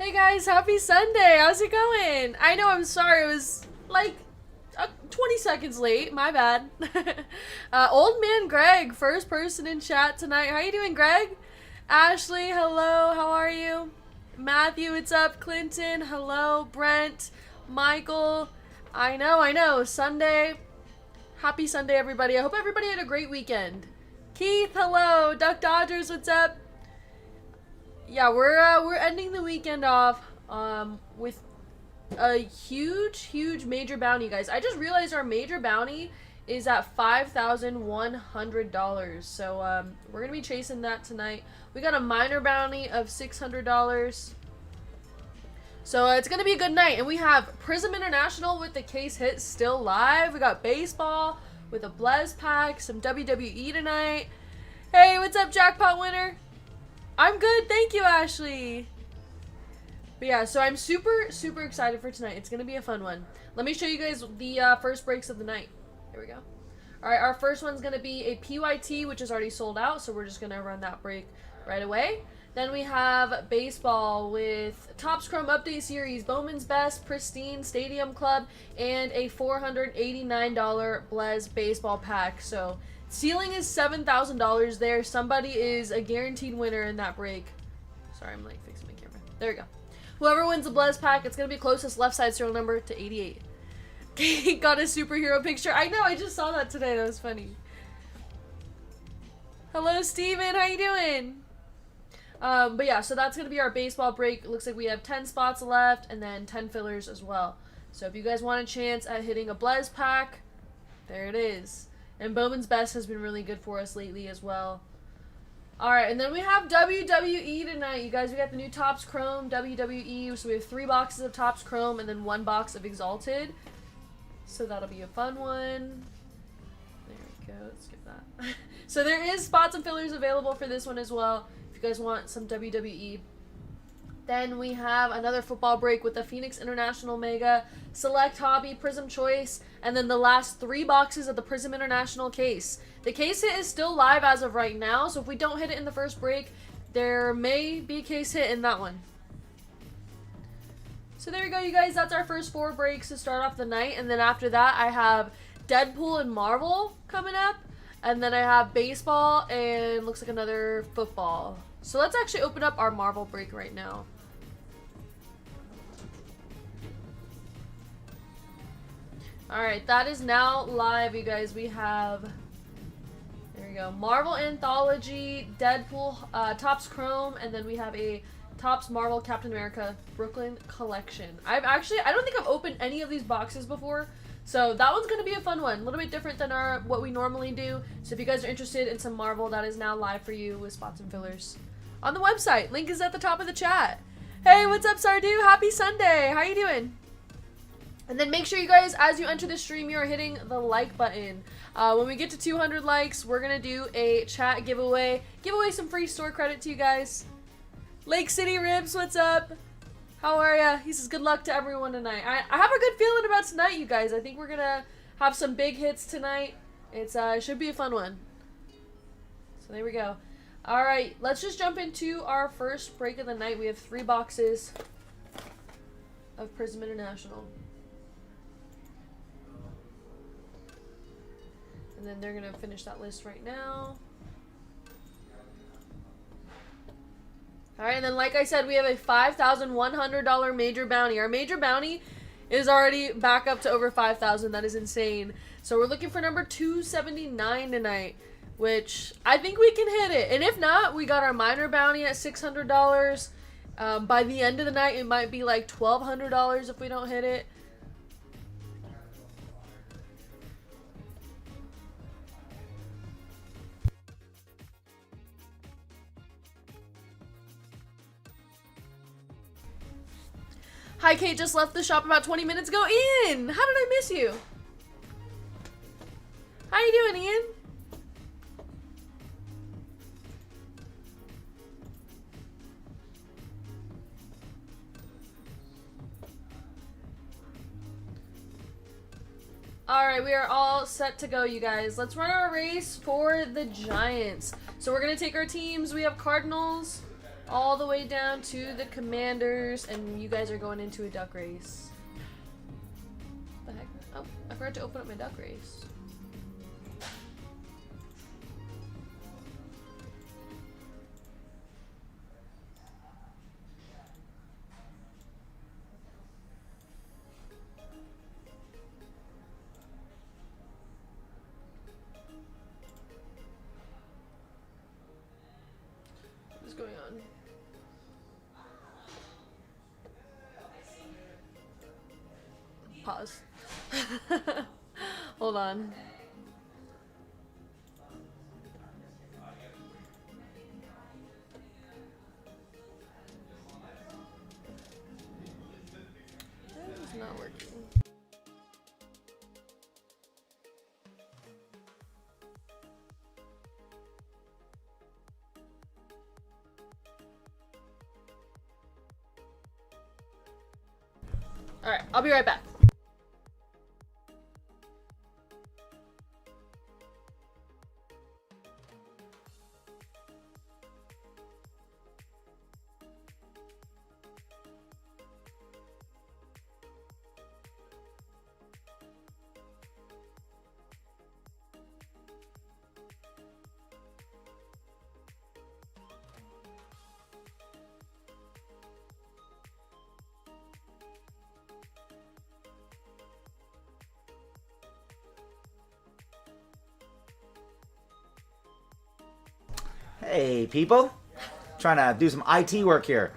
Hey guys, happy Sunday. How's it going? I know, I'm sorry. It was like 20 seconds late. My bad. Old man Greg, first person in chat tonight. How you doing, Greg? Ashley, hello. How are you? Matthew, what's up? Clinton, hello. Brent, Michael. I know. Sunday. Happy Sunday, everybody. I hope everybody had a great weekend. Keith, hello. Duck Dodgers, what's up? Yeah, we're ending the weekend off with a huge major bounty, guys. I just realized our major bounty is at $5,100. So we're gonna be chasing that tonight. We got a minor bounty of $600. So it's gonna be a good night, and we have Prism International with the case hit still live. We got baseball with a Blez pack, some WWE tonight. Hey, what's up, jackpot winner? I'm good, thank you, Ashley. But yeah, so I'm super excited for tonight. It's gonna be a fun one. Let me show you guys the first breaks of the night. Here we go. All right, our first one's gonna be a PYT, which is already sold out, so we're just gonna run that break right away. Then we have baseball with Topps Chrome Update Series, Bowman's Best, Pristine, Stadium Club, and a $489 Blez baseball pack. So ceiling is $7,000 there. Somebody is a guaranteed winner in that break. Sorry, I'm like fixing my camera. There we go. Whoever wins the Blez pack, it's going to be closest left side serial number to 88. Got a superhero picture. I know, I just saw that today. That was funny. Hello, Steven. How you doing? But yeah, so that's going to be our baseball break. It looks like we have 10 spots left and then 10 fillers as well. So if you guys want a chance at hitting a Blez pack, there it is. And Bowman's Best has been really good for us lately as well. Alright, and then we have WWE tonight. You guys, we got the new Topps Chrome WWE. So we have 3 boxes of Topps Chrome and then 1 box of Exalted. So that'll be a fun one. There we go. Let's skip that. So there is spots and fillers available for this one as well, if you guys want some WWE. Then we have another football break with the Phoenix International Mega, Select Hobby, Prism Choice, and then the last 3 boxes of the Prism International case. The case hit is still live as of right now, so if we don't hit it in the first break, there may be a case hit in that one. So there you go, you guys. That's our first 4 breaks to start off the night, and then after that, I have Deadpool and Marvel coming up, and then I have baseball and looks like another football. So let's actually open up our Marvel break right now. Alright, that is now live, you guys. We have, there we go, Marvel Anthology, Deadpool, Topps Chrome, and then we have a Topps Marvel Captain America Brooklyn Collection. I don't think I've opened any of these boxes before, so that one's going to be a fun one. A little bit different than what we normally do. So if you guys are interested in some Marvel, that is now live for you with spots and fillers on the website. Link is at the top of the chat. Hey, what's up, Sardu? Happy Sunday. How you doing? And then make sure you guys, as you enter the stream, you are hitting the like button. When we get to 200 likes, we're going to do a chat giveaway. Give away some free store credit to you guys. Lake City Ribs, what's up? How are ya? He says good luck to everyone tonight. I have a good feeling about tonight, you guys. I think we're going to have some big hits tonight. It should be a fun one. So there we go. Alright, let's just jump into our first break of the night. We have 3 boxes of Prism International. And then they're going to finish that list right now. Alright, and then like I said, we have a $5,100 major bounty. Our major bounty is already back up to over $5,000. That is insane. So we're looking for number 279 tonight, which I think we can hit it. And if not, we got our minor bounty at $600. By the end of the night, it might be like $1,200 if we don't hit it. Hi, Kate, just left the shop about 20 minutes ago. Ian, how did I miss you? How you doing, Ian? Alright, we are all set to go, you guys. Let's run our race for the Giants. So we're going to take our teams. We have Cardinals, all the way down to the Commanders, and you guys are going into a duck race. What the heck? Oh, I forgot to open up my duck race. What is going on? Pause. Hold on. That is not working. Alright, I'll be right back. Hey, people. Trying to do some IT work here.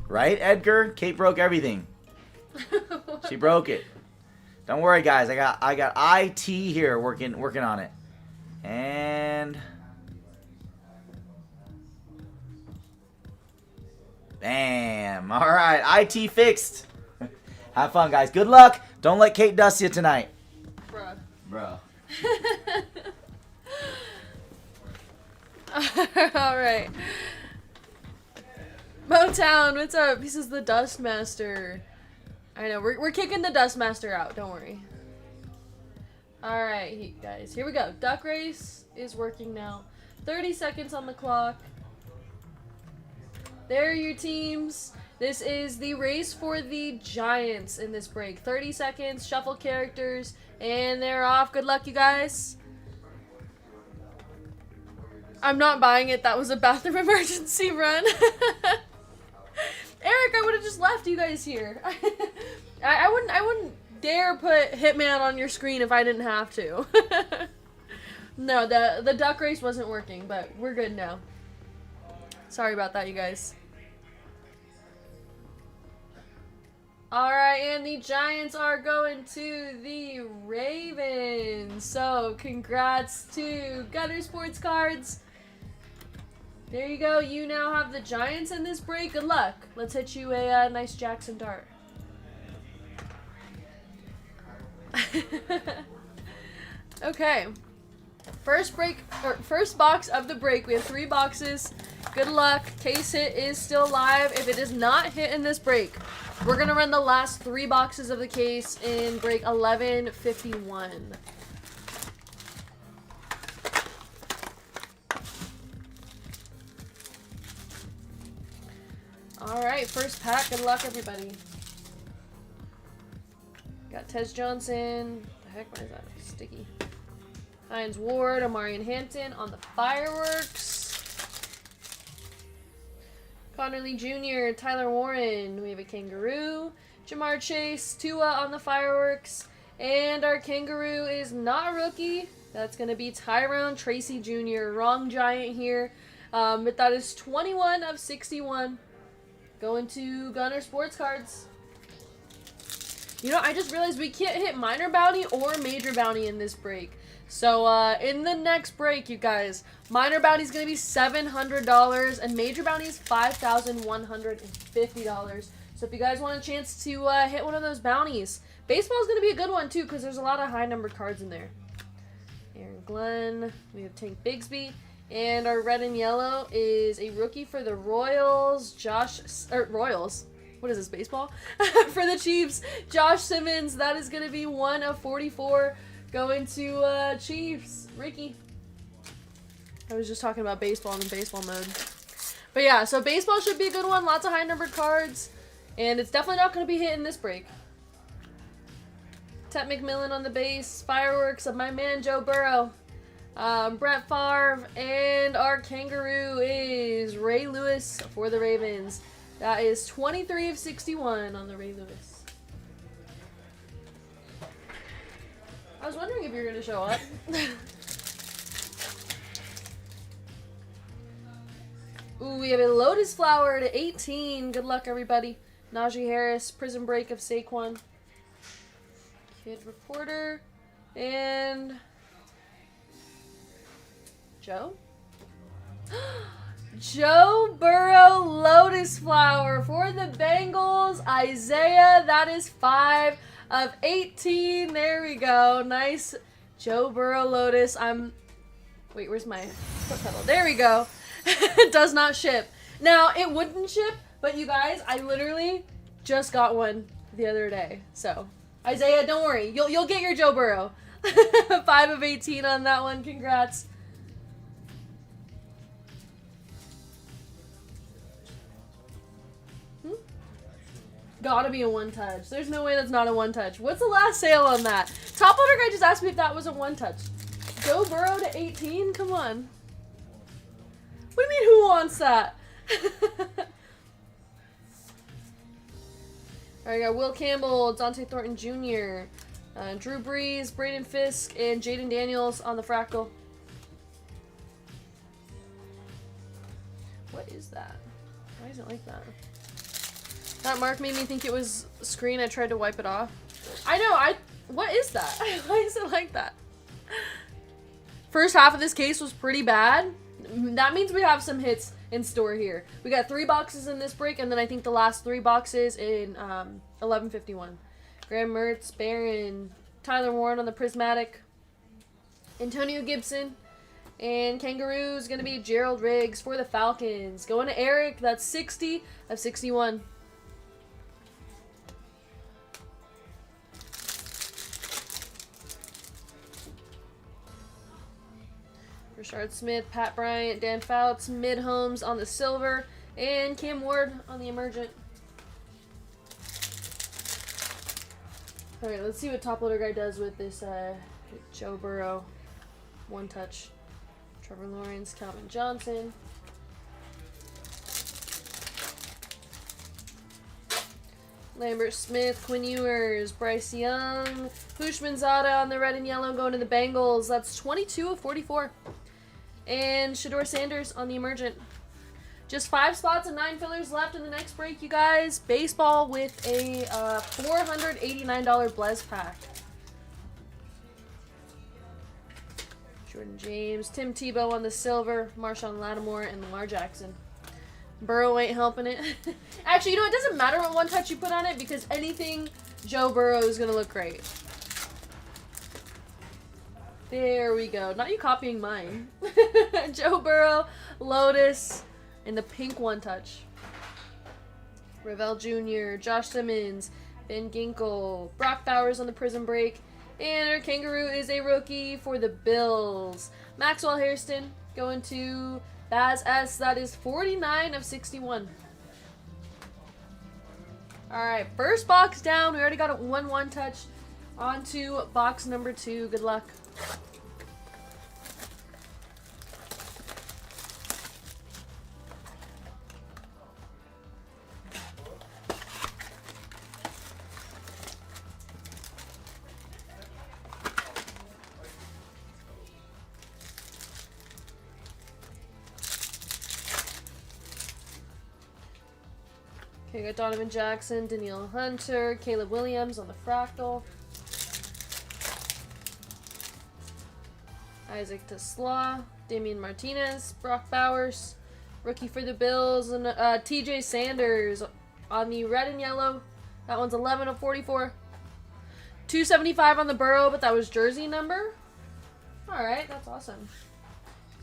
Right, Edgar? Kate broke everything. She broke it. Don't worry, guys. I got IT here working on it. And bam. All right, IT fixed. Have fun, guys. Good luck. Don't let Kate dust you tonight. Bruh. Bro. All right. Motown, what's up? This is the Dustmaster. I know, we're kicking the Dustmaster out, don't worry. Alright, guys, here we go. Duck race is working now. 30 seconds on the clock. There are your teams. This is the race for the Giants in this break. 30 seconds, shuffle characters, and they're off. Good luck, you guys. I'm not buying it. That was a bathroom emergency run. Eric, I would have just left you guys here. I wouldn't dare put Hitman on your screen if I didn't have to. No, the duck race wasn't working, but we're good now. Sorry about that, you guys. Alright, and the Giants are going to the Ravens. So, congrats to Gunner Sports Cards. There you go. You now have the Giants in this break. Good luck. Let's hit you a nice Jackson dart. Okay. First break, or first box of the break. We have 3 boxes. Good luck. Case hit is still live. If it is not hit in this break, we're gonna run the last 3 boxes of the case in break 1151. Alright, first pack. Good luck, everybody. Got Tez Johnson. The heck, why is that sticky? Hines Ward, Amarian Hampton on the fireworks. Connor Lee Jr., Tyler Warren. We have a kangaroo. Jamar Chase, Tua on the fireworks. And our kangaroo is not a rookie. That's going to be Tyrone Tracy Jr. Wrong giant here. But that is 21 of 61. Going to Gunner Sports Cards. You know, I just realized we can't hit minor bounty or major bounty in this break. So, in the next break, you guys, minor bounty is going to be $700 and major bounty is $5,150. So, if you guys want a chance to hit one of those bounties, baseball is going to be a good one, too, because there's a lot of high-numbered cards in there. Aaron Glenn, we have Tank Bigsby, and our red and yellow is a rookie for the Royals, Royals. What is this, baseball? For the Chiefs, Josh Simmons. That is going to be 1 of 44 going to Chiefs. Ricky. I was just talking about baseball in baseball mode. But yeah, so baseball should be a good one. Lots of high-numbered cards. And it's definitely not going to be hit in this break. Tet McMillan on the base. Fireworks of my man Joe Burrow. Brett Favre. And our kangaroo is Ray Lewis for the Ravens. That is 23 of 61 on the Ray Lewis. I was wondering if you were going to show up. Ooh, we have a Lotus Flower to 18. Good luck, everybody. Najee Harris, Prism Break of Saquon. Kid Reporter. And Joe? Joe Burrow Lotus Flower for the Bengals. Isaiah, that is 5 of 18. There we go. Nice Joe Burrow Lotus. Wait, where's my foot pedal? There we go. It does not ship. Now, it wouldn't ship, but you guys, I literally just got one the other day. So, Isaiah, don't worry. You'll get your Joe Burrow. 5 of 18 on that one. Congrats. Gotta be a one-touch. There's no way that's not a one-touch. What's the last sale on that? Top Loader Guy just asked me if that was a one-touch. Joe Burrow to 18? Come on. What do you mean, who wants that? Alright, got Will Campbell, Dante Thornton Jr., Drew Brees, Braden Fisk, and Jaden Daniels on the Fractal. What is that? Why is it like that? That mark made me think it was a screen. I tried to wipe it off. I know, what is that? Why is it like that? First half of this case was pretty bad. That means we have some hits in store here. We got 3 boxes in this break, and then I think the last 3 boxes in 1151. Graham Mertz, Barron, Tyler Warren on the Prismatic, Antonio Gibson, and Kangaroo is going to be Gerald Riggs for the Falcons. Going to Eric, that's 60 of 61. Rashard Smith, Pat Bryant, Dan Fouts, Mid Holmes on the silver, and Cam Ward on the emergent. Alright, let's see what Top Loader Guy does with this Joe Burrow. One touch. Trevor Lawrence, Calvin Johnson. Lambert Smith, Quinn Ewers, Bryce Young, Hushman Zada on the red and yellow going to the Bengals. That's 22 of 44. And Shador Sanders on the emergent. Just 5 spots and 9 fillers left in the next break, you guys. Baseball with a $489 Blez pack. Jordan James, Tim Tebow on the silver, Marshawn Lattimore, and Lamar Jackson. Burrow ain't helping it. Actually, you know, it doesn't matter what one touch you put on it because anything Joe Burrow is going to look great. I There we go. Not you copying mine. Joe Burrow, Lotus, and the pink one touch. Ravel Jr., Josh Simmons, Ben Ginkle, Brock Bowers on the Prism break, and our Kangaroo is a rookie for the Bills. Maxwell Hairston going to Baz S. That is 49 of 61. Alright, first box down. We already got a 1-1 touch. On to box number 2. Good luck. Okay, got Donovan Jackson, Danielle Hunter, Caleb Williams on the fractal. Isaac Tesla, Damian Martinez, Brock Bowers, rookie for the Bills, and TJ Sanders on the red and yellow. That one's 11 of 44. 275 on the Burrow, but that was jersey number. Alright, that's awesome.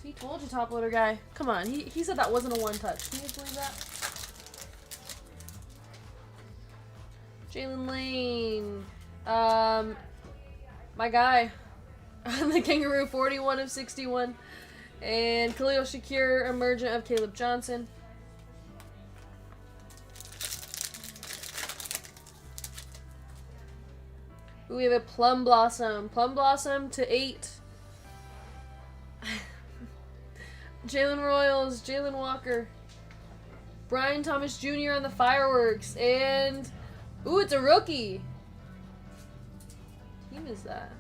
He told you, top loader guy. Come on, he said that wasn't a one touch. Can you guys believe that? Jalen Lane. My guy. The Kangaroo, 41 of 61. And Khalil Shakir, emergent of Caleb Johnson. Ooh, we have a Plum Blossom. Plum Blossom to 8. Jalen Royals, Jalen Walker. Brian Thomas Jr. on the fireworks. And, ooh, it's a rookie. What team is that?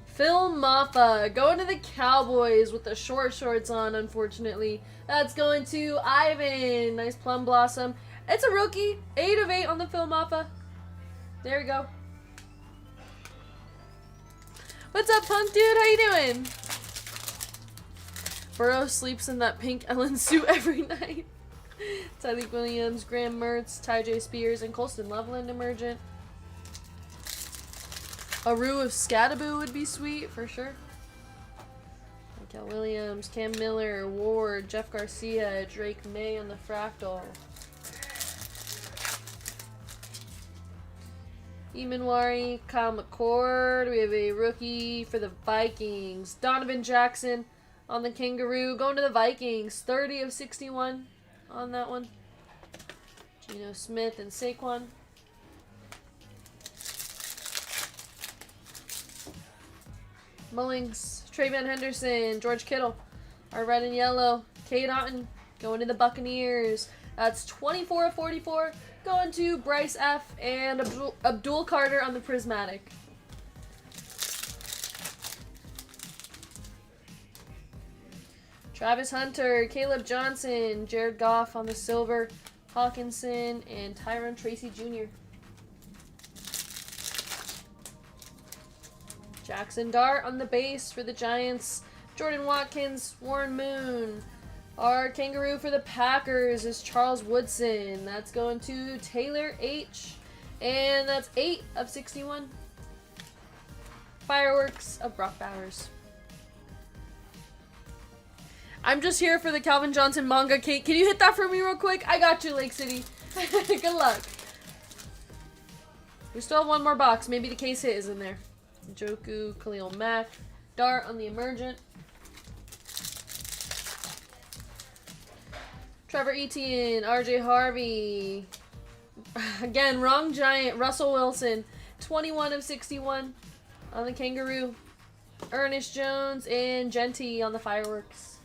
Phil Maffa going to the Cowboys with the short shorts on, unfortunately. That's going to Ivan. Nice Plum Blossom. It's a rookie. 8 of 8 on the Phil Maffa. There we go. What's up, punk dude? How you doing? Burrow sleeps in that pink Ellen suit every night. Tyleek Williams, Graham Mertz, Ty J. Spears, and Colston Loveland emergent. A roux of Scadaboo would be sweet, for sure. Michael Williams, Cam Miller, Ward, Jeff Garcia, Drake May on the fractal. Emanwari, Kyle McCord. We have a rookie for the Vikings. Donovan Jackson on the Kangaroo. Going to the Vikings. 30 of 61 on that one. Geno Smith and Saquon. Mullings, Trayvon Henderson, George Kittle. Our red and yellow. Cade Otton going to the Buccaneers. That's 24 of 44. Going to Bryce F. and Abdul Carter on the Prismatic. Travis Hunter, Caleb Johnson, Jared Goff on the silver, Hawkinson, and Tyrone Tracy Jr. Jackson Dart on the base for the Giants, Jordan Watkins, Warren Moon. Our Kangaroo for the Packers is Charles Woodson. That's going to Taylor H. And that's 8 of 61. Fireworks of Brock Bowers. I'm just here for the Calvin Johnson manga. Kate, can you hit that for me real quick? I got you, Lake City. Good luck. We still have one more box. Maybe the case hit is in there. Joku, Khalil Mack. Dart on the emergent. Trevor Etienne, RJ Harvey. Again, wrong giant. Russell Wilson. 21 of 61 on the Kangaroo. Ernest Jones and Genty on the fireworks.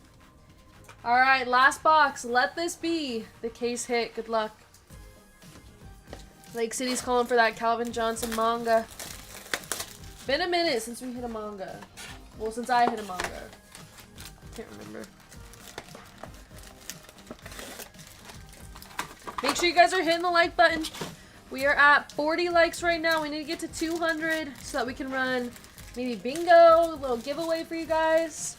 Alright, last box. Let this be the case hit. Good luck. Lake City's calling for that Calvin Johnson manga. Been a minute since we hit a manga. Well, since I hit a manga. Can't remember. Make sure you guys are hitting the like button. We are at 40 likes right now. We need to get to 200 so that we can run maybe bingo, a little giveaway for you guys.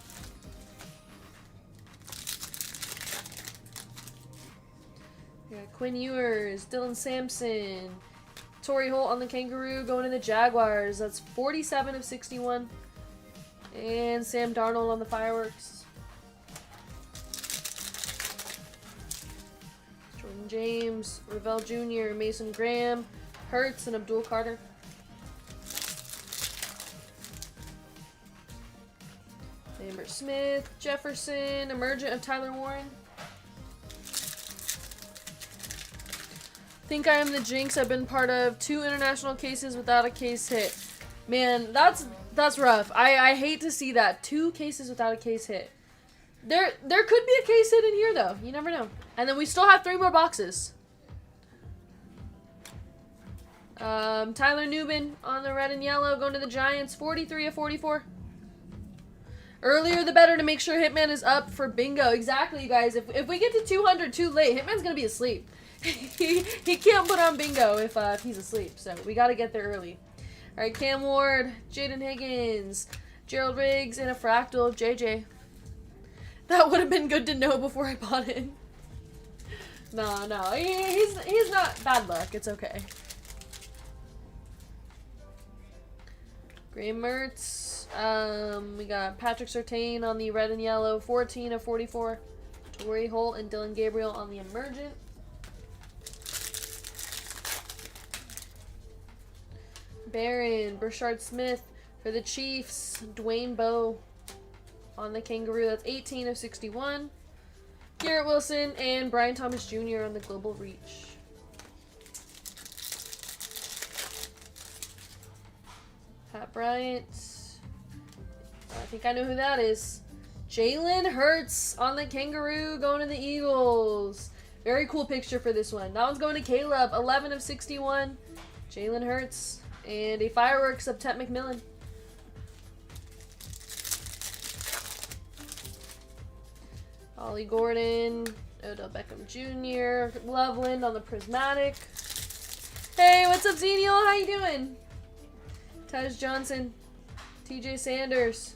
We got Quinn Ewers, Dylan Sampson, Torrey Holt on the Kangaroo going to the Jaguars. That's 47 of 61. And Sam Darnold on the fireworks. Jordan James, Ravel Jr., Mason Graham, Hurts, and Abdul Carter. Amber Smith, Jefferson, Emergent of Tyler Warren. Think I am the jinx. I've been part of 2 international cases without a case hit. Man, that's rough. I hate to see that. 2 cases without a case hit. There could be a case hit in here though. You never know. And then we still have 3 more boxes. Tyler Newman on the red and yellow going to the Giants. 43 of 44. Earlier the better to make sure Hitman is up for bingo. Exactly, you guys. If we get to 200 too late, Hitman's gonna be asleep. he can't put on bingo if he's asleep. So we gotta get there early. All right, Cam Ward, Jaden Higgins, Gerald Riggs, and a fractal of JJ. That would have been good to know before I bought it. No, he's not bad luck. It's okay. Graham Mertz. We got Patrick Surtain on the red and yellow, 14 of 44. Torrey Holt and Dylan Gabriel on the emergent. Barron, Brashard Smith for the Chiefs. Dwayne Bowe on the Kangaroo. That's 18 of 61. Garrett Wilson and Brian Thomas Jr. on the Global Reach. Pat Bryant. I think I know who that is. Jalen Hurts on the Kangaroo going to the Eagles. Very cool picture for this one. That one's going to Caleb. 11 of 61. Jalen Hurts. And a fireworks of Tet McMillan. Ollie Gordon. Odell Beckham Jr. Loveland on the Prismatic. Hey, what's up, Zenial? How you doing? Taj Johnson. TJ Sanders.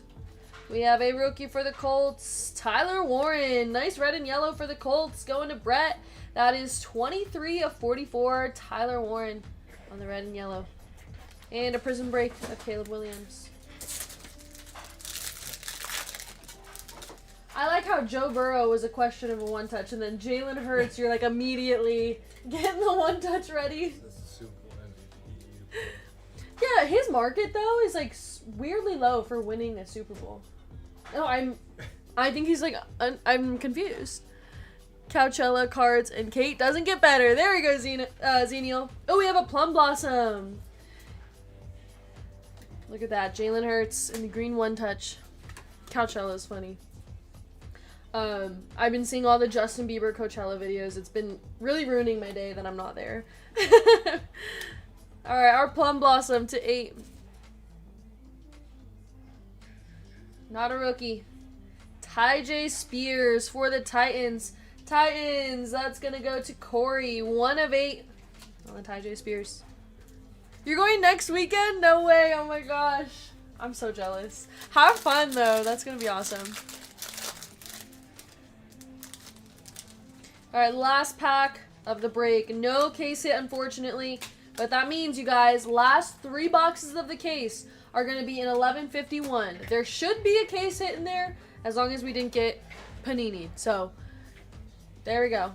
We have a rookie for the Colts. Tyler Warren. Nice red and yellow for the Colts. Going to Brett. That is 23 of 44. Tyler Warren on the red and yellow. And a Prism break of Caleb Williams. I like how Joe Burrow was a question of a one-touch, and then Jalen Hurts, you're like immediately getting the one-touch ready. Yeah, his market though is like weirdly low for winning a Super Bowl. No, I think he's like, I'm confused. Couchella, Cards, and Kate doesn't get better. There we go, Zenial. Oh, we have a Plum Blossom. Look at that, Jalen Hurts in the green one-touch. Coachella is funny. I've been seeing all the Justin Bieber Coachella videos. It's been really ruining my day that I'm not there. Alright, our Plum Blossom to 8. Not a rookie. Ty Spears for the Titans. Titans, that's going to go to Corey. 1 of 8 on the Ty Spears. You're going next weekend? No way. Oh my gosh. I'm so jealous. Have fun though. That's going to be awesome. Alright, last pack of the break. No case hit, unfortunately. But that means, you guys, last 3 boxes of the case are going to be in 1151. There should be a case hit in there, as long as we didn't get Panini. So, there we go.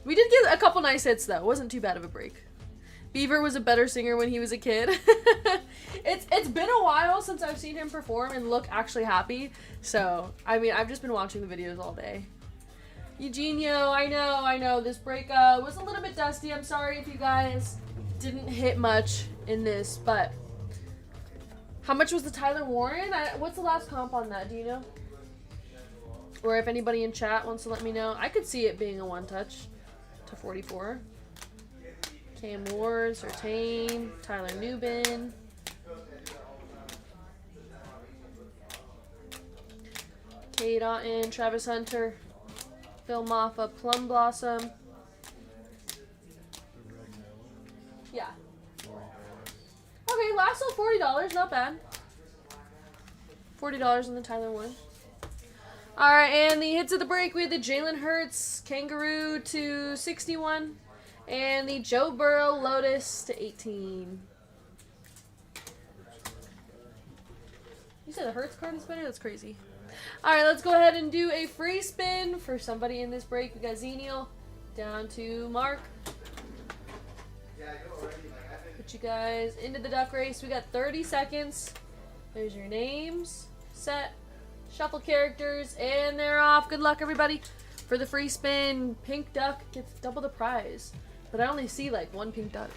We did get a couple nice hits, though. It wasn't too bad of a break. Beaver was a better singer when he was a kid. It's been a while since I've seen him perform and look actually happy. So, I mean, I've just been watching the videos all day. Eugenio, I know. This break was a little bit dusty. I'm sorry if you guys didn't hit much in this, but how much was the Tyler Warren? What's the last comp on that? Do you know? Or if anybody in chat wants to let me know. I could see it being a one-touch to 44. Cam Ward, Surtain, Tyler Newbin. Kate Otten, Travis Hunter, Phil Maffa, Plum Blossom. Yeah. Okay, last sold $40, not bad. $40 on the Tyler one. Alright, and the hits of the break, we had the Jalen Hurts Kangaroo to 61. And the Joe Burrow Lotus to 18. You said the Hertz card is better? That's crazy. Alright, let's go ahead and do a free spin for somebody in this break. We got Xenial down to Mark. Put you guys into the duck race. We got 30 seconds. There's your names. Set. Shuffle characters. And they're off. Good luck, everybody. For the free spin, Pink Duck gets double the prize. But I only see like one Pink Duck.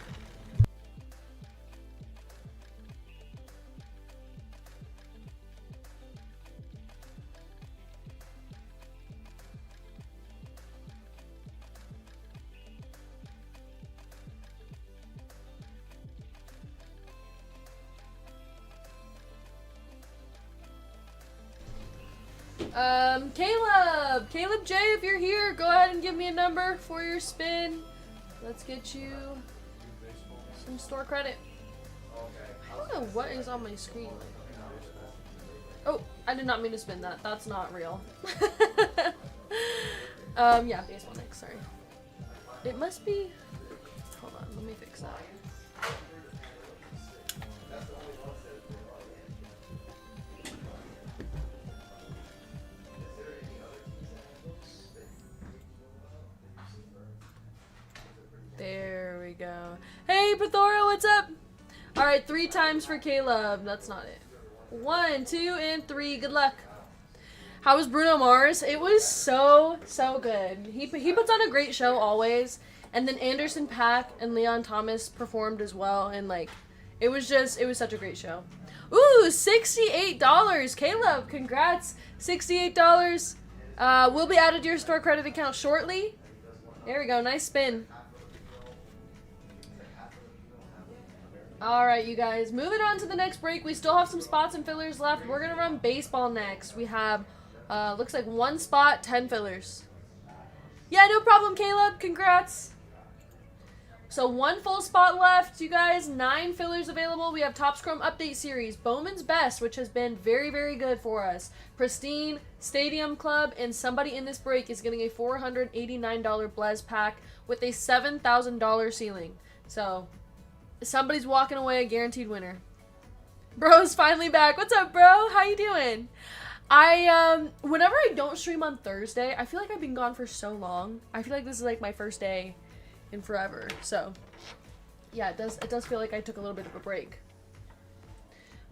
Caleb J, if you're here, go ahead and give me a number for your spin. Let's get you some store credit. I don't know what is on my screen. Oh, I did not mean to spin that. That's not real. Yeah, baseball next, sorry. It must be, hold on, let me fix that. There we go. Hey, Pithora, what's up? Alright, 3 times for Caleb. That's not it. 1, 2, and 3. Good luck. How was Bruno Mars? It was so good. He puts on a great show always. And then Anderson .Paak and Leon Thomas performed as well. And, like, it was such a great show. Ooh, $68. Caleb, congrats. $68. Will be added to your store credit account shortly. There we go. Nice spin. Alright, you guys, moving on to the next break. We still have some spots and fillers left. We're going to run baseball next. We have, looks like 1 spot, 10 fillers. Yeah, no problem, Caleb. Congrats. So 1 full spot left, you guys. 9 fillers available. We have Topps Chrome Update Series, Bowman's Best, which has been very, very good for us. Pristine, Stadium Club, and somebody in this break is getting a $489 Blez pack with a $7,000 ceiling. So somebody's walking away a guaranteed winner. Bro's finally back. What's up, bro? How you doing? Whenever I don't stream on Thursday, I feel like I've been gone for so long. I feel like this is like my first day in forever. So, yeah, it does feel like I took a little bit of a break.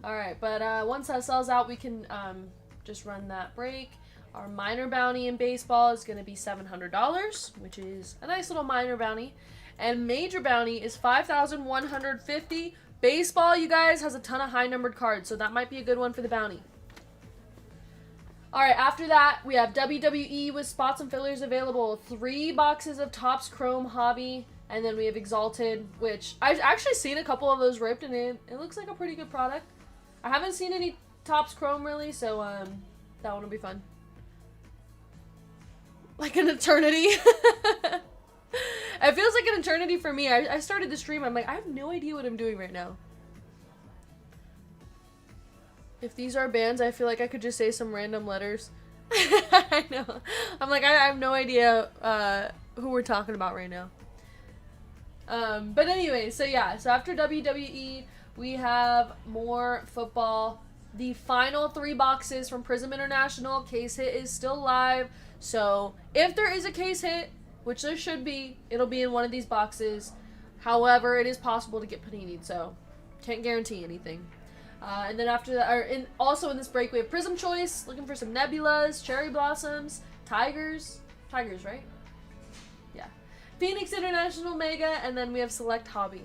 Alright, but once that sells out, we can just run that break. Our minor bounty in baseball is going to be $700, which is a nice little minor bounty. And major bounty is $5,150. Baseball, you guys, has a ton of high-numbered cards, so that might be a good one for the bounty. Alright, after that, we have WWE with spots and fillers available. 3 boxes of Topps Chrome Hobby, and then we have Exalted, which I've actually seen a couple of those ripped, and it looks like a pretty good product. I haven't seen any Topps Chrome, really, so that one will be fun. Like an eternity. It feels like an eternity for me. I started the stream. I'm like, I have no idea what I'm doing right now. If these are bands, I feel like I could just say some random letters. I know. I'm like, I have no idea who we're talking about right now. But anyway, so yeah. So after WWE, we have more football. The final 3 boxes from Prism International. Case hit is still live. So if there is a case hit, which there should be, it'll be in one of these boxes. However, it is possible to get panini'd, so can't guarantee anything. And then after that, also in this break, we have Prism Choice, looking for some Nebulas, Cherry Blossoms, Tigers, right? Yeah. Phoenix International Mega, and then we have Select Hobby.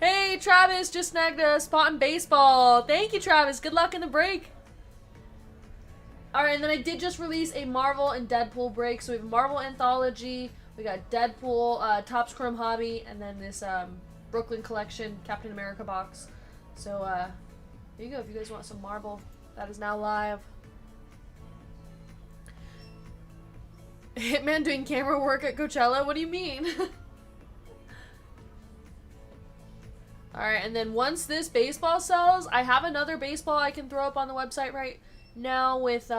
Hey, Travis just snagged a spot in baseball. Thank you, Travis. Good luck in the break. Alright, and then I did just release a Marvel and Deadpool break. So we have Marvel Anthology, we got Deadpool, Topps Chrome Hobby, and then this Brooklyn Collection Captain America box. So, there you go. If you guys want some Marvel, that is now live. Hitman doing camera work at Coachella? What do you mean? Alright, and then once this baseball sells, I have another baseball I can throw up on the website right now with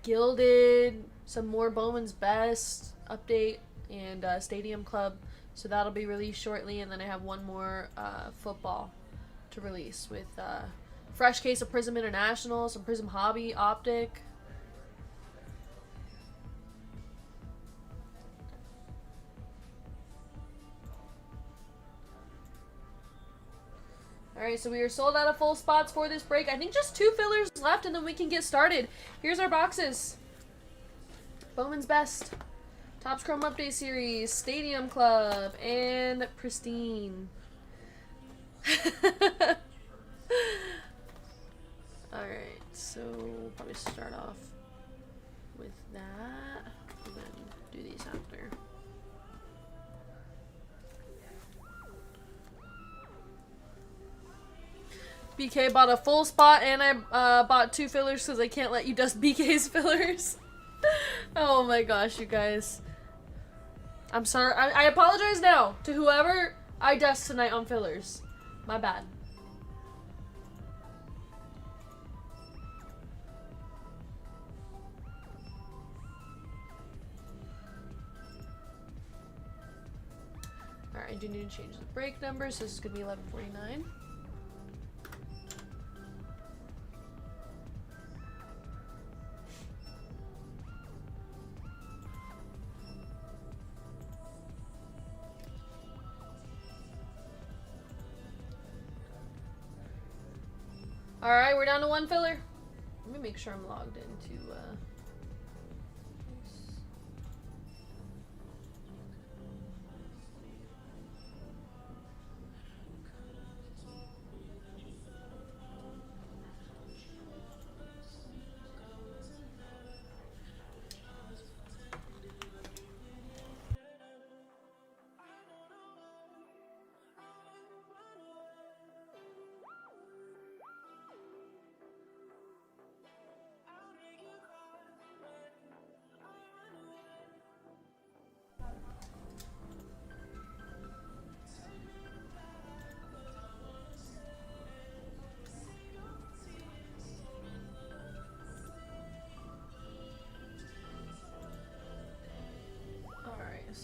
Gilded, some more Bowman's Best update, and Stadium Club. So that'll be released shortly, and then I have one more football to release with fresh case of Prism International, some Prism Hobby, Optic. Alright, so we are sold out of full spots for this break. I think just 2 fillers left and then we can get started. Here's our boxes. Bowman's Best, Topps Chrome Update Series, Stadium Club, and Pristine. Alright, so we'll probably start off with that and then do these after. BK bought a full spot and I bought 2 fillers because I can't let you dust BK's fillers. Oh my gosh, you guys. I'm sorry. I apologize now to whoever I dust tonight on fillers. My bad. Alright, I do need to change the break number, so this is going to be 11:49. Alright, we're down to 1 filler. Let me make sure I'm logged into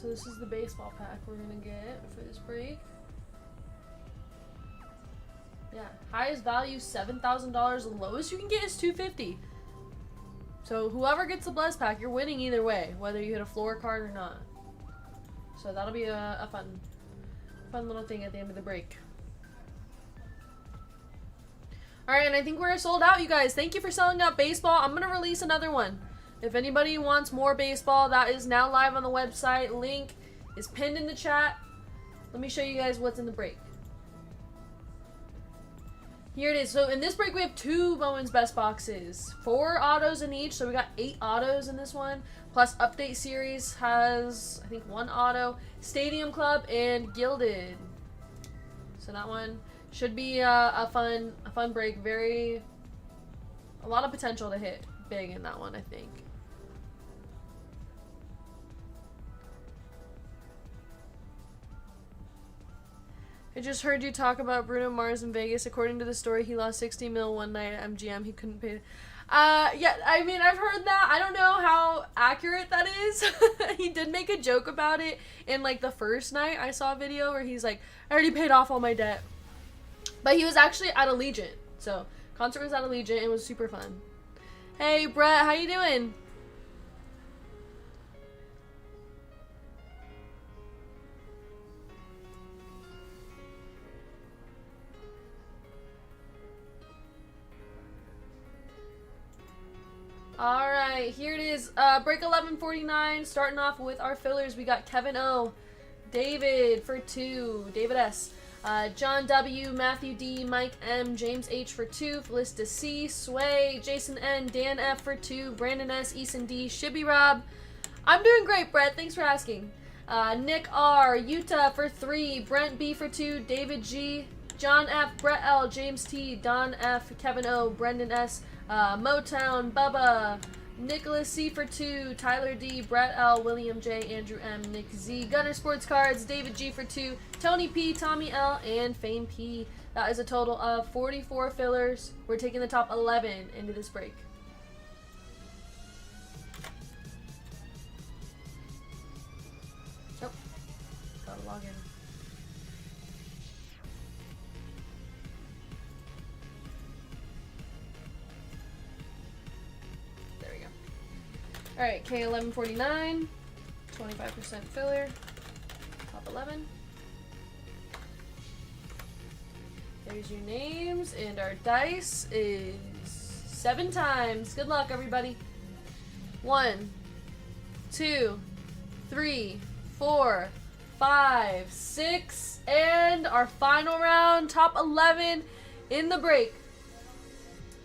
so this is the baseball pack we're gonna get for this break. Yeah, highest value $7,000. The lowest you can get is $250. So whoever gets the Blez pack, you're winning either way, whether you hit a floor card or not. So that'll be a fun little thing at the end of the break. All right, and I think we're sold out, you guys. Thank you for selling out baseball. I'm gonna release another one. If anybody wants more baseball, that is now live on the website. Link is pinned in the chat. Let me show you guys what's in the break. Here it is. So in this break, we have 2 Bowman's Best boxes. 4 autos in each, so we got 8 autos in this one. Plus Update Series has, I think, 1 auto. Stadium Club and Gilded. So that one should be a fun break. A lot of potential to hit big in that one, I think. I just heard you talk about Bruno Mars in Vegas. According to the story, he lost 60 mil one night at MGM. He couldn't pay. Yeah, I mean, I've heard that. I don't know how accurate that is. He did make a joke about it in, like, the first night. I saw a video where he's like, I already paid off all my debt. But he was actually at Allegiant. So, concert was at Allegiant. It was super fun. Hey, Brett, how you doing? Alright, here it is. Break 11:49. Starting off with our fillers. We got Kevin O, David for 2, David S, John W, Matthew D, Mike M, James H for 2, Felista C, Sway, Jason N, Dan F for 2, Brandon S, Eason D, Shibby Rob. I'm doing great, Brett. Thanks for asking. Nick R, Utah for 3, Brent B for 2, David G, John F, Brett L, James T, Don F, Kevin O, Brendan S, Motown, Bubba, Nicholas C for 2, Tyler D, Brett L, William J, Andrew M, Nick Z, Gunner Sports Cards, David G for 2, Tony P, Tommy L, and Fame P. That is a total of 44 fillers. We're taking the top 11 into this break. Oh, gotta log in. Alright, K1149. 25% filler. Top 11. There's your names. And our dice is 7 times. Good luck, everybody. 1, 2, 3, 4, 5, 6, and our final round, top 11 in the break.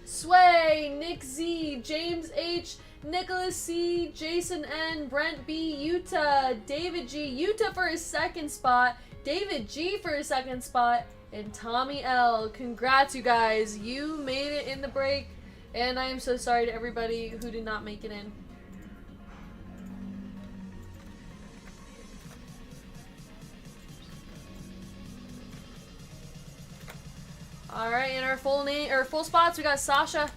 Sway, Nick Z, James H, Nicholas C, Jason N, Brent B, Utah, David G, Utah for his 2nd spot, David G for his 2nd spot, and Tommy L. Congrats, you guys. You made it in the break, and I am so sorry to everybody who did not make it in. Alright, in our full spots, we got Sasha,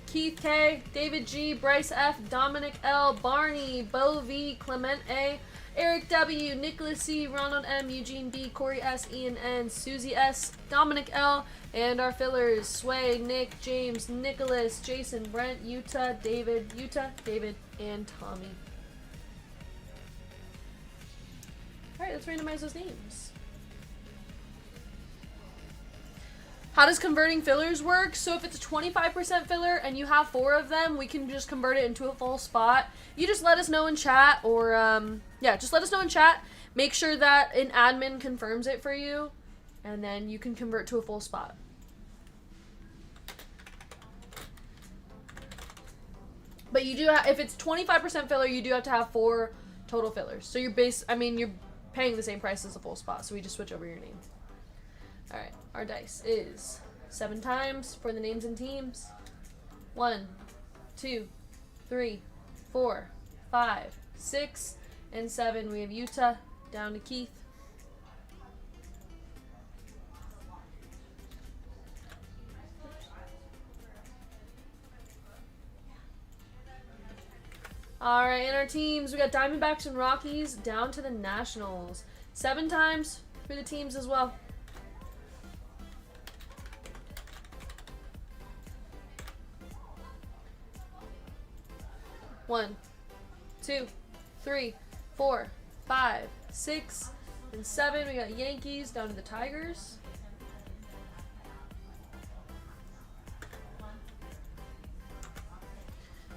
Keith K, David G, Bryce F, Dominic L, Barney, Bo V, Clement A, Eric W, Nicholas C, Ronald M, Eugene B, Corey S, Ian N, Susie S, Dominic L, and our fillers, Sway, Nick, James, Nicholas, Jason, Brent, Utah, David, and Tommy. Alright, let's randomize those names. How does converting fillers work? So if it's a 25% filler and you have 4 of them, we can just convert it into a full spot. You just let us know in chat, or yeah, just let us know in chat. Make sure that an admin confirms it for you, and then you can convert to a full spot. But you do if it's 25% filler, you do have to have 4 total fillers. So you're you're paying the same price as a full spot. So we just switch over your name. All right. Our dice is 7 times for the names and teams. 1, 2, 3, 4, 5, 6, and 7. We have Utah down to Keith. All right, in our teams, we got Diamondbacks and Rockies down to the Nationals. 7 times for the teams as well. 1, 2, 3, 4, 5, 6, and 7. We got Yankees down to the Tigers.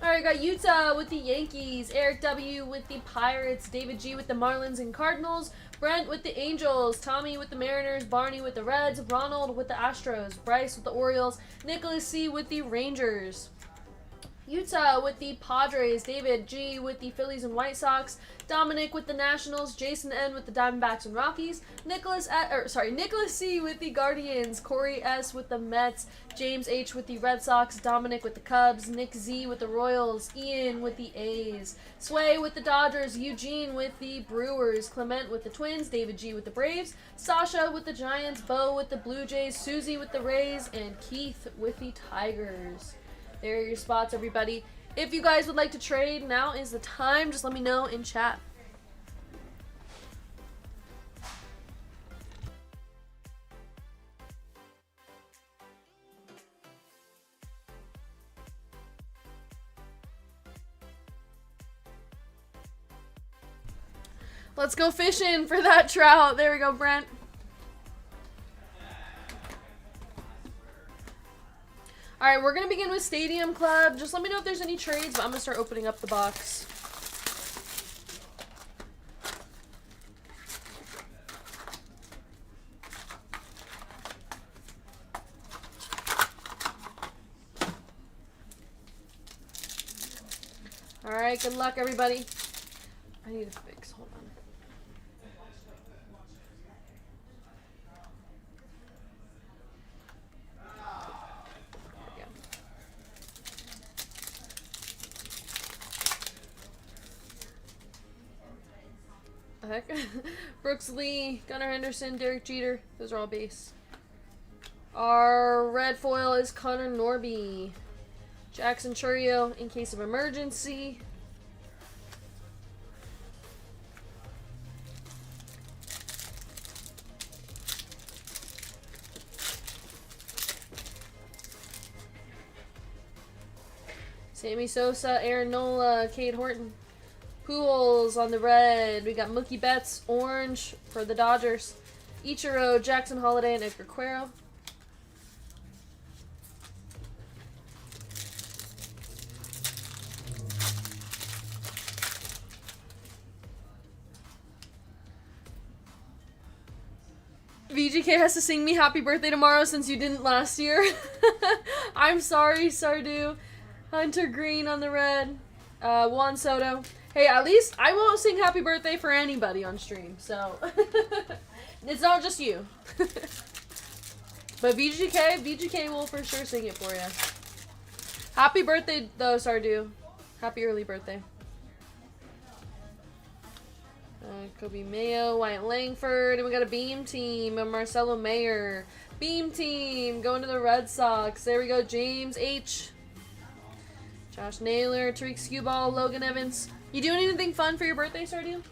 Alright, we got Utah with the Yankees, Eric W with the Pirates, David G with the Marlins and Cardinals, Brent with the Angels, Tommy with the Mariners, Barney with the Reds, Ronald with the Astros, Bryce with the Orioles, Nicholas C with the Rangers. Utah with the Padres, David G with the Phillies and White Sox, Dominic with the Nationals, Jason N with the Diamondbacks and Rockies, Nicholas C with the Guardians, Corey S with the Mets, James H with the Red Sox, Dominic with the Cubs, Nick Z with the Royals, Ian with the A's, Sway with the Dodgers, Eugene with the Brewers, Clement with the Twins, David G with the Braves, Sasha with the Giants, Bo with the Blue Jays, Susie with the Rays, and Keith with the Tigers. There are your spots, everybody. If you guys would like to trade, now is the time. Just let me know in chat. Let's go fishing for that trout. There we go, Brent. Alright, we're going to begin with Stadium Club. Just let me know if there's any trades, but I'm going to start opening up the box. Alright, good luck, everybody. I need to fix, hold on. Heck. Brooks Lee, Gunnar Henderson, Derek Jeter. Those are all base. Our red foil is Connor Norby. Jackson Churio in case of emergency. Sammy Sosa, Aaron Nola, Cade Horton. Pujols on the red. We got Mookie Betts, orange for the Dodgers. Ichiro, Jackson Holiday, and Edgar Quero. VGK has to sing me happy birthday tomorrow since you didn't last year. I'm sorry, Sardu. Hunter Green on the red. Juan Soto. Hey, at least I won't sing happy birthday for anybody on stream, so it's not just you. But VGK will for sure sing it for you. Happy birthday, though, Sardu. Happy early birthday. Kobe Mayo, Wyatt Langford, and we got a Beam team of Marcelo Mayer. Beam team going to the Red Sox. There we go, James H. Josh Naylor, Tariq Skewball, Logan Evans. You doing anything fun for your birthday, Sardu?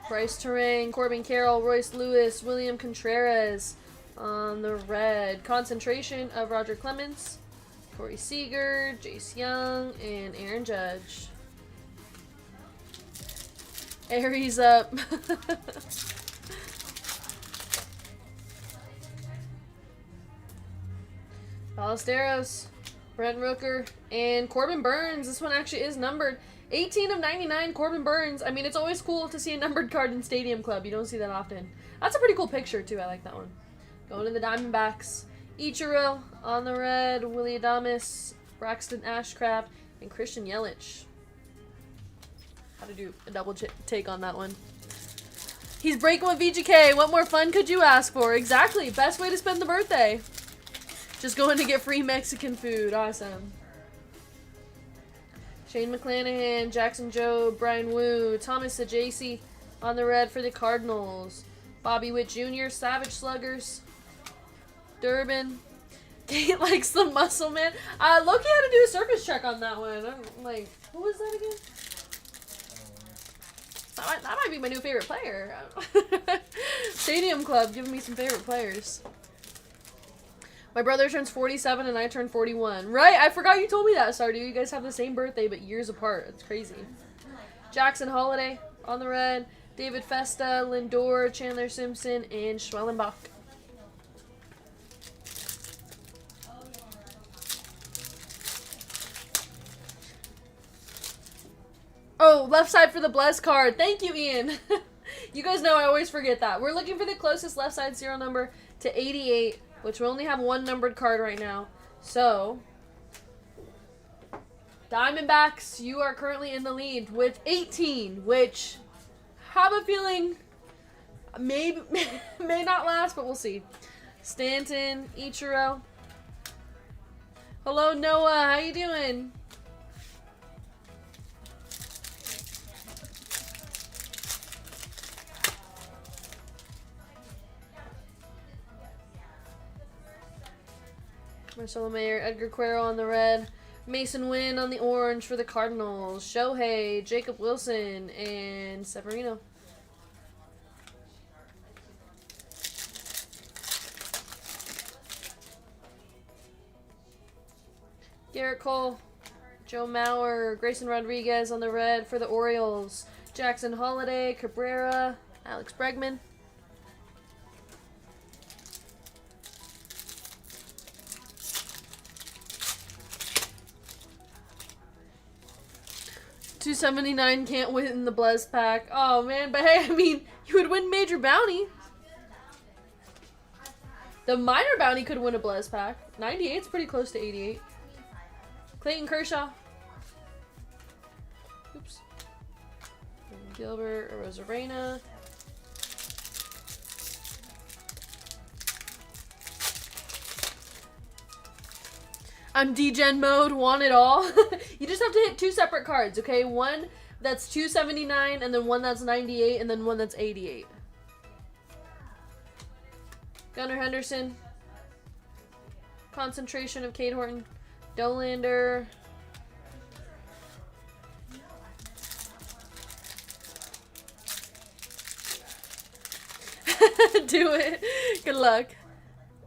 Bryce Terang, Corbin Carroll, Royce Lewis, William Contreras on the red. Concentration of Roger Clemens, Corey Seager, Jace Young, and Aaron Judge. Aries up. Ballesteros, Brent Rooker, and Corbin Burns. This one actually is numbered. 18 of 99, Corbin Burns. I mean, it's always cool to see a numbered card in Stadium Club. You don't see that often. That's a pretty cool picture, too. I like that one. Going to the Diamondbacks. Ichiro on the red. Willie Adames, Braxton Ashcraft, and Christian Yelich. How to do a double take on that one. He's breaking with VGK. What more fun could you ask for? Exactly. Best way to spend the birthday. Just going to get free Mexican food. Awesome. Shane McClanahan, Jackson Jobe, Brian Wu, Thomas Sajaci on the red for the Cardinals. Bobby Witt Jr., Savage Sluggers. Durbin. Kate likes the muscle man. Loki had to do a surface check on that one. I'm like, who was that again? That might be my new favorite player. Stadium Club giving me some favorite players. My brother turns 47 and I turn 41. Right? I forgot you told me that, Sardu. You guys have the same birthday but years apart. It's crazy. Jackson Holiday on the red. David Festa, Lindor, Chandler Simpson, and Schwellenbach. Oh, left side for the Blez card. Thank you, Ian. You guys know I always forget that. We're looking for the closest left side serial number to 88, which we only have one numbered card right now. So, Diamondbacks, you are currently in the lead with 18, which have a feeling may not last, but we'll see. Stanton, Ichiro. Hello, Noah. How you doing? Marcelo Mayer, Edgar Quero on the red. Mason Wynn on the orange for the Cardinals. Shohei, Jacob Wilson, and Severino. Garrett Cole, Joe Mauer, Grayson Rodriguez on the red for the Orioles. Jackson Holiday, Cabrera, Alex Bregman. $279 can't win the Blez pack. Oh man, but hey, I mean, you would win major bounty. The minor bounty could win a Blez pack. 98's pretty close to 88. Clayton Kershaw. Oops. Gilbert Rosarena. I'm D-Gen mode, want it all. You just have to hit two separate cards, okay? One that's 279, and then one that's 98, and then one that's 88. Gunnar Henderson. Concentration of Cade Horton. Dolander. Do it. Good luck.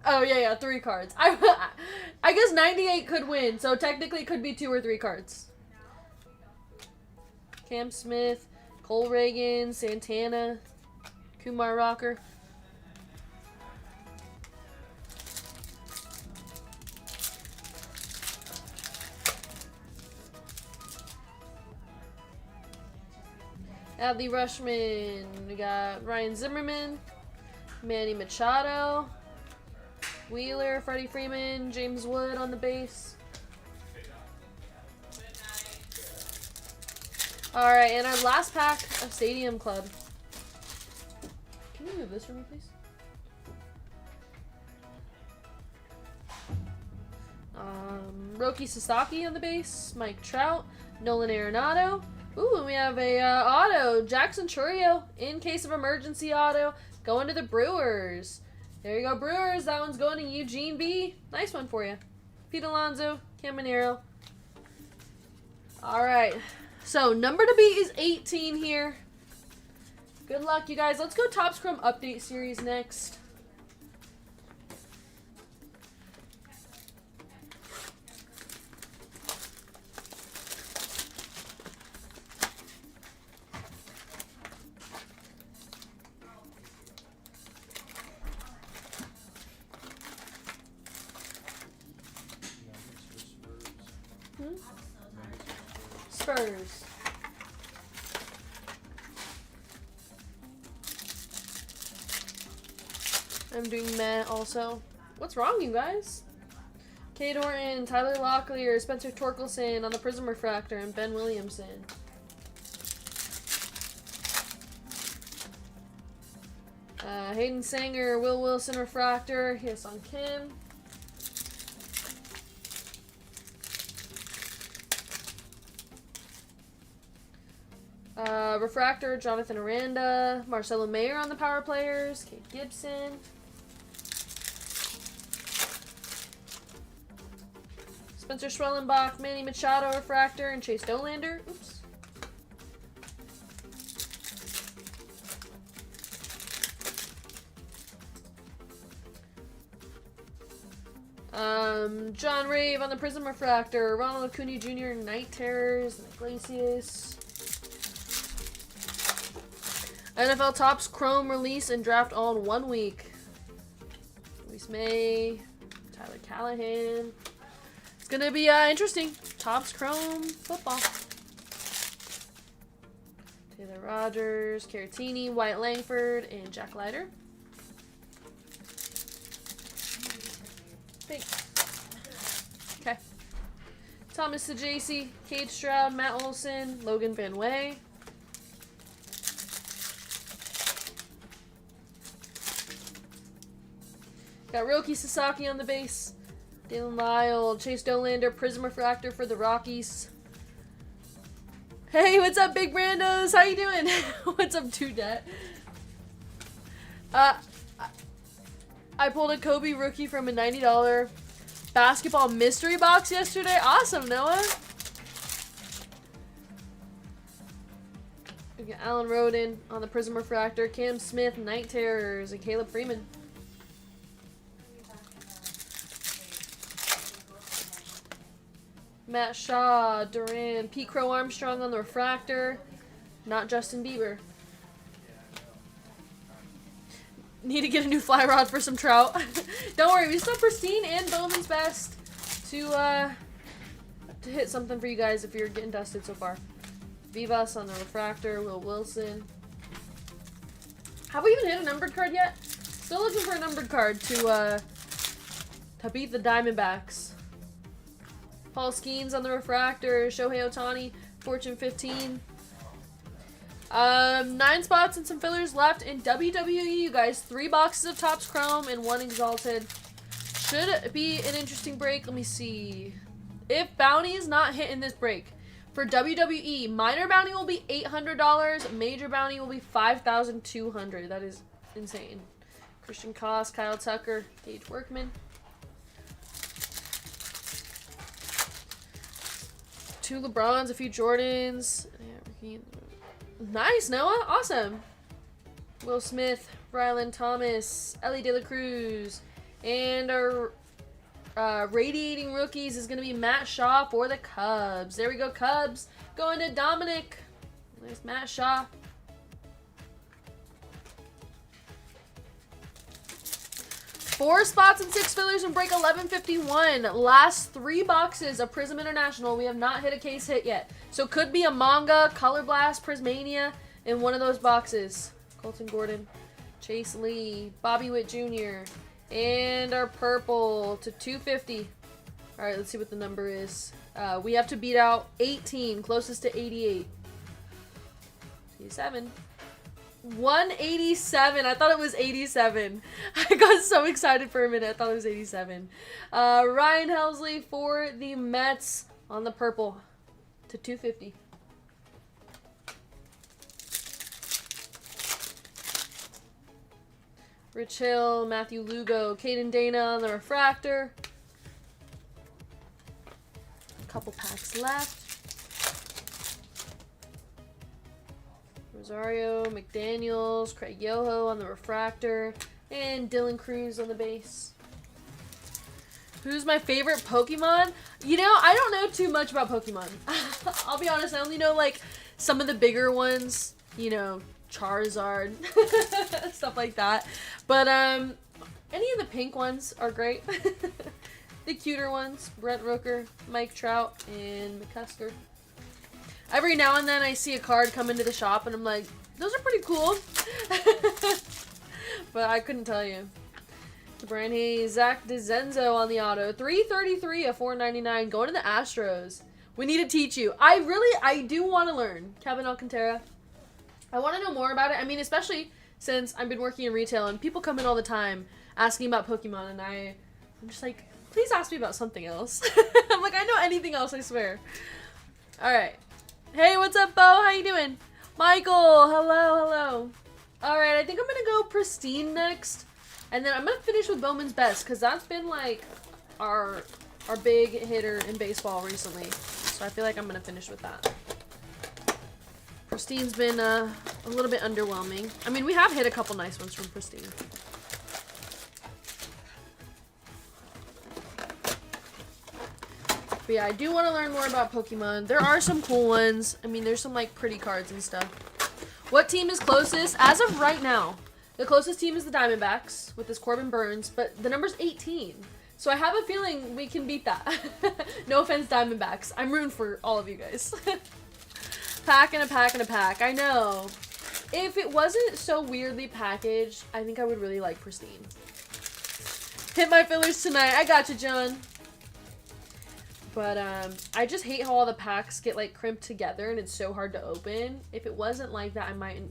Oh, yeah, 3 cards. I guess 98 could win, so technically it could be 2 or 3 cards. Cam Smith, Cole Reagan, Santana, Kumar Rocker. Adley Rushman. We got Ryan Zimmerman, Manny Machado, Wheeler, Freddie Freeman, James Wood on the base. Alright, and our last pack of Stadium Club. Can you move this for me, please? Roki Sasaki on the base, Mike Trout, Nolan Arenado. Ooh, and we have a auto, Jackson Chourio, in case of emergency auto, going to the Brewers. There you go, Brewers. That one's going to Eugene B. Nice one for you. Pete Alonso, Caminero. All right. So, number to beat is 18 here. Good luck, you guys. Let's go Topps Chrome Update Series next. Spurs. I'm doing Matt also. What's wrong, you guys? Kate Orton, Tyler Locklear, Spencer Torkelson on the Prism Refractor, and Ben Williamson. Hayden Sanger, Will Wilson Refractor, Hyesung Kim. Refractor, Jonathan Aranda, Marcelo Mayer on the power players, Kate Gibson. Spencer Schwellenbach, Manny Machado Refractor, and Chase Dolander. Oops. John Rave on the Prism Refractor, Ronald Acuna Jr., Night Terrors, Iglesias. NFL Topps Chrome release and draft all in 1 week. Luis May, Tyler Callahan. It's gonna be interesting. Topps Chrome football. Taylor Rogers, Caratini, Wyatt Langford, and Jack Leiter. Thanks. Okay. Thomas Sajaci, Cade Stroud, Matt Olson, Logan Van Way. Got Roki Sasaki on the base. Dalen Lyle, Chase Dolander, Prism Refractor for the Rockies. Hey, what's up, Big Brandos? How you doing? What's up, Dudette? I pulled a Kobe rookie from a $90 basketball mystery box yesterday. Awesome, Noah. We got Alan Roden on the Prism Refractor, Cam Smith, Night Terrors, and Caleb Freeman. Matt Shaw, Duran, Pete Crow Armstrong on the Refractor. Not Justin Bieber. Need to get a new fly rod for some trout. Don't worry, we still have Pristine and Bowman's Best to hit something for you guys if you're getting dusted so far. Vivas on the Refractor, Will Wilson. Have we even hit a numbered card yet? Still looking for a numbered card to beat the Diamondbacks. Paul Skeens on the Refractor, Shohei Ohtani, Fortune 15. 9 spots and some fillers left in WWE, you guys. 3 boxes of Topps Chrome and 1 Exalted. Should be an interesting break. Let me see. If bounty is not hit in this break, for WWE, minor bounty will be $800. Major bounty will be $5,200. That is insane. Christian Koss, Kyle Tucker, Gage Workman. 2 LeBrons, a few Jordans. Nice, Noah. Awesome. Will Smith, Rylan Thomas, Ellie De La Cruz, and our radiating rookies is going to be Matt Shaw for the Cubs. There we go, Cubs. Going to Dominic. There's Matt Shaw. Four spots and 6 fillers and break 1151. Last 3 boxes of Prism International. We have not hit a case hit yet. So could be a manga, Color Blast, Prismania in one of those boxes. Colton Gordon, Chase Lee, Bobby Witt Jr., and our purple to 250. All right, let's see what the number is. We have to beat out 18, closest to 88. 87. 187. I thought it was 87. I got so excited for a minute. I thought it was 87. Ryan Helsley for the Mets on the purple to 250. Rich Hill, Matthew Lugo, Caden Dana on the refractor. A couple packs left. Rosario, McDaniels, Craig Yoho on the refractor, and Dylan Cruz on the base. Who's my favorite Pokemon? You know, I don't know too much about Pokemon. I'll be honest, I only know like some of the bigger ones, you know, Charizard, stuff like that. But any of the pink ones are great. The cuter ones, Brett Rooker, Mike Trout, and McCusker. Every now and then I see a card come into the shop and I'm like, those are pretty cool. But I couldn't tell you. Brian Hayes, Zach DeZenzo on the auto. 333 of 499 going to the Astros. We need to teach you. I do want to learn. Kevin Alcantara. I want to know more about it. I mean, especially since I've been working in retail and people come in all the time asking about Pokemon and I'm just like, please ask me about something else. I'm like, I know anything else, I swear. Alright. Hey, what's up, Bo? How you doing? Michael, hello. Alright, I think I'm gonna go Pristine next. And then I'm gonna finish with Bowman's Best, because that's been like our big hitter in baseball recently. So I feel like I'm gonna finish with that. Pristine's been a little bit underwhelming. I mean, we have hit a couple nice ones from Pristine. But yeah, I do want to learn more about Pokemon. There are some cool ones. I mean, there's some like pretty cards and stuff. What team is closest? As of right now, the closest team is the Diamondbacks with this Corbin Burns, but the number's 18. So I have a feeling we can beat that. No offense, Diamondbacks. I'm rooting for all of you guys. Pack and a pack and a pack. I know. If it wasn't so weirdly packaged, I think I would really like Pristine. Hit my fillers tonight. I got you, John. But I just hate how all the packs get like crimped together and it's so hard to open. If it wasn't like that, I might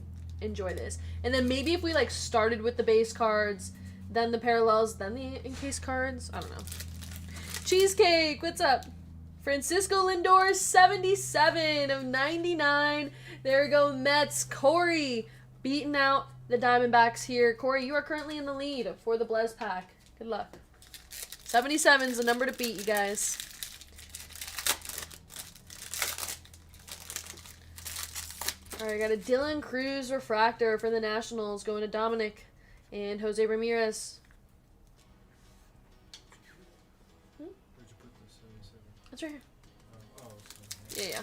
enjoy this. And then maybe if we like started with the base cards, then the parallels, then the encased cards. I don't know. Cheesecake, what's up? Francisco Lindor, 77 of 99. There we go, Mets. Corey beating out the Diamondbacks here. Corey, you are currently in the lead for the Blez pack. Good luck. 77 is the number to beat, you guys. Alright, got a Dylan Cruz refractor for the Nationals going to Dominic and Jose Ramirez. Where'd you put the 77? That's right here. So, Yeah.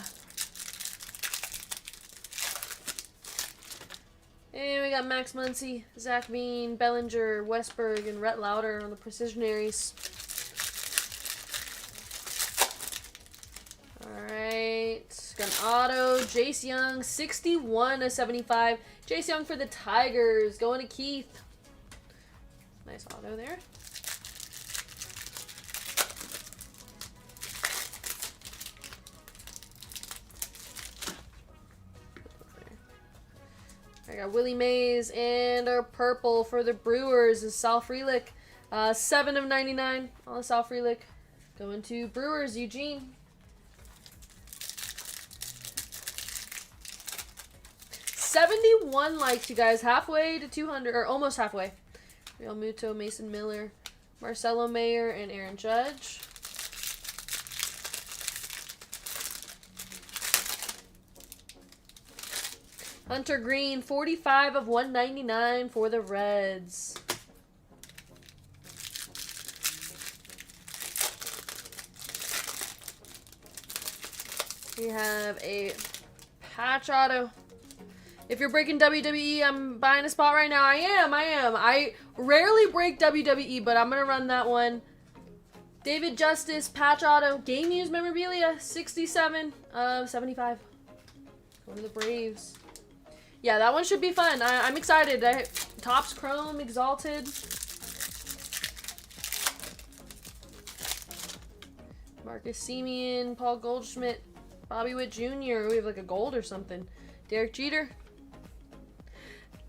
And we got Max Muncy, Zach Bean, Bellinger, Westberg, and Rhett Lauder on the Precisionaries. Alright, got an auto, Jace Young, 61 of 75. Jace Young for the Tigers, going to Keith. Nice auto there. I got Willie Mays, and our purple for the Brewers is Sal Frelick. 7 of 99 on the Sal Frelick. Going to Brewers, Eugene. 71 likes, you guys. Halfway to 200, or almost halfway. Real Muto, Mason Miller, Marcelo Mayer, and Aaron Judge. Hunter Green, 45 of 199 for the Reds. We have a patch auto. If you're breaking WWE, I'm buying a spot right now. I am. I rarely break WWE, but I'm going to run that one. David Justice, patch auto. Game used memorabilia, 67 of 75. Going to the Braves. Yeah, that one should be fun. I'm excited. Topps Chrome, Exalted. Marcus Semien, Paul Goldschmidt, Bobby Witt Jr. We have like a gold or something. Derek Jeter.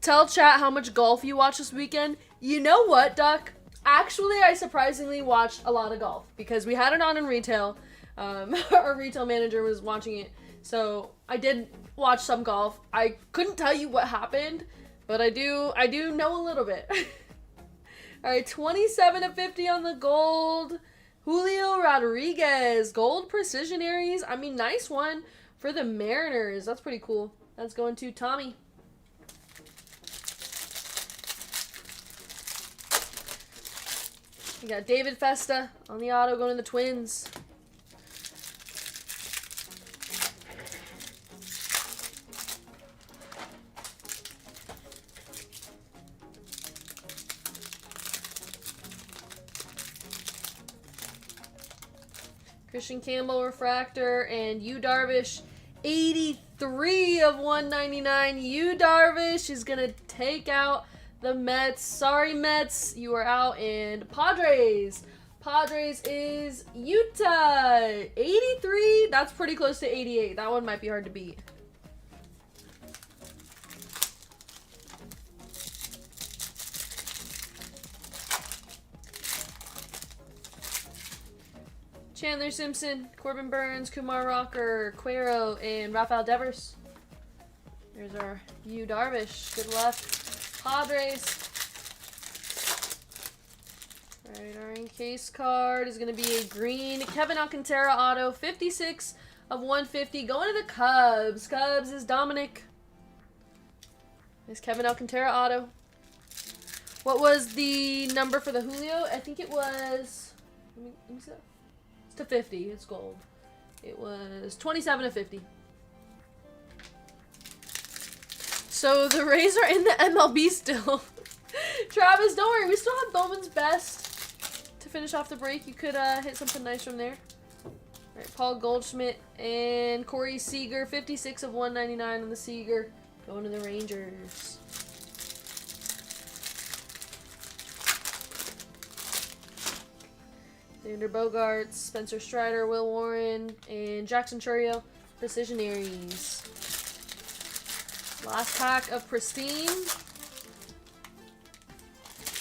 Tell chat how much golf you watched this weekend. You know what, Duck? Actually, I surprisingly watched a lot of golf because we had it on in retail. Our retail manager was watching it. So I did watch some golf. I couldn't tell you what happened, but I do know a little bit. All right, 27 of 50 on the gold. Julio Rodriguez, gold Precision Aries. I mean, nice one for the Mariners. That's pretty cool. That's going to Tommy. We got David Festa on the auto going to the Twins. Christian Campbell refractor and Yu Darvish 83 of 199. Yu Darvish is going to take out the Mets. Sorry, Mets, you are out. And Padres. Padres is Utah. 83. That's pretty close to 88. That one might be hard to beat. Chandler Simpson, Corbin Burns, Kumar Rocker, Cuero, and Rafael Devers. There's our Yu Darvish. Good luck. Padres. Alright, our encase card is going to be a green Kevin Alcantara auto, 56 of 150. Going to the Cubs. Cubs is Dominic. There's Kevin Alcantara auto. What was the number for the Julio? I think it was... Let me see that. It's to 50. It's gold. It was 27 of 50. So the Rays are in the MLB still. Travis, don't worry. We still have Bowman's best to finish off the break. You could hit something nice from there. All right, Paul Goldschmidt and Corey Seager. 56 of 199 on the Seager. Going to the Rangers. Xander Bogaerts, Spencer Strider, Will Warren, and Jackson Chourio, Precision Aries. Last pack of Pristine.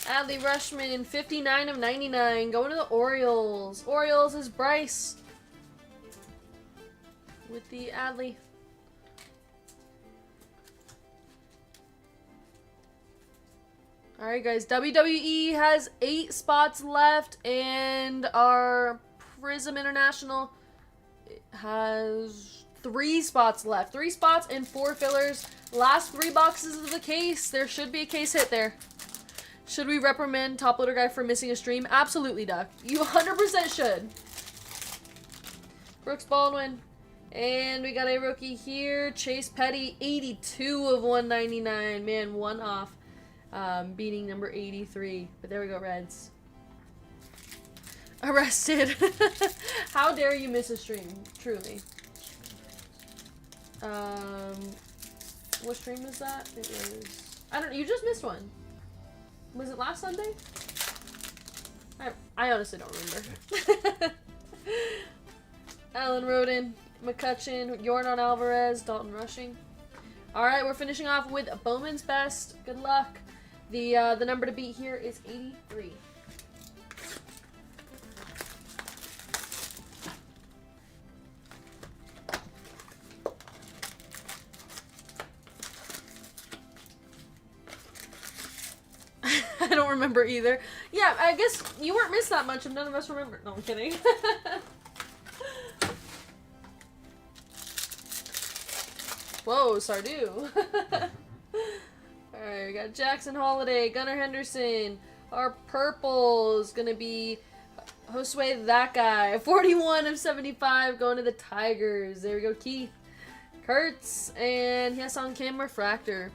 Adley Rushman, 59 of 99, going to the Orioles. Orioles is Bryce with the Adley. Alright guys, WWE has 8 spots left, and our Prism International has 3 spots left. 3 spots and 4 fillers. Last 3 boxes of the case. There should be a case hit there. Should we reprimand Top Loader Guy for missing a stream? Absolutely, Duck. You 100% should. Brooks Baldwin. And we got a rookie here. Chase Petty, 82 of 199. Man, one off. Beating number 83. But there we go, Reds. Arrested. How dare you miss a stream? Truly. What stream was that? It was... I don't... You just missed one. Was it last Sunday? I honestly don't remember. Alan Roden, McCutcheon, Yordan Alvarez, Dalton Rushing. Alright, we're finishing off with Bowman's best. Good luck. The number to beat here is 83. I don't remember either. Yeah, I guess you weren't missed that much and none of us remember. No, I'm kidding. Whoa, Sardu. Alright, we got Jackson Holiday, Gunnar Henderson. Our purple is going to be Josue that guy. 41 of 75 going to the Tigers. There we go, Keith. Kurtz and Hyesung Kim Refractor.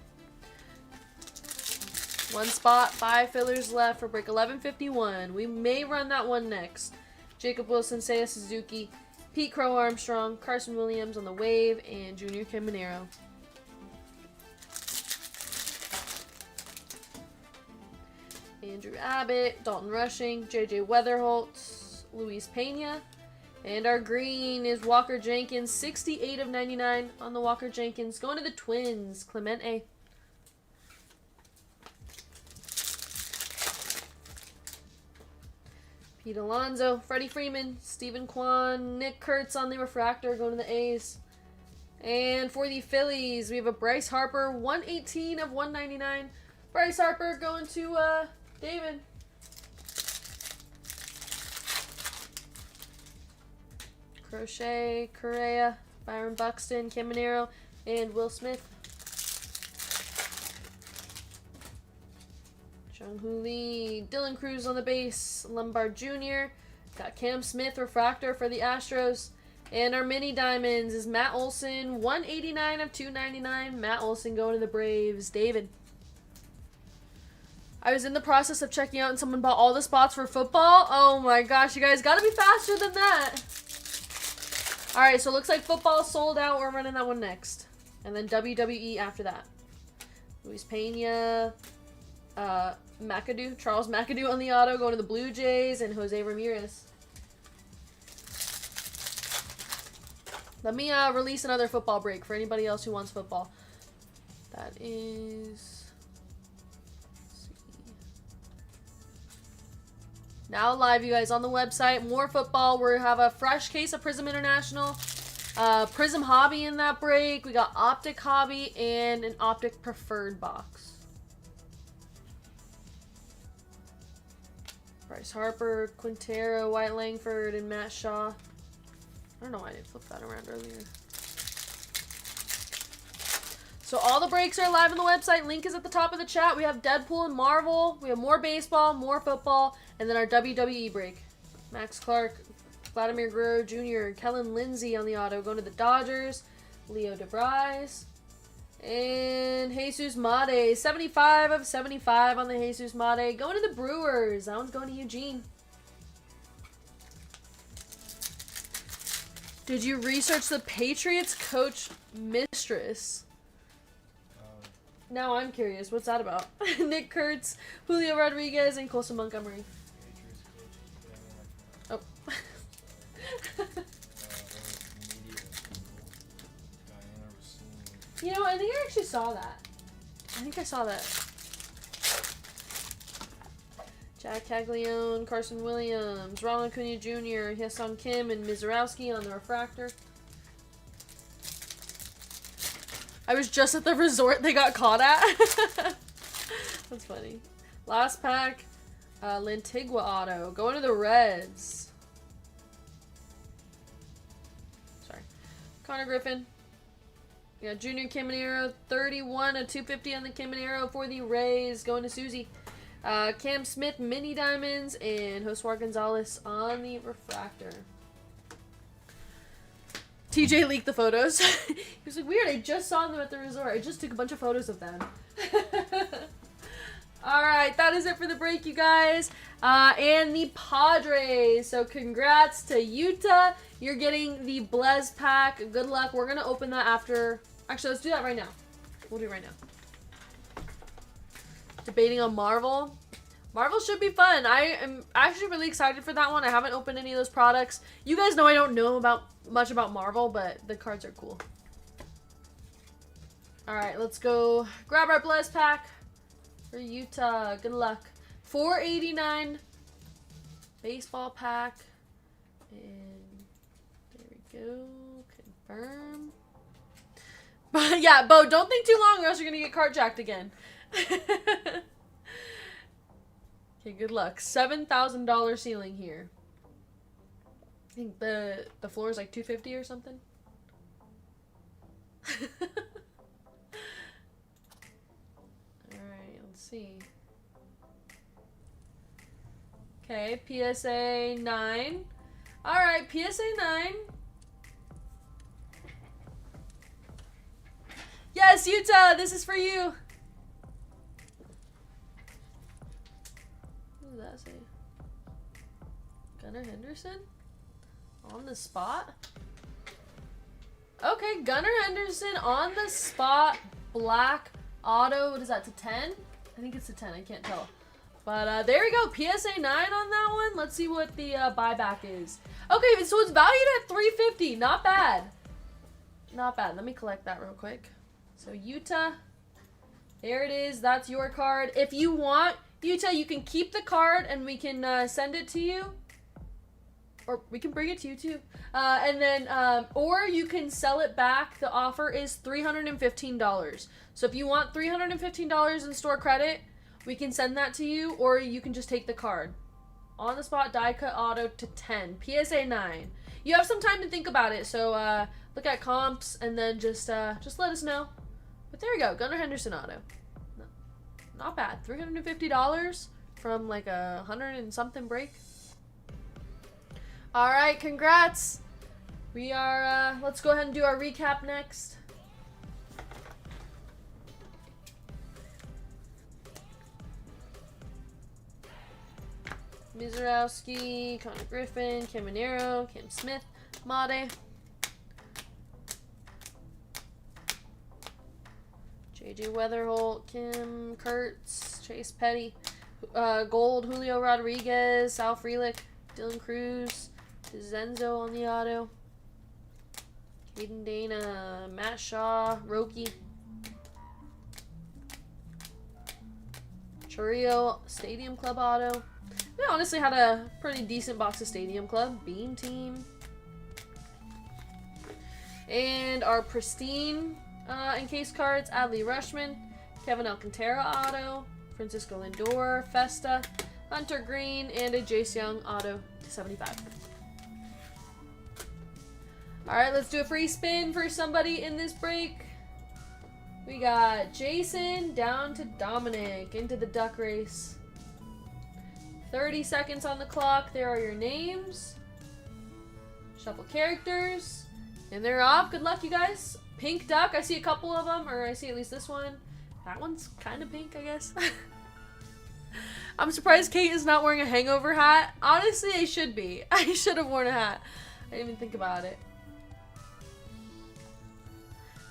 One spot, 5 fillers left for break 1151. We may run that one next. Jacob Wilson, Seiya Suzuki, Pete Crow Armstrong, Carson Williams on the wave, and Junior Caminero. Andrew Abbott, Dalton Rushing, JJ Weatherholt, Luis Pena. And our green is Walker Jenkins, 68 of 99 on the Walker Jenkins. Going to the Twins, Clemente. Pete Alonso, Freddie Freeman, Stephen Kwan, Nick Kurtz on the refractor, going to the A's. And for the Phillies, we have a Bryce Harper, 118 of 199. Bryce Harper going to David. Crochet, Correa, Byron Buxton, Caminero, and Will Smith. Jung-Hoo Lee, Dylan Cruz on the base, Lombard Jr. Got Cam Smith, refractor for the Astros. And our mini diamonds is Matt Olson, 189 of 299. Matt Olson going to the Braves. David. I was in the process of checking out and someone bought all the spots for football. Oh my gosh, you guys gotta be faster than that. Alright, so it looks like football sold out. We're running that one next. And then WWE after that. Luis Pena, McAdoo, Charles McAdoo on the auto, going to the Blue Jays, and Jose Ramirez. Let me release another football break for anybody else who wants football. That is... let's see. Now live, you guys, on the website. More football. We have a fresh case of Prism International. Prism Hobby in that break. We got Optic Hobby and an Optic Preferred box. Bryce Harper, Quintero, White Langford, and Matt Shaw. I don't know why I didn't flip that around earlier. So all the breaks are live on the website. Link is at the top of the chat. We have Deadpool and Marvel. We have more baseball, more football, and then our WWE break. Max Clark, Vladimir Guerrero Jr., Kellen Lindsay on the auto going to the Dodgers. Leo DeVries. And Jesus Made, 75 of 75 on the Jesus Made. Going to the Brewers. That one's going to Eugene. Did you research the Patriots coach mistress? Now I'm curious. What's that about? Nick Kurtz, Julio Rodriguez, and Colson Montgomery. Oh. You know, I think I actually saw that. I think I saw that. Jack Caglione, Carson Williams, Ronald Acuna Jr., Hyesung Kim, and Mizorowski on the refractor. I was just at the resort they got caught at. That's funny. Last pack, Lantigua auto. Going to the Reds. Sorry. Connor Griffin. We got Junior Caminero, 31 of 250 on the Caminero for the Rays. Going to Susie. Cam Smith, mini diamonds, and Josué Gonzalez on the refractor. TJ leaked the photos. He was like, weird, I just saw them at the resort. I just took a bunch of photos of them. Alright, that is it for the break, you guys. And the Padres. So congrats to Utah. You're getting the Blez pack. Good luck. We're going to open that after. Actually, let's do that right now. We'll do it right now. Debating on Marvel. Marvel should be fun. I am actually really excited for that one. I haven't opened any of those products. You guys know I don't know much about Marvel, but the cards are cool. Alright, let's go grab our Blez pack for Utah. Good luck. $4.89 baseball pack. And there we go. Confirm. But yeah, Bo, don't think too long or else you're going to get card jacked again. Okay, good luck. $7,000 ceiling here. I think the floor is like $250 or something. see. Okay, PSA 9. Alright, PSA 9. Yes, Utah, this is for you. What does that say? Gunnar Henderson? On the spot? Okay, Gunnar Henderson on the spot. Black auto. What is that, to 10? I think it's to 10. I can't tell. But there we go. PSA 9 on that one. Let's see what the buyback is. Okay, so it's valued at $350. Not bad. Not bad. Let me collect that real quick. So Utah. There it is. That's your card. If you want, Utah, you can keep the card and we can send it to you. Or we can bring it to you too. And then, or you can sell it back. The offer is $315. So if you want $315 in store credit, we can send that to you, or you can just take the card. On the spot, die cut auto to 10. PSA 9. You have some time to think about it, so look at comps and then just let us know. But there we go, Gunnar Henderson auto. Not bad. $350 from like a 100 and something break. All right, congrats. We are, let's go ahead and do our recap next. Mizorowski, Connor Griffin, Caminero, Cam Smith, Made, JJ Weatherholt, Kim Kurtz, Chase Petty, Gold, Julio Rodriguez, Sal Frelick, Dylan Cruz, Zenzo on the auto, Caden Dana, Matt Shaw, Roki, Churio, Stadium Club auto. We honestly had a pretty decent box of Stadium Club. Beam Team. And our pristine encased cards. Adley Rushman. Kevin Alcantara auto. Francisco Lindor. Festa. Hunter Green. And a Jace Young auto to 75. Alright, let's do a free spin for somebody in this break. We got Jason down to Dominic into the duck race. 30 seconds on the clock. There are your names. Shuffle characters. And they're off. Good luck, you guys. Pink duck. I see a couple of them. Or I see at least this one. That one's kind of pink, I guess. I'm surprised Kate is not wearing a hangover hat. Honestly, I should be. I should have worn a hat. I didn't even think about it.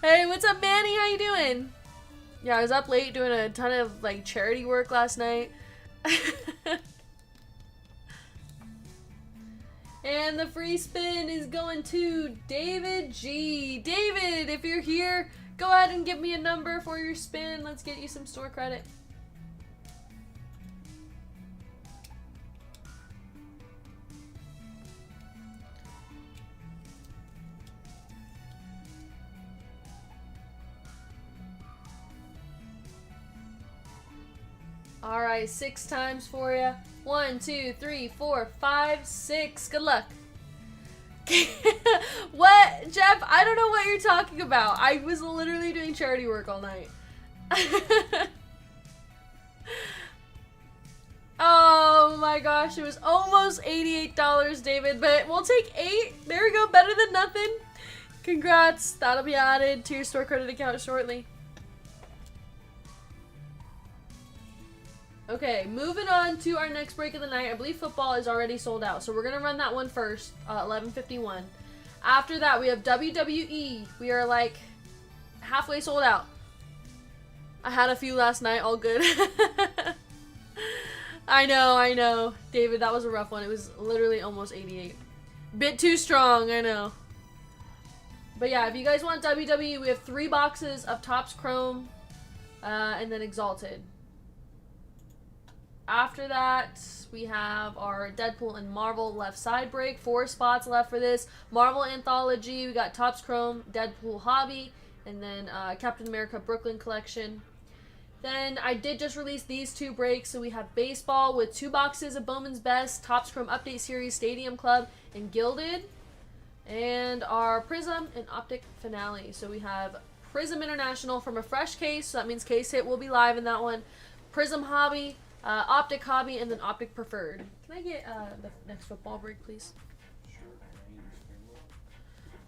Hey, what's up, Manny? How you doing? Yeah, I was up late doing a ton of like charity work last night. And the free spin is going to David G. David, if you're here, go ahead and give me a number for your spin. Let's get you some store credit. All right, 6 times for you. 1, 2, 3, 4, 5, 6. Good luck. What, Jeff? I don't know what you're talking about. I was literally doing charity work all night. Oh my gosh, it was almost $88, David, but we'll take 8. There we go, better than nothing. Congrats. That'll be added to your store credit account shortly. Okay, moving on to our next break of the night. I believe football is already sold out, so we're going to run that one first, 11:51. After that, we have WWE. We are like halfway sold out. I had a few last night, all good. I know. David, that was a rough one. It was literally almost 88. Bit too strong, I know. But yeah, if you guys want WWE, we have 3 boxes of Topps Chrome and then Exalted. After that, we have our Deadpool and Marvel left side break. 4 spots left for this. Marvel Anthology, we got Topps Chrome, Deadpool Hobby, and then Captain America Brooklyn Collection. Then I did just release these 2 breaks. So we have Baseball with 2 boxes of Bowman's Best, Topps Chrome Update Series, Stadium Club, and Gilded. And our Prism and Optic Finale. So we have Prism International from a fresh case. So that means case hit will be live in that one. Prism Hobby, Optic Hobby, and then Optic Preferred. Can I get the next football break, please?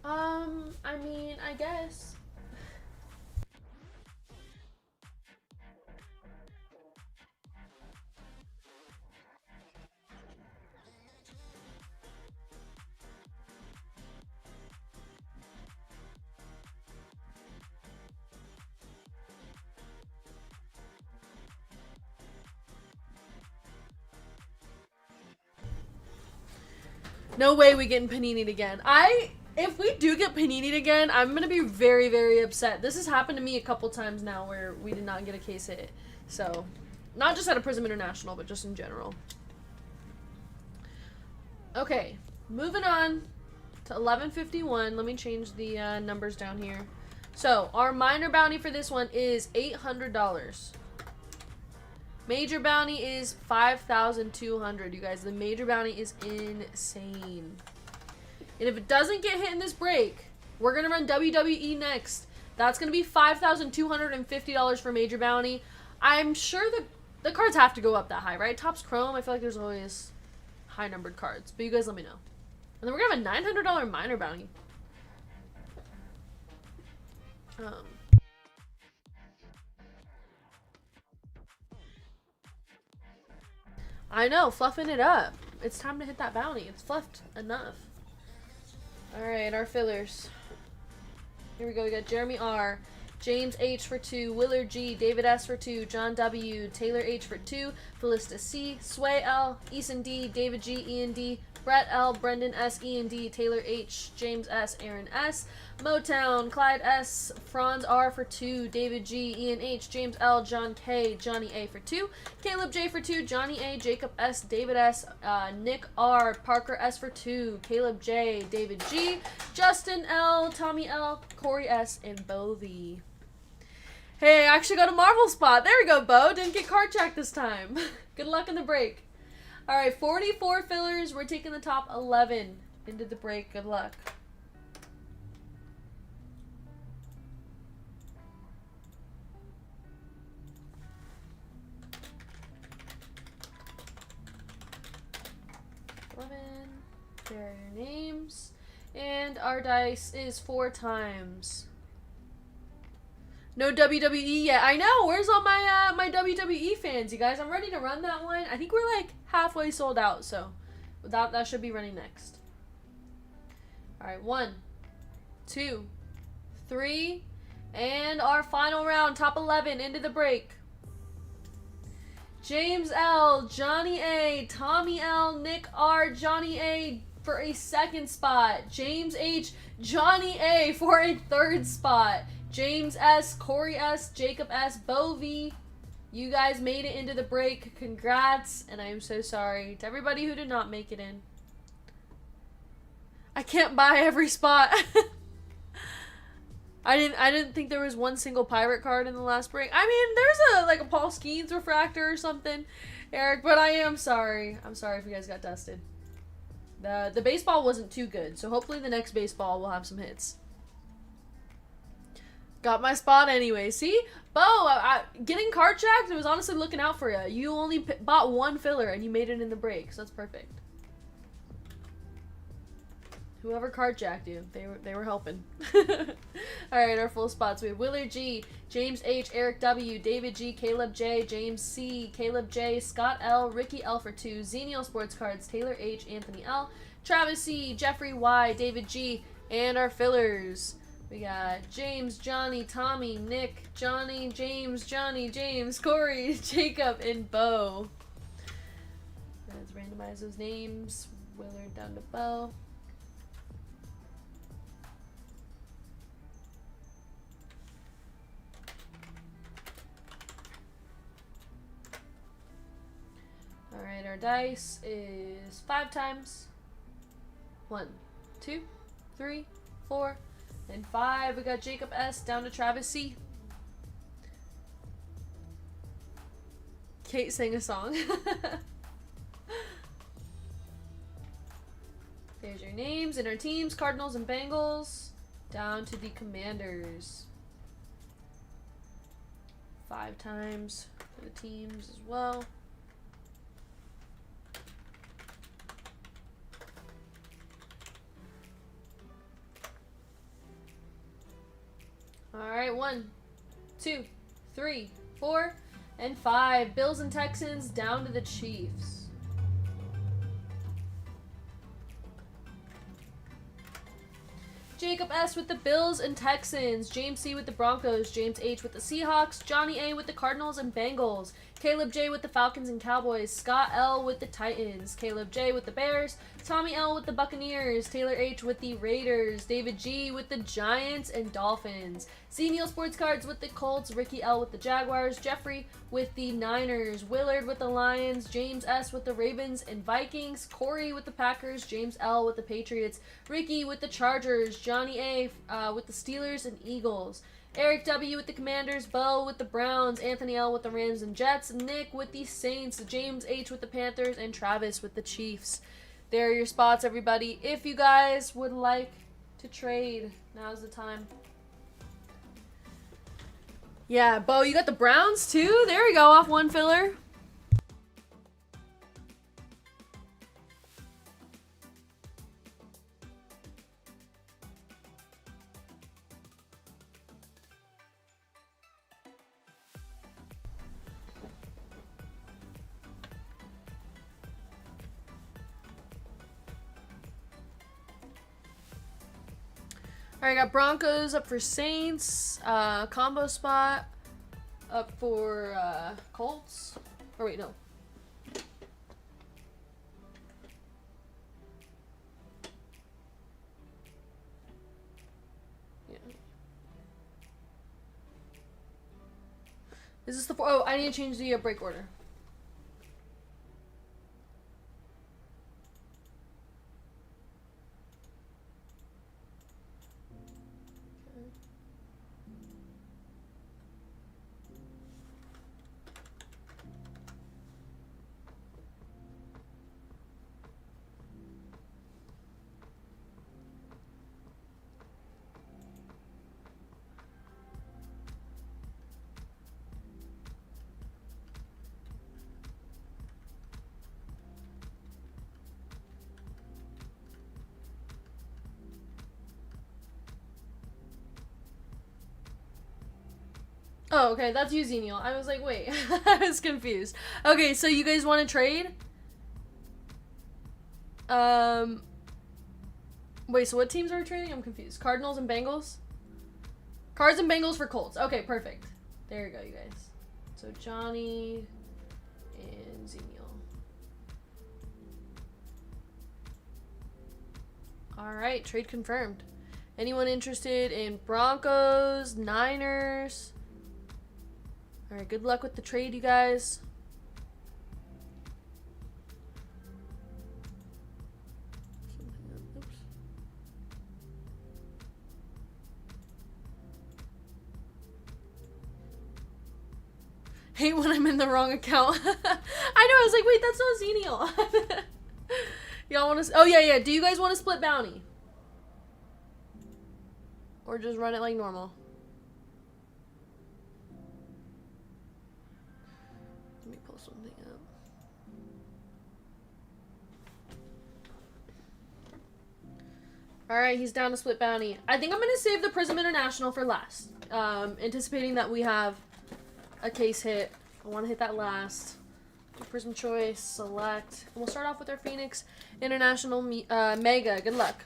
I mean, I guess. No way we getting panini'd again. If we do get panini'd again, I'm gonna be very, very upset. This has happened to me a couple times now where we did not get a case hit. So, not just at a Prism International, but just in general. Okay, moving on to 1151. Let me change the numbers down here. So, our minor bounty for this one is $800. Major bounty is 5,200, you guys. The major bounty is insane. And if it doesn't get hit in this break, we're going to run WWE next. That's going to be $5,250 for major bounty. I'm sure the cards have to go up that high, right? Topps Chrome, I feel like there's always high numbered cards. But you guys let me know. And then we're going to have a $900 minor bounty. I know, fluffing it up. It's time to hit that bounty. It's fluffed enough. Alright, our fillers. Here we go. We got Jeremy R, James H for 2, Willard G, David S for 2, John W, Taylor H for 2, Felista C, Sway L, Eason D, David G, Ian D, Brett L, Brendan S, Ian D, Taylor H, James S, Aaron S, Motown, Clyde S, Franz R for 2, David G, Ian H, James L, John K, Johnny A for 2, Caleb J for 2, Johnny A, Jacob S, David S, Nick R, Parker S for 2, Caleb J, David G, Justin L, Tommy L, Corey S, and Bo V. Hey, I actually got a Marvel spot. There we go, Bo. Didn't get card checked this time. Good luck in the break. Alright, 44 fillers. We're taking the top 11 into the break. Good luck. There are your names. And our dice is 4 times. No WWE yet. I know. Where's all my my WWE fans, you guys? I'm ready to run that one. I think we're like halfway sold out, so that should be running next. All right, 1, 2, 3, and our final round, top 11 into the break. James L, Johnny A, Tommy L, Nick R, Johnny A for a 2nd spot. James H, Johnny A for a 3rd spot. James S, Corey S, Jacob S, Bo V. You guys made it into the break. Congrats, and I am so sorry to everybody who did not make it in. I can't buy every spot. I didn't think there was one single pirate card in the last break. I mean, there's a Paul Skeens refractor or something, Eric, but I am sorry. I'm sorry if you guys got dusted. The baseball wasn't too good, so hopefully the next baseball will have some hits. Got my spot anyway. See? Bo, getting card checked, it was honestly looking out for you. You only bought 1 filler and you made it in the break, so that's perfect. Whoever card jacked you, they were helping. Alright, our full spots. We have Willard G, James H, Eric W, David G, Caleb J, James C, Caleb J, Scott L, Ricky L for 2, Xenial Sports Cards, Taylor H, Anthony L, Travis C, Jeffrey Y, David G, and our fillers. We got James, Johnny, Tommy, Nick, Johnny, James, Corey, Jacob, and Bo. Let's randomize those names. Willard down to Bo. Alright, our dice is 5 times. 1, 2, 3, 4, and 5. We got Jacob S down to Travis C. Kate sang a song. There's your names and our teams, Cardinals and Bengals, down to the Commanders. 5 times. for the teams as well. All right, 1, 2, 3, 4, and 5. Bills and Texans down to the Chiefs. Jacob S. with the Bills and Texans. James C. with the Broncos. James H. with the Seahawks. Johnny A. with the Cardinals and Bengals. Caleb J. with the Falcons and Cowboys. Scott L. with the Titans. Caleb J. with the Bears. Tommy L. with the Buccaneers. Taylor H. with the Raiders. David G. with the Giants and Dolphins. C. Neil Sports Cards with the Colts. Ricky L. with the Jaguars. Jeffrey with the Niners. Willard with the Lions. James S. with the Ravens and Vikings. Corey with the Packers. James L. with the Patriots. Ricky with the Chargers. Johnny A. With the Steelers and Eagles. Eric W. with the Commanders, Bo with the Browns, Anthony L. with the Rams and Jets, Nick with the Saints, James H. with the Panthers, and Travis with the Chiefs. There are your spots, everybody. If you guys would like to trade, now's the time. Yeah, Bo, you got the Browns too? There we go, off one filler. Alright, got Broncos up for Saints. Combo spot up for Colts. Or wait, no. Yeah. Is this the oh, I need to change the break order. Oh, okay, that's you, Xenial. I was like, wait, I was confused. Okay, so you guys want to trade? Wait, so what teams are we trading? I'm confused. Cardinals and Bengals? Cards and Bengals for Colts. Okay, perfect. There you go, you guys. So Johnny and Xenial. Alright, trade confirmed. Anyone interested in Broncos, Niners? Alright, good luck with the trade, you guys. Oops. Hate when I'm in the wrong account. I know, I was like, wait, that's not Xenial. Y'all want to... Oh, yeah. Do you guys want to split bounty? Or just run it like normal? Let me pull something up. Alright, he's down to split bounty. I think I'm going to save the Prism International for last. Anticipating that we have a case hit. I want to hit that last. Prism choice, select. And we'll start off with our Phoenix International Mega. Good luck.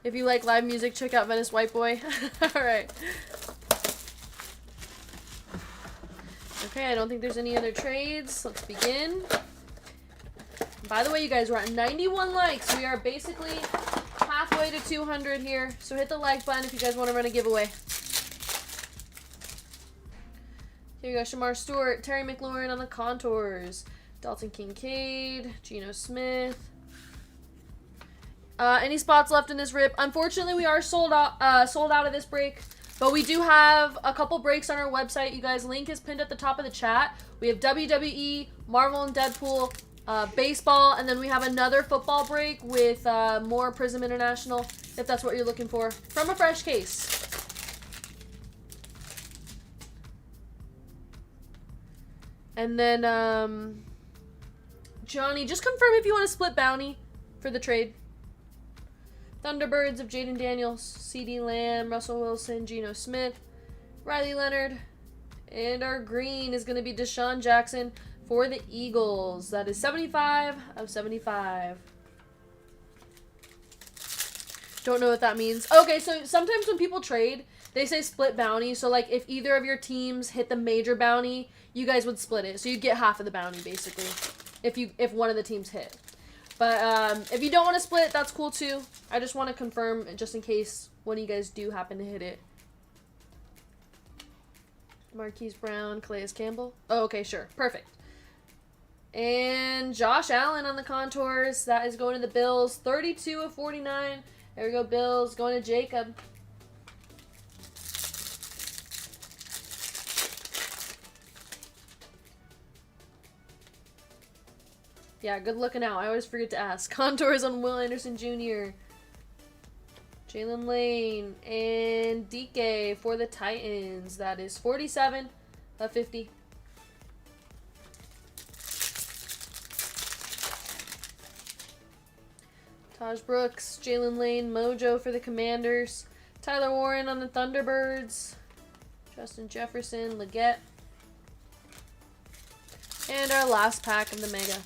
If you like live music, check out Venice White Boy. Alright. Okay, I don't think there's any other trades. Let's begin. By the way, you guys, we're at 91 likes. We are basically halfway to 200 here. So hit the like button if you guys want to run a giveaway. Here you go, Shamar Stewart, Terry McLaurin on the contours, Dalton Kincaid, Geno Smith. Any spots left in this rip? Unfortunately, we are sold out of this break, but we do have a couple breaks on our website. You guys, link is pinned at the top of the chat. We have WWE, Marvel and Deadpool, baseball, and then we have another football break with more Prism International, if that's what you're looking for, from a fresh case. And then, Johnny, just confirm if you want to split bounty for the trade. Thunderbirds of Jaden Daniels, C.D. Lamb, Russell Wilson, Geno Smith, Riley Leonard. And our green is going to be Deshaun Jackson for the Eagles. That is 75 of 75. Don't know what that means. Okay, so sometimes when people trade, they say split bounty. So, like, if either of your teams hit the major bounty, you guys would split it. So you'd get half of the bounty, basically, if one of the teams hit. But if you don't want to split, that's cool, too. I just want to confirm, just in case one of you guys do happen to hit it. Marquise Brown, Calais Campbell. Oh, okay, sure. Perfect. And Josh Allen on the contours. That is going to the Bills. 32 of 49. There we go, Bills. Going to Jacob. Yeah, good looking out. I always forget to ask. Contours on Will Anderson Jr. Jalen Lane and DK for the Titans. That is 47 of 50. Taj Brooks, Jalen Lane, Mojo for the Commanders. Tyler Warren on the Thunderbirds. Justin Jefferson, Leggett. And our last pack of the Mega.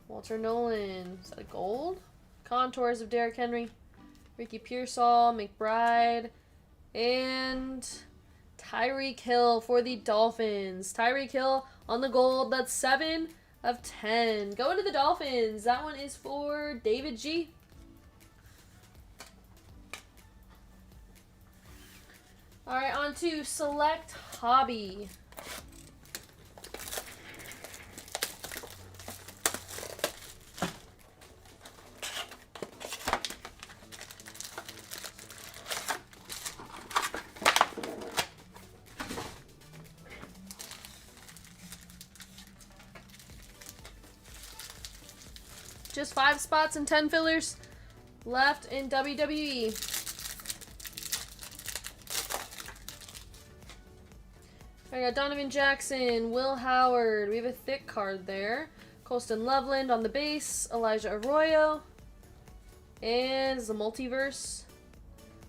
Walter Nolan. Is that a gold? Contours of Derrick Henry. Ricky Pearsall, McBride. And Tyreek Hill for the Dolphins. Tyreek Hill on the gold. That's 7 of 10. Going to the Dolphins. That one is for David G. Alright, on to Select Hobby. Just 5 spots and 10 fillers left in WWE. I got Donovan Jackson, Will Howard. We have a thick card there. Colston Loveland on the base. Elijah Arroyo. And the multiverse.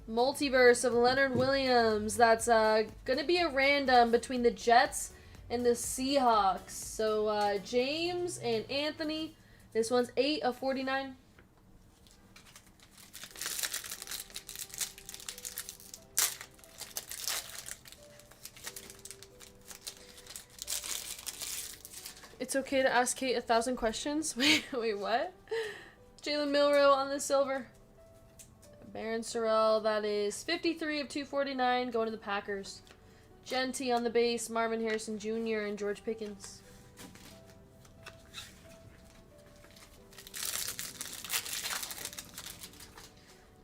Multiverse of Leonard Williams. That's going to be a random between the Jets and the Seahawks. So James and Anthony. This one's 8 of 49. It's okay to ask Kate 1,000 questions. Wait, what? Jalen Milroe on the silver. Baron Sorrell, that is 53 of 249, going to the Packers. Genty on the base, Marvin Harrison Jr. and George Pickens.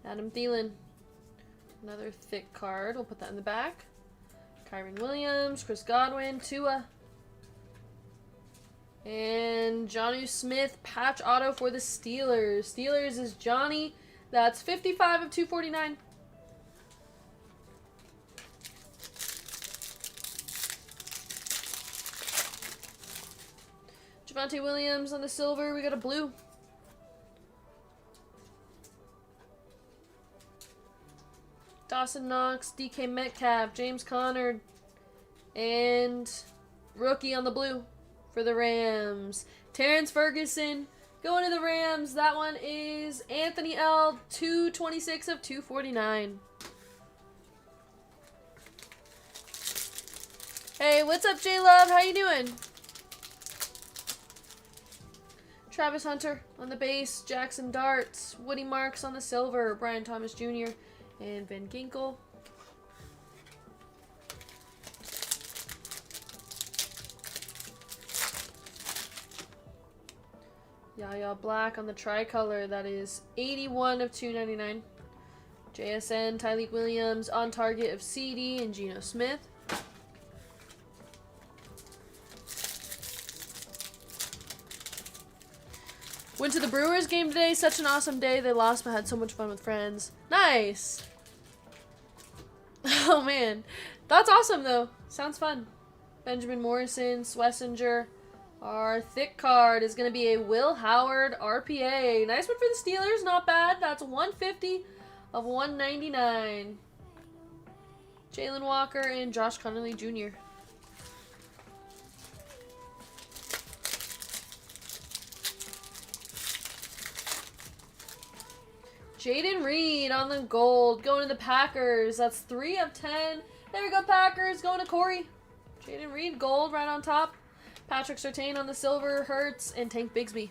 Adam Thielen. Another thick card. We'll put that in the back. Kyron Williams, Chris Godwin, Tua. And Jonnu Smith, patch auto for the Steelers. Steelers is Johnny. That's 55 of 249. Javonte Williams on the silver. We got a blue. Dawson Knox, DK Metcalf, James Conner, and rookie on the blue for the Rams. Terrence Ferguson going to the Rams. That one is Anthony L. 226 of 249. Hey, what's up, J-Love? How you doing? Travis Hunter on the base. Jackson Dart. Woody Marks on the silver. Brian Thomas Jr. and Van Ginkel. Yaya Black on the tricolor. That is 81 of 299. JSN, Tyleek Williams on target of CD and Geno Smith. Went to the Brewers game today. Such an awesome day. They lost, but had so much fun with friends. Nice. Oh, man. That's awesome, though. Sounds fun. Benjamin Morrison, Swessinger. Our thick card is going to be a Will Howard RPA. Nice one for the Steelers. Not bad. That's 150 of 199. Jalen Walker and Josh Connolly Jr. Jaden Reed on the gold. Going to the Packers. That's 3 of 10. There we go, Packers. Going to Corey. Jaden Reed, gold right on top. Patrick Surtain on the silver. Hurts and Tank Bigsby.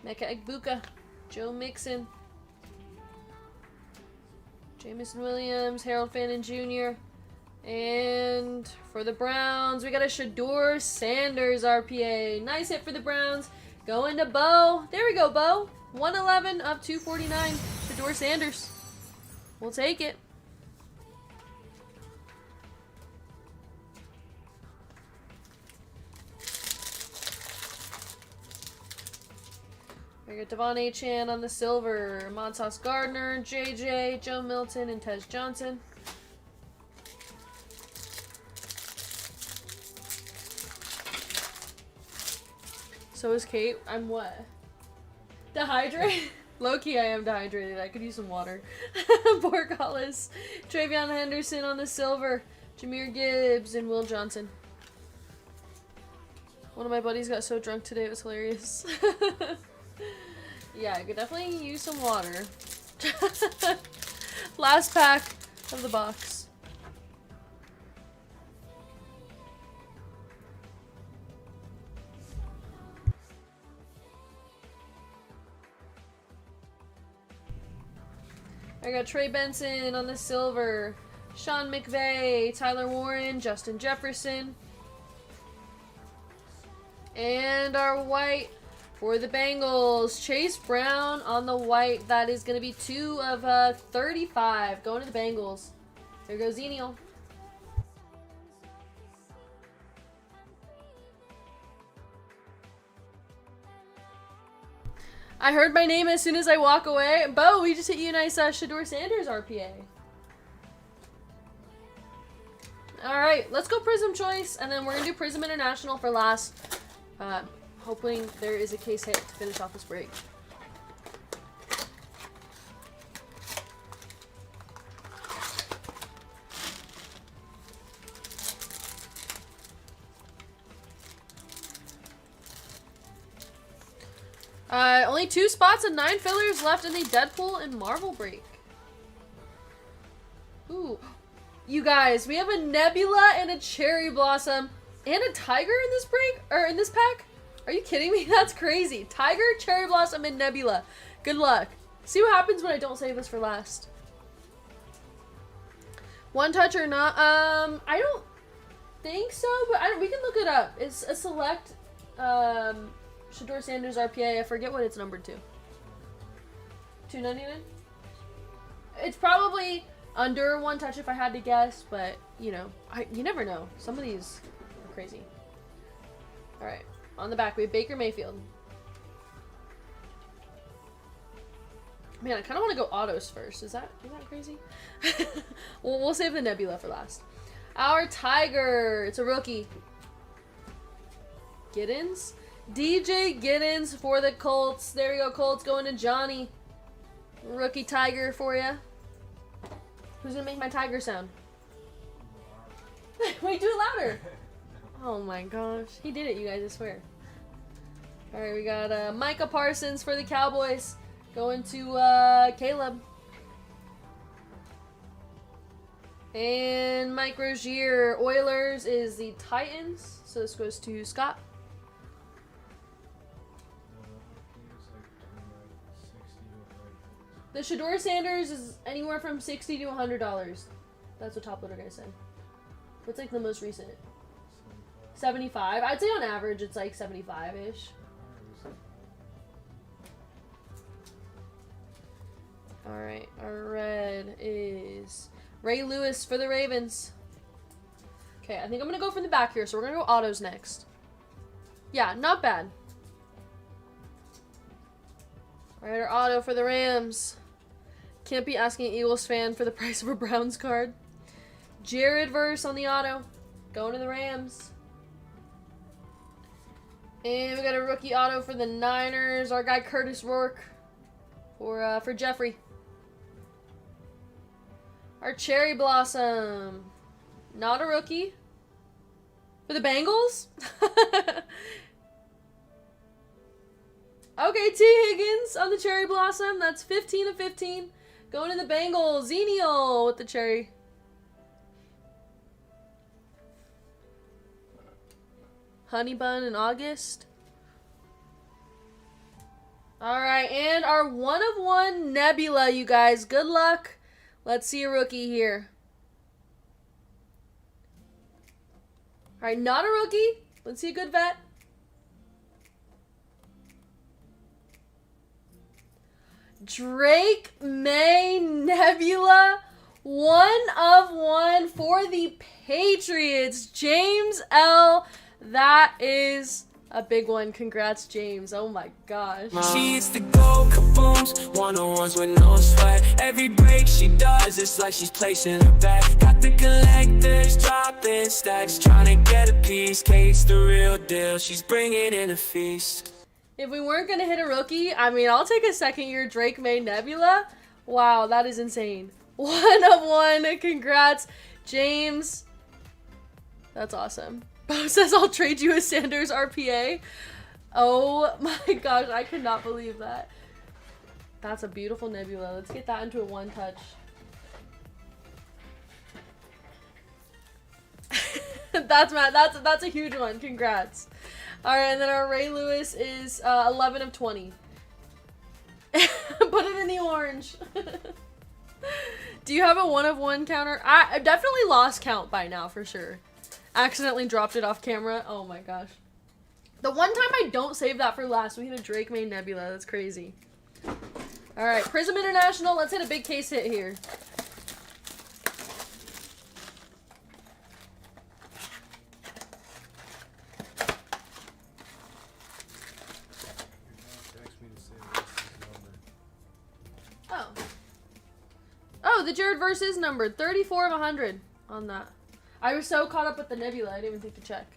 Mecca Egbuka. Joe Mixon. Jameson Williams. Harold Fannin Jr. And for the Browns, we got a Shador Sanders RPA. Nice hit for the Browns. Going to Bo. There we go, Bo. 111 of 249. Shador Sanders. We'll take it. We got Devon Achane on the silver. Montas Gardner, JJ, Joe Milton, and Tez Johnson. So is Kate. I'm what? Dehydrated? Low-key, I am dehydrated. I could use some water. Borgalis. Travion Henderson on the silver. Jahmyr Gibbs and Will Johnson. One of my buddies got so drunk today, it was hilarious. Yeah, I could definitely use some water. Last pack of the box. I got Trey Benson on the silver, Sean McVay, Tyler Warren, Justin Jefferson, and our white for the Bengals, Chase Brown on the white. That is going to be 2 of 35 going to the Bengals. There goes Zenial. I heard my name as soon as I walk away. Bo, we just hit you a nice Shador Sanders RPA. Alright, let's go Prism Choice, and then we're going to do Prism International for last. Hoping there is a case hit to finish off this break. Only 2 spots and 9 fillers left in the Deadpool and Marvel break. Ooh. You guys, we have a Nebula and a Cherry Blossom and a Tiger in this break? Or in this pack? Are you kidding me? That's crazy. Tiger, Cherry Blossom, and Nebula. Good luck. See what happens when I don't save this for last. One touch or not? I don't think so, but we can look it up. It's a select, Shador Sanders RPA. I forget what it's numbered to. $2.99? It's probably under 1 touch if I had to guess, but you know, you never know. Some of these are crazy. All right, on the back we have Baker Mayfield. Man, I kind of want to go autos first. Is that crazy? we'll save the Nebula for last. Our Tiger. It's a rookie. Giddens. DJ Giddens for the Colts. There we go, Colts going to Johnny. Rookie Tiger for you. Who's gonna make my Tiger sound? Wait, do it louder. Oh my gosh. He did it, you guys, I swear. Alright, we got Micah Parsons for the Cowboys. Going to Caleb. And Mike Rozier. Oilers is the Titans. So this goes to Scott. The Shador Sanders is anywhere from $60 to $100. That's what Top Loader guy said. What's like the most recent? 75. I'd say on average it's like 75-ish. Alright, our red is Ray Lewis for the Ravens. Okay, I think I'm going to go from the back here, so we're going to go autos next. Yeah, not bad. Alright, our auto for the Rams. Can't be asking an Eagles fan for the price of a Browns card. Jared Verse on the auto. Going to the Rams. And we got a rookie auto for the Niners. Our guy Curtis Rourke for Jeffrey. Our Cherry Blossom. Not a rookie. For the Bengals? Okay, T. Higgins on the Cherry Blossom. That's 15 of 15. Going to the Bengals. Zenial with the cherry. Honey Bun in August. Alright, and our 1 of 1 Nebula, you guys. Good luck. Let's see a rookie here. Alright, not a rookie. Let's see a good vet. Drake May Nebula. 1 of 1 for the Patriots. James L. That is a big one. Congrats, James. Oh my gosh. She hits the gold kabooms, one-on-ones with no sweat. Every break she does, it's like she's placing her bet. Got the collectors dropping stacks, trying to get a piece. Kate's the real deal, she's bringing in a feast. If we weren't going to hit a rookie, I mean, I'll take a second-year Drake May Nebula. Wow, that is insane. 1 of 1. Congrats, James. That's awesome. Bo says, I'll trade you a Sanders RPA. Oh my gosh, I could not believe that. That's a beautiful Nebula. Let's get that into a one touch. That's a huge one. Congrats. Alright, and then our Ray Lewis is 11 of 20. Put it in the orange. Do you have a 1 of 1 counter? I definitely lost count by now, for sure. Accidentally dropped it off camera. Oh my gosh. The one time I don't save that for last, we hit a Drake May Nebula. That's crazy. Alright, Prism International. Let's hit a big case hit here. Oh, the Jared Verse is numbered. 34 of 100 on that. I was so caught up with the Nebula, I didn't even think to check.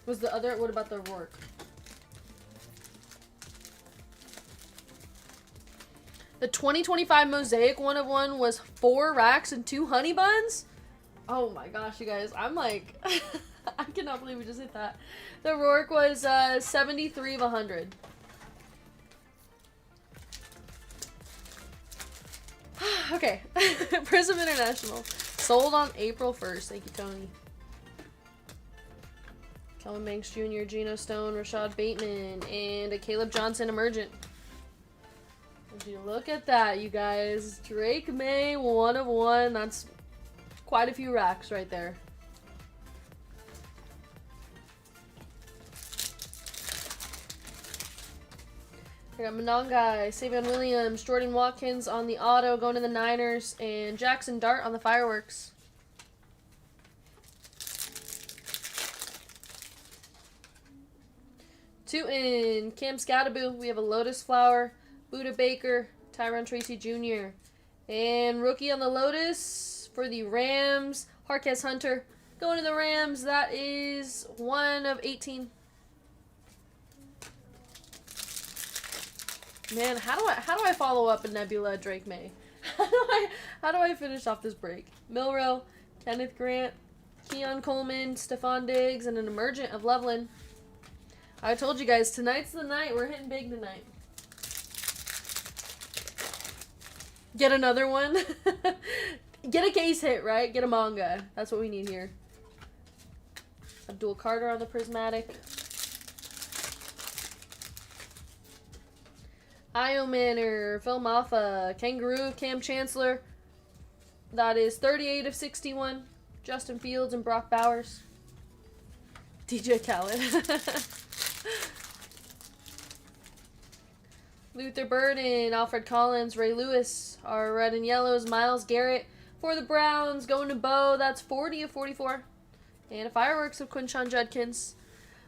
Was the other, what about the Rourke? The 2025 Mosaic 1 of 1 was 4 racks and 2 honey buns? Oh my gosh, you guys. I'm like, I cannot believe we just hit that. The Rourke was 73 of 100. Okay, Prism International. Sold on April 1st. Thank you, Tony. Kelvin Banks Jr., Geno Stone, Rashad Bateman, and a Caleb Johnson Emergent. Would you look at that, you guys. Drake May, 1 of 1. That's quite a few racks right there. I got Monongai, Savion Williams, Jordan Watkins on the auto, going to the Niners, and Jackson Dart on the fireworks. Two in Cam Scattaboo. We have a Lotus Flower, Buda Baker, Tyron Tracy Jr. And rookie on the Lotus for the Rams, Harkes Hunter. Going to the Rams, that is 1 of 18. Man, how do I follow up a Nebula Drake May? How do I finish off this break? Milrow, Kenneth Grant, Keon Coleman, Stephon Diggs, and an Emergent of Loveland. I told you guys, tonight's the night. We're hitting big tonight. Get another one. Get a case hit, right? Get a manga. That's what we need here. Abdul Carter on the Prismatic. Io Manor, Phil Maffa, Kangaroo, Cam Chancellor. That is 38 of 61. Justin Fields and Brock Bowers. DJ Khaled. Luther Burden, Alfred Collins, Ray Lewis. Our red and yellows, Myles Garrett. For the Browns, going to Bo. That's 40 of 44. And a fireworks of Quinshon Judkins.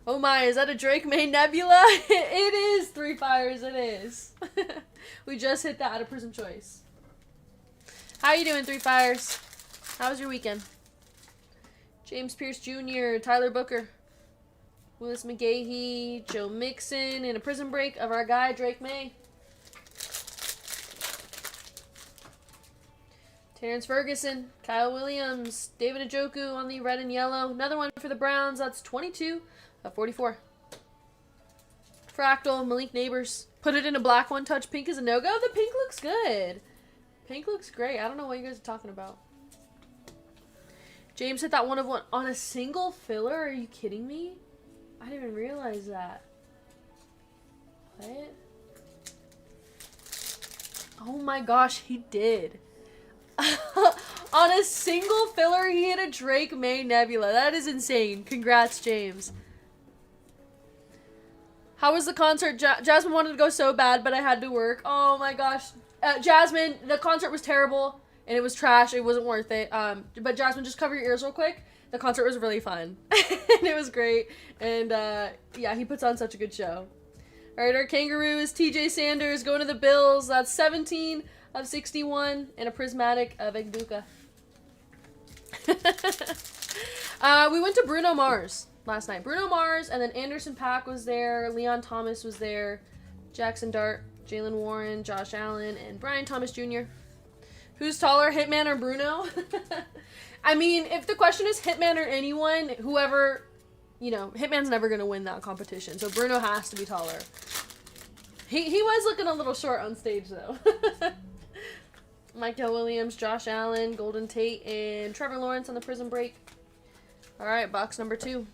Oh my, is that a Drake May Nebula? It is, Three Fires, it is. We just hit that out of Prism Choice. How you doing, Three Fires? How was your weekend? James Pierce Jr., Tyler Booker, Willis McGahee, Joe Mixon, and a Prism break of our guy, Drake May. Terrence Ferguson, Kyle Williams, David Njoku on the red and yellow. Another one for the Browns. That's 22 of 44. Fractal, Malik Neighbors. Put it in a black one. Touch pink is a no-go. The pink looks good. Pink looks great. I don't know what you guys are talking about. James hit that 1 of 1 on a single filler. Are you kidding me? I didn't even realize that. What? Oh my gosh, he did. On a single filler, he hit a Drake May Nebula. That is insane. Congrats, James. How was the concert? Jasmine wanted to go so bad, but I had to work. Oh my gosh. Jasmine, the concert was terrible, and it was trash. It wasn't worth it. But Jasmine, just cover your ears real quick. The concert was really fun. And it was great. And yeah, he puts on such a good show. All right, our kangaroo is TJ Sanders going to the Bills. That's 17 of 61 and a prismatic of Egbuka. We went to Bruno Mars last night. Bruno Mars, and then Anderson .Paak was there. Leon Thomas was there. Jackson Dart, Jalen Warren, Josh Allen, and Brian Thomas Jr. Who's taller, Hitman or Bruno? I mean, if the question is Hitman or anyone, whoever, you know, Hitman's never going to win that competition. So Bruno has to be taller. He was looking a little short on stage, though. Michael Williams, Josh Allen, Golden Tate, and Trevor Lawrence on the Prism break. All right, box number 2.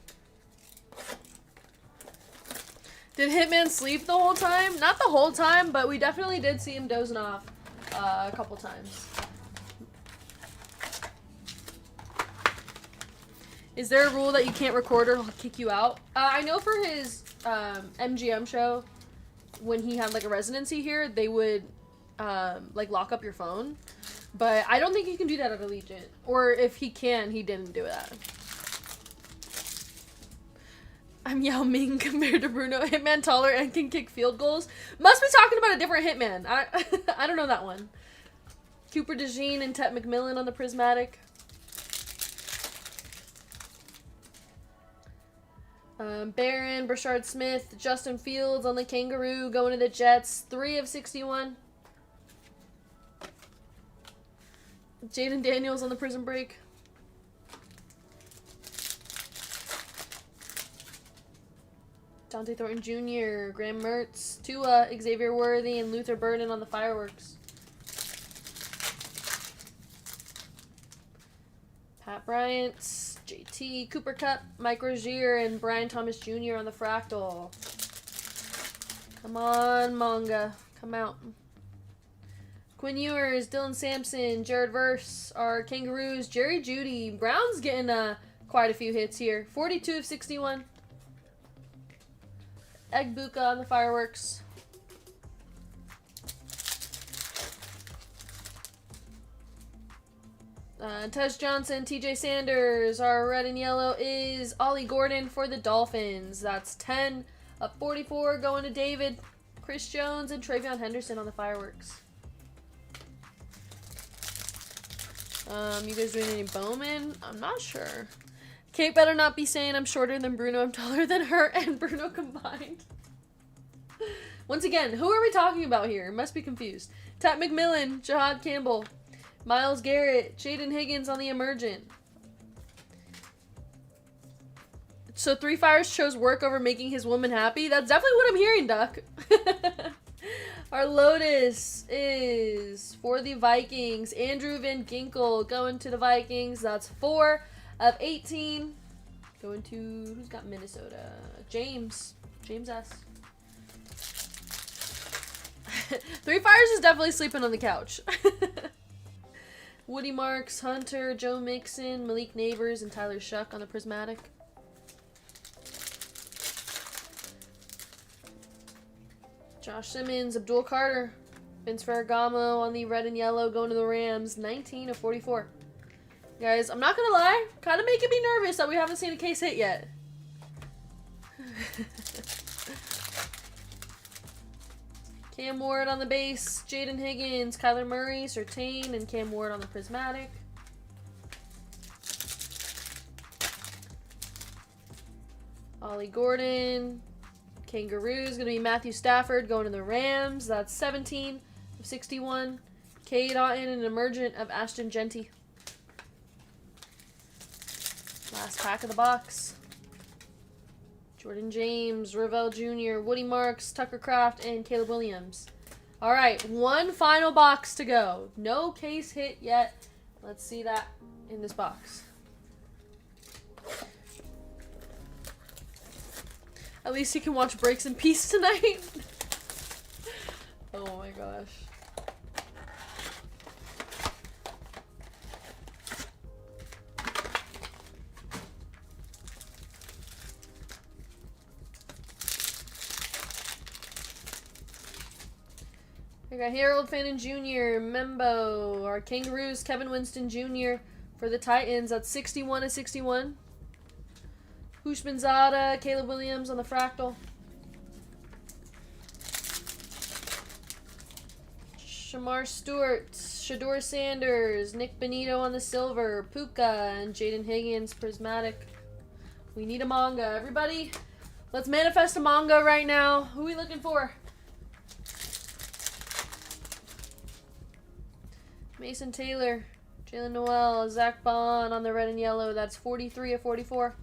Did Hitman sleep the whole time? Not the whole time, but we definitely did see him dozing off a couple times. Is there a rule that you can't record or he'll kick you out? I know for his MGM show, when he had like a residency here, they would like lock up your phone. But I don't think you can do that at Allegiant. Or if he can, he didn't do that. I'm Yao Ming compared to Bruno. Hitman taller and can kick field goals. Must be talking about a different Hitman. I don't know that one. Cooper DeJean and Tet McMillan on the prismatic. Barron, Brashard Smith, Justin Fields on the kangaroo going to the Jets. 3 of 61. Jaden Daniels on the Prism break. Dante Thornton Jr., Graham Mertz, Tua, Xavier Worthy, and Luther Burden on the fireworks. Pat Bryant, JT, Cooper Kupp, Mike Rozier, and Brian Thomas Jr. on the fractal. Come on, manga. Come out. Quinn Ewers, Dylan Sampson, Jared Verse, our kangaroos, Jerry Jeudy. Brown's getting quite a few hits here. 42 of 61. Egbuka on the fireworks. Tej Johnson, TJ Sanders. Our red and yellow is Ollie Gordon for the Dolphins. That's 10 of 44 going to David. Chris Jones and Travion Henderson on the fireworks. You guys doing any Bowman? I'm not sure. Kate better not be saying I'm shorter than Bruno, I'm taller than her and Bruno combined. Once again, who are we talking about here? Must be confused. Tat McMillan, Jahad Campbell, Myles Garrett, Jaden Higgins on the emergent. So Three Fires chose work over making his woman happy? That's definitely what I'm hearing, Duck. Our Lotus is for the Vikings. Andrew Van Ginkel going to the Vikings. That's 4 of 18. Going to, who's got Minnesota? James. James S. Three Fires is definitely sleeping on the couch. Woody Marks, Hunter, Joe Mixon, Malik Neighbors, and Tyler Shuck on the prismatic. Josh Simmons, Abdul Carter, Vince Ferragamo on the red and yellow going to the Rams. 19 of 44. Guys, I'm not gonna lie, kind of making me nervous that we haven't seen a case hit yet. Cam Ward on the base, Jaden Higgins, Kyler Murray, Surtain, and Cam Ward on the prismatic. Ollie Gordon. Kangaroos going to be Matthew Stafford going to the Rams. That's 17 of 61. Cade Otten and Emergent of Ashton Genty. Last pack of the box. Jordan James, Ravel Jr., Woody Marks, Tucker Kraft, and Caleb Williams. All right, one final box to go. No case hit yet. Let's see that in this box. At least you can watch Breaks in Peace tonight. Oh my gosh. We got Harold Fannin Jr., Membo, our Kangaroos, Kevin Winston Jr. for the Titans. That's 61 of 61. Hushmanzada, Caleb Williams on the fractal. Shamar Stewart, Shador Sanders, Nick Benito on the silver, Puka, and Jaden Higgins prismatic. We need a manga. Everybody, let's manifest a manga right now. Who are we looking for? Mason Taylor, Jalen Noel, Zach Bond on the red and yellow. That's 43 of 44.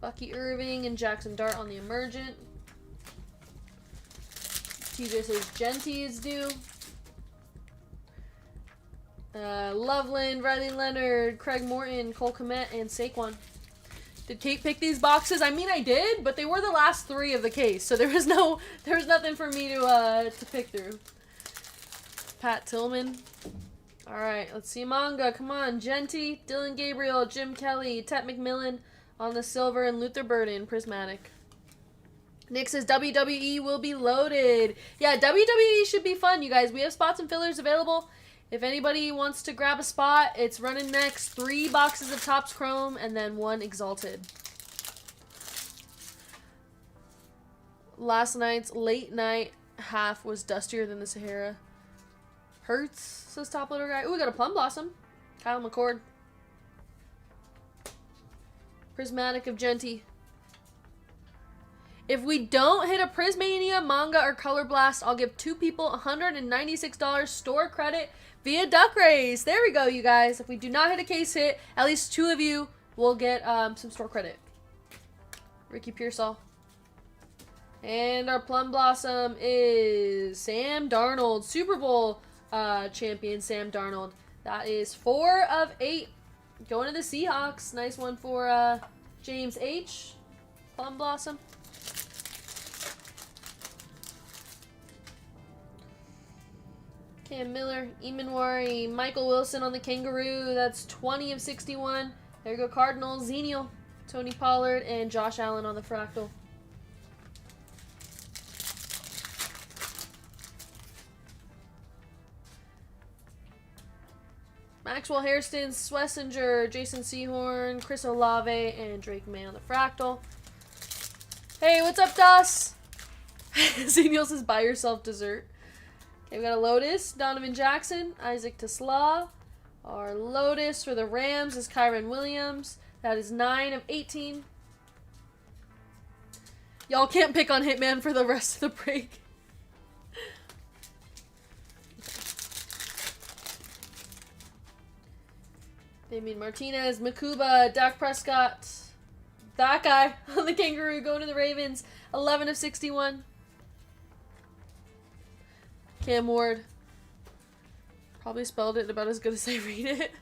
Bucky Irving and Jackson Dart on the emergent. TJ says Genty is due. Loveland, Riley Leonard, Craig Morton, Cole Kmet, and Saquon. Did Kate pick these boxes? I mean, I did, but they were the last 3 of the case, so there was nothing for me to pick through. Pat Tillman. All right, let's see manga. Come on, Genty, Dylan Gabriel, Jim Kelly, Tet McMillan on the silver, and Luther Burden prismatic. Nick says WWE will be loaded. Yeah, WWE should be fun, you guys. We have spots and fillers available. If anybody wants to grab a spot, it's running next. 3 boxes of Topps Chrome and then 1 Exalted. Last night's late night half was dustier than the Sahara. Hurts, says Top Loader Guy. Ooh, we got a Plum Blossom. Kyle McCord. Prismatic of Genty. If we don't hit a Prismania, Manga, or Color Blast, I'll give 2 people $196 store credit via Duck Race. There we go, you guys. If we do not hit a case hit, at least 2 of you will get some store credit. Ricky Pearsall. And our Plum Blossom is Sam Darnold, Super Bowl champion Sam Darnold. That is 4 of 8. Going to the Seahawks. Nice one for James H. Plum Blossom. Cam Miller, Emanwari, Michael Wilson on the Kangaroo. That's 20 of 61. There you go, Cardinals. Zenial, Tony Pollard, and Josh Allen on the Fractal. Maxwell Hairston, Swessinger, Jason Sehorn, Chris Olave, and Drake May on the Fractal. Hey, what's up, Dust? Zenial says, buy yourself dessert. Okay, we got a Lotus, Donovan Jackson, Isaac Tesla. Our Lotus for the Rams is Kyron Williams. That is 9 of 18. Y'all can't pick on Hitman for the rest of the break. Damian Martinez, Makuba, Dak Prescott. That guy on the Kangaroo going to the Ravens. 11 of 61. Cam Ward. Probably spelled it about as good as I read it.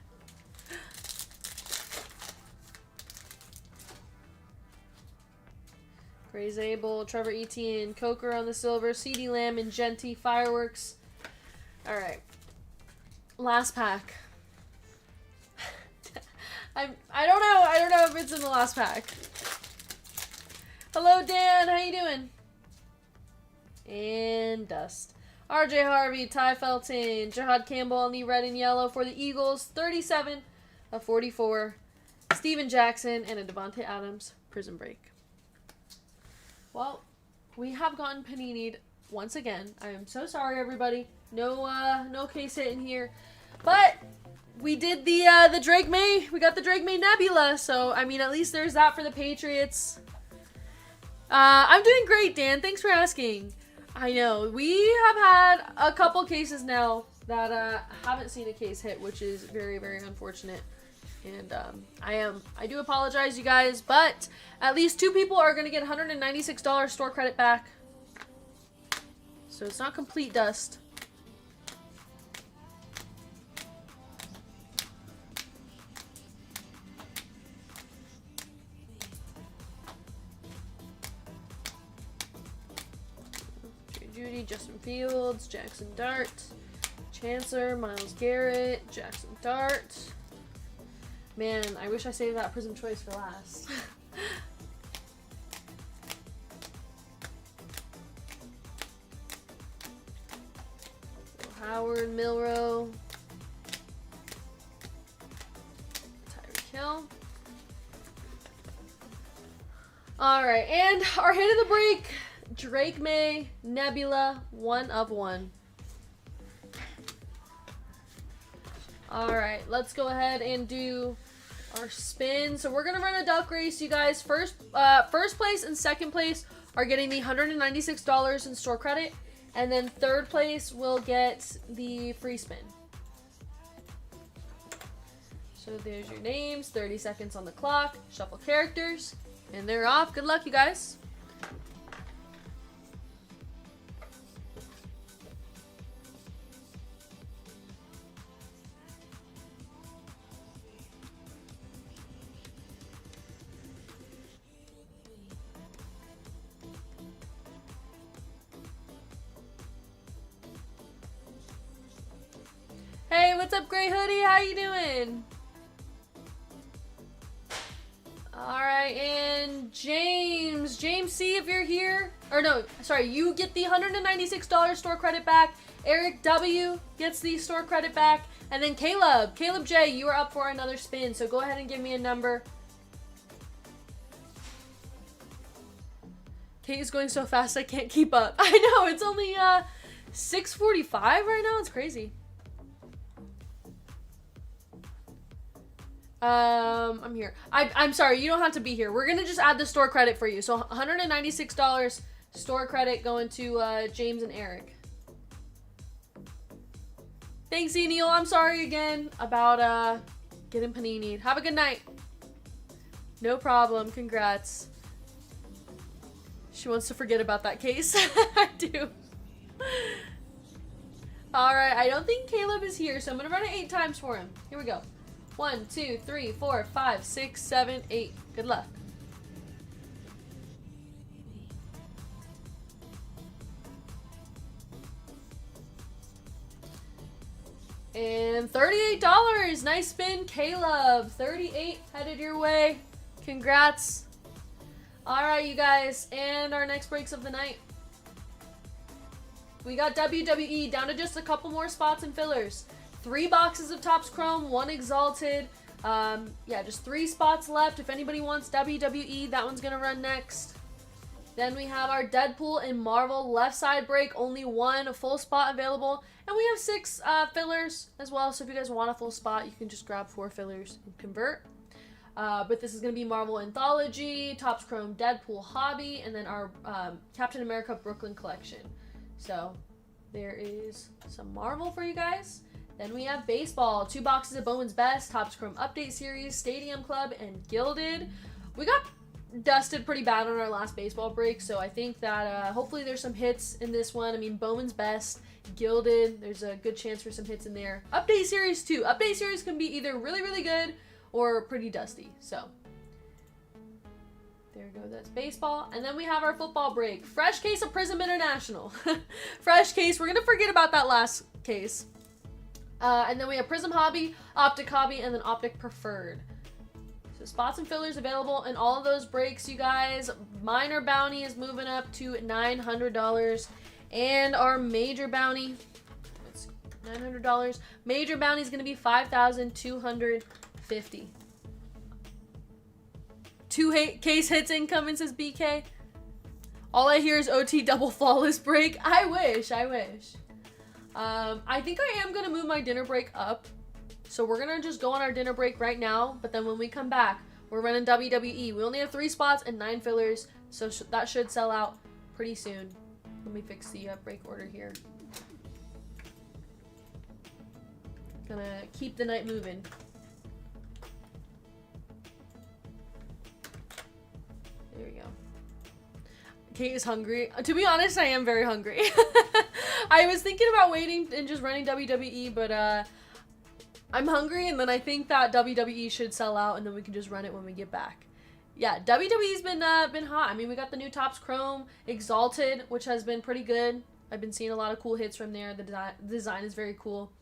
Gray Zabel, Trevor Etienne, Coker on the silver, CD Lamb, and Genty Fireworks. Alright. Last pack. I don't know if it's in the last pack. Hello, Dan. How you doing? And Dust. RJ Harvey, Ty Felton, Jahad Campbell on the red and yellow for the Eagles. 37 of 44. Steven Jackson and a Devontae Adams Prism break. Well, we have gotten panini'd once again. I am so sorry, everybody. No case hit in here, but we did the Drake May. We got the Drake May Nebula, so I mean, at least there's that for the Patriots. I'm doing great, Dan. Thanks for asking. I know we have had a couple cases now that haven't seen a case hit, which is very, very unfortunate. And I do apologize, you guys, but at least 2 people are going to get $196 store credit back. So it's not complete dust. Judy, Justin Fields, Jackson Dart, Chancellor, Myles Garrett, Jackson Dart. Man, I wish I saved that Prism choice for last. Howard, Milrow, Tyreek Hill. Alright, and our hit of the break, Drake May, Nebula, 1 of 1. Alright, let's go ahead and do our spin. So we're going to run a duck race, you guys. First place and second place are getting the $196 in store credit. And then third place will get the free spin. So there's your names, 30 seconds on the clock, shuffle characters, and they're off. Good luck, you guys. Hey, what's up, Gray Hoodie? How you doing? Alright, and James C, if you're here. Or no, sorry, you get the $196 store credit back. Eric W gets the store credit back. And then Caleb J, you are up for another spin. So go ahead and give me a number. Kate is going so fast I can't keep up. I know, it's only 6:45 right now. It's crazy. I'm here. I'm sorry, you don't have to be here. We're gonna just add the store credit for you. So $196 store credit going to James and Eric. Thanks, Neil. I'm sorry again about getting panini'd. Have a good night. No problem. Congrats. She wants to forget about that case. I do. Alright, I don't think Caleb is here, so I'm gonna run it 8 times for him. Here we go. 1, 2, 3, 4, 5, 6, 7, 8. Good luck. And $38. Nice spin, Caleb. 38 headed your way. Congrats. Alright, you guys. And our next breaks of the night. We got WWE down to just a couple more spots and fillers. 3 boxes of Topps Chrome, 1 Exalted. Yeah, just 3 spots left. If anybody wants WWE, that one's going to run next. Then we have our Deadpool and Marvel left side break. Only 1 full spot available. And we have 6 fillers as well. So if you guys want a full spot, you can just grab 4 fillers and convert. But this is going to be Marvel Anthology, Topps Chrome Deadpool Hobby, and then our Captain America Brooklyn Collection. So there is some Marvel for you guys. Then we have baseball, 2 boxes of Bowman's Best, Topps Chrome Update Series, Stadium Club, and Gilded. We got dusted pretty bad on our last baseball break, so I think that hopefully there's some hits in this one. I mean, Bowman's Best, Gilded, there's a good chance for some hits in there. Update Series too. Update Series can be either really, really good or pretty dusty, so there we go, that's baseball. And then we have our football break. Fresh case of Prism International. Fresh case, we're going to forget about that last case. And then we have Prism Hobby, Optic Hobby, and then Optic Preferred. So spots and fillers available in all of those breaks, you guys. Minor bounty is moving up to $900. And our major bounty, it's $900. Major bounty is going to be $5,250. case hits incoming, says BK. All I hear is OT double flawless break. I wish. I think I am gonna move my dinner break up. So we're gonna just go on our dinner break right now. But then when we come back, we're running WWE. We only have 3 spots and 9 fillers. So that should sell out pretty soon. Let me fix the break order here. Gonna keep the night moving. There we go. Kate is hungry. To be honest, I am very hungry. I was thinking about waiting and just running WWE, but I'm hungry, and then I think that WWE should sell out, and then we can just run it when we get back. Yeah, WWE's been hot. I mean, we got the new Topps Chrome Exalted, which has been pretty good. I've been seeing a lot of cool hits from there. The design is very cool.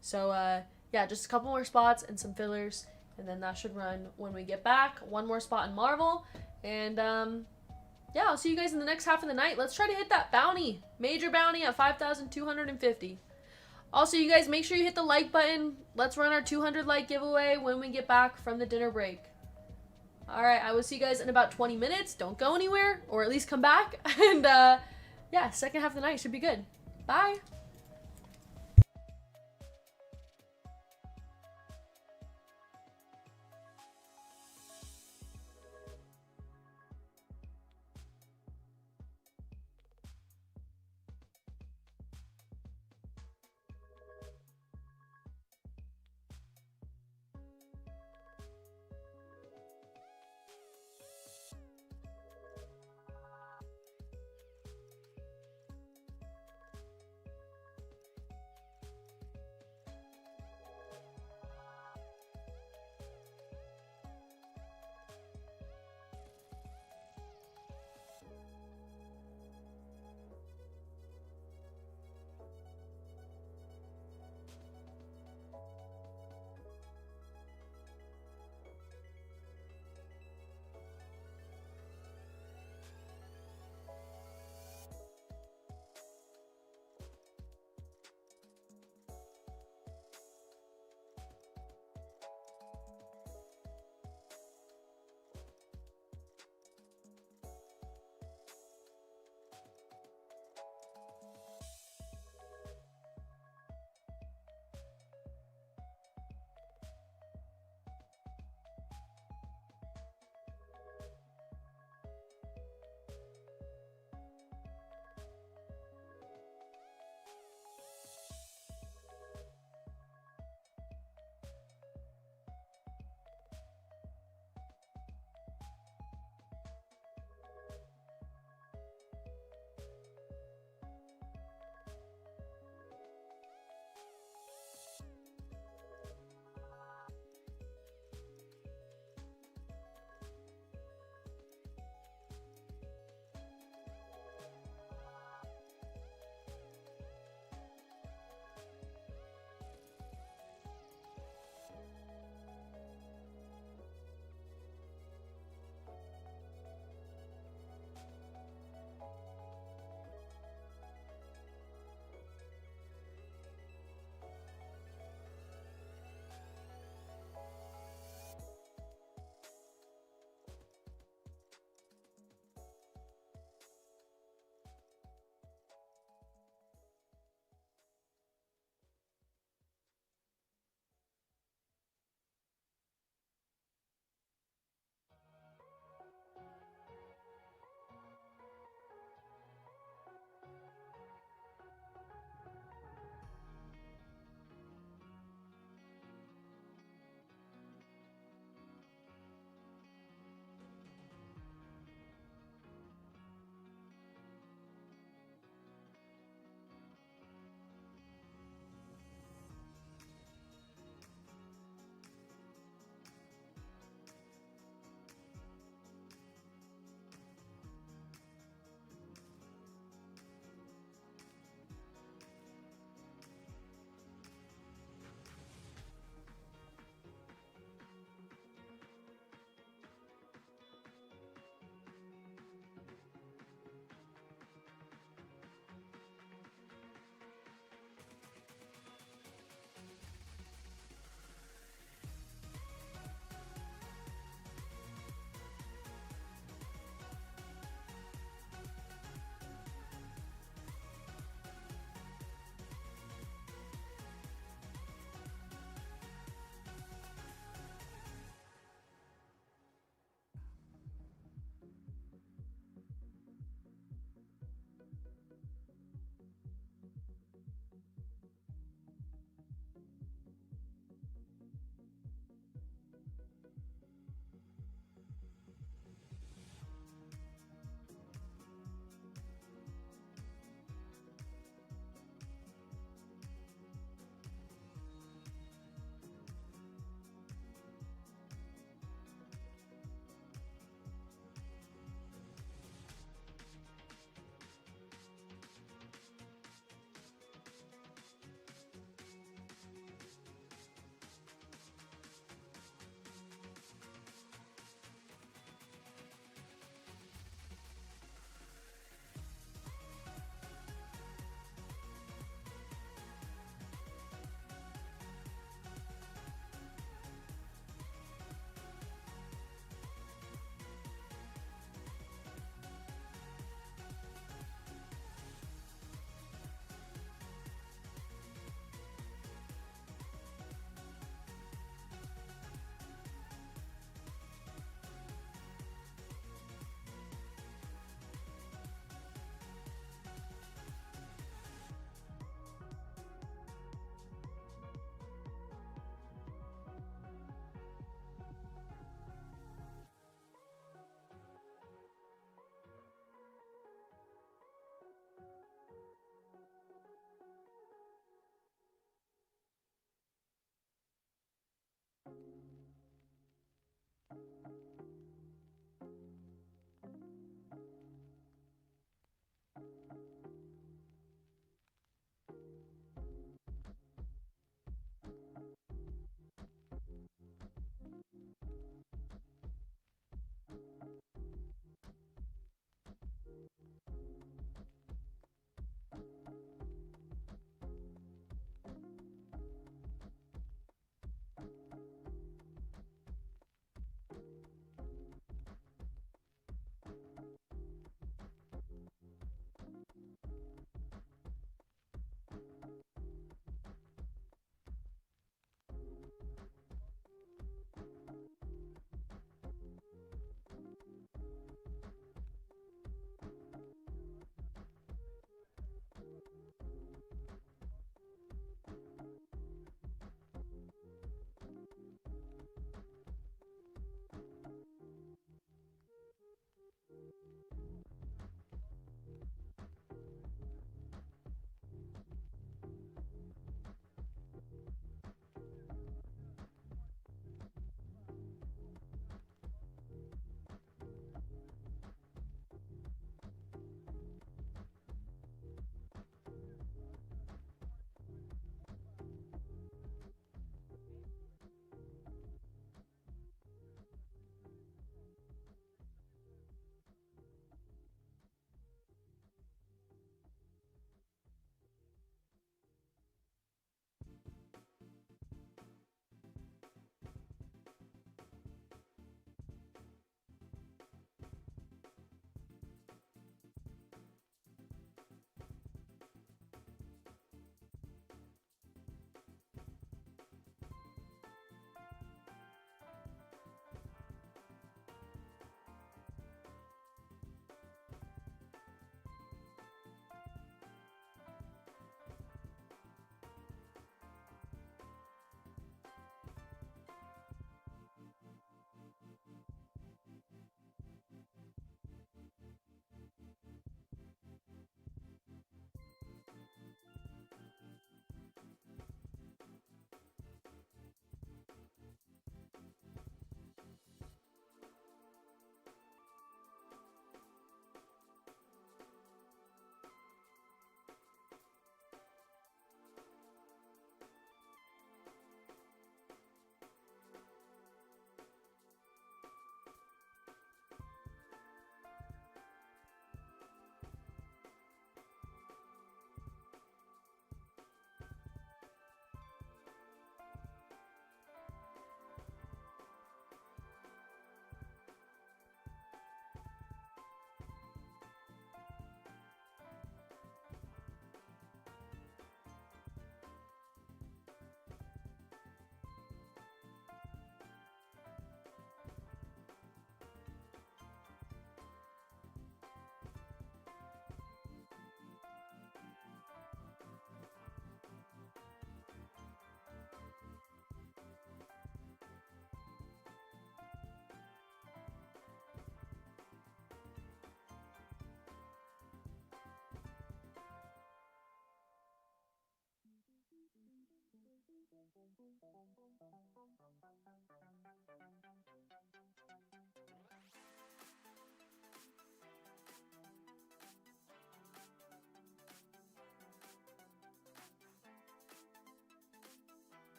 So, yeah, just a couple more spots and some fillers, and then that should run when we get back. 1 more spot in Marvel, and, yeah, I'll see you guys in the next half of the night. Let's try to hit that bounty. Major bounty at 5,250. Also, you guys, make sure you hit the like button. Let's run our 200 like giveaway when we get back from the dinner break. Alright, I will see you guys in about 20 minutes. Don't go anywhere, or at least come back. And, yeah, second half of the night should be good. Bye!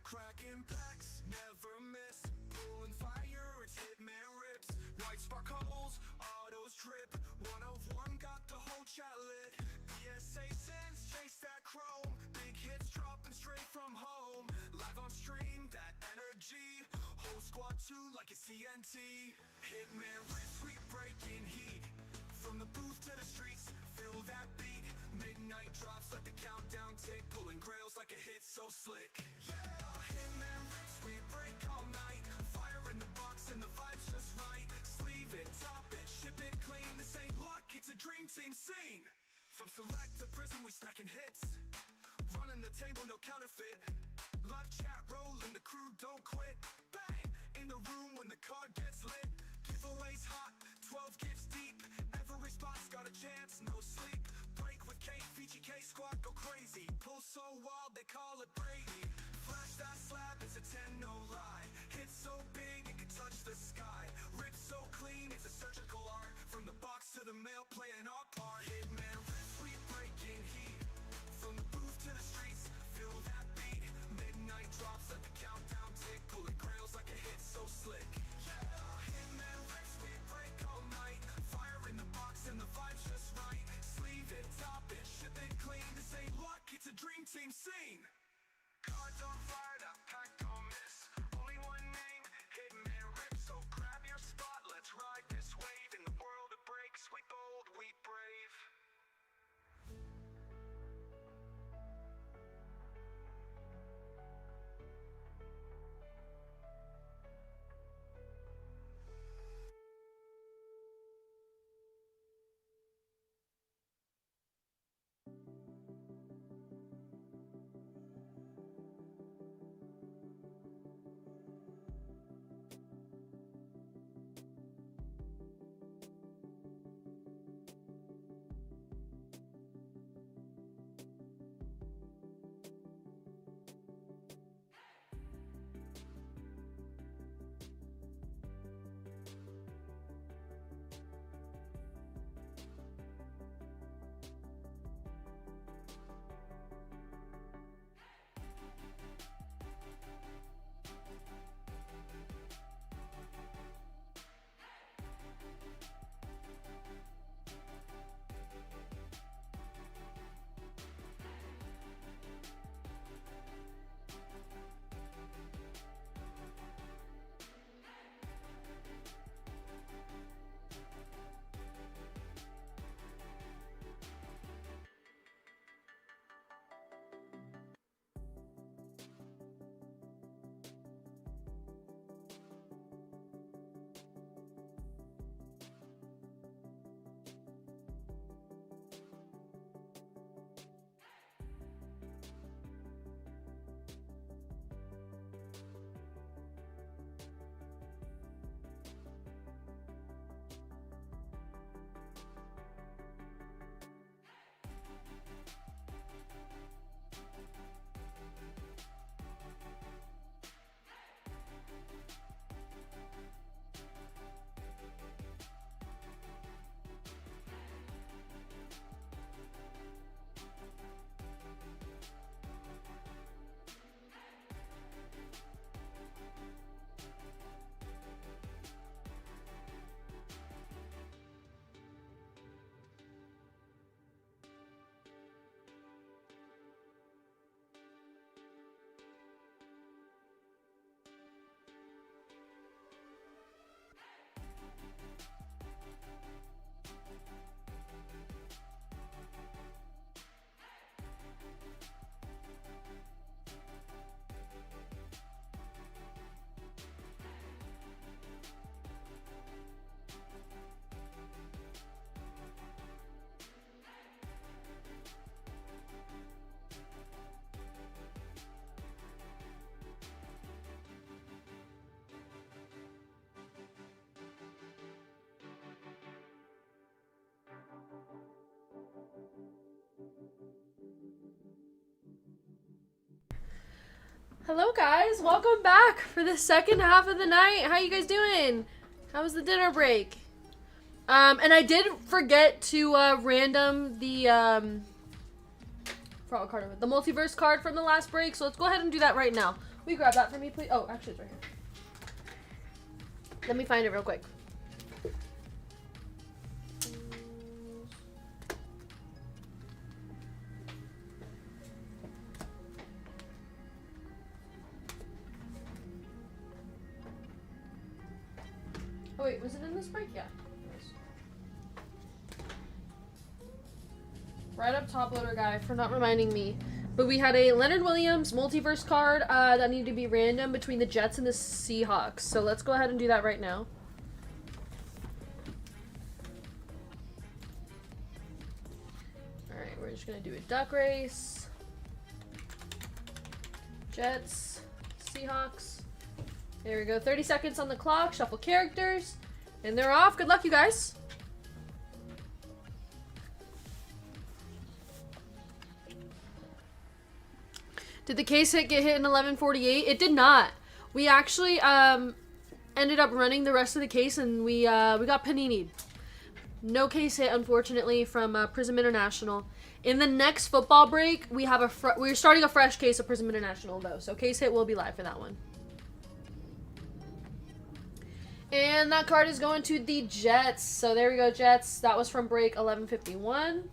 Cracking packs, never miss. Pulling fire, it's hitman rips. White spark holes, autos trip. One of one, got the whole chat lit. PSA sends, chase that chrome. Big hits dropping straight from home. Live on stream, that energy. Whole squad too, like it's TNT. Hitman rips, we breaking heat. From the booth to the streets, feel that beat. Midnight drops, let the countdown tick. Pulling grails like a hit so slick. Yeah, hitman rips, we break all night. Fire in the box and the vibe's just right. Sleeve it, top it, ship it clean. This ain't luck, it's a dream team scene. From select to prism, we stacking hits. Running the table, no counterfeit. Live chat rolling, the crew don't quit. Bang, in the room when the card gets lit. Giveaways hot, 12 gifts deep. Every spot's got a chance, no sleep. Break with cake, VGK squad go crazy. Pull so wild, they call it Brady. Flash that slab, it's a 10, no lie. Hit so big, it can touch the sky. Rip so clean, it's a surgical art. From the box to the mail, playing our part. Hitman rips, we breaking heat. From the booth to the streets, feel that beat. Midnight drops, let the countdown tick. Pulling grails like a hit so slick. Yeah, hitman rips, we break all night. Fire in the box and the vibe's just right. Sleeve it, top it, ship it clean. This ain't luck, it's a dream team scene. Cards on fire, that pack don't miss. Only one name, hitman rips. So grab your spot, let's ride this wave. In the world of breaks, we bold, we brave. Hello guys, welcome back for the second half of the night. How you guys doing? How was the dinner break? And I did forget to random the forgot what card it was. The multiverse card from the last break, so let's go ahead and do that right now. Will you grab that for me, please? Oh, actually, it's right here. Let me find it real quick. Oh wait, was it in this break? Yeah. Right up top, loader guy, for not reminding me. But we had a Leonard Williams multiverse card that needed to be random between the Jets and the Seahawks. So let's go ahead and do that right now. Alright, we're just going to do a duck race. Jets, Seahawks. There we go. 30 seconds on the clock. Shuffle characters. And they're off. Good luck, you guys. Did the case hit get hit in 11:48? It did not. We actually ended up running the rest of the case, and we got panini'd. No case hit, unfortunately, from Prism International. In the next football break, we have we're starting a fresh case of Prism International though, so case hit will be live for that one. And that card is going to the Jets. So there we go, Jets. That was from break 11:51. All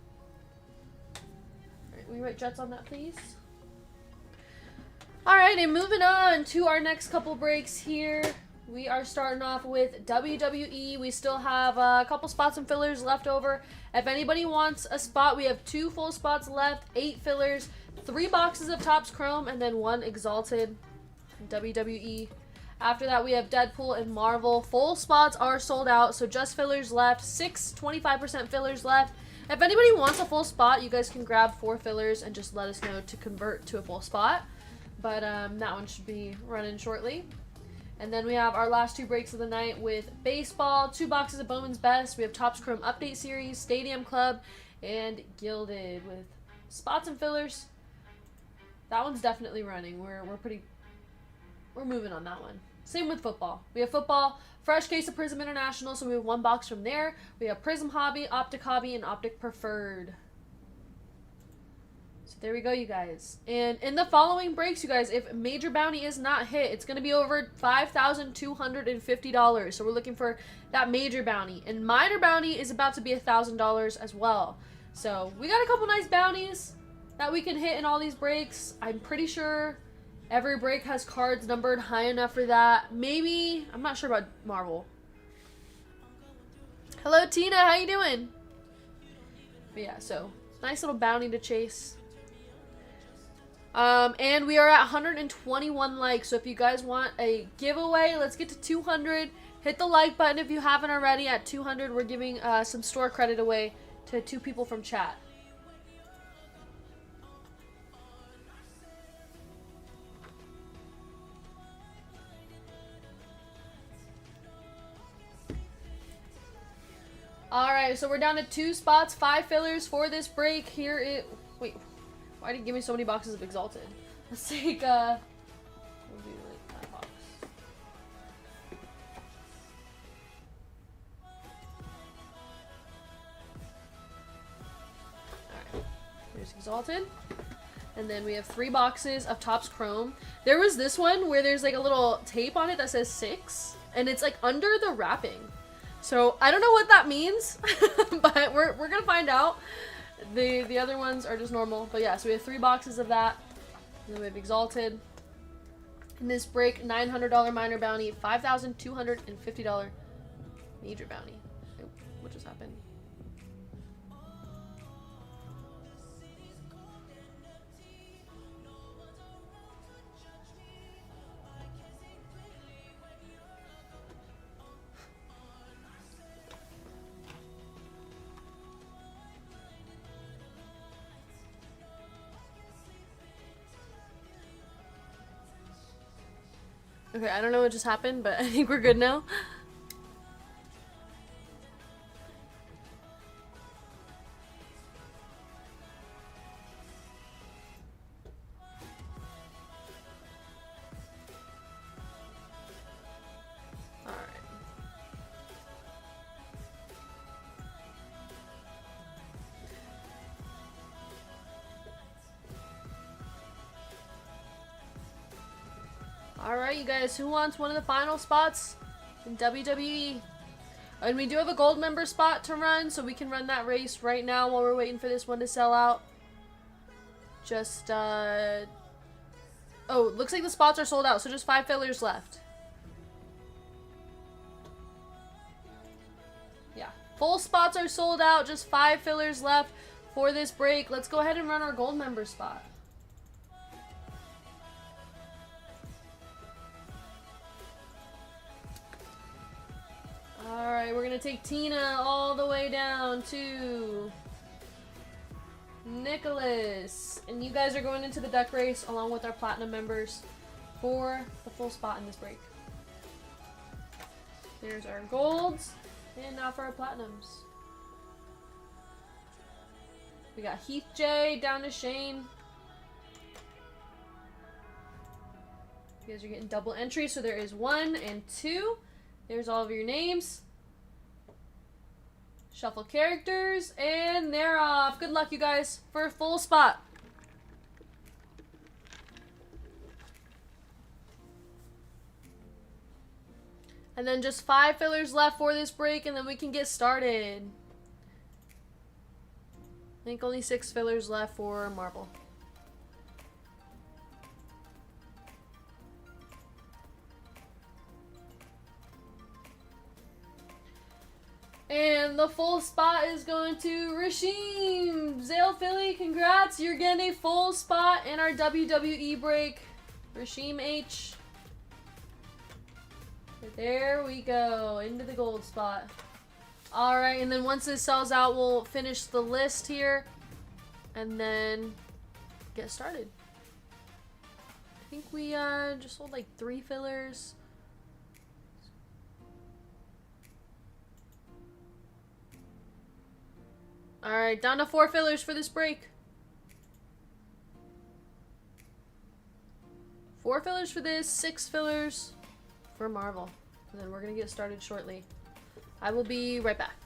right, will you write Jets on that, please? All right, and moving on to our next couple breaks here. We are starting off with WWE. We still have a couple spots and fillers left over. If anybody wants a spot, we have 2 full spots left, 8 fillers, 3 boxes of Topps Chrome, and then 1 Exalted WWE. After that, we have Deadpool and Marvel. Full spots are sold out, so just fillers left. 6 25% fillers left. If anybody wants a full spot, you guys can grab 4 fillers and just let us know to convert to a full spot. But that one should be running shortly. And then we have our last 2 breaks of the night with baseball, 2 boxes of Bowman's Best. We have Topps Chrome Update Series, Stadium Club, and Gilded with spots and fillers. That one's definitely running. We're moving on that one. Same with football. We have football, fresh case of Prism International, so we have 1 box from there. We have Prism Hobby, Optic Hobby, and Optic Preferred. So there we go, you guys. And in the following breaks, you guys, if major bounty is not hit, it's going to be over $5,250. So we're looking for that major bounty. And minor bounty is about to be $1,000 as well. So we got a couple nice bounties that we can hit in all these breaks. I'm pretty sure every break has cards numbered high enough for that. Maybe, I'm not sure about Marvel. Hello, Tina. How you doing? But yeah, so nice little bounty to chase. And we are at 121 likes, so if you guys want a giveaway, let's get to 200. Hit the like button if you haven't already. At 200, we're giving some store credit away to 2 people from chat. Alright, so we're down to 2 spots, 5 fillers for this break. Here it... Wait, why did you give me so many boxes of Exalted? Let's take, we'll do like 5 box. Alright, here's Exalted. And then we have 3 boxes of Topps Chrome. There was this one where there's like a little tape on it that says 6, and it's like under the wrapping. So I don't know what that means, but we're gonna find out. The other ones are just normal, but yeah. So we have 3 boxes of that. And then we have Exalted. In this break, $900 minor bounty, $5,250 major bounty. Oh, what just happened? Okay, I don't know what just happened, but I think we're good now. you guys. Who wants one of the final spots in WWE? And we do have a gold member spot to run, so we can run that race right now while we're waiting for this one to sell out. Just, oh, looks like the spots are sold out, so just 5 fillers left. Yeah, full spots are sold out, just 5 fillers left for this break. Let's go ahead and run our gold member spot. Alright, we're gonna take Tina all the way down to Nicholas. And you guys are going into the duck race along with our platinum members for the full spot in this break. There's our golds. And now for our platinums. We got Heath J down to Shane. You guys are getting double entry, so there is 1 and 2. There's all of your names. Shuffle characters, and they're off. Good luck, you guys, for a full spot. And then just 5 fillers left for this break, and then we can get started. I think only 6 fillers left for Marvel. And the full spot is going to Rashim. Zale Philly, congrats. You're getting a full spot in our WWE break. Rashim H. There we go. Into the gold spot. Alright, and then once this sells out, we'll finish the list here. And then get started. I think we just sold like 3 fillers. Alright, down to 4 fillers for this break. 4 fillers for this, 6 fillers for Marvel. And then we're going to get started shortly. I will be right back.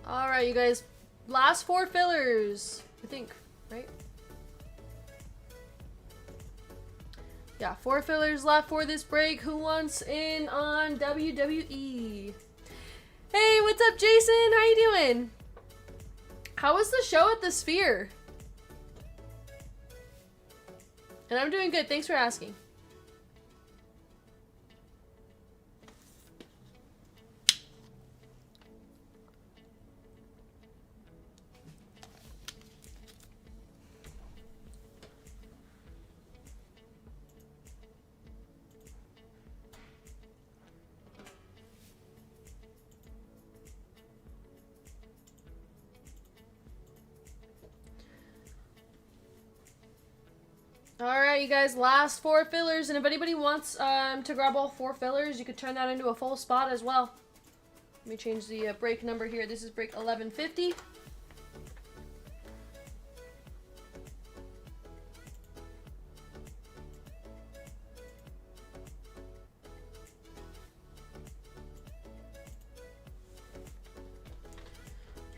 Alright, you guys. Last 4 fillers. I think, right? Yeah, 4 fillers left for this break. Who wants in on WWE? Hey, what's up, Jason? How you doing? How was the show at the Sphere? And I'm doing good. Thanks for asking. Alright, you guys, last 4 fillers, and if anybody wants to grab all 4 fillers, you could turn that into a full spot as well. Let me change the break number here. This is break 1150.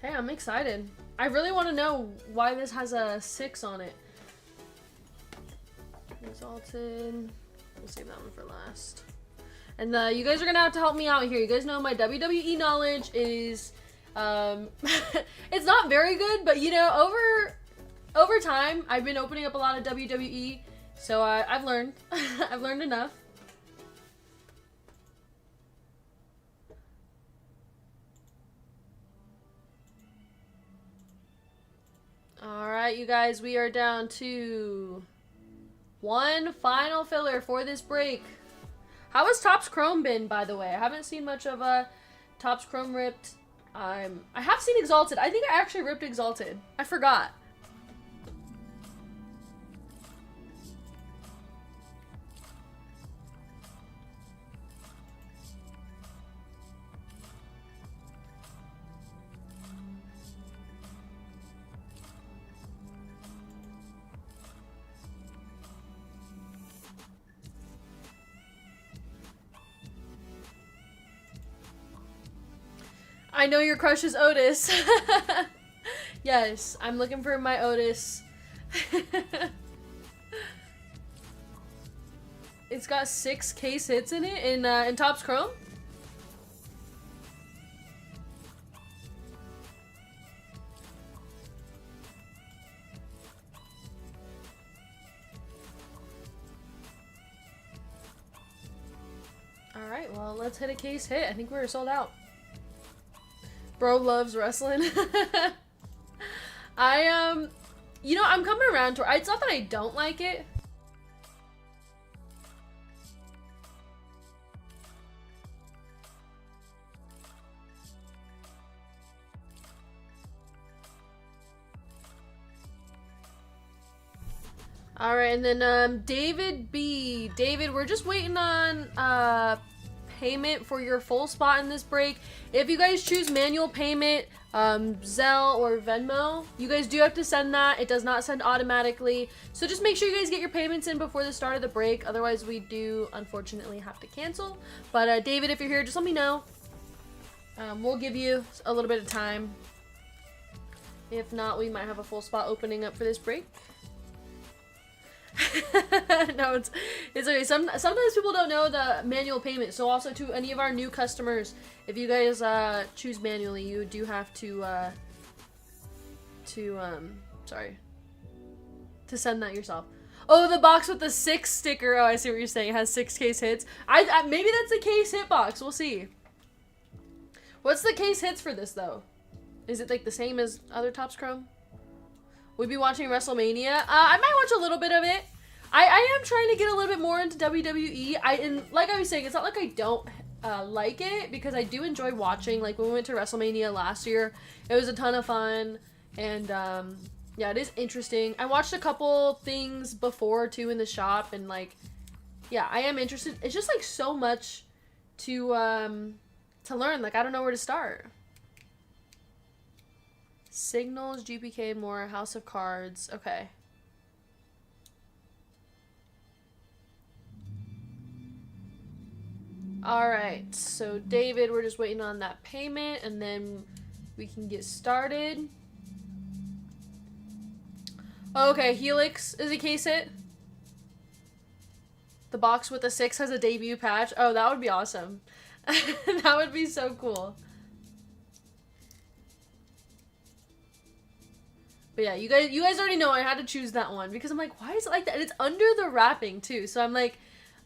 Okay, I'm excited. I really want to know why this has a 6 on it. Exalted. We'll save that one for last. And you guys are gonna have to help me out here. You guys know my WWE knowledge is, it's not very good, but you know, over time, I've been opening up a lot of WWE, so I've learned. I've learned enough. Alright, you guys, we are down to one final filler for this break. How has Topps Chrome been, by the way? I haven't seen much of Topps Chrome ripped. I have seen Exalted. I think I actually ripped Exalted. I forgot. I know your crush is Otis. Yes, I'm looking for my Otis. It's got 6 case hits in it in Topps Chrome. All right, well, let's hit a case hit. I think we're sold out. Bro loves wrestling. You know, I'm coming around to it's not that I don't like it. All right, and then David B. David, we're just waiting on payment for your full spot in this break. If you guys choose manual payment, Zelle or Venmo, you guys do have to send that. It does not send automatically. So just make sure you guys get your payments in before the start of the break. Otherwise, we do unfortunately have to cancel. But David, if you're here, just let me know. We'll give you a little bit of time. If not, we might have a full spot opening up for this break. No, it's okay. Sometimes people don't know the manual payment. So also to any of our new customers, if you guys choose manually, you do have to send that yourself. Oh, the box with the 6 sticker. Oh, I see what you're saying. It has 6 case hits. Maybe that's a case hit box. We'll see. What's the case hits for this though? Is it like the same as other Topps Chrome? We'd be watching WrestleMania. I might watch a little bit of it. I am trying to get a little bit more into WWE. And like I was saying, it's not like I don't like it, because I do enjoy watching. Like when we went to WrestleMania last year, it was a ton of fun. And yeah, it is interesting. I watched a couple things before too in the shop, and like, yeah, I am interested. It's just like so much to learn. Like I don't know where to start. Signals, GPK, more, House of Cards. Okay. Alright, so David, we're just waiting on that payment, and then we can get started. Okay, Helix is a case hit. The box with the 6 has a debut patch. Oh, that would be awesome. That would be so cool. But yeah, you guys already know I had to choose that one, because I'm like, why is it like that? And it's under the wrapping too, so I'm like,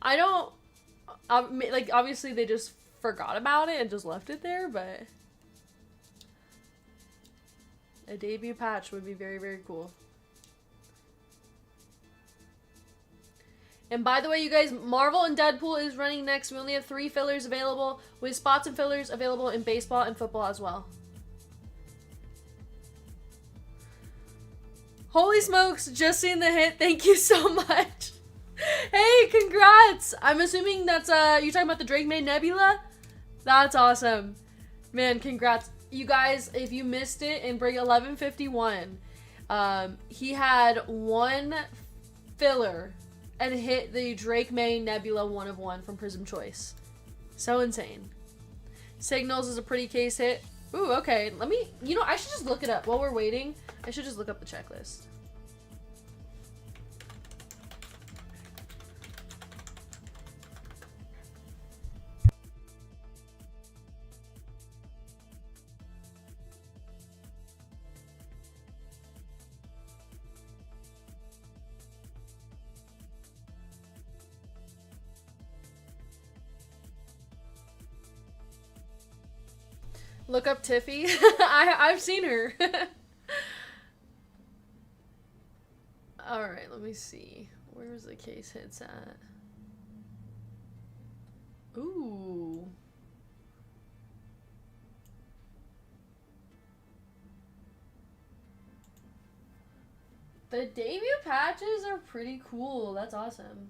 I don't, like, obviously they just forgot about it and just left it there, but a debut patch would be very, very cool. And by the way, you guys, Marvel and Deadpool is running next. We only have 3 fillers available, with spots and fillers available in baseball and football as well. Holy smokes, just seen the hit. Thank you so much. Hey, congrats. I'm assuming that's, you're talking about the Drake May Nebula? That's awesome. Man, congrats. You guys, if you missed it in break 1151, he had 1 filler and hit the Drake May Nebula 1 of 1 from Prism Choice. So insane. Signals is a pretty case hit. Ooh, okay. Let me, you know, I should just look it up while we're waiting. I should just look up the checklist. Look up Tiffy. I've seen her. Alright, let me see. Where's the case hits at? Ooh. The debut patches are pretty cool. That's awesome.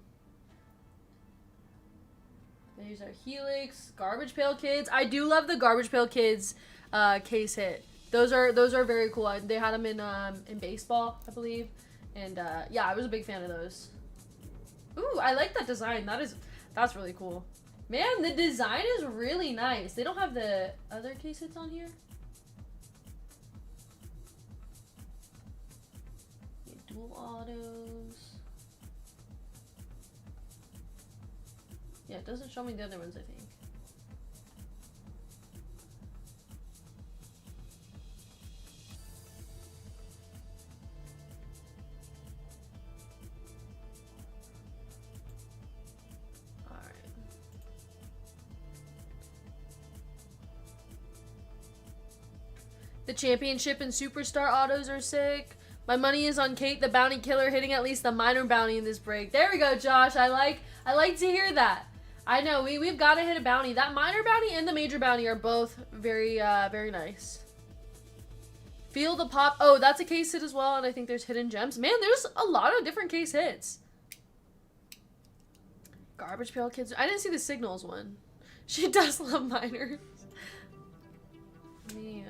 These are Helix, Garbage Pail Kids. I do love the Garbage Pail Kids case hit. Those are very cool. They had them in baseball, I believe, and yeah, I was a big fan of those. Ooh, I like that design. That's really cool. Man, the design is really nice. They don't have the other case hits on here. Dual autos. Yeah, it doesn't show me the other ones, I think. Alright. The championship and superstar autos are sick. My money is on Kate, the bounty killer, hitting at least the minor bounty in this break. There we go, Josh. I like to hear that. I know, we've got to hit a bounty. That minor bounty and the major bounty are both very nice. Feel the pop. Oh, that's a case hit as well, and I think there's hidden gems. Man, there's a lot of different case hits. Garbage Pail Kids. I didn't see the Signals one. She does love minors. Let me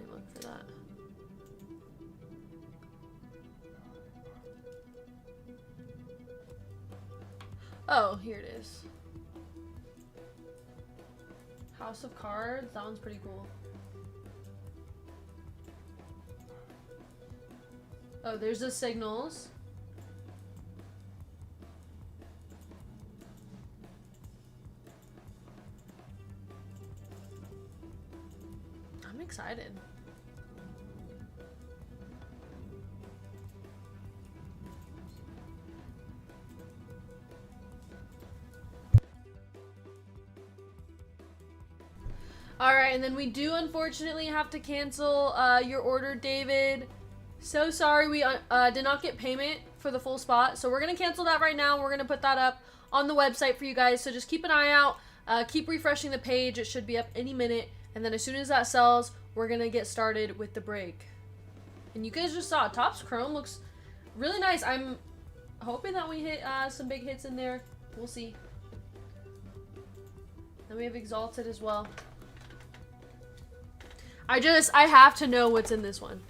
look for that. Oh, here it is. House of Cards. That one's pretty cool. Oh, there's the Signals. I'm excited. Alright, and then we do unfortunately have to cancel your order, David. So sorry we did not get payment for the full spot. So we're going to cancel that right now. We're going to put that up on the website for you guys. So just keep an eye out. Keep refreshing the page. It should be up any minute. And then as soon as that sells, we're going to get started with the break. And you guys just saw Topps Chrome looks really nice. I'm hoping that we hit some big hits in there. We'll see. Then we have Exalted as well. I have to know what's in this one.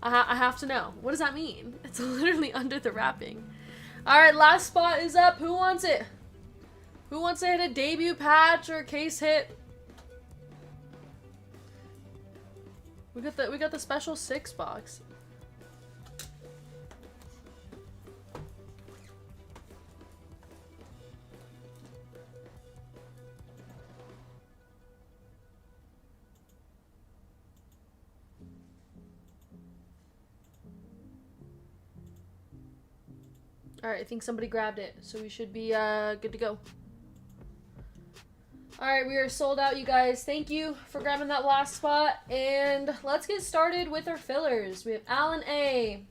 I have to know. What does that mean? It's literally under the wrapping. Alright, last spot is up. Who wants it? Who wants to hit a debut patch or a case hit? We got the special 6 box. Alright, I think somebody grabbed it, so we should be good to go. Alright, we are sold out, you guys. Thank you for grabbing that last spot, and let's get started with our fillers. We have Alan A,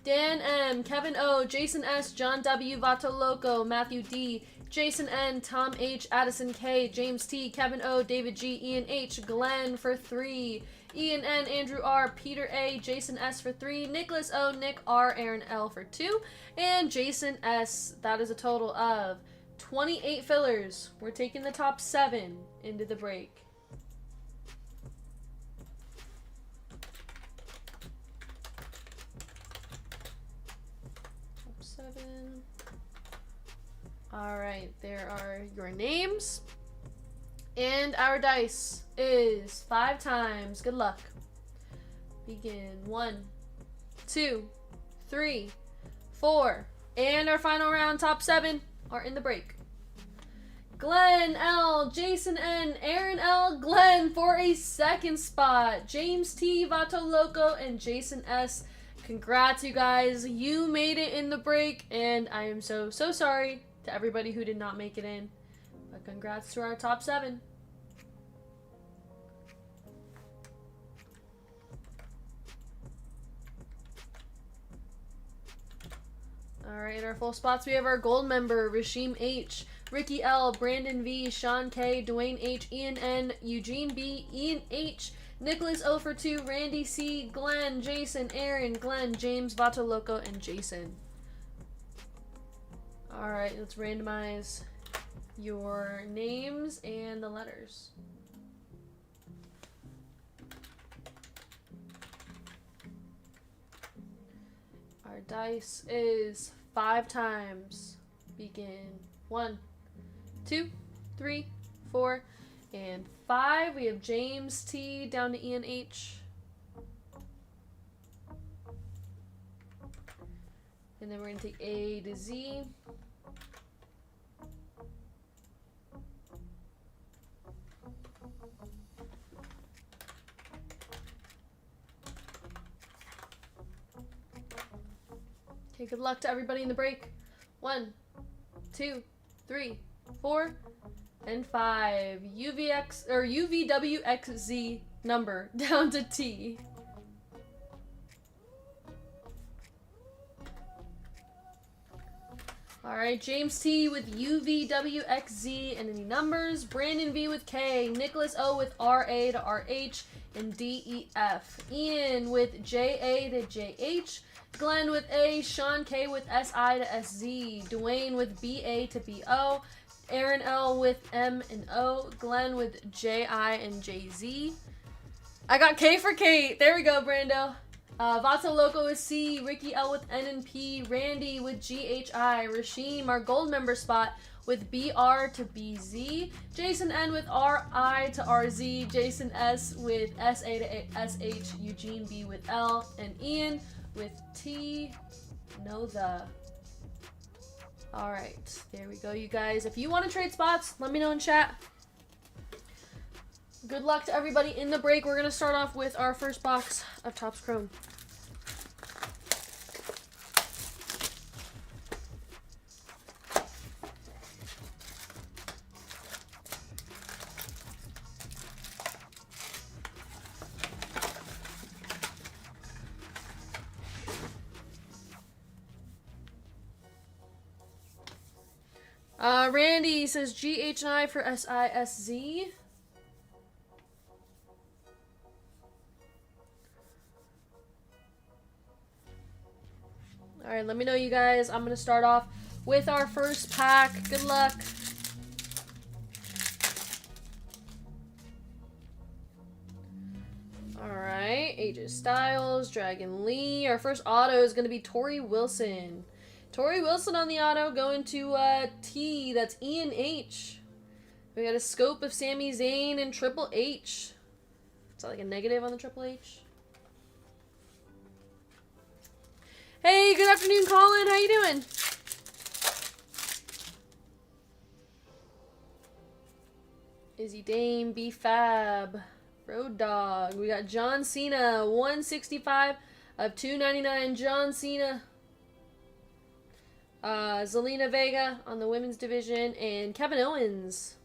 Dan M, Kevin O, Jason S, John W, Vato Loco, Matthew D, Jason N, Tom H, Addison K, James T, Kevin O, David G, Ian H, Glenn for 3, Ian N, Andrew R, Peter A, Jason S for 3, Nicholas O, Nick R, Aaron L for 2, and Jason S. That is a total of 28 fillers. We're taking the top 7 into the break. Top 7. Alright, there are your names. And our dice is 5 times. Good luck. Begin. 1, 2, 3, 4. And our final round, top 7, are in the break. Glenn L, Jason N, Aaron L, Glenn for a 2nd spot. James T, Vato Loco, and Jason S. Congrats, you guys. You made it in the break, and I am so sorry to everybody who did not make it in. But congrats to our top 7. Alright, in our full spots, we have our gold member, Rashim H, Ricky L, Brandon V, Sean K, Dwayne H, Ian N, Eugene B, Ian H, Nicholas O for 2, Randy C, Glenn, Jason, Aaron, Glenn, James, Vato Loco, and Jason. Alright, let's randomize your names and the letters. Our dice is 5 times. Begin. 1, 2, 3, 4, and 5. We have James T down to Ian H. And then we're going to take A to Z. Okay, good luck to everybody in the break. 1, 2, 3, 4, and 5. UVX or UVWXZ number down to T. Alright, James T with UVWXZ and any numbers. Brandon V with K. Nicholas O with RA to RH and DEF. Ian with JA to JH. Glenn with A, Sean K with SI to SZ, Dwayne with BA to BO, Aaron L with M and O, Glenn with JI and JZ. I got K for Kate. There we go, Brando. Vato Loco with C, Ricky L with N and P, Randy with GHI, Rashim, our gold member spot, with BR to BZ, Jason N with RI to RZ, Jason S with SA to SH, Eugene B with L, and Ian with T, no the. Alright, there we go, you guys. If you want to trade spots, let me know in chat. Good luck to everybody in the break. We're going to start off with our first box of Topps Chrome. Randy says GHI for SISZ. Alright, let me know, you guys. I'm going to start off with our first pack. Good luck. Alright, AJ Styles, Dragon Lee. Our first auto is going to be Tori Wilson. Tori Wilson on the auto going to T. That's Ian H. We got a scope of Sami Zayn and Triple H. Is that like a negative on the Triple H? Hey, good afternoon, Colin. How you doing? Izzy Dame, B-Fab, Road Dogg. We got John Cena, 165 of 299. John Cena. Zelina Vega on the women's division, and Kevin Owens.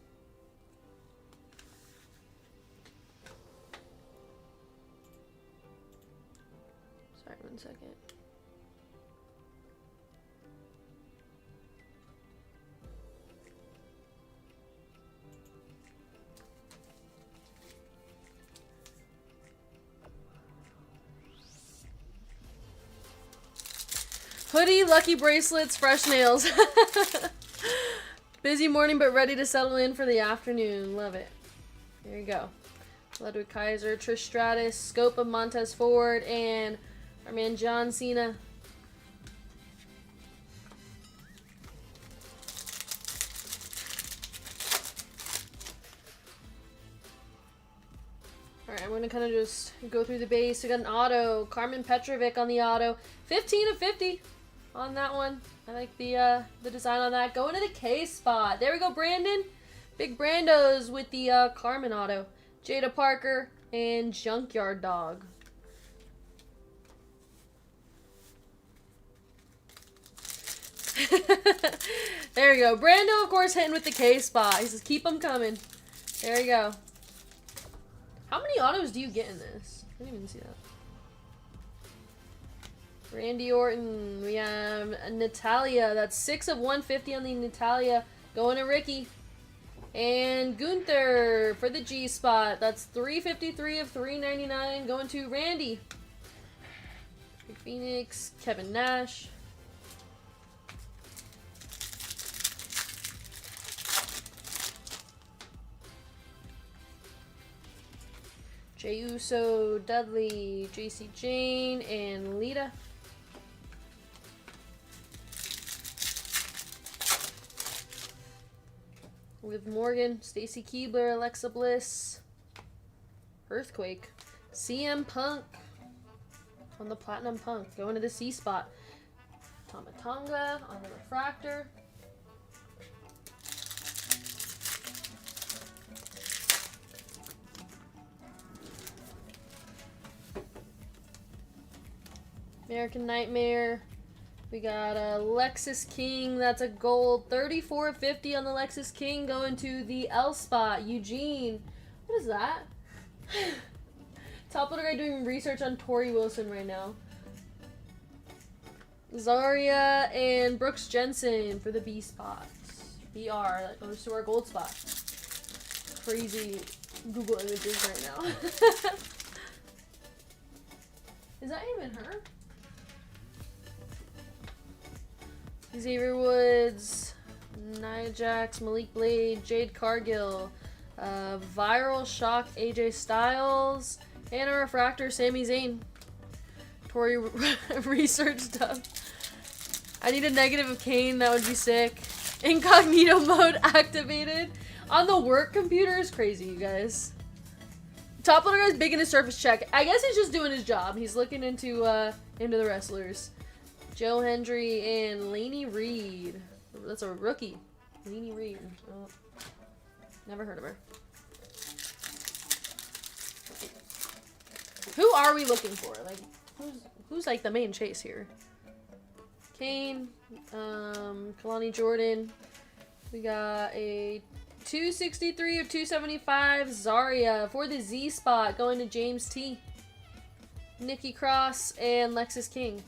Sorry, 1 second. Hoodie, lucky bracelets, fresh nails. Busy morning, but ready to settle in for the afternoon. Love it. There you go. Ludwig Kaiser, Trish Stratus, scope of Montez Ford, and our man John Cena. Alright, I'm gonna kind of just go through the base. We got an auto. Carmen Petrovic on the auto. 15 of 50 on that one. I like the design on that. Going to the K spot. There we go, Brandon. Big Brandos with the Carmen auto. Jada Parker and Junkyard Dog. There we go. Brando, of course, hitting with the K spot. He says, keep them coming. There you go. How many autos do you get in this? I didn't even see that. Randy Orton. We have Natalia. That's 6 of 150 on the Natalia. Going to Ricky. And Gunther for the G spot. That's 353 of 399. Going to Randy. Big Phoenix. Kevin Nash. Jey Uso, Dudley, JC Jane, and Lita. With Morgan, Stacy Keibler, Alexa Bliss, Earthquake, CM Punk on the Platinum Punk, going to the C spot. Tomatonga on the Refractor. American Nightmare. We got a Lexus King. That's a gold. 34.50 on the Lexus King. Going to the L spot. Eugene. What is that? Top loader guy doing research on Tori Wilson right now. Zarya and Brooks Jensen for the B spot. BR. That goes to our gold spot. Crazy Google images right now. Is that even her? Xavier Woods, Nia Jax, Malik Blade, Jade Cargill, Viral Shock, AJ Styles, and a Refractor, Sami Zayn. Tori research done. I need a negative of Kane, that would be sick. Incognito mode activated. On the work computer is crazy, you guys. Top loader guy's big in his surface check. I guess he's just doing his job. He's looking into the wrestlers. Joe Hendry and Lainey Reed. That's a rookie. Lainey Reed. Oh, never heard of her. Who are we looking for? Like, who's like the main chase here? Kane, Kalani Jordan. We got a 263 or 275 Zarya for the Z spot, going to James T. Nikki Cross and Lexus King.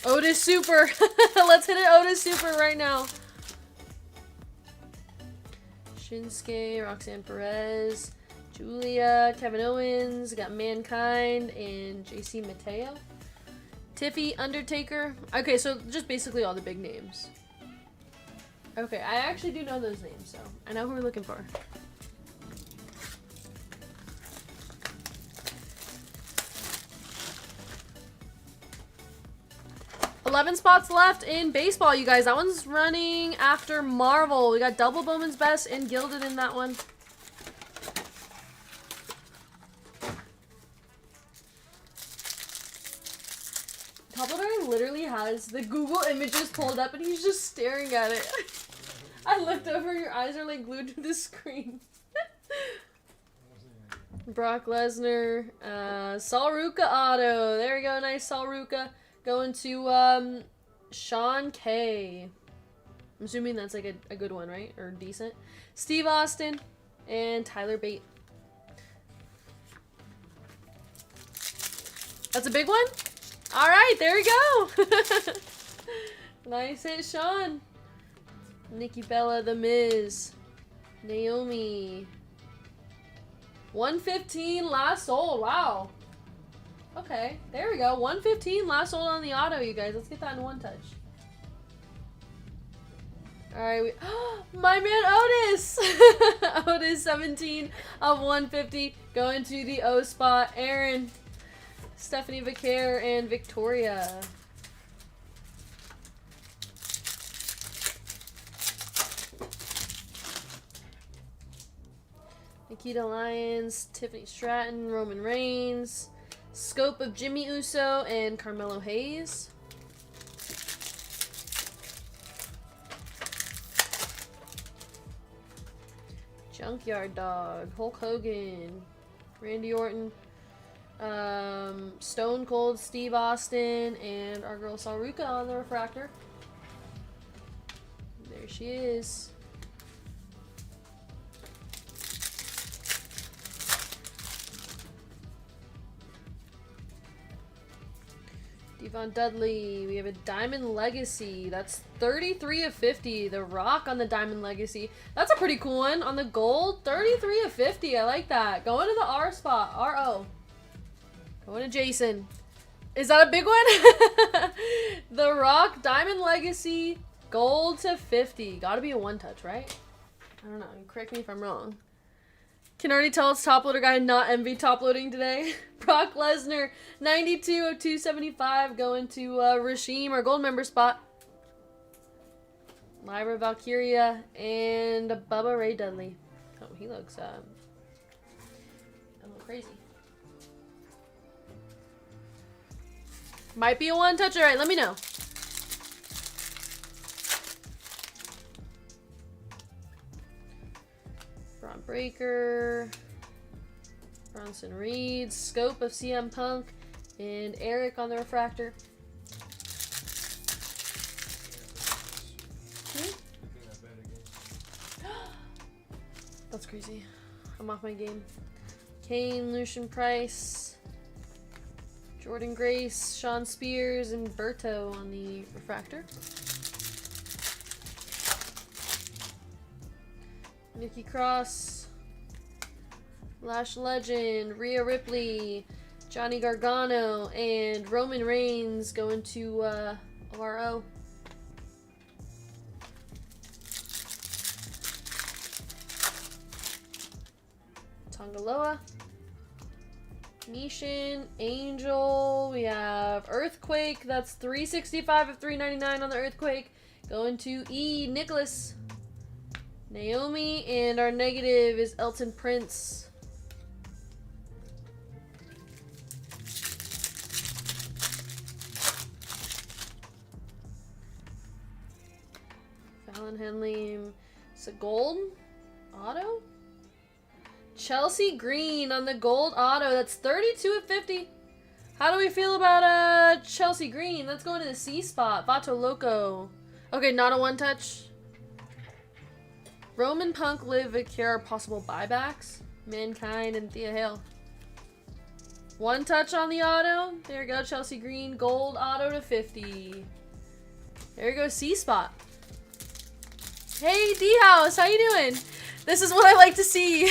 Otis Super. Let's hit an Otis Super right now. Shinsuke, Roxanne Perez, Julia, Kevin Owens, got Mankind, and JC Mateo. Tiffy, Undertaker. Okay, so just basically all the big names. Okay, I actually do know those names, so I know who we're looking for. 11 spots left in baseball, you guys. That one's running after Marvel. We got double Bowman's Best and Gilded in that one. Dumbledore literally has the Google images pulled up and he's just staring at it. I looked over, your eyes are like glued to the screen. Brock Lesnar, Saul Ruka auto. There we go, nice Saul Ruka. Going to Sean K. I'm assuming that's like a good one, right? Or decent. Steve Austin and Tyler Bate. That's a big one? Alright, there we go. Nice hit, Sean. Nikki Bella, The Miz. Naomi. 115 last sold. Wow. Okay, there we go. 115 last sold on the auto, you guys. Let's get that in one touch. Alright, my man Otis! Otis, 17 of 150. Going to the O spot. Aaron, Stephanie Vicaire, and Victoria. Nikita Lyons, Tiffany Stratton, Roman Reigns, Scope of Jimmy Uso, and Carmelo Hayes. Junkyard Dog, Hulk Hogan, Randy Orton, Stone Cold Steve Austin, and our girl Saruka on the refractor. There she is. Devon Dudley. We have a Diamond Legacy. That's 33 of 50. The Rock on the Diamond Legacy. That's a pretty cool one. On the gold, 33 of 50. I like that. Going to the R spot. R-O. Going to Jason. Is that a big one? The Rock, Diamond Legacy, gold to 50. Gotta be a one-touch, right? I don't know. Correct me if I'm wrong. Can already tell it's top loader guy, not envy top loading today. Brock Lesnar, 92 of 275, going to Rashim, our gold member spot. Lyra Valkyria and Bubba Ray Dudley. Oh, he looks a little crazy. Might be a one touch. All right, let me know. Braun Breaker, Bronson Reed, Scope of CM Punk, and Eric on the refractor. That's crazy. I'm off my game. Kane, Lucian Price, Jordan Grace, Sean Spears, and Berto on the refractor. Nikki Cross, Lash Legend, Rhea Ripley, Johnny Gargano, and Roman Reigns going to ORO. Tongaloa, Nishin, Angel. We have Earthquake. That's 365 of 399 on the Earthquake. Going to E. Nicholas, Naomi, and our negative is Elton Prince. Fallon Henley. It's a gold auto? Chelsea Green on the gold auto. That's 32 of 50. How do we feel about Chelsea Green? Let's go into the C spot. Vato Loco. Okay, not a one touch. Roman, Punk, Liv, Vicura, possible buybacks. Mankind and Thea Hale. One touch on the auto. There we go. Chelsea Green, gold auto to 50. There we go. C spot. Hey, D-House. How you doing? This is what I like to see.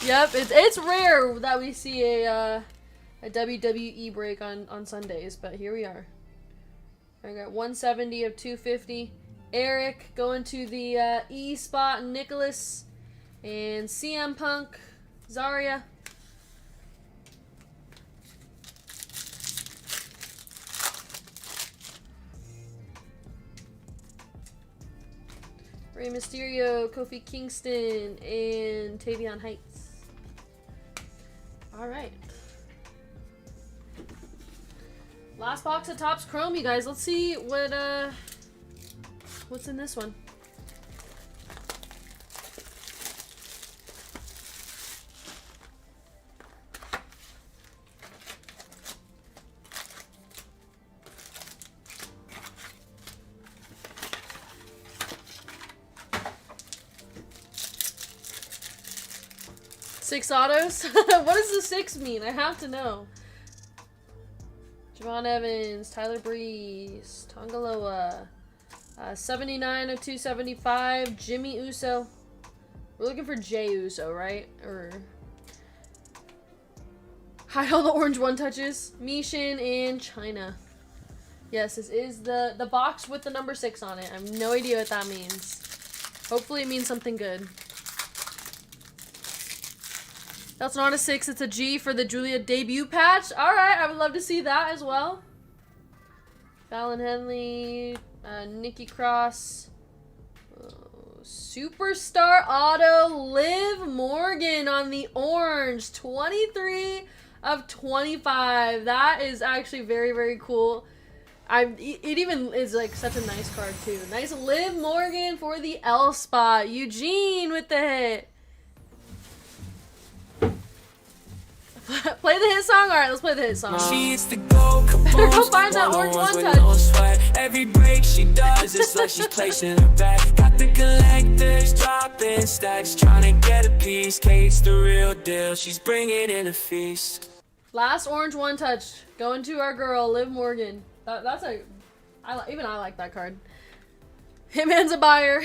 Yep, it's rare that we see a WWE break on Sundays, but here we are. I got 170 of 250. Eric going to the E spot, Nicholas, and CM Punk, Zarya. Rey Mysterio, Kofi Kingston, and Tavion Heights. All right. Last box of Topps Chrome, you guys. Let's see what's in this one. Six autos? What does the 6 mean? I have to know. Javon Evans, Tyler Breeze, Tongaloa, 79 of 275, Jimmy Uso. We're looking for Jay Uso, right? Or hide all the orange one touches. Mishin and China. Yes, this is the box with the number 6 on it. I have no idea what that means. Hopefully it means something good. That's not a 6, it's a G for the Julia debut patch. Alright, I would love to see that as well. Fallon Henley, Nikki Cross, Superstar auto, Liv Morgan on the orange. 23 of 25. That is actually very, very cool. It even is like such a nice card too. Nice Liv Morgan for the L spot. Eugene with the hit. Play the hit song? Alright, let's play the hit song. She the gold Better go find that orange one touch. Every break she does, it's like she's placing her back. Got the collectors dropping stacks, trying to get a piece. Kate's the real deal, she's bringing in a feast. Last orange one touch. Going to our girl, Liv Morgan. That's a... even I like that card. Hitman's a buyer.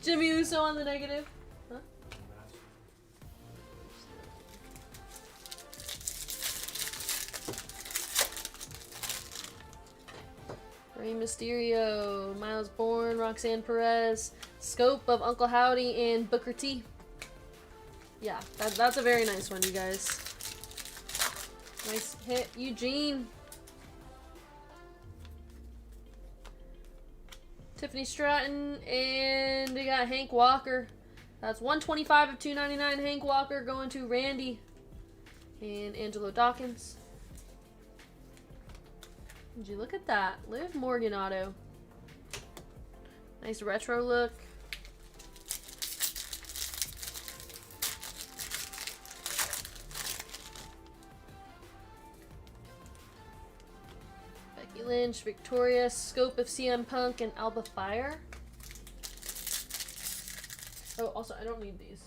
Jimmy Uso on the negative. Huh? Rey Mysterio, Miles Bourne, Roxanne Perez, Scope of Uncle Howdy, and Booker T. Yeah, that's a very nice one, you guys. Nice hit, Eugene. Tiffany Stratton, and we got Hank Walker. That's 125 of 299. Hank Walker going to Randy and Angelo Dawkins. Did you look at that? Liv Morgan auto. Nice retro look. Becky Lynch, Victoria, Scope of CM Punk, and Alba Fire. Oh, also, I don't need these.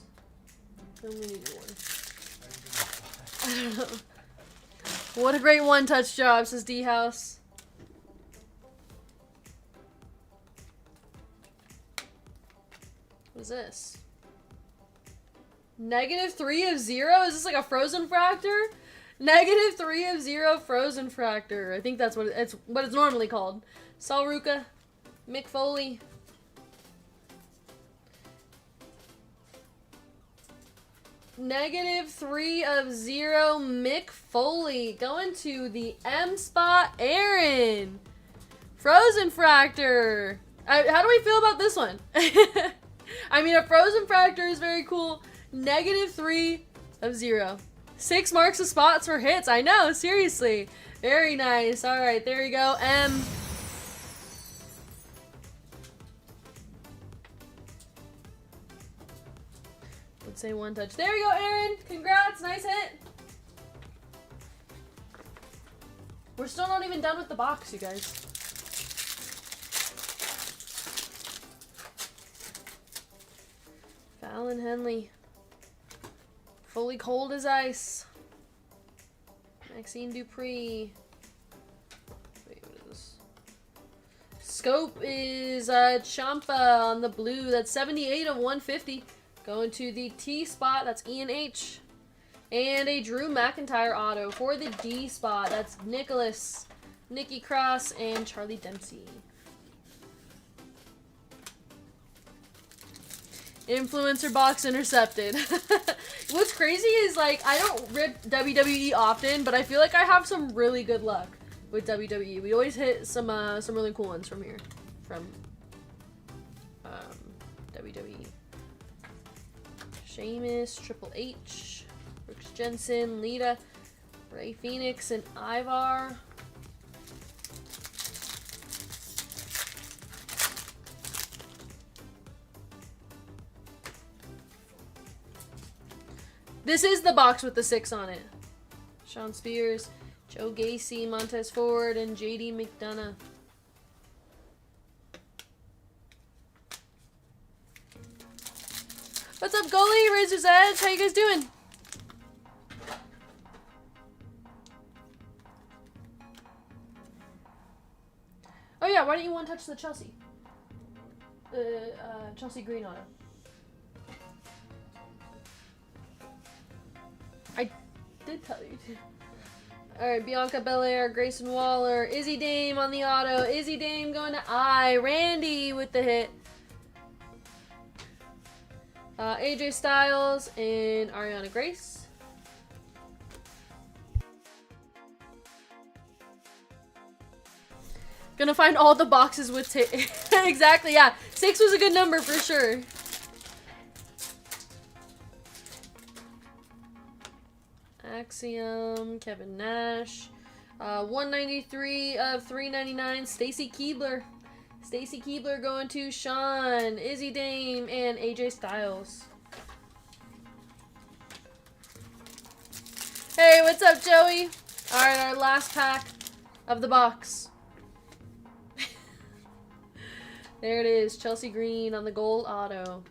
I only need one. I don't know. What a great one-touch job, says D-House. What is this? -3 of 0? Is this like a Frozen Fractor? -3 of 0 Frozen Fractor. I think that's what it's normally called. Sal Ruka, Mick Foley. -3 of 0 Mick Foley. Going to the M spot, Aaron. Frozen Fractor. How do we feel about this one? I mean, a Frozen Fractor is very cool. -3 of 0. 6 marks of spots for hits. I know, seriously. Very nice. Alright, there you go. M. Let's say one touch. There you go, Aaron. Congrats. Nice hit. We're still not even done with the box, you guys. Fallon Henley. Fully cold as ice. Maxine Dupree. Wait, what is this? Scope is Champa on the blue. That's 78 of 150. Going to the T spot. That's Ian H. And a Drew McIntyre auto for the D spot. That's Nicholas, Nikki Cross, and Charlie Dempsey. Influencer box intercepted. What's crazy is, like, I don't rip WWE often, but I feel like I have some really good luck with WWE. We always hit some really cool ones from here, from WWE. Sheamus, Triple H, Brooks Jensen, Lita, Ray Phoenix, and Ivar. This is the box with the 6 on it. Sean Spears, Joe Gacy, Montez Ford, and JD McDonough. What's up, goalie? Razor's Edge. How you guys doing? Oh yeah, why don't you want to touch the Chelsea? The Chelsea green auto. I did tell you to. Alright, Bianca Belair, Grayson Waller, Izzy Dame on the auto. Izzy Dame going to I. Randy with the hit. AJ Styles and Ariana Grace. Gonna find all the boxes with exactly, yeah. 6 was a good number for sure. Axiom, Kevin Nash. 193 of 399, Stacy Keibler. Stacy Keibler going to Sean, Izzy Dame, and AJ Styles. Hey, what's up, Joey? Alright, our last pack of the box. There it is, Chelsea Green on the gold auto.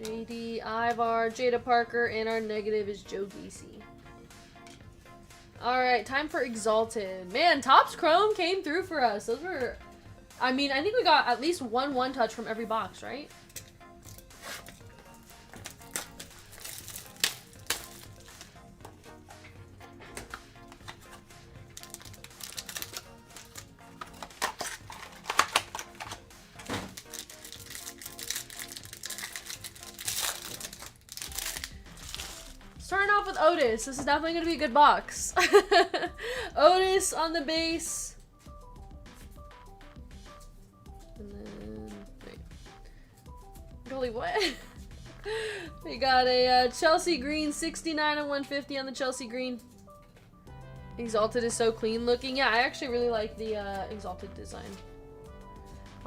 JD, Ivar, Jada Parker, and our negative is Joe Gacy. Alright, time for Exalted. Man, Topps Chrome came through for us. Those were... I mean, I think we got at least one touch from every box, right? Starting off with Otis. This is definitely going to be a good box. Otis on the base. And then, wait. Holy what? We got a Chelsea Green, 69 and 150 on the Chelsea Green. Exalted is so clean looking. Yeah, I actually really like the Exalted design.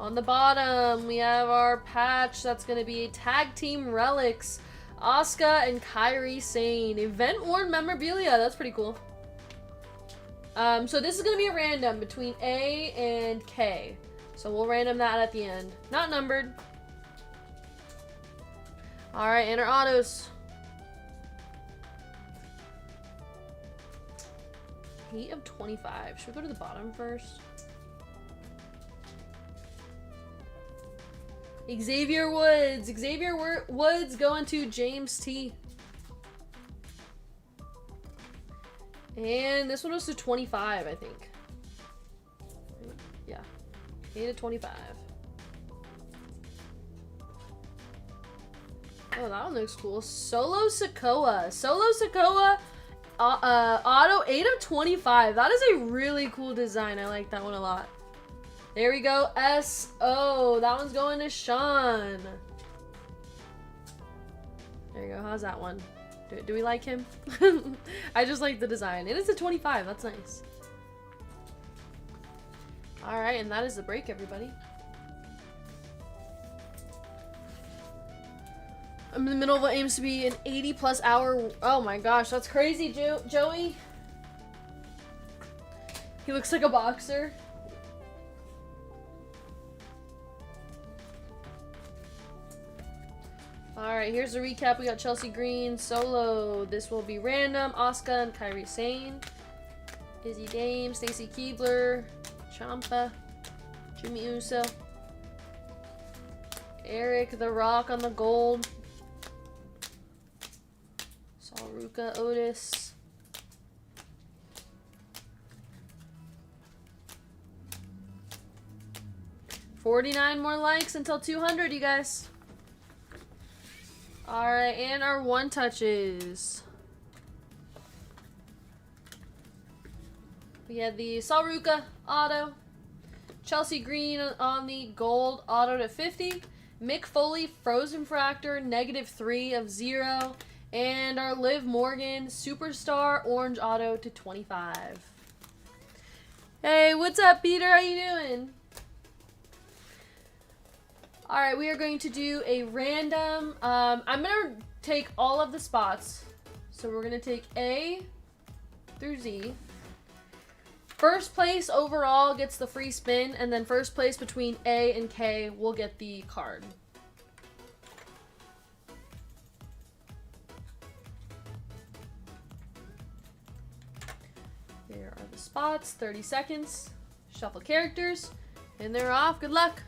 On the bottom, we have our patch. That's going to be a Tag Team Relics. Asuka and Kairi Sane. Event worn memorabilia. That's pretty cool. So this is going to be a random between A and K. So we'll random that at the end. Not numbered. Alright, and our autos. 8 of 25. Should we go to the bottom first? Xavier Woods. Xavier Woods going to James T. And this one was to 25, I think. Yeah. 8 of 25. Oh, that one looks cool. Solo Sikoa. Solo Sikoa auto 8 of 25. That is a really cool design. I like that one a lot. There we go. S.O. That one's going to Sean. There you go. How's that one? Do we like him? I just like the design. It is a 25. That's nice. Alright, and that is the break, everybody. I'm in the middle of what aims to be an 80+ hour... Oh my gosh, that's crazy, Joey. He looks like a boxer. Alright, here's the recap. We got Chelsea Green, Solo. This will be random. Asuka and Kairi Sane. Izzy Dame, Stacy Keibler, Ciampa, Jimmy Uso. Eric the Rock on the gold. Saruka Otis. $49 more likes until 200, you guys. Alright, and our one touches. We had the Saruka auto. Chelsea Green on the gold auto to 50. Mick Foley Frozen Fractor -3 of 0. And our Liv Morgan Superstar Orange auto to 25. Hey, what's up, Peter? How you doing? Alright, we are going to do a random. I'm going to take all of the spots. So we're going to take A through Z. First place overall gets the free spin, and then first place between A and K will get the card. Here are the spots, 30 seconds. Shuffle characters, and they're off. Good luck.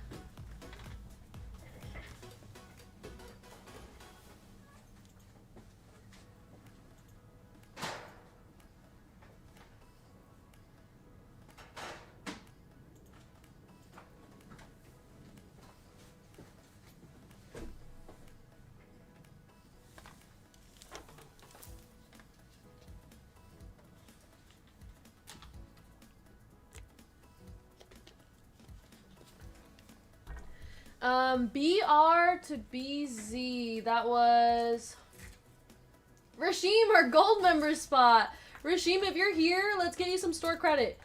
BR to BZ. That was Rashim, our gold member spot. Rashim, if you're here, let's get you some store credit.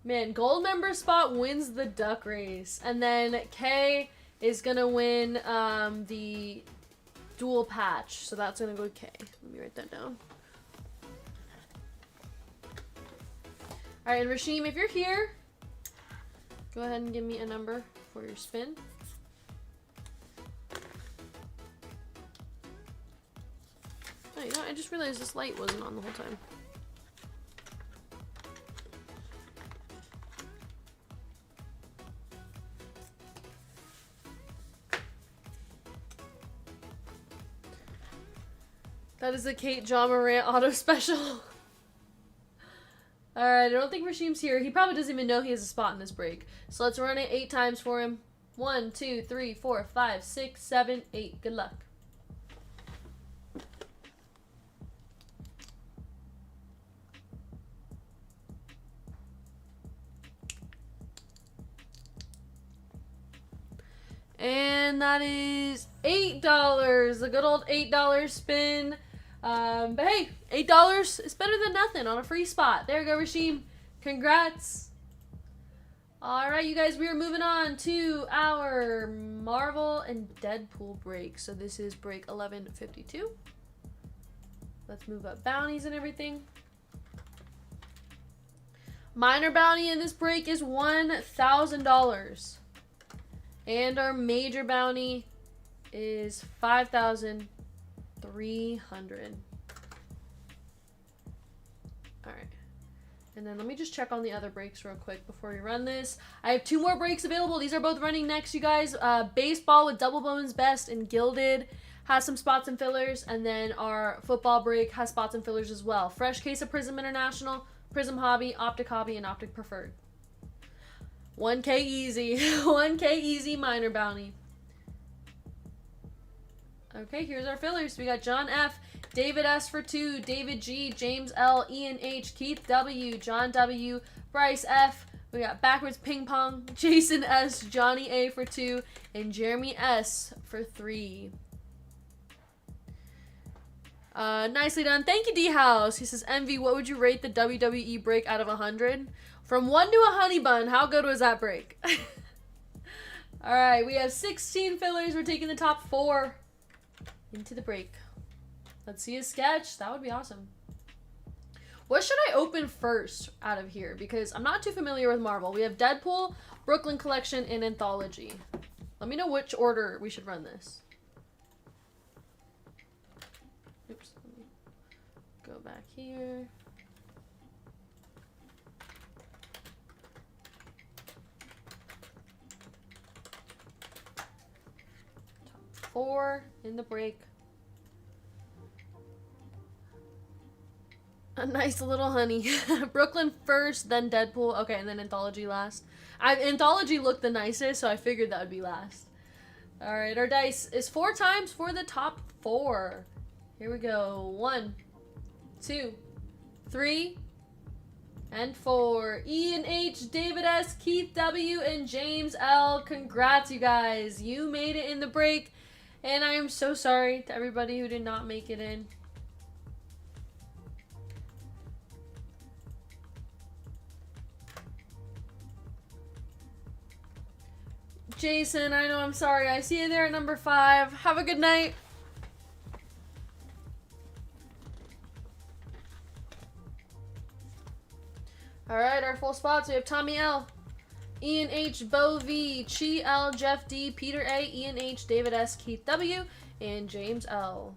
Man, gold member spot wins the duck race. And then K is gonna win the dual patch. So that's gonna go to K. Let me write that down. Alright, and Rashim, if you're here, go ahead and give me a number for your spin. Oh, you know, I just realized this light wasn't on the whole time. That is a Kate John Morant auto special. Alright, I don't think Rashim's here. He probably doesn't even know he has a spot in this break. So let's run it 8 times for him. 1, 2, 3, 4, 5, 6, 7, 8. Good luck. And that is $8. A good old $8 spin. But hey, $8 is better than nothing on a free spot. There you go, Rashim. Congrats. Alright, you guys, we are moving on to our Marvel and Deadpool break. So this is break 1152. Let's move up bounties and everything. Minor bounty in this break is $1,000. And our major bounty is $5,300. Alright. And then let me just check on the other breaks real quick before we run this. I have 2 more breaks available. These are both running next, you guys. Baseball with Double Bowman's Best and Gilded has some spots and fillers. And then our football break has spots and fillers as well. Fresh case of Prism International, Prism Hobby, Optic Hobby, and Optic Preferred. 1K easy. 1K easy minor bounty. Okay, here's our fillers. We got John F, David S for 2, David G, James L, Ian H, Keith W, John W, Bryce F. We got Backwards Ping Pong, Jason S, Johnny A for 2, and Jeremy S for 3. Nicely done. Thank you, D-House. He says, Envy, what would you rate the WWE break out of 100? From 1 to a honey bun, how good was that break? Alright, we have 16 fillers. We're taking the top 4 into the break. Let's see a sketch. That would be awesome. What should I open first out of here? Because I'm not too familiar with Marvel. We have Deadpool, Brooklyn Collection, and Anthology. Let me know which order we should run this. Oops. Let me go back here. Top 4 in the break. A nice little honey. Brooklyn first, then Deadpool. Okay, and then Anthology last. Anthology looked the nicest, so I figured that would be last. Alright, our dice is 4 times for the top 4. Here we go. 1, 2, 3, and 4. Ian H, David S, Keith W, and James L. Congrats, you guys. You made it in the break. And I am so sorry to everybody who did not make it in. Jason, I know, I'm sorry. I see you there at number 5. Have a good night. Alright, our full spots. We have Tommy L, Ian H, Bo V, Chi L, Jeff D, Peter A, Ian H, David S, Keith W, and James L.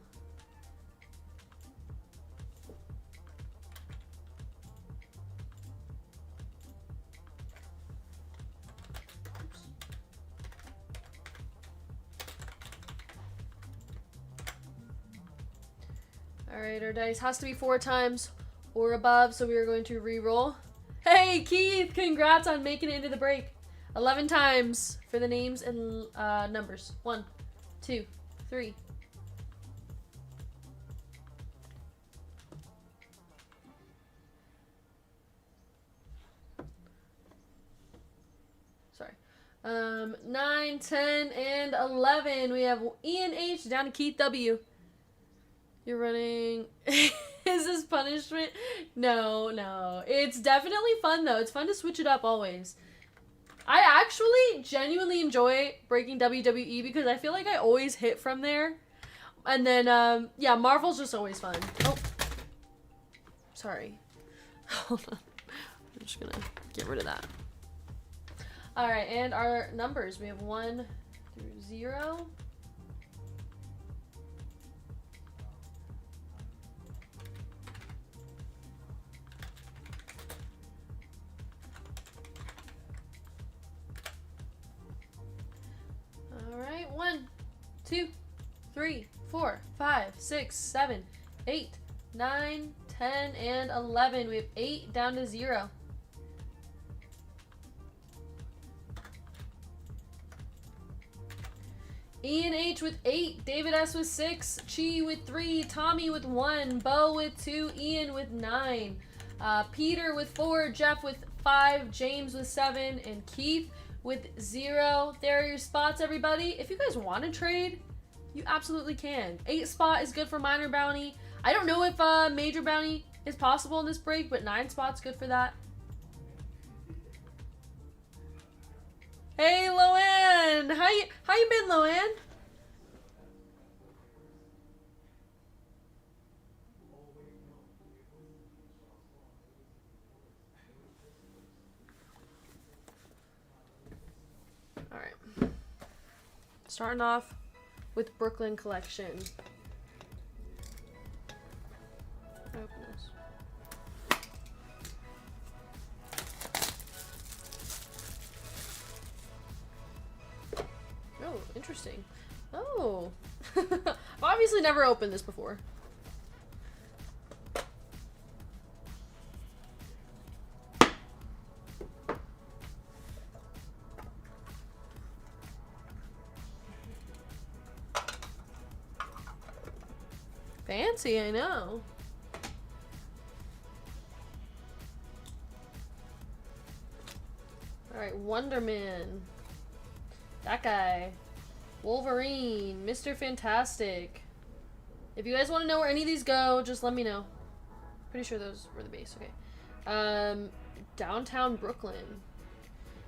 Alright, our dice has to be 4 times or above, so we are going to re-roll. Hey, Keith! Congrats on making it into the break. 11 times for the names and numbers. 1, 2, 3. Sorry. 9, 10, and 11. We have Ian H down to Keith W. You're running. Is this punishment? No, no. It's definitely fun, though. It's fun to switch it up always. I actually genuinely enjoy breaking WWE because I feel like I always hit from there. And then, yeah, Marvel's just always fun. Oh. Sorry. Hold on. I'm just gonna get rid of that. Alright, and our numbers. We have 1 through 0. Alright, 1, 2, 3, 4, 5, 6, 7, 8, 9, 10, and 11. We have 8 down to 0. Ian H with 8, David S with 6, Chi with 3, Tommy with 1, Bo with 2, Ian with 9, Peter with 4, Jeff with 5, James with 7, and Keith with 0. There are your spots, everybody. If you guys want to trade, you absolutely can. 8 spot is good for minor bounty. I don't know if major bounty is possible in this break, but 9 spots good for that. Hey, Loanne! How you been, Loanne? All right. Starting off with Brooklyn Collection. Open this. Oh, interesting. Oh. I've obviously never opened this before. Fancy, I know. Alright, Wonderman. That guy. Wolverine. Mr. Fantastic. If you guys want to know where any of these go, just let me know. Pretty sure those were the base. Okay. Downtown Brooklyn.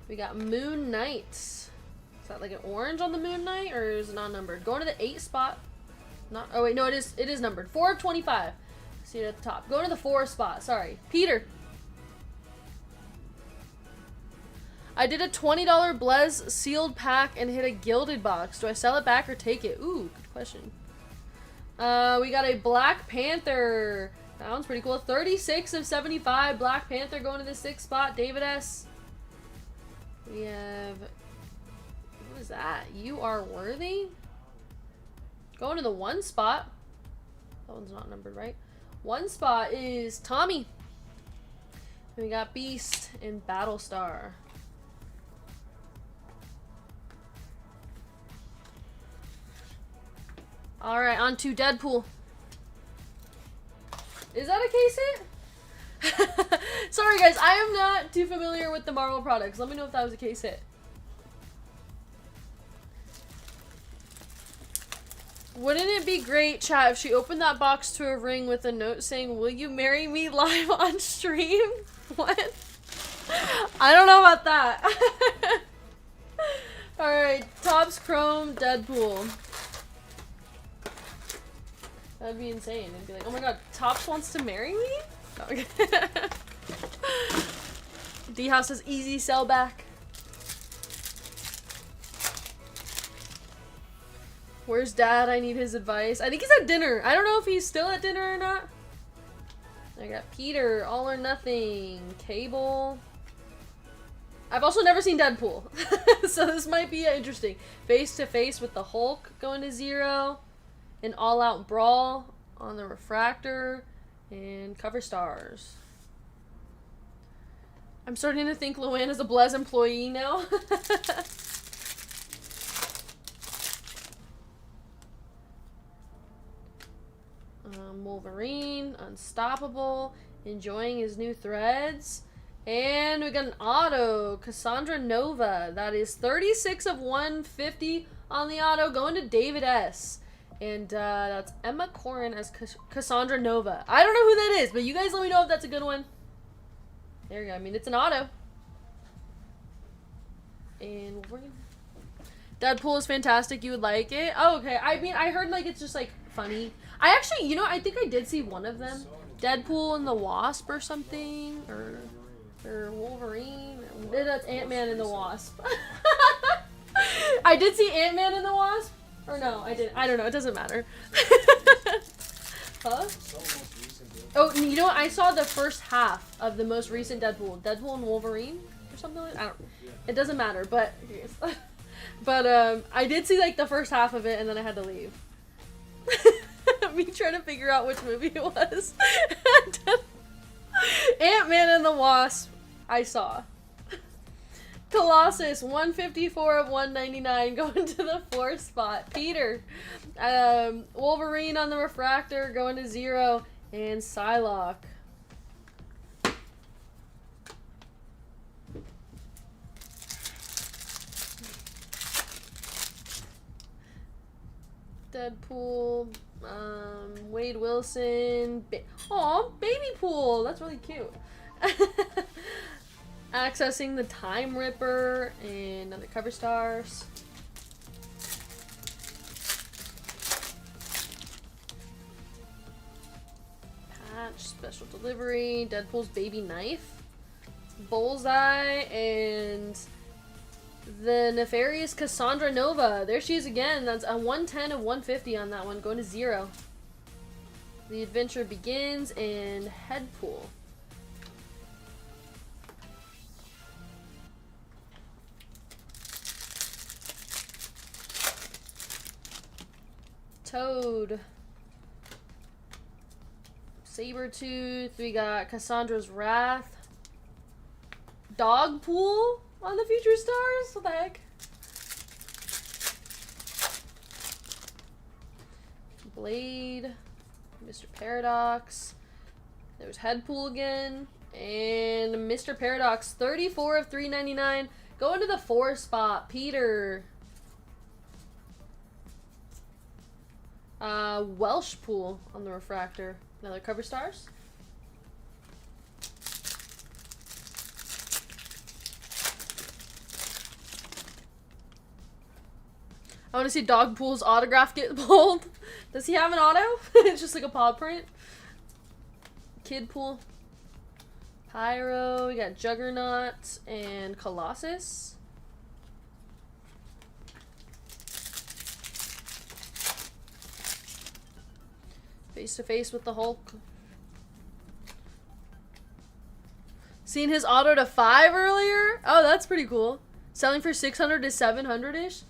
We got Moon Knight. Is that like an orange on the Moon Knight, or is it not numbered? Going to the 8 spot. Not. Oh wait, no, it is numbered. 4 of 25. See it at the top. Going to the 4 spot. Sorry, Peter. I did a $20 Blez sealed pack and hit a gilded box. Do I sell it back or take it? Ooh, good question. We got a Black Panther. That one's pretty cool. 36 of 75. Black Panther going to the 6th spot. David S. We have... What is that? You Are Worthy? Going to the 1 spot. That one's not numbered, right? 1 spot is Tommy. We got Beast and Battlestar. Alright, on to Deadpool. Is that a case hit? Sorry guys, I am not too familiar with the Marvel products. Let me know if that was a case hit. Wouldn't it be great, chat, if she opened that box to a ring with a note saying, "Will you marry me live on stream?" What? I don't know about that. Alright, Topps Chrome Deadpool. That'd be insane. It'd be like, oh my god, Topps wants to marry me? Okay. D-House says easy sell back. Where's Dad? I need his advice. I think he's at dinner. I don't know if he's still at dinner or not. I got Peter, All or Nothing, Cable. I've also never seen Deadpool. So this might be interesting. Face to Face with the Hulk going to 0. An All Out Brawl on the Refractor. And Cover Stars. I'm starting to think Luann is a Blez employee now. Wolverine, Unstoppable, enjoying his new threads, And we got an auto, Cassandra Nova. That is 36 of 150 on the auto, going to David S. And that's Emma Corrin as Cassandra Nova. I don't know who that is, but you guys let me know if that's a good one. There you go. I mean, it's an auto. And we're gonna... Deadpool is fantastic. You would like it? Oh, okay. I mean, I heard like it's just like funny. I actually, you know, I think I did see one of them. Deadpool and the Wasp or something, or Wolverine. That's Ant-Man and the Wasp. I did see Ant-Man and the Wasp. Or no, I didn't. I don't know. It doesn't matter. Huh? Oh, you know what? I saw the first half of the most recent Deadpool. Deadpool and Wolverine or something like that. I don't. It doesn't matter, but I did see like the first half of it and then I had to leave. Me trying to figure out which movie it was. Ant-Man and the Wasp, I saw. Colossus, 154 of 199, going to the 4th spot. Peter, Wolverine on the refractor, going to 0, and Psylocke. Deadpool, Wade Wilson, aw, Baby Pool, that's really cute. Accessing the Time Ripper and other cover stars. Patch, special delivery, Deadpool's baby knife, Bullseye, and the nefarious Cassandra Nova. There she is again. That's a 110 of 150 on that one, going to 0. The adventure begins in Headpool. Toad, Sabretooth, we got Cassandra's Wrath, Dogpool on the Future Stars, what the heck? Blade, Mr. Paradox, there's Headpool again, and Mr. Paradox, 34 of 399, going to the 4th spot, Peter. Welsh Pool on the refractor. Another cover stars. I want to see Dogpool's autograph get pulled. Does he have an auto? It's just like a paw print. Kidpool. Pyro. We got Juggernaut and Colossus. Face to face with the Hulk. Seen his auto to 5 earlier? Oh, that's pretty cool. Selling for 600 to 700-ish.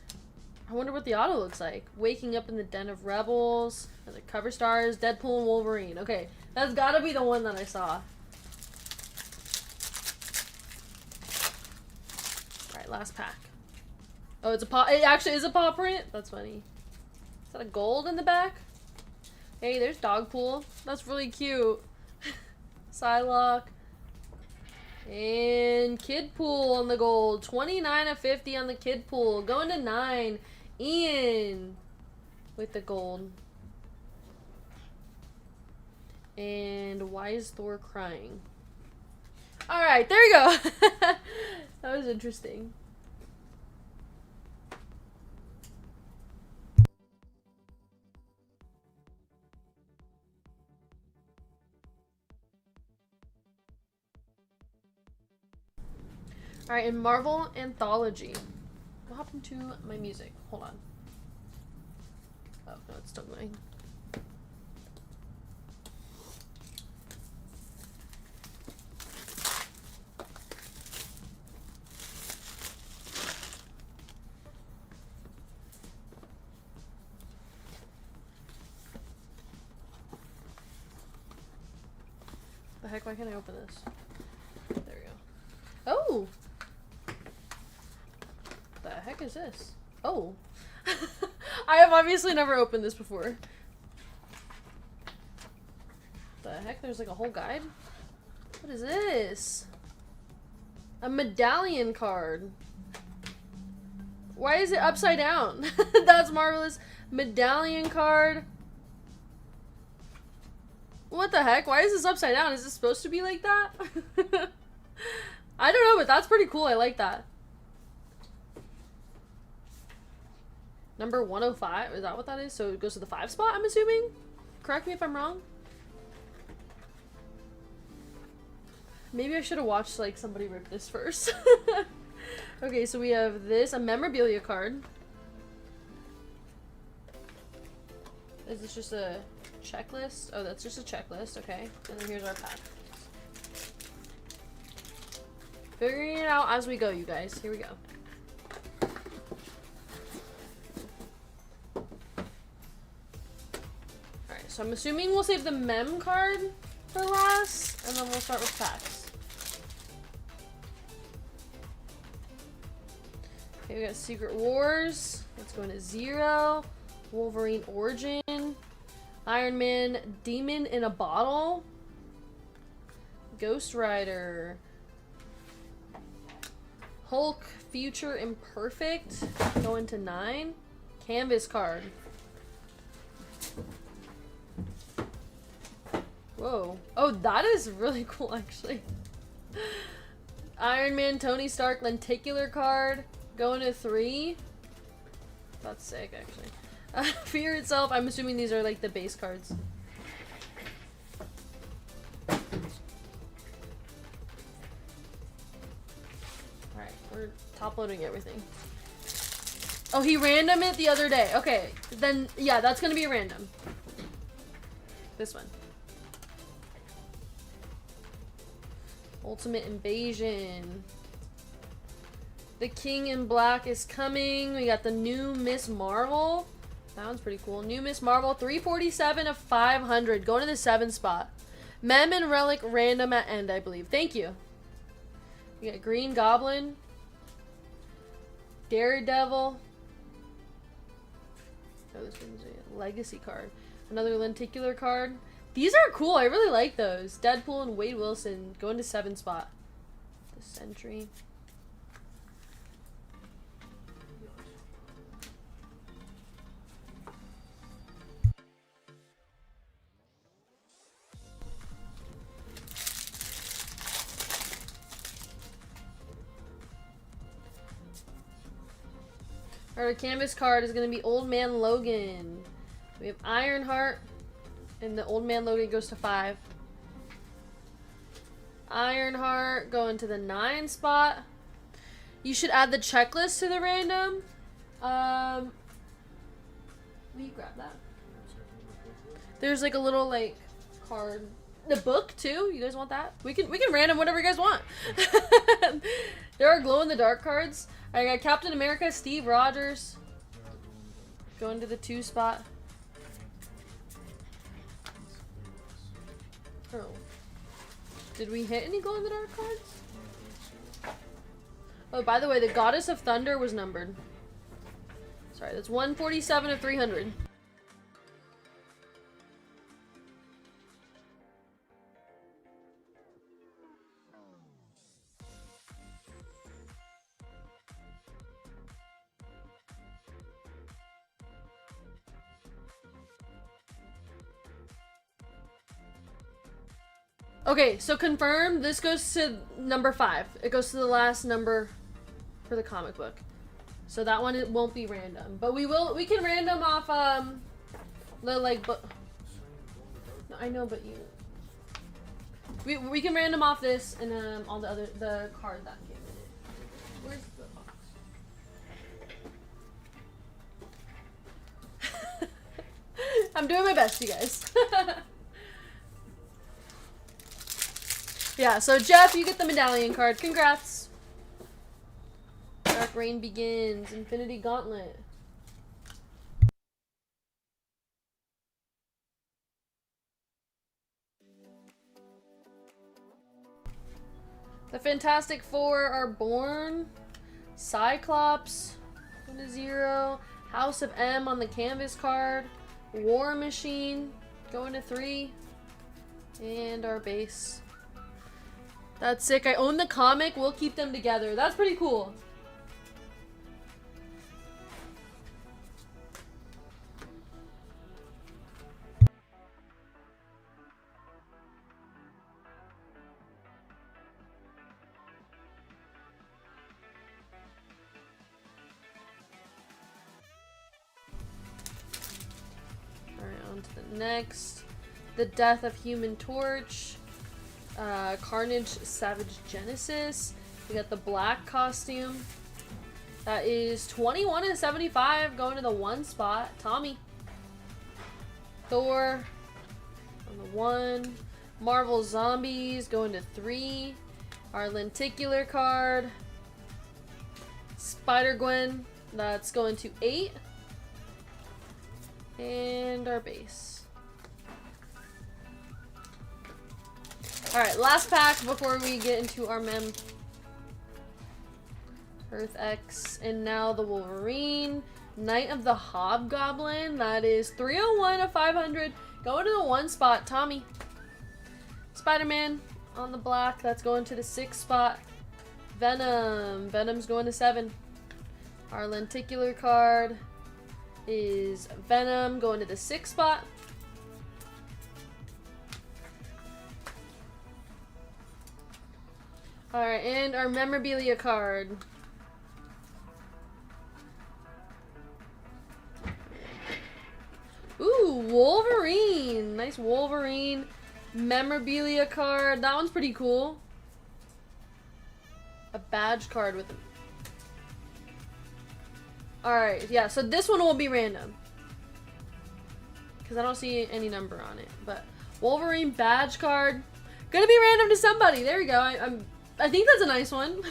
I wonder what the auto looks like. Waking up in the Den of Rebels. Other cover stars. Deadpool and Wolverine. Okay, that's gotta be the one that I saw. Alright, last pack. Oh, it's a paw. It actually is a paw print? That's funny. Is that a gold in the back? Hey, there's Dogpool. That's really cute. Psylocke. And Kidpool on the gold. 29 of 50 on the Kidpool. Going to 9. Ian with the gold. And why is Thor crying? Alright, there you go. That was interesting. Alright, in Marvel Anthology. What happened to my music? Hold on. Oh, no, it's still going. The heck, why can't I open this? There we go. Oh! The heck is this? Oh. I have obviously never opened this before. The heck? There's like a whole guide? What is this? A medallion card. Why is it upside down? That's marvelous. Medallion card. What the heck? Why is this upside down? Is this supposed to be like that? I don't know, but that's pretty cool. I like that. Number 105. Is that what that is? So it goes to the 5 spot, I'm assuming? Correct me if I'm wrong. Maybe I should have watched like somebody rip this first. Okay, so we have this, a memorabilia card. Is this just a checklist? Oh, that's just a checklist, okay. And then here's our pack. Figuring it out as we go, you guys. Here we go. Alright, so I'm assuming we'll save the mem card for last, and then we'll start with packs. Okay, we got Secret Wars. Let's go into 0. Wolverine Origin. Iron Man Demon in a Bottle. Ghost Rider. Hulk Future Imperfect. Going to 9. Canvas card. Whoa. Oh, that is really cool, actually. Iron Man Tony Stark Lenticular card. Going to 3. That's sick, actually. Fear Itself. I'm assuming these are like the base cards. Alright, we're top loading everything. Oh, he random it the other day. Okay, then yeah, that's gonna be a random. This one. Ultimate Invasion. The King in Black is coming. We got the new Miss Marvel. That one's pretty cool. New Miss Marvel, 347 of 500. Going to the 7 spot. Mem and Relic random at end, I believe. Thank you. We got Green Goblin. Daredevil. Oh, this one's a legacy card. Another lenticular card. These are cool. I really like those. Deadpool and Wade Wilson. Going to 7 spot. The Sentry. Our canvas card is going to be Old Man Logan. We have Ironheart, and the Old Man Logan goes to 5. Ironheart going to the 9 spot. You should add the checklist to the random. Will you grab that? There's like a little like card, the book too. You guys want that? We can random whatever you guys want. There are glow in the dark cards. I got Captain America, Steve Rogers. Going to the 2 spot. Oh. Did we hit any glow in the dark cards? Oh, by the way, the Goddess of Thunder was numbered. Sorry, that's 147 of 300. Okay, so confirm this goes to number 5. It goes to the last number for the comic book. So that one, it won't be random. But we can random off the like no, I know, but we can random off this and all the card that came in it. Where's the box? I'm doing my best, you guys. Yeah, so Jeff, you get the medallion card. Congrats. Dark Reign Begins. Infinity Gauntlet. The Fantastic Four are born. Cyclops. 1-0. House of M on the canvas card. War Machine. Going to 3. And our base. That's sick. I own the comic. We'll keep them together. That's pretty cool. Alright, on to the next. The Death of Human Torch. Carnage Savage Genesis. We got the black costume. That is 21 and 75 going to the 1 spot. Tommy. Thor on the 1. Marvel Zombies going to 3. Our lenticular card. Spider-Gwen. That's going to 8. And our base. Alright, last pack before we get into our mem. Earth X. And now the Wolverine. Knight of the Hobgoblin. That is 301 of 500. Going to the 1 spot. Tommy. Spider-Man on the black. That's going to the 6 spot. Venom. Venom's going to 7. Our lenticular card is Venom going to the 6 spot. Alright, and our memorabilia card. Ooh, Wolverine. Nice Wolverine memorabilia card. That one's pretty cool. A badge card with them. Alright, yeah, so this one will be random. Because I don't see any number on it. But Wolverine badge card. Gonna be random to somebody. There we go. I think that's a nice one.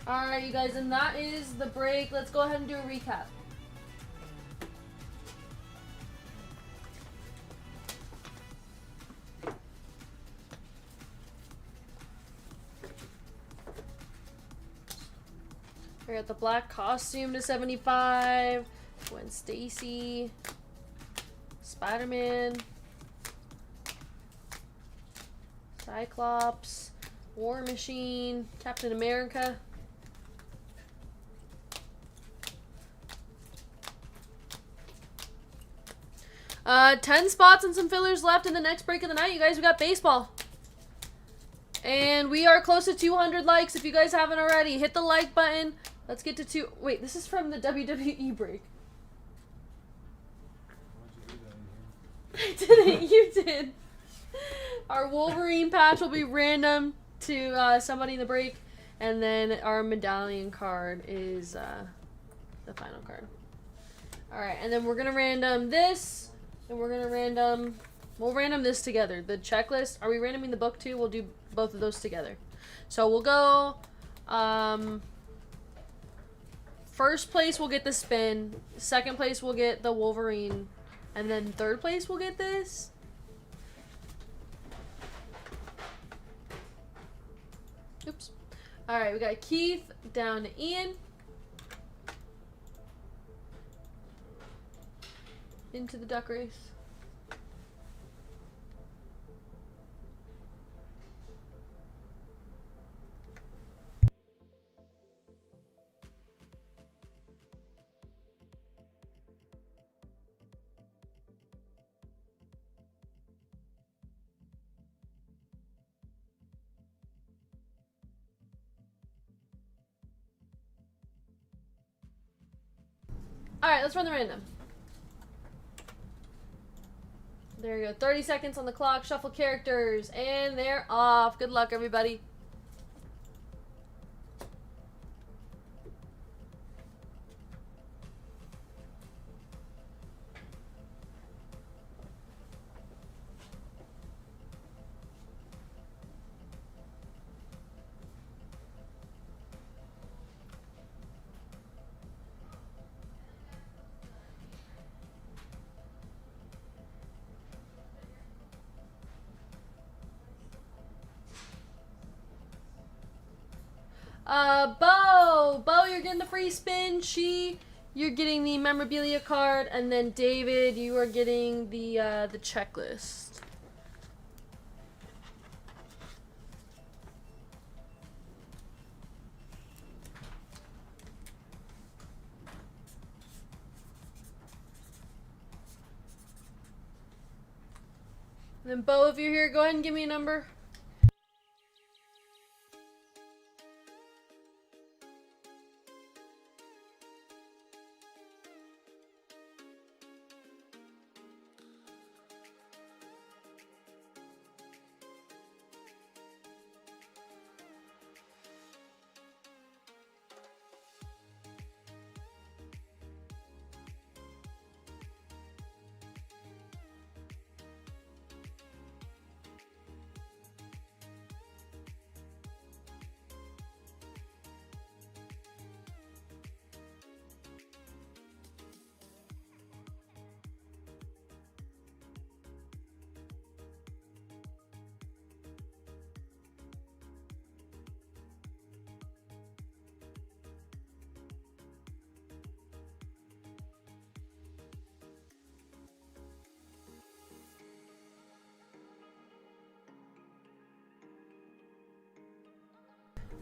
Alright, you guys, and that is the break. Let's go ahead and do a recap. We got the black costume to 75. Gwen Stacy, Spider-Man, Cyclops, War Machine, Captain America. Uh, 10 spots and some fillers left in the next break of the night. You guys, we got baseball. And we are close to 200 likes. If you guys haven't already, hit the like button. Let's get to 2. Wait, this is from the WWE break. I didn't. You did. Our Wolverine patch will be random to somebody in the break, and then our medallion card is the final card. All right, and then we're gonna random this, and we're gonna random. We'll random this together. The checklist. Are we randoming the book too? We'll do both of those together. So we'll go. First place will get the spin. Second place will get the Wolverine. And then third place will get this. Oops. Alright, we got Keith down to Ian. Into the duck race. Alright, let's run the random. There you go. 30 seconds on the clock. Shuffle characters. And they're off. Good luck, everybody. Bo, you're getting the free spin. you're getting the memorabilia card, and then David, you are getting the checklist. And then Bo, if you're here, go ahead and give me a number.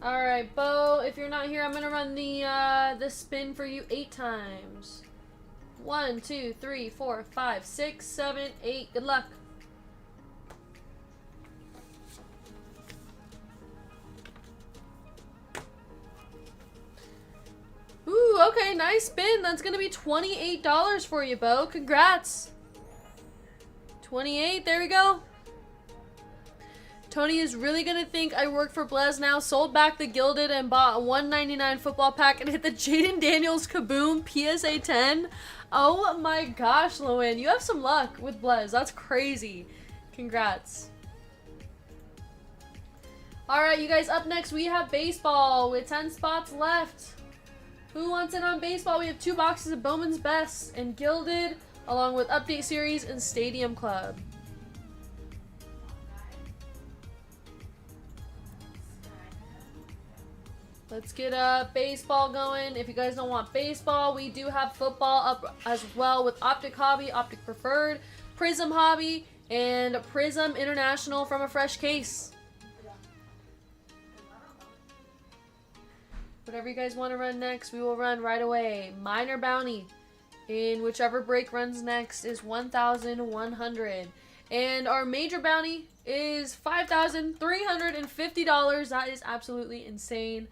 Alright, Bo, if you're not here, I'm gonna run the spin for you 8 times. 1, 2, 3, 4, 5, 6, 7, 8. Good luck. Ooh, okay, nice spin. That's gonna be $28 for you, Bo. Congrats. 28, there we go. Tony is really gonna think I work for Blez now. Sold back the Gilded and bought a $1.99 football pack and hit the Jaden Daniels Kaboom PSA 10. Oh my gosh, Lowen, you have some luck with Blez. That's crazy. Congrats. Alright, you guys, up next we have baseball with 10 spots left. Who wants in on baseball? We have 2 boxes of Bowman's Best and Gilded, along with Update Series and Stadium Club. Let's get baseball going. If you guys don't want baseball, we do have football up as well with Optic Hobby, Optic Preferred, Prism Hobby, and Prism International from a fresh case. Whatever you guys want to run next, we will run right away. Minor Bounty in whichever break runs next is 1,100. And our major bounty is $5,350. That is absolutely insane.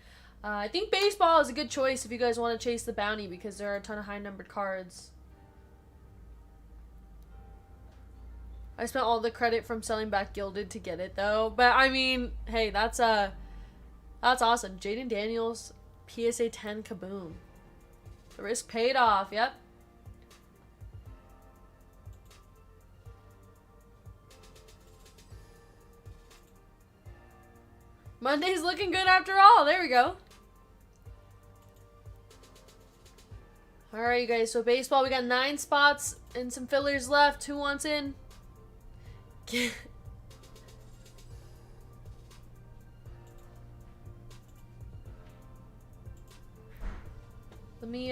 I think baseball is a good choice if you guys want to chase the bounty because there are a ton of high numbered cards. I spent all the credit from selling back Gilded to get it though. But I mean, hey, that's awesome. Jaden Daniels PSA 10 Kaboom. The risk paid off, yep. Monday's looking good after all. There we go. Alright, you guys. So baseball, we got 9 spots and some fillers left. Who wants in? Let me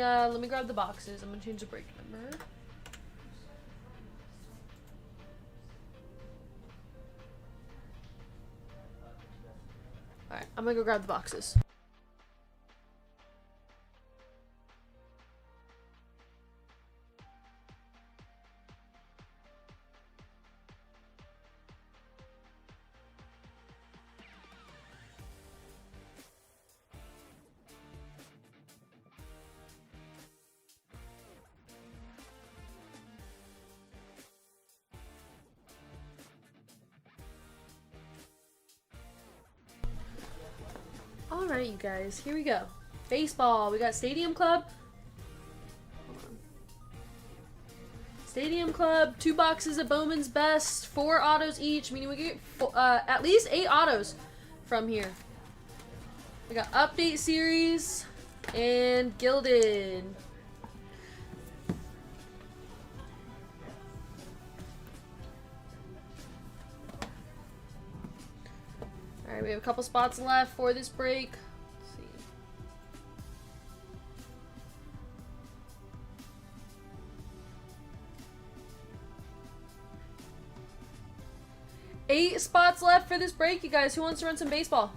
grab the boxes. I'm gonna change the break number. Alright, I'm gonna go grab the boxes. Alright, you guys, here we go. Baseball, we got Stadium Club. Hold on. Stadium Club, 2 boxes of Bowman's Best, 4 autos each, meaning we get at least 8 autos from here. We got Update Series and Gilded. Alright, we have a couple spots left for this break. Let's see. 8 spots left for this break, you guys. Who wants to run some baseball?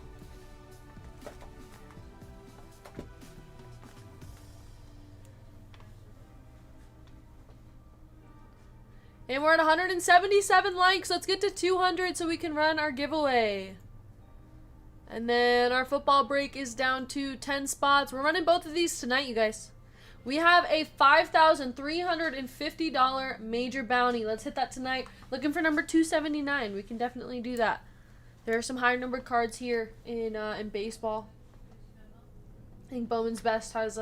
And we're at 177 likes. Let's get to 200 so we can run our giveaway. And then our football break is down to 10 spots. We're running both of these tonight, you guys. We have a $5,350 major bounty. Let's hit that tonight. Looking for number 279. We can definitely do that. There are some higher number cards here in baseball. I think Bowman's Best has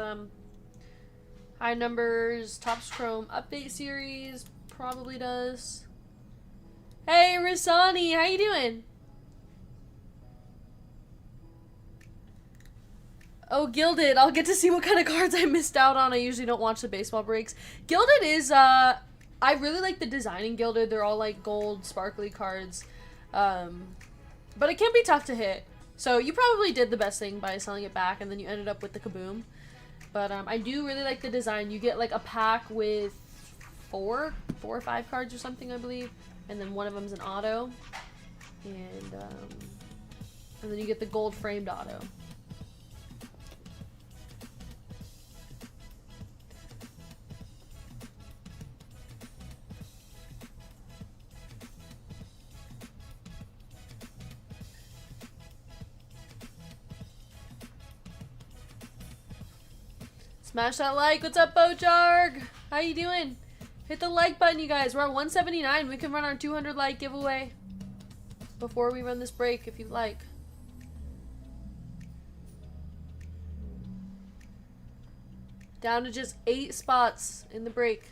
high numbers. Topps Chrome Update Series probably does. Hey, Rasani, how you doing? Oh, Gilded. I'll get to see what kind of cards I missed out on. I usually don't watch the baseball breaks. Gilded is, I really like the design in Gilded. They're all like gold, sparkly cards. But it can be tough to hit. So you probably did the best thing by selling it back and then you ended up with the Kaboom. But I do really like the design. You get like a pack with four or five cards or something, I believe. And then one of them's an auto. And then you get the gold framed auto. Smash that like. What's up, Bojarg? How you doing? Hit the like button, you guys. We're at 179. We can run our 200 like giveaway before we run this break, if you'd like. Down to just 8 spots in the break.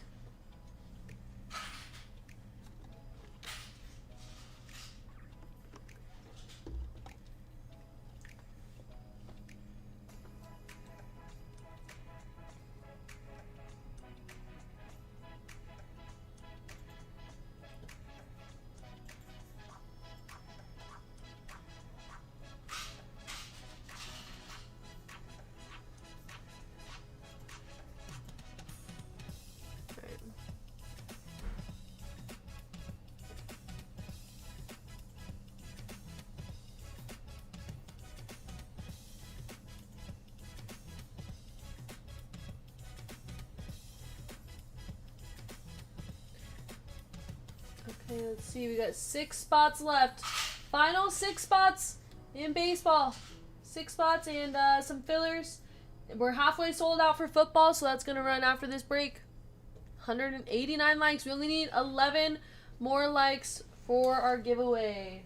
Okay, let's see. We got 6 spots left. Final 6 spots in baseball. 6 spots and some fillers. We're halfway sold out for football, so that's going to run after this break. 189 likes. We only need 11 more likes for our giveaway.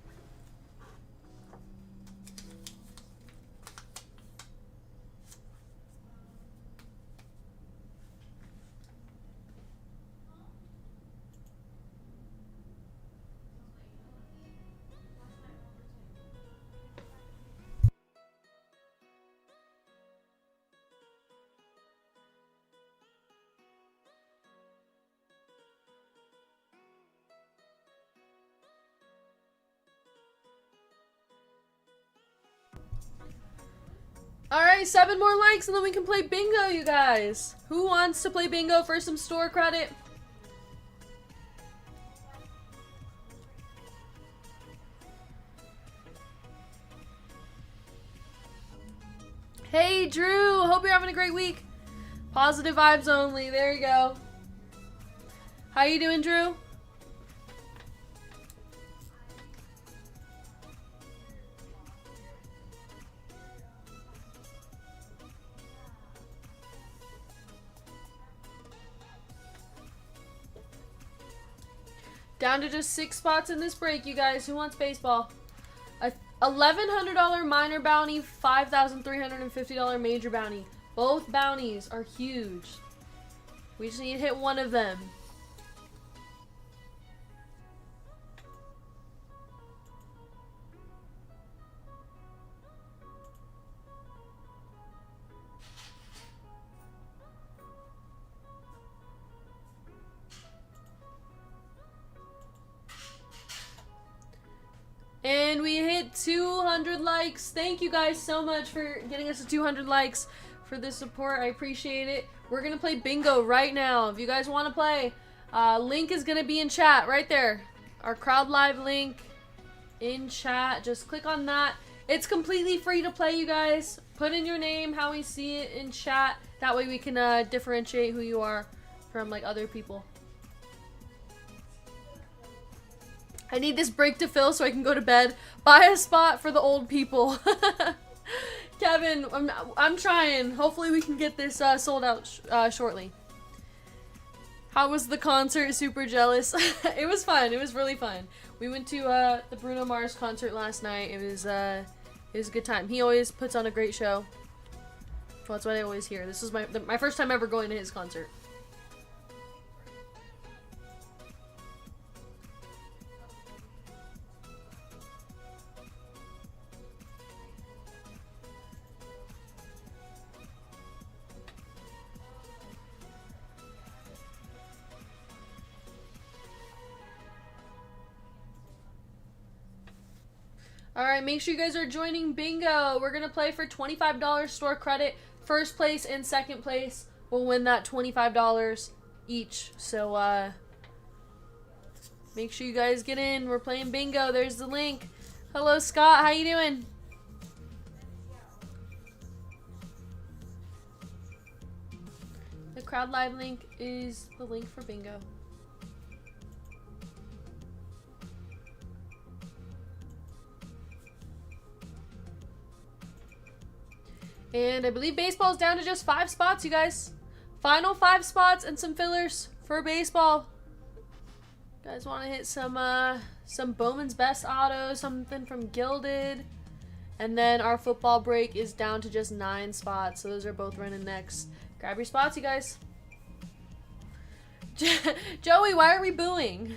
Alright, 7 more likes and then we can play bingo, you guys. Who wants to play bingo for some store credit? Hey, Drew. Hope you're having a great week. Positive vibes only. There you go. How you doing, Drew? Down to just 6 spots in this break, you guys. Who wants baseball? A $1,100 minor bounty, $5,350 major bounty. Both bounties are huge. We just need to hit one of them. And we hit 200 likes. Thank you guys so much for getting us to 200 likes for the support. I appreciate it. We're going to play bingo right now. If you guys want to play, link is going to be in chat right there. Our crowd live link in chat. Just click on that. It's completely free to play, you guys. Put in your name, how we see it in chat. That way we can differentiate who you are from like other people. I need this break to fill so I can go to bed. Buy a spot for the old people. Kevin, I'm trying. Hopefully we can get this sold out shortly. How was the concert? Super jealous. It was fun. It was really fun. We went to the Bruno Mars concert last night. It was a good time. He always puts on a great show. Well, that's what I always hear. This was my first time ever going to his concert. Alright, make sure you guys are joining bingo. We're going to play for $25 store credit. First place and second place will win that $25 each. So, make sure you guys get in. We're playing bingo. There's the link. Hello, Scott. How you doing? The crowd live link is the link for bingo. And I believe baseball's down to just 5 spots, you guys. Final 5 spots and some fillers for baseball. You guys want to hit some Bowman's Best Auto, something from Gilded. And then our football break is down to just 9 spots. So those are both running next. Grab your spots, you guys. Joey, why are we booing?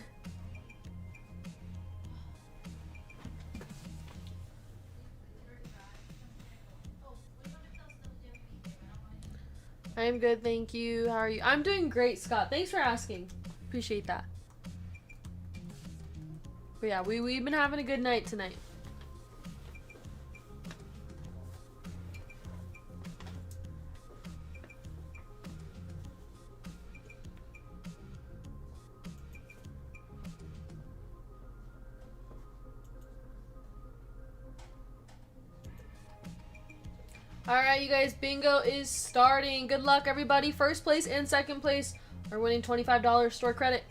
I'm good, thank you. How are you? I'm doing great, Scott. Thanks for asking. Appreciate that. But yeah, we've been having a good night tonight. Alright, you guys, bingo is starting. Good luck, everybody. First place and second place are winning $25 store credit.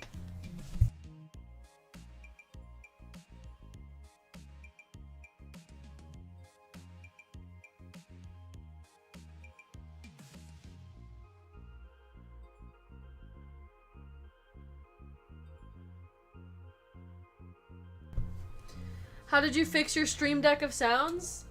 How did you fix your Stream Deck of sounds?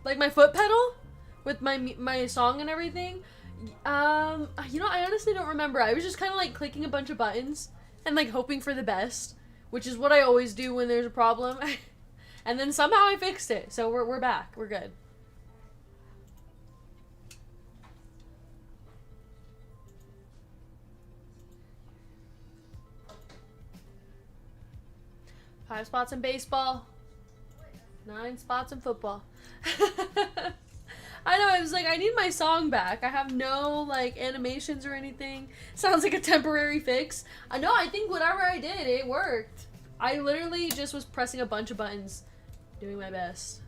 Like my foot pedal with my song and everything. You know, I honestly don't remember. I was just kind of like clicking a bunch of buttons and like hoping for the best, which is what I always do when there's a problem. And then somehow I fixed it. So we're back. We're good. Five spots in baseball. 9 spots in football. I know, I was like, I need my song back. I have no, like, animations or anything. Sounds like a temporary fix. No, I think whatever I did, it worked. I literally just was pressing a bunch of buttons, doing my best.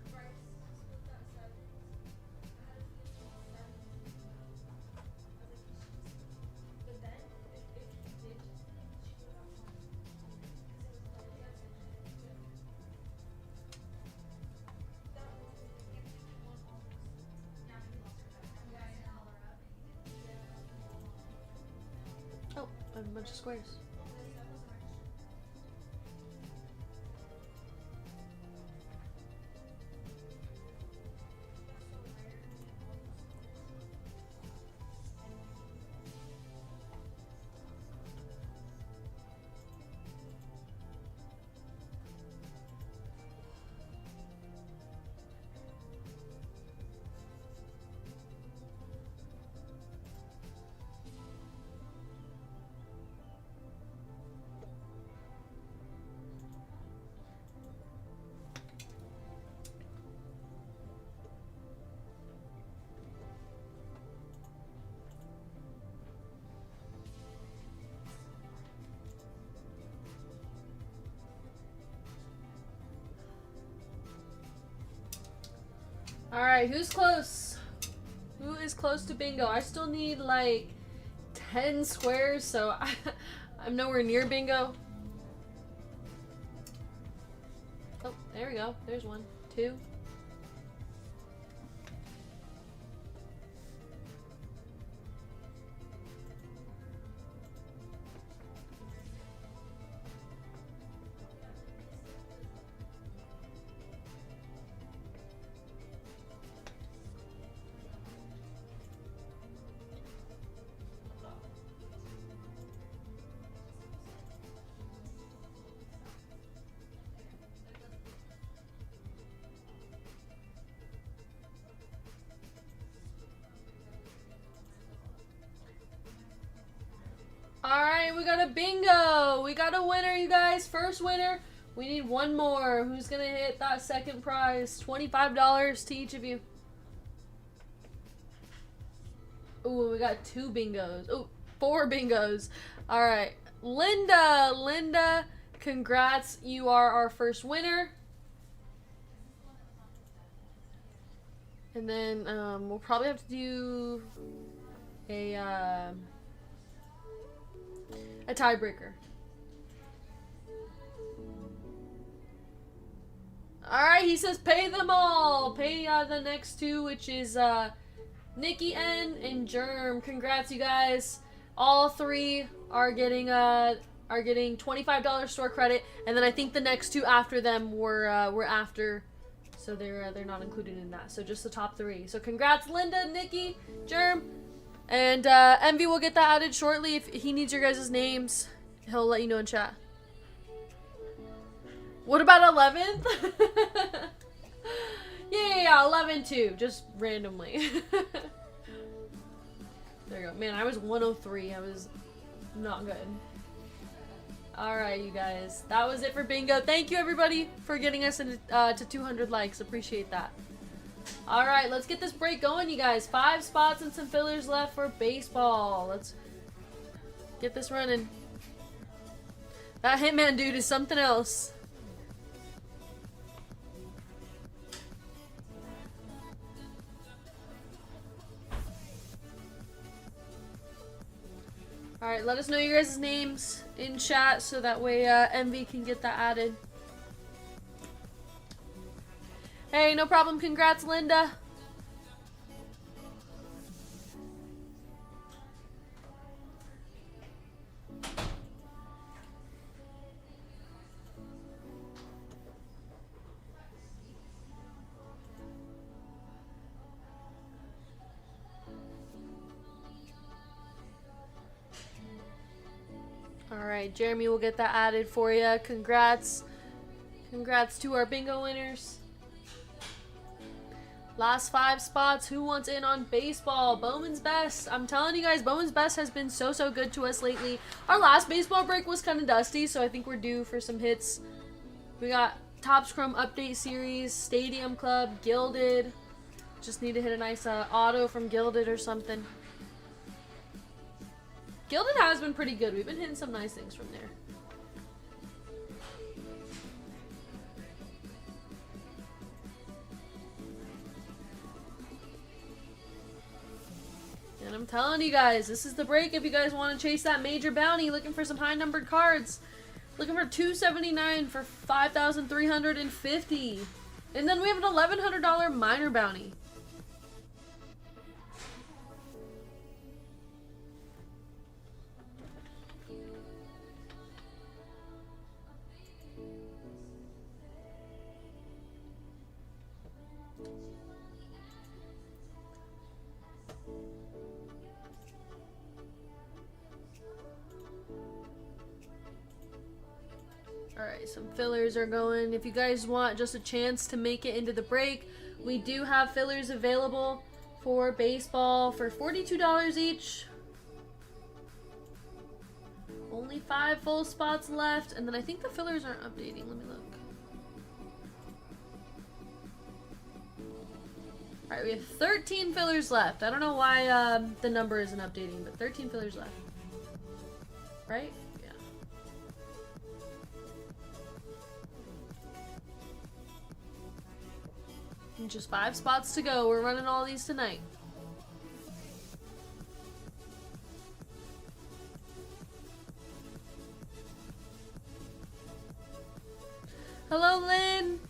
Oh, a bunch of squares. Alright, who's close? Who is close to bingo? I still need like 10 squares, so I'm nowhere near bingo. Oh, there we go. There's one. 2. Alright, we got a bingo. We got a winner, you guys. First winner. We need one more. Who's going to hit that second prize? $25 to each of you. Ooh, we got 2 bingos. Ooh, 4 bingos. Alright. Linda. Linda, congrats. You are our first winner. And then we'll probably have to do a tiebreaker. Alright, he says pay them all. Pay the next 2, which is Nikki N and Germ. Congrats, you guys. All 3 are getting $25 store credit, and then I think the next 2 after them were after, so they're not included in that. So just the top 3. So congrats, Linda, Nikki, Germ. And Envy will get that added shortly. If he needs your guys' names, he'll let you know in chat. What about 11th? yeah, 11 too, just randomly. There you go. Man, I was 103. I was not good. Alright, you guys. That was it for bingo. Thank you, everybody, for getting us into, to 200 likes. Appreciate that. Alright, let's get this break going, you guys. 5 spots and some fillers left for baseball. Let's get this running. That Hitman dude is something else. Alright, let us know your guys' names in chat so that way Envy can get that added. Hey, no problem. Congrats, Linda. Alright, Jeremy will get that added for you. Congrats. Congrats to our bingo winners. Last 5 spots. Who wants in on baseball? Bowman's Best. I'm telling you guys, Bowman's Best has been so good to us lately. Our last baseball break was kind of dusty, so I think we're due for some hits. We got Topps Chrome Update Series, Stadium Club, Gilded. Just need to hit a nice auto from Gilded or something. Gilded has been pretty good. We've been hitting some nice things from there. And I'm telling you guys, this is the break if you guys want to chase that major bounty, looking for some high numbered cards. Looking for $279 for 5,350. And then we have an $1,100 minor bounty. Alright, some fillers are going. If you guys want just a chance to make it into the break, we do have fillers available for baseball for $42 each. Only 5 full spots left, and then I think the fillers aren't updating. Let me look. Alright, we have 13 fillers left. I don't know why the number isn't updating, but 13 fillers left. Right? And just 5 spots to go. We're running all these tonight. Hello, Lynn.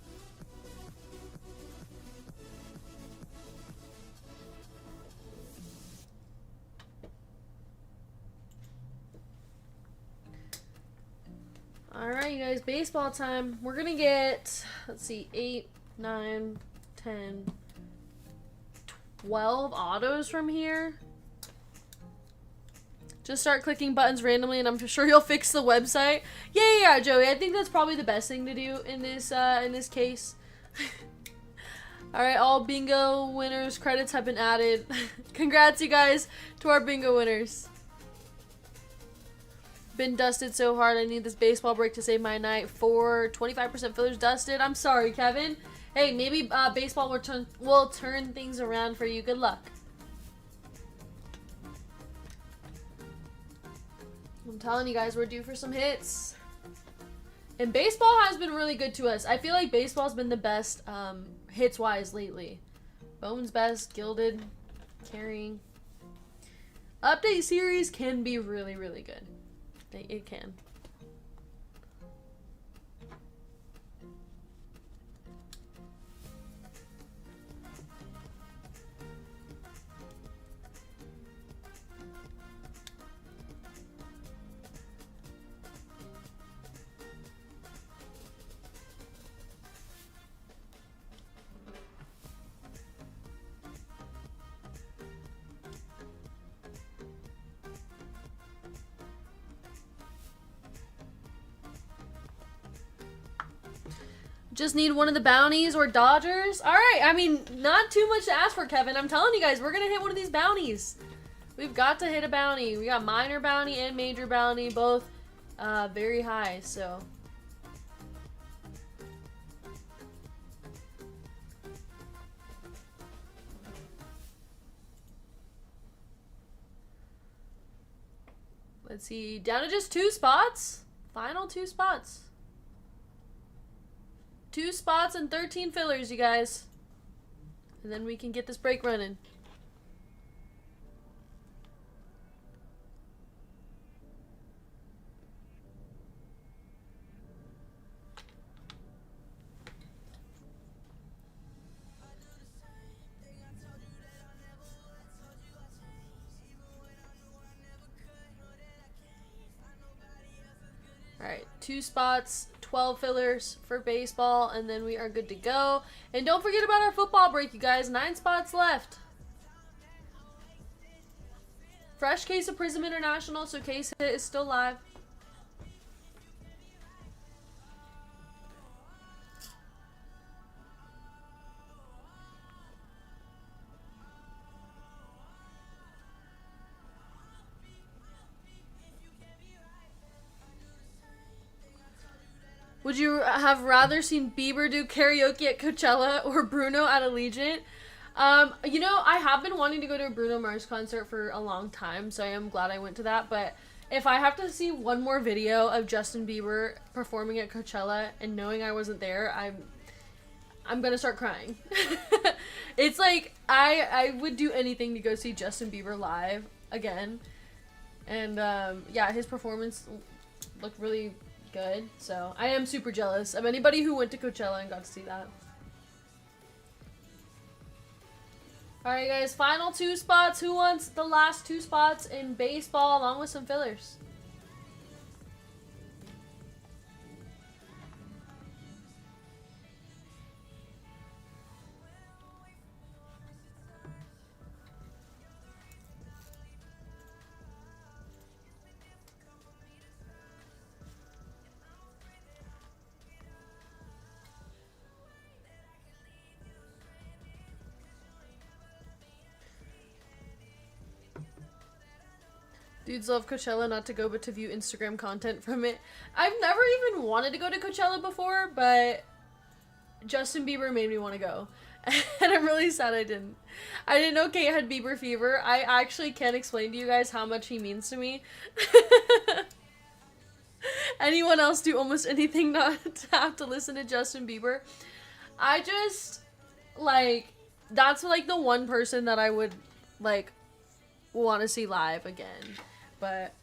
Alright, you guys, baseball time. We're gonna get, let's see, 8, 9, 10, 12 autos from here. Just start clicking buttons randomly, and I'm sure you'll fix the website. Yeah, Joey. I think that's probably the best thing to do in this case. Alright, all bingo winners credits have been added. Congrats, you guys, to our bingo winners. Been dusted so hard. I need this baseball break to save my night. 25% fillers dusted. I'm sorry, Kevin. Hey, maybe baseball will turn things around for you. Good luck. I'm telling you guys, we're due for some hits. And baseball has been really good to us. I feel like baseball's been the best hits-wise lately. Bowman's best, Gilded, Carrying. Update series can be really, really good. It can. Just need one of the bounties or dodgers. Alright, I mean, not too much to ask for, Kevin. I'm telling you guys, we're going to hit one of these bounties. We've got to hit a bounty. We got minor bounty and major bounty, both very high, so. Let's see, down to just 2 spots. Final 2 spots. 2 spots and 13 fillers, you guys. And then we can get this break running. Alright, 2 spots, 12 fillers for baseball, and then we are good to go. And don't forget about our football break, you guys. 9 spots left. Fresh case of Prism International, so case hit is still live. Would you have rather seen Bieber do karaoke at Coachella or Bruno at Allegiant? You know, I have been wanting to go to a Bruno Mars concert for a long time, so I am glad I went to that. But if I have to see one more video of Justin Bieber performing at Coachella and knowing I wasn't there, I'm gonna start crying. It's like, I would do anything to go see Justin Bieber live again. And, yeah, his performance looked really good, so I am super jealous of anybody who went to Coachella and got to see that. Alright guys, final 2 spots. Who wants the last 2 spots in baseball along with some fillers? Dudes love Coachella, not to go, but to view Instagram content from it. I've never even wanted to go to Coachella before, but Justin Bieber made me want to go. And I'm really sad I didn't. I didn't know Kate had Bieber fever. I actually can't explain to you guys how much he means to me. Anyone else do almost anything not to have to listen to Justin Bieber? I just... like, that's like the one person that I would like want to see live again. But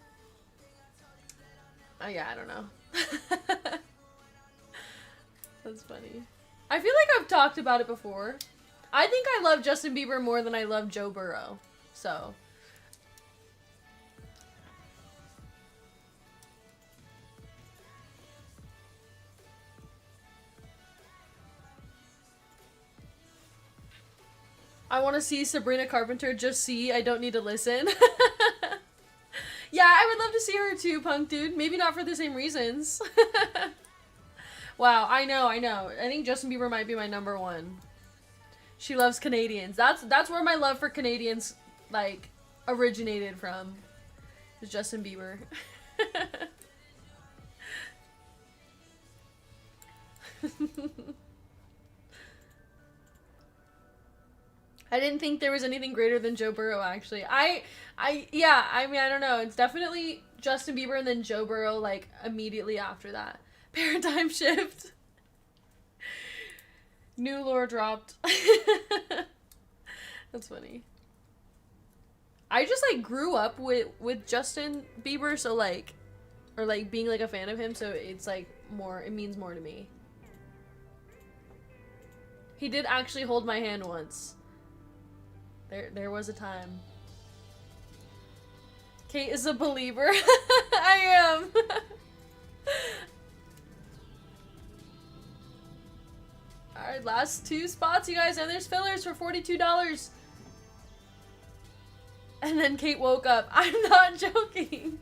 yeah, I don't know. That's funny. I feel like I've talked about it before. I think I love Justin Bieber more than I love Joe Burrow. So I want to see Sabrina Carpenter. Just see. I don't need to listen. Yeah, I would love to see her too, Punk Dude. Maybe not for the same reasons. Wow, I know. I think Justin Bieber might be my number one. She loves Canadians. That's where my love for Canadians, like, originated from. Is Justin Bieber. I didn't think there was anything greater than Joe Burrow, actually. Yeah, I mean, I don't know. It's definitely Justin Bieber and then Joe Burrow, like, immediately after that. Paradigm shift. New lore dropped. That's funny. I just, like, grew up with Justin Bieber, so, like, or, like, being, like, a fan of him, so it's, like, more, it means more to me. He did actually hold my hand once. There was a time. Kate is a believer. I am. Alright, last 2 spots, you guys, and there's fillers for $42. And then Kate woke up. I'm not joking.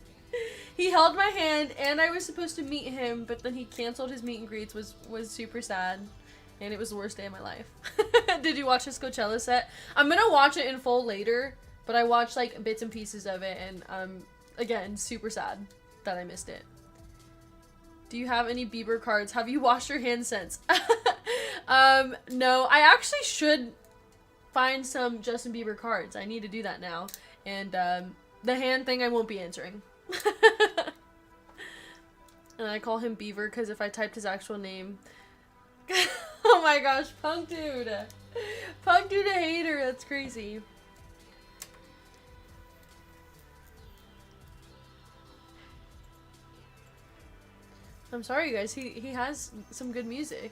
He held my hand, and I was supposed to meet him, but then he canceled his meet and greets, was super sad. And it was the worst day of my life. Did you watch his Coachella set? I'm gonna watch it in full later, but I watched like bits and pieces of it, and again, super sad that I missed it. Do you have any Bieber cards? Have you washed your hands since? No, I actually should find some Justin Bieber cards. I need to do that now. And the hand thing I won't be answering. And I call him Beaver because if I typed his actual name... Oh my gosh, Punk Dude. Punk Dude a hater, that's crazy. I'm sorry, you guys, he has some good music.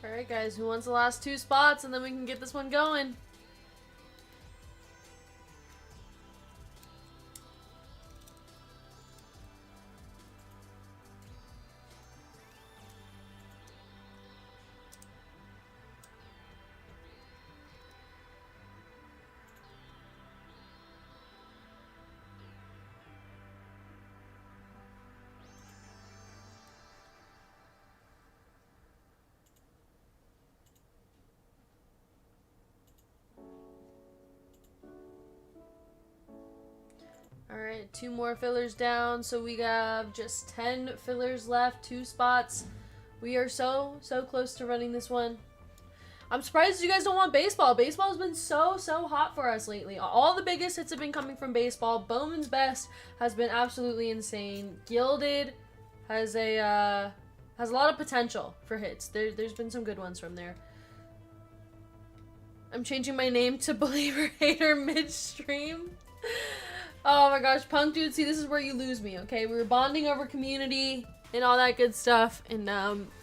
Alright guys, who wants the last 2 spots and then we can get this one going? Alright, 2 more fillers down, so we have just 10 fillers left, 2 spots. We are so close to running this one. I'm surprised you guys don't want baseball. Baseball's been so hot for us lately. All the biggest hits have been coming from baseball. Bowman's Best has been absolutely insane. Gilded has a lot of potential for hits. There's been some good ones from there. I'm changing my name to Believer Hater midstream. Oh my gosh, Punk Dude, see, this is where you lose me, okay? We were bonding over community and all that good stuff, and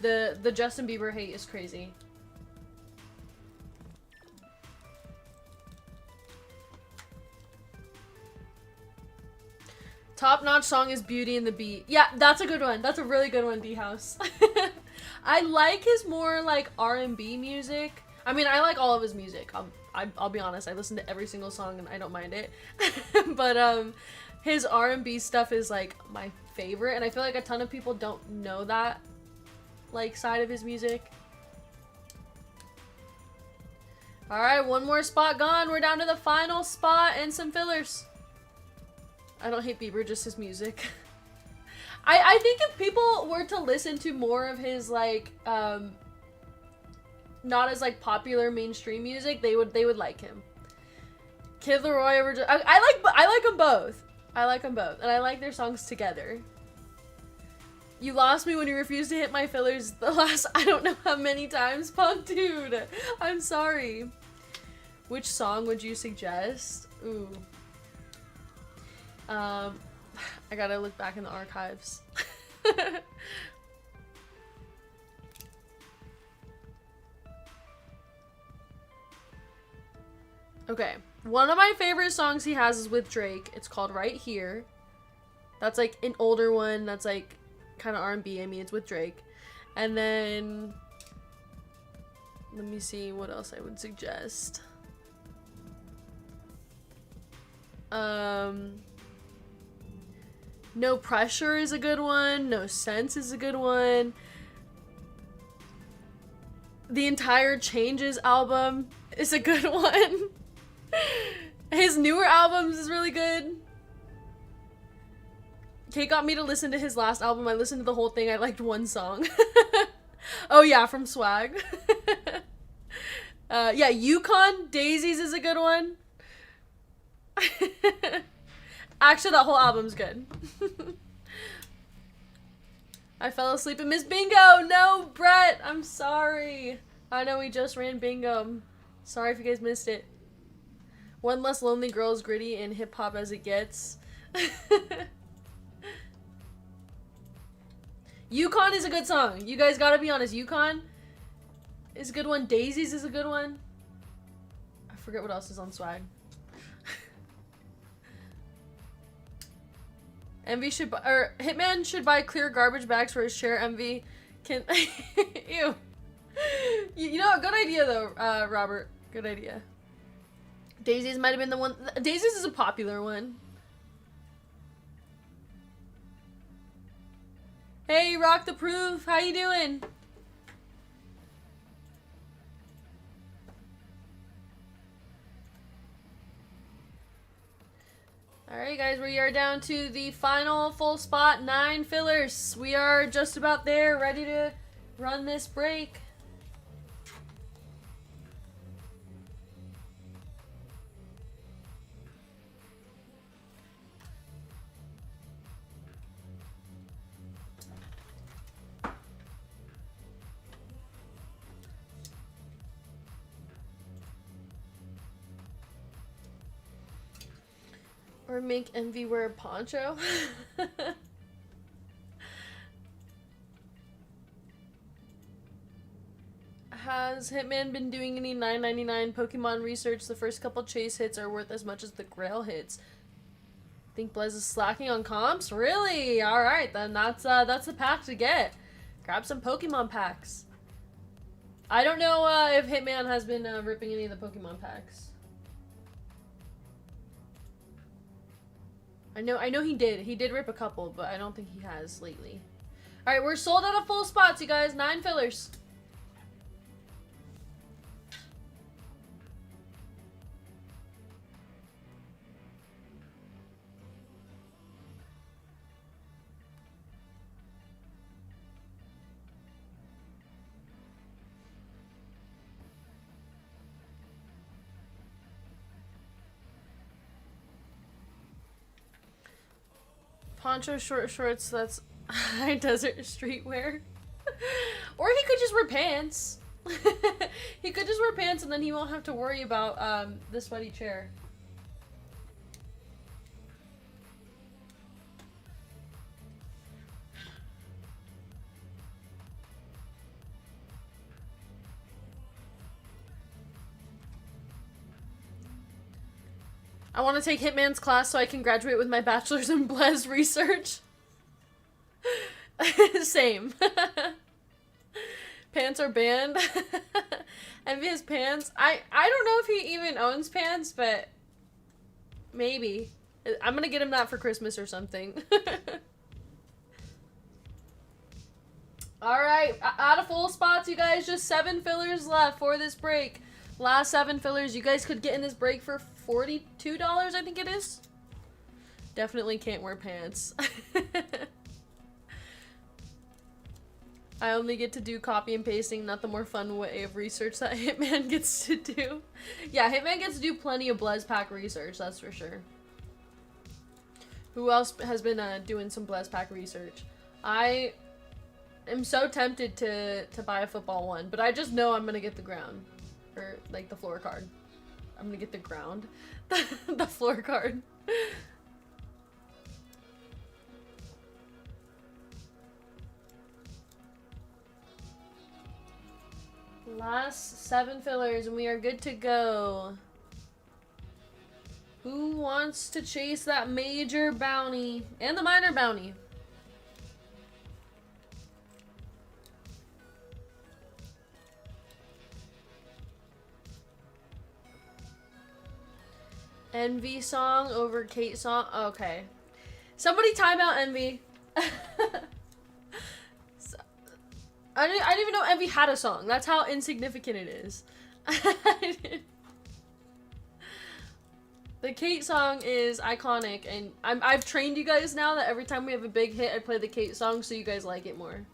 the Justin Bieber hate is crazy. Top-notch song is Beauty and the Beat. Yeah, that's a good one. That's a really good one, D-House. I like his more, like, R&B music. I mean, I like all of his music. I'll be honest, I listen to every single song and I don't mind it. But his R&B stuff is like my favorite, and I feel like a ton of people don't know that like side of his music. Alright, 1 more spot gone. We're down to the final spot and some fillers. I don't hate Bieber, just his music. I think if people were to listen to more of his like not as like popular mainstream music, they would like him. Kid Leroy over. I like them both. I like them both, and I like their songs together. You lost me when you refused to hit my fillers the last I don't know how many times, Punk dude. I'm sorry. Which song would you suggest? Ooh. I gotta look back in the archives. Okay. One of my favorite songs he has is with Drake. It's called Right Here. That's like an older one that's like kind of R&B. I mean, it's with Drake. And then let me see what else I would suggest. No Pressure is a good one. No Sense is a good one. The entire Changes album is a good one. His newer albums is really good. Kate got me to listen to his last album. I listened to the whole thing. I liked one song. Oh yeah, from Swag. Yeah, Yukon Daisies is a good one. Actually, that whole album's good. I fell asleep and missed bingo. No, Brett, I'm sorry. I know we just ran bingo. Sorry if you guys missed it. One Less Lonely Girl is gritty and hip hop as it gets. Yukon is a good song. You guys gotta be honest. Yukon is a good one. Daisies is a good one. I forget what else is on Swag. Envy should buy, or Hitman should buy clear garbage bags for his share. Envy can. Ew. You know, good idea though, Robert. Good idea. Daisies might have been the one. Daisies is a popular one. Hey, Rock the Proof, how you doing? Alright guys, we are down to the final full spot, 9 fillers. We are just about there, ready to run this break. Or make Envy wear a poncho. Has Hitman been doing any $9.99 Pokemon research? The first couple chase hits are worth as much as the Grail hits. Think Blez is slacking on comps? Really? Alright, then that's the pack to get. Grab some Pokemon packs. I don't know if Hitman has been ripping any of the Pokemon packs. I know he did. He did rip a couple, but I don't think he has lately. Alright, we're sold out of full spots, you guys. 9 fillers. Poncho, short shorts, that's high desert streetwear. Or he could just wear pants. He could just wear pants and then he won't have to worry about the sweaty chair. I want to take Hitman's class so I can graduate with my bachelor's in Blez research. Same. Pants are banned. Envy his pants. I don't know if he even owns pants, but maybe. I'm gonna get him that for Christmas or something. Alright, out of full spots, you guys. Just 7 fillers left for this break. Last 7 fillers. You guys could get in this break for $42, I think it is. Definitely can't wear pants. I only get to do copy and pasting, not the more fun way of research that Hitman gets to do. Yeah, Hitman gets to do plenty of Blez pack research, that's for sure. Who else has been doing some Blez pack research? I am so tempted to buy a football one, but I just know I'm gonna get the ground. Or, like, the floor card. I'm gonna get the ground. The floor card. Last 7 fillers and we are good to go. Who wants to chase that major bounty and the minor bounty? Envy song over Kate song. Okay. Somebody time out Envy. I didn't even know Envy had a song. That's how insignificant it is. The Kate song is iconic, and I've trained you guys now that every time we have a big hit, I play the Kate song so you guys like it more.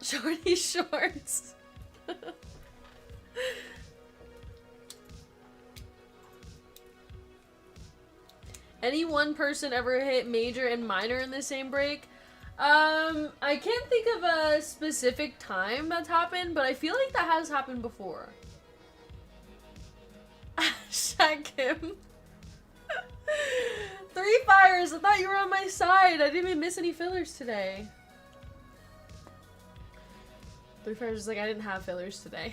Shorty shorts. Any one person ever hit major and minor in the same break? I can't think of a specific time that's happened, but I feel like that has happened before. Shaq Kim. 3 fires! I thought you were on my side! I didn't even miss any fillers today. 3 fires is like, I didn't have fillers today.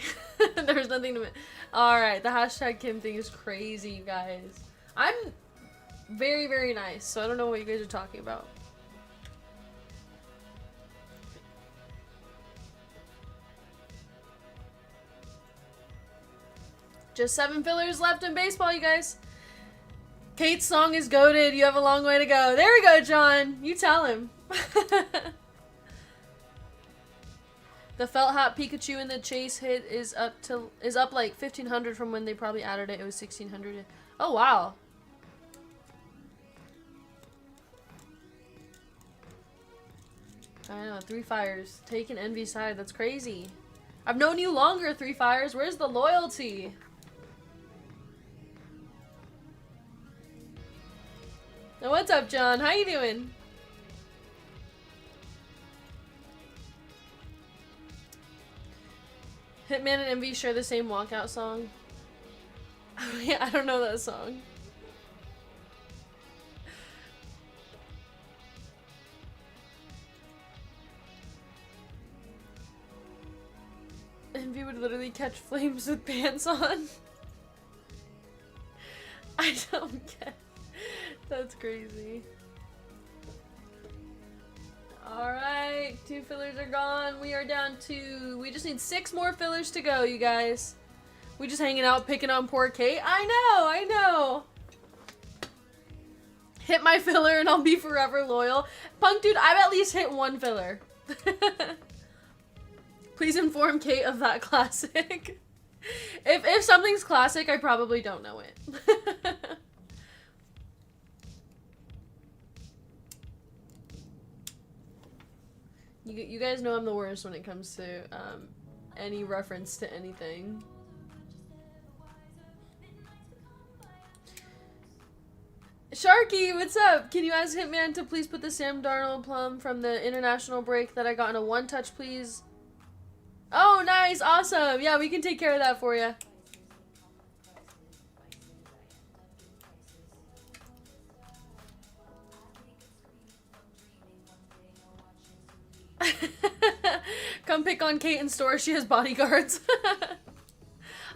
There was nothing to miss. Alright, the hashtag Kim thing is crazy, you guys. I'm very, very nice, so I don't know what you guys are talking about. Just 7 fillers left in baseball, you guys. Kate's song is goated. You have a long way to go. There we go, John. You tell him. The felt hat Pikachu in the chase hit is up like 1,500 from when they probably added it. It was 1,600. Oh wow. I know, 3 fires. Taking Envy's side. That's crazy. I've known you longer, 3 fires. Where's the loyalty? Now what's up, John? How you doing? Hitman and Envy share the same walkout song. Yeah, I don't know that song. Envy would literally catch flames with pants on. I don't get. That's crazy. Alright, 2 fillers are gone. We are down to... We just need 6 more fillers to go, you guys. We just hanging out, picking on poor Kate. I know! Hit my filler and I'll be forever loyal. Punk dude, I've at least hit 1 filler. Please inform Kate of that classic. If something's classic, I probably don't know it. You guys know I'm the worst when it comes to any reference to anything. Sharky, what's up? Can you ask Hitman to please put the Sam Darnold plum from the international break that I got in a 1-touch, please? Oh, nice, awesome. Yeah, we can take care of that for you. Come pick on Kate in store. She has bodyguards.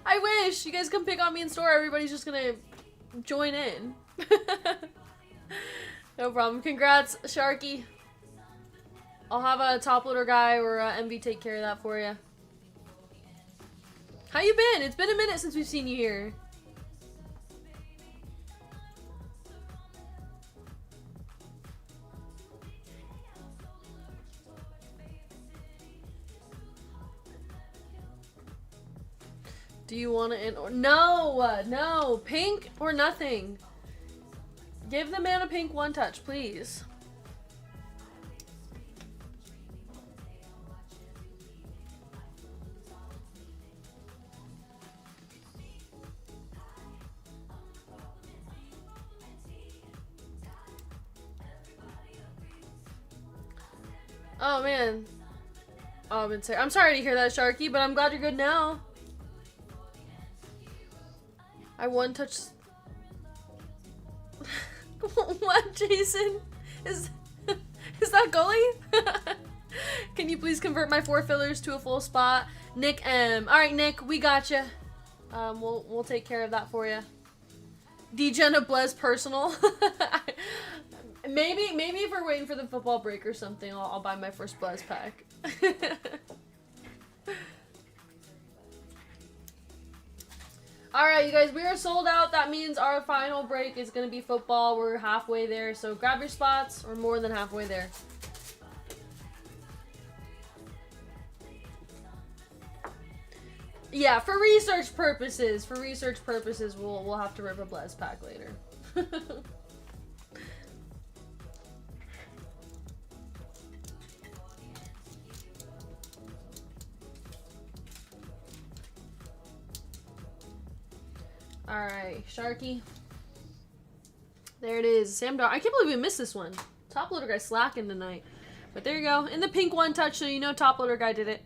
I wish. You guys come pick on me in store. Everybody's just gonna join in. No problem. Congrats, Sharky. I'll have a top loader guy or MV take care of that for you. How you been? It's been a minute since we've seen you here. Do you want to or no, no, pink or nothing. Give the man a pink 1-touch, please. Oh, man. Oh, I'm sorry to hear that, Sharky, but I'm glad you're good now. I one touch. What, Jason? Is that goalie? Can you please convert my 4 fillers to a full spot? Nick M. All right, Nick, we got you. We'll take care of that for you. Degen of Blez personal. Maybe if we're waiting for the football break or something, I'll buy my first Blez pack. Alright, you guys, we are sold out. That means our final break is going to be football. We're halfway there, so grab your spots. We're more than halfway there. Yeah, for research purposes, we'll have to rip a Blez pack later. Alright, Sharky. There it is. Sam Dar. I can't believe we missed this one. Top loader guy slacking tonight. But there you go. In the pink one touch, so you know top loader guy did it.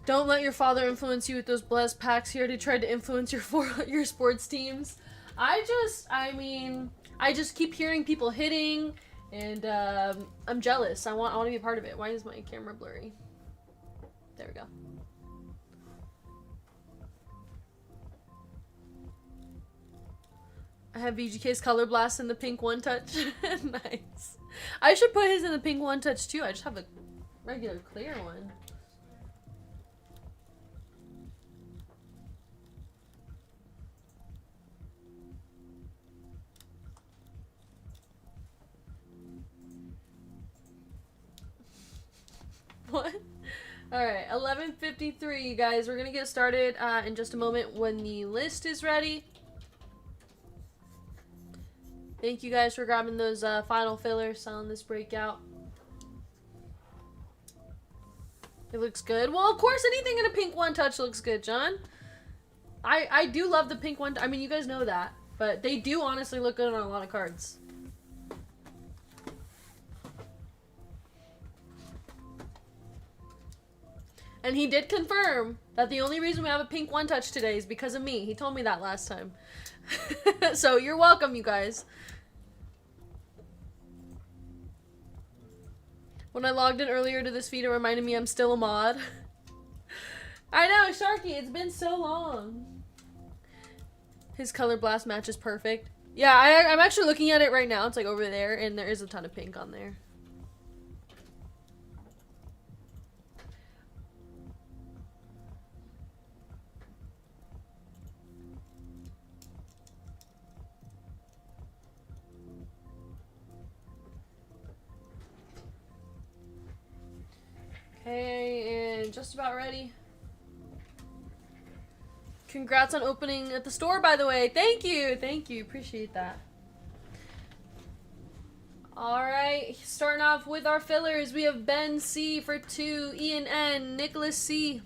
Don't let your father influence you with those Blez packs. He already tried to influence your sports teams. I just keep hearing people hitting. And I'm jealous. I want to be a part of it. Why is my camera blurry? There we go. I have VGK's Color Blast in the pink one touch. Nice. I should put his in the pink one touch too. I just have a regular clear one. What? Alright, 11:53, you guys. We're gonna get started in just a moment when the list is ready. Thank you guys for grabbing those final fillers, selling this breakout. It looks good. Well, of course, anything in a pink one touch looks good, John. I do love the pink one. I mean, you guys know that. But they do honestly look good on a lot of cards. And he did confirm that the only reason we have a pink one touch today is because of me. He told me that last time. So you're welcome, you guys. When I logged in earlier to this feed, it reminded me I'm still a mod. I know, Sharky, it's been so long. His color blast match is perfect. Yeah, I'm actually looking at it right now. It's like over there, and there is a ton of pink on there. Okay, and just about ready. Congrats on opening at the store, by the way. Thank you. Thank you. Appreciate that. Alright, starting off with our fillers. We have Ben C for 2, Ian N, Nicholas C,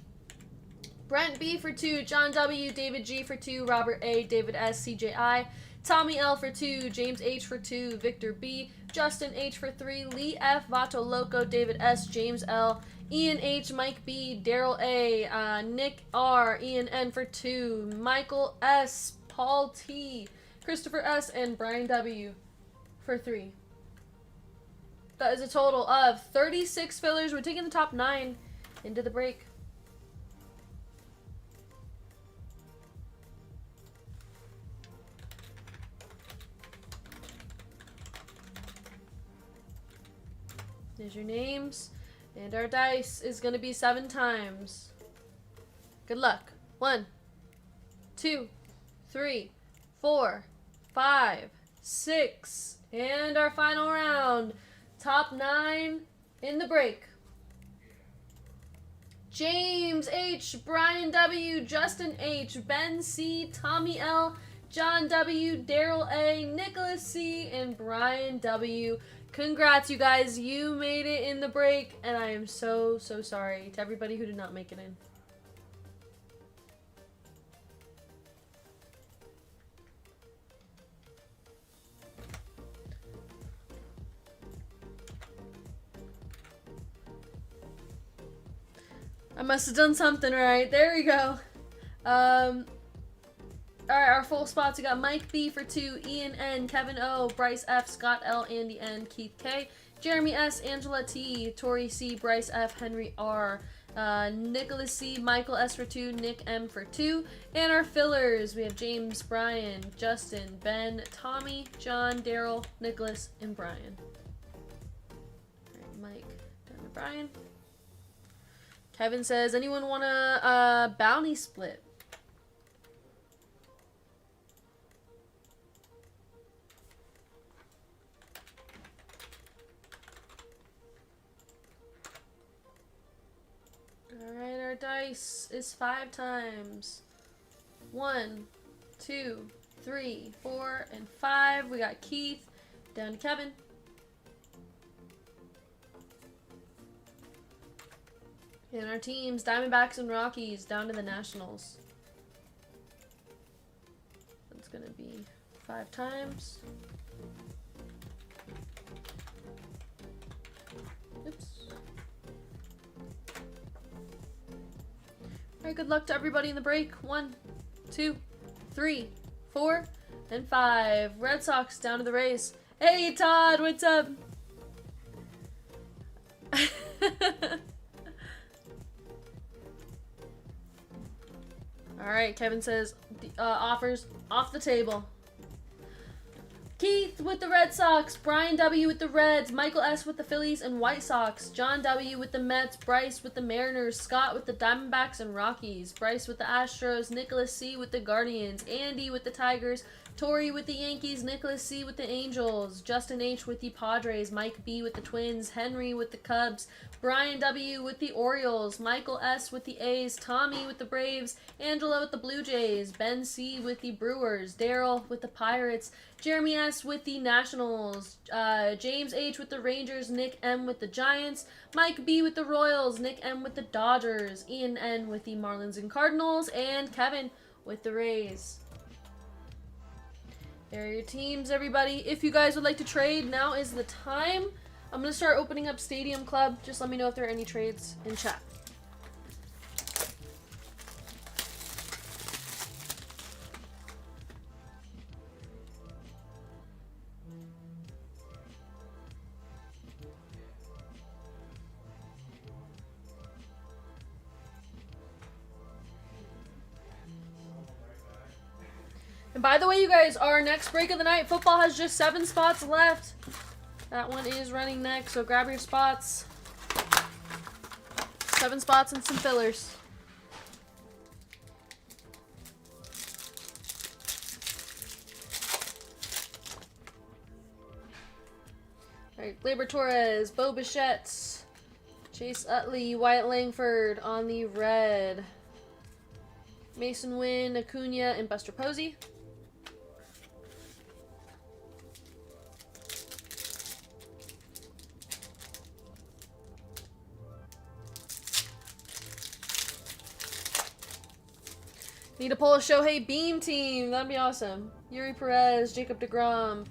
Brent B for 2, John W, David G for 2, Robert A, David S, CJI, Tommy L for 2, James H for 2, Victor B, Justin H for 3, Lee F, Vato Loco, David S, James L, Ian H, Mike B, Daryl A, Nick R, Ian N for 2, Michael S, Paul T, Christopher S, and Brian W for 3. That is a total of 36 fillers. We're taking the top 9 into the break. There's your names. And our dice is going to be 7 times. Good luck. 1, 2, 3, 4, 5, 6. And our final round. Top 9 in the break. James H, Brian W, Justin H, Ben C, Tommy L, John W, Daryl A, Nicholas C, and Brian W. Congrats, you guys. You made it in the break, and I am so, so sorry to everybody who did not make it in. I must have done something right. There we go. Alright, our full spots. We got Mike B for 2, Ian N, Kevin O, Bryce F, Scott L, Andy N, Keith K, Jeremy S, Angela T, Tori C, Bryce F, Henry R, Nicholas C, Michael S for 2, Nick M for 2, and our fillers, we have James, Brian, Justin, Ben, Tommy, John, Daryl, Nicholas, and Brian. Alright, Mike, down to Brian. Kevin says, anyone want a bounty split? Alright, our dice is 5 times. 1, 2, 3, 4, and 5. We got Keith, down to Kevin. And our teams, Diamondbacks and Rockies, down to the Nationals. That's going to be 5 times. Oops. Alright, good luck to everybody in the break. 1, 2, 3, 4, and 5. Red Sox down to the Rays. Hey Todd, what's up? Alright, Kevin says, offers off the table. Keith with the Red Sox, Brian W with the Reds, Michael S with the Phillies and White Sox, John W with the Mets, Bryce with the Mariners, Scott with the Diamondbacks and Rockies, Bryce with the Astros, Nicholas C with the Guardians, Andy with the Tigers, Tori with the Yankees, Nicholas C with the Angels, Justin H with the Padres, Mike B with the Twins, Henry with the Cubs, Brian W with the Orioles, Michael S with the A's, Tommy with the Braves, Angela with the Blue Jays, Ben C with the Brewers, Daryl with the Pirates, Jeremy S with the Nationals, James H with the Rangers, Nick M with the Giants, Mike B with the Royals, Nick M with the Dodgers, Ian N with the Marlins and Cardinals, and Kevin with the Rays. There are your teams, everybody. If you guys would like to trade, now is the time. I'm going to start opening up Stadium Club. Just let me know if there are any trades in chat. And by the way, you guys, our next break of the night, football has just 7 spots left. That one is running next, so grab your spots. 7 spots and some fillers. Alright, Gleyber Torres, Bo Bichette, Chase Utley, Wyatt Langford on the red. Mason Wynn, Acuna, and Buster Posey. Need to pull a Shohei Beam team. That'd be awesome. Yuri Perez, Jacob deGrom,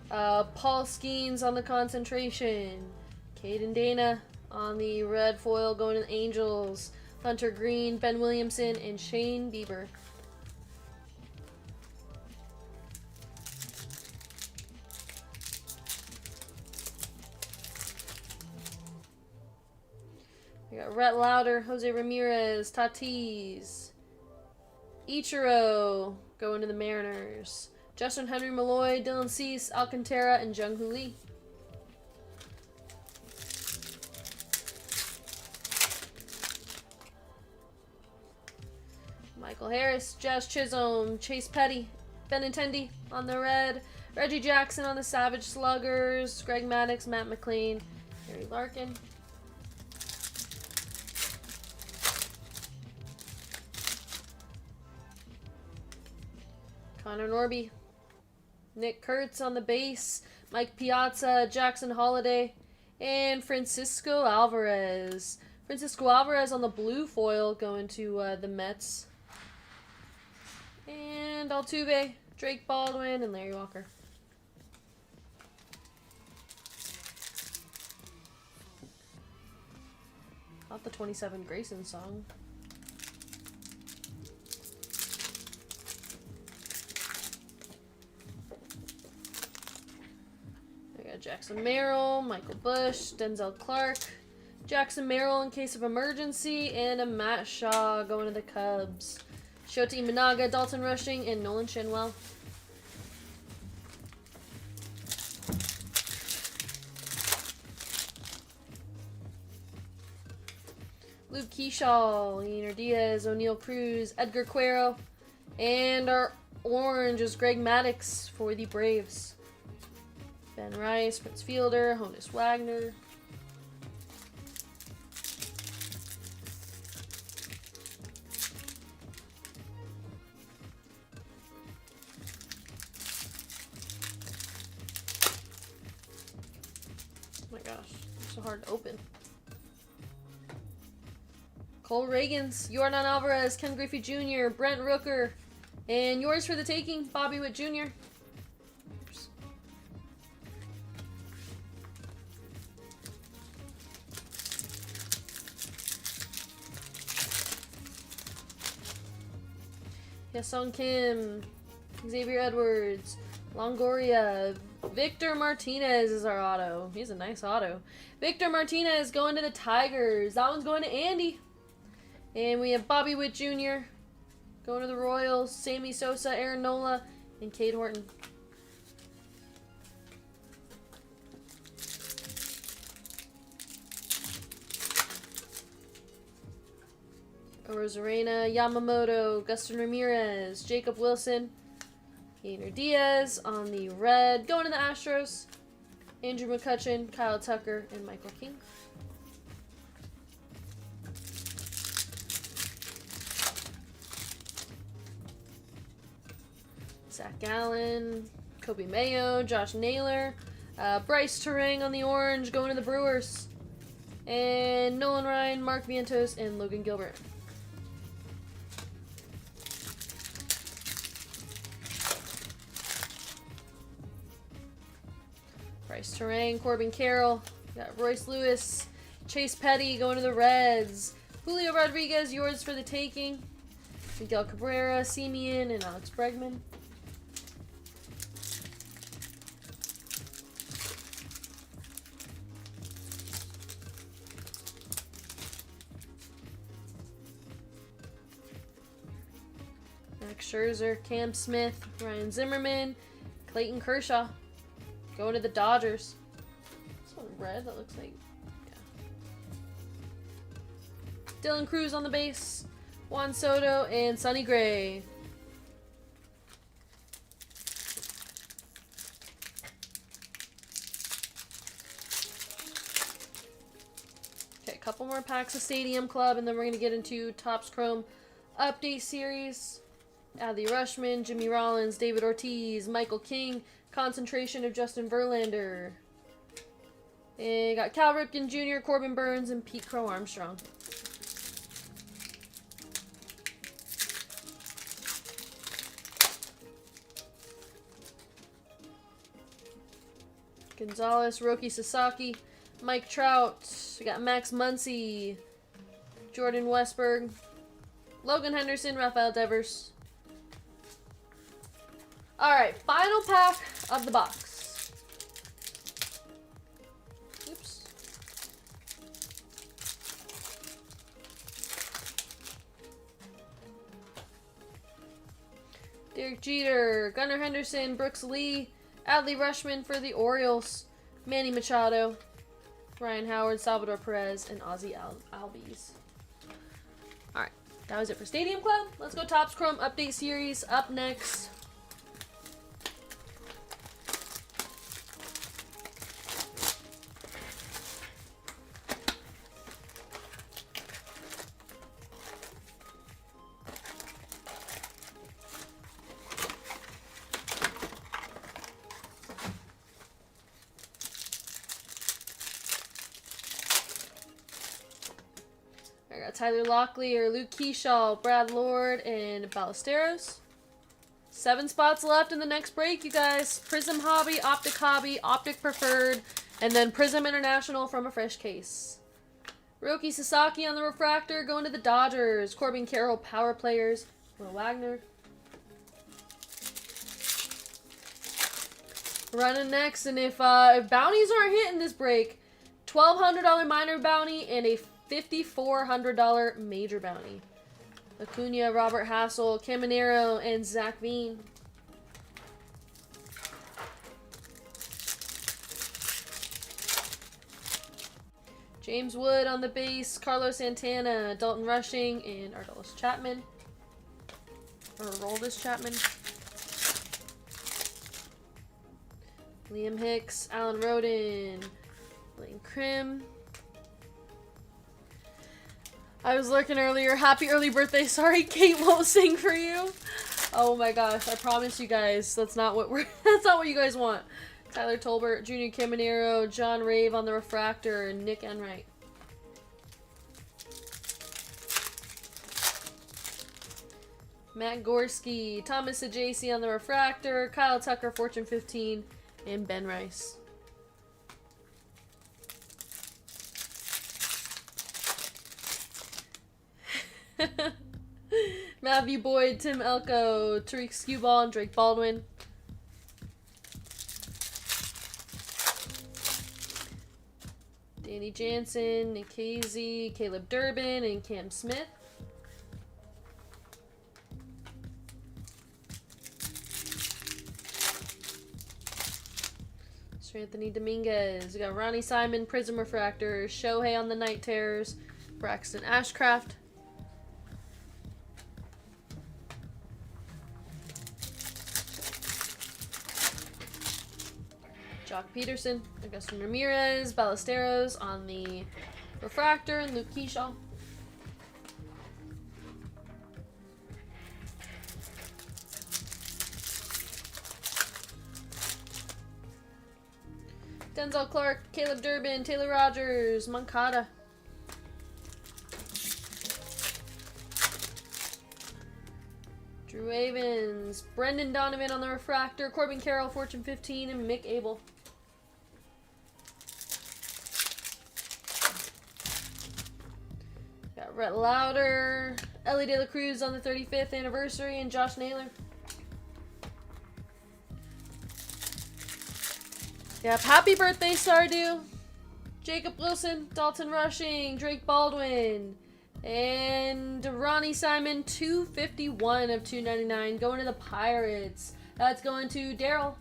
Paul Skeens on the concentration, Caden Dana on the red foil going to the Angels, Hunter Green, Ben Williamson, and Shane Bieber. We got Rhett Lauder, Jose Ramirez, Tatis, Ichiro going to the Mariners. Justin Henry Malloy, Dylan Cease, Alcantara, and Jung-Hoo Lee. Michael Harris, Jazz Chisholm, Chase Petty, Benintendi on the red, Reggie Jackson on the Savage Sluggers, Greg Maddux, Matt McLean, Harry Larkin. Connor Norby, Nick Kurtz on the base, Mike Piazza, Jackson Holiday, and Francisco Alvarez. Francisco Alvarez on the blue foil going to the Mets. And Altuve, Drake Baldwin, and Larry Walker. Not the 27 Grayson song. We got Jackson Merrill, Michael Bush, Denzel Clark, Jackson Merrill in case of emergency, and a Matt Shaw going to the Cubs. Shota Imanaga, Dalton Rushing, and Nolan Shinwell. Luke Keyshaw, Leonard Diaz, O'Neal Cruz, Edgar Cuero, and our orange is Greg Maddux for the Braves. Ben Rice, Prince Fielder, Honus Wagner. Oh my gosh, it's so hard to open. Cole Reagans, Yordan Alvarez, Ken Griffey Jr., Brent Rooker, and yours for the taking, Bobby Witt Jr. Oops. Hyesung Kim, Xavier Edwards, Longoria, Victor Martinez is our auto. He's a nice auto. Victor Martinez going to the Tigers. That one's going to Andy. And we have Bobby Witt Jr. going to the Royals, Sammy Sosa, Aaron Nola, and Cade Horton. Rosarena, Yamamoto, Gustin Ramirez, Jacob Wilson, Yainer Diaz on the red, going to the Astros, Andrew McCutchen, Kyle Tucker, and Michael King. Zach Gallen, Kobe Mayo, Josh Naylor, Bryce Terang on the orange, going to the Brewers, and Nolan Ryan, Mark Vientos, and Logan Gilbert. Bryce Terang, Corbin Carroll, got Royce Lewis, Chase Petty going to the Reds, Julio Rodriguez, yours for the taking, Miguel Cabrera, Simeon, and Alex Bregman. Max Scherzer, Cam Smith, Ryan Zimmerman, Clayton Kershaw, going to the Dodgers. This one red, that looks like, yeah. Dylan Cruz on the base, Juan Soto, and Sonny Gray. Okay, a couple more packs of Stadium Club, and then we're going to get into Topps Chrome Update Series. Adley Rushman, Jimmy Rollins, David Ortiz, Michael King, concentration of Justin Verlander. And got Cal Ripken Jr., Corbin Burns, and Pete Crow Armstrong. Gonzalez, Roki Sasaki, Mike Trout. We got Max Muncy, Jordan Westberg, Logan Henderson, Rafael Devers. Alright, final pack of the box. Oops. Derek Jeter, Gunnar Henderson, Brooks Lee, Adley Rushman for the Orioles, Manny Machado, Ryan Howard, Salvador Perez, and Ozzie Albies. Alright, that was it for Stadium Club. Let's go Topps Chrome Update Series up next. I got Tyler Lockley or Luke Keyshaw, Brad Lord, and Ballesteros. 7 spots left in the next break, you guys. Prism Hobby, Optic Preferred, and then Prism International from a fresh case. Roki Sasaki on the refractor, going to the Dodgers. Corbin Carroll, power players. Will Wagner. Running next, and if bounties aren't hitting this break, $1,200 minor bounty and a $5,400 major bounty. Acuna, Robert Hassel, Caminero, and Zach Veen. James Wood on the base, Carlos Santana, Dalton Rushing, and Aroldis Chapman. Or Aroldis Chapman. Liam Hicks, Alan Roden, Lane Krim. I was lurking earlier. Happy early birthday. Sorry, Kate won't sing for you. Oh my gosh, I promise you guys, that's not what you guys want. Tyler Tolbert, Junior Caminero, John Rave on the refractor, and Nick Enright. Matt Gorski, Thomas Ajacey on the refractor, Kyle Tucker, Fortune 15, and Ben Rice. Matthew Boyd, Tim Elko, Tariq Skewball, and Drake Baldwin. Danny Jansen, Nick Casey, Caleb Durbin, and Cam Smith. Anthony Dominguez. We got Ronnie Simon, Prism Refractor, Shohei on the Night Terrors, Braxton Ashcraft. Jock Peterson, Augustin Ramirez, Ballesteros on the refractor, and Luke Keyshaw. Denzel Clark, Caleb Durbin, Taylor Rogers, Moncada. Drew Avens, Brendan Donovan on the refractor, Corbin Carroll, Fortune 15, and Mick Abel. Got Rhett Lauder, Ellie De La Cruz on the 35th anniversary, and Josh Naylor. Yep, happy birthday, Stardew. Jacob Wilson, Dalton Rushing, Drake Baldwin, and Ronnie Simon, 251 of 299, going to the Pirates. That's going to Daryl.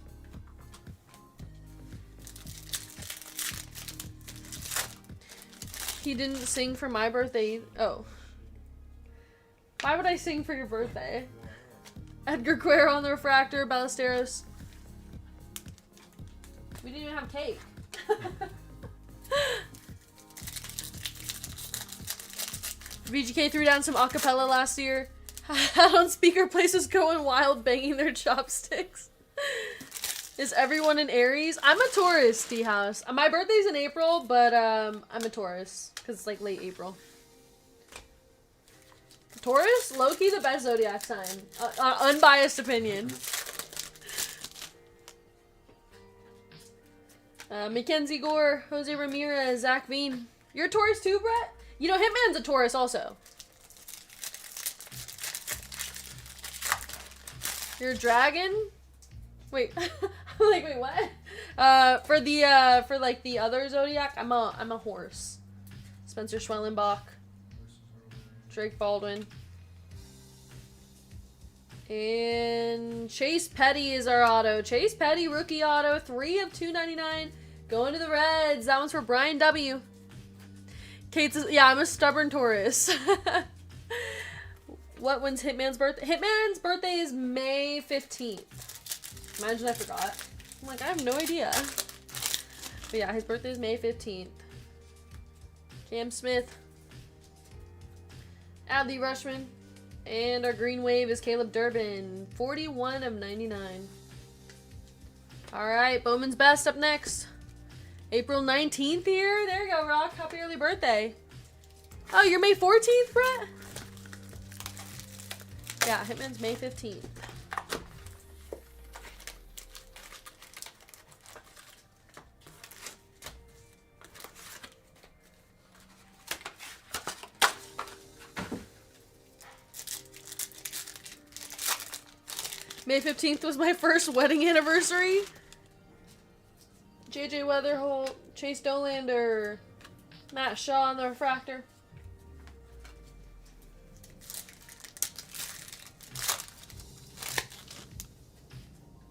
He didn't sing for my birthday. Oh. Why would I sing for your birthday? Edgar Cuero on the refractor, Ballesteros. We didn't even have cake. VGK threw down some acapella last year. Had on speaker places going wild, banging their chopsticks. Is everyone an Aries? I'm a Taurus, D-House. My birthday's in April, but I'm a Taurus. Because it's like late April. Taurus? Low-key the best zodiac sign. Unbiased opinion. Mackenzie Gore, Jose Ramirez, Zach Veen. You're a Taurus too, Brett? You know, Hitman's a Taurus also. You're a dragon? Wait. I'm like, wait, what? For like the other zodiac, I'm a horse. Spencer Schwellenbach. Drake Baldwin. And Chase Petty is our auto. Chase Petty, rookie auto, 3 of 299. Going to the Reds. That one's for Brian W. Kate's, yeah, I'm a stubborn Taurus. When's Hitman's birthday? Hitman's birthday is May 15th. Imagine I forgot. I'm like, I have no idea. But yeah, his birthday is May 15th. Cam Smith. Adley Rushman. And our green wave is Caleb Durbin. 41 of 99. Alright, Bowman's Best up next. April 19th here. There you go, Rock. Happy early birthday. Oh, you're May 14th, Brett? Yeah, Hitman's May 15th. May 15th was my first wedding anniversary. JJ Weatherholt, Chase Dolander, Matt Shaw on the refractor.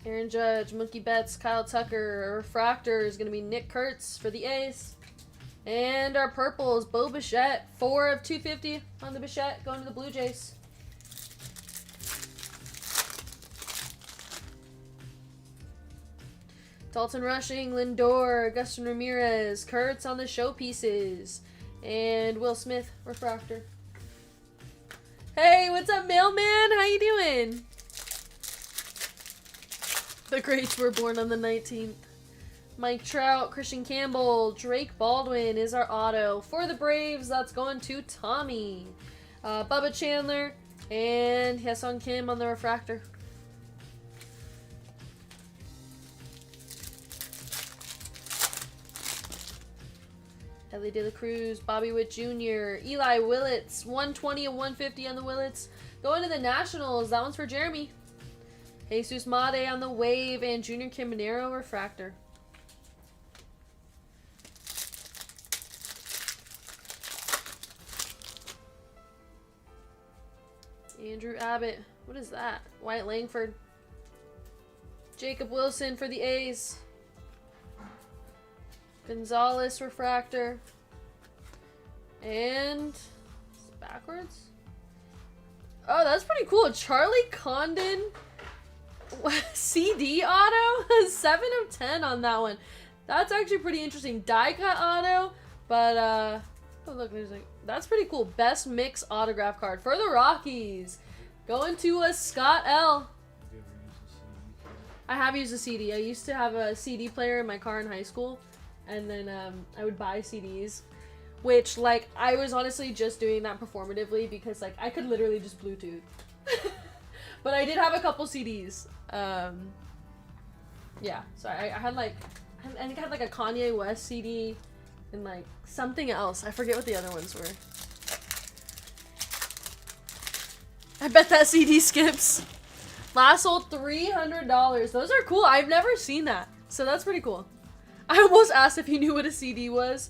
Aaron Judge, Mookie Betts, Kyle Tucker. Our refractor is going to be Nick Kurtz for the A's. And our purple is Bo Bichette. 4 of 250 on the Bichette, going to the Blue Jays. Dalton Rushing, Lindor, Augustin Ramirez, Kurtz on the showpieces. And Will Smith, refractor. Hey, what's up, mailman? How you doing? The greats were born on the 19th. Mike Trout, Christian Campbell, Drake Baldwin is our auto. For the Braves, that's going to Tommy. Bubba Chandler and Hyesung Kim on the refractor. Ellie De La Cruz, Bobby Witt Jr., Eli Willits, 120 and 150 on the Willits. Going to the Nationals, that one's for Jeremy. Jesus Made on the Wave and Junior Caminero refractor. Andrew Abbott, what is that? Wyatt Langford. Jacob Wilson for the A's. Gonzalez refractor. And backwards. Oh, that's pretty cool. Charlie Condon CD auto. 7 of 10 on that one. That's actually pretty interesting. Die cut auto, but oh look, there's like, that's pretty cool. Best mix autograph card for the Rockies. Going to a Scott L. I have used a CD. I used to have a CD player in my car in high school, and then I would buy CDs, which like I was honestly just doing that performatively because like I could literally just Bluetooth. But I did have a couple CDs. Yeah, so I had like, I think I had like a Kanye West CD and like something else. I forget what the other ones were. I bet that CD skips. Last sold $300. Those are cool. I've never seen that, so that's pretty cool. I almost asked if you knew what a CD was.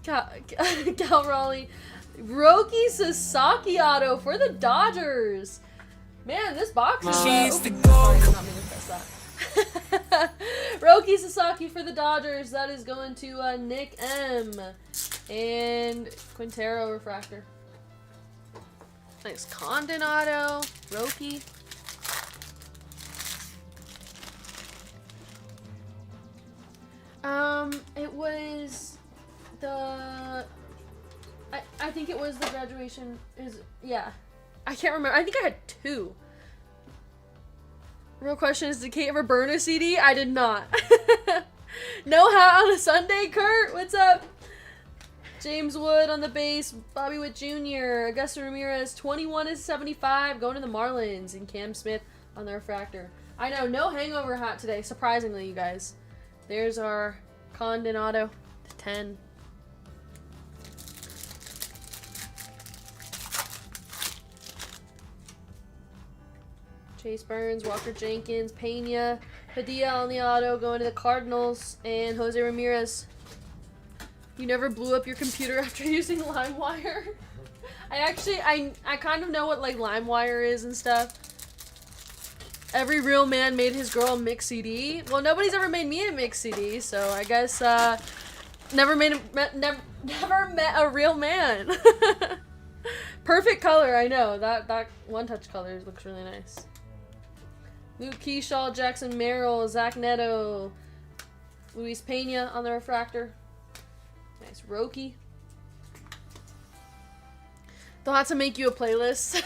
Cal Raleigh. Roki Sasaki auto for the Dodgers. Man, this box is sorry, not mean to press that. Roki Sasaki for the Dodgers. That is going to Nick M. And Quintero refractor. Nice Condon auto. Roki. It was the I think it was the graduation yeah. I can't remember. I think I had 2. Real question is, did Kate ever burn a CD? I did not. No hat on a Sunday, Kurt. What's up? James Wood on the base. Bobby Witt Jr. Augusta Ramirez, 21/75, going to the Marlins. And Cam Smith on the refractor. I know, no hangover hat today, surprisingly, you guys. There's our Condon auto to 10. Chase Burns, Walker Jenkins, Pena, Padilla on the auto, going to the Cardinals, and Jose Ramirez. You never blew up your computer after using LimeWire? I kind of know what like LimeWire is and stuff. Every real man made his girl a mix CD. Well, nobody's ever made me a mix CD, so I guess never met a real man. Perfect color, I know. That one-touch color looks really nice. Luke Keyshaw, Jackson Merrill, Zach Neto, Luis Pena on the refractor. Nice Roki. They'll have to make you a playlist.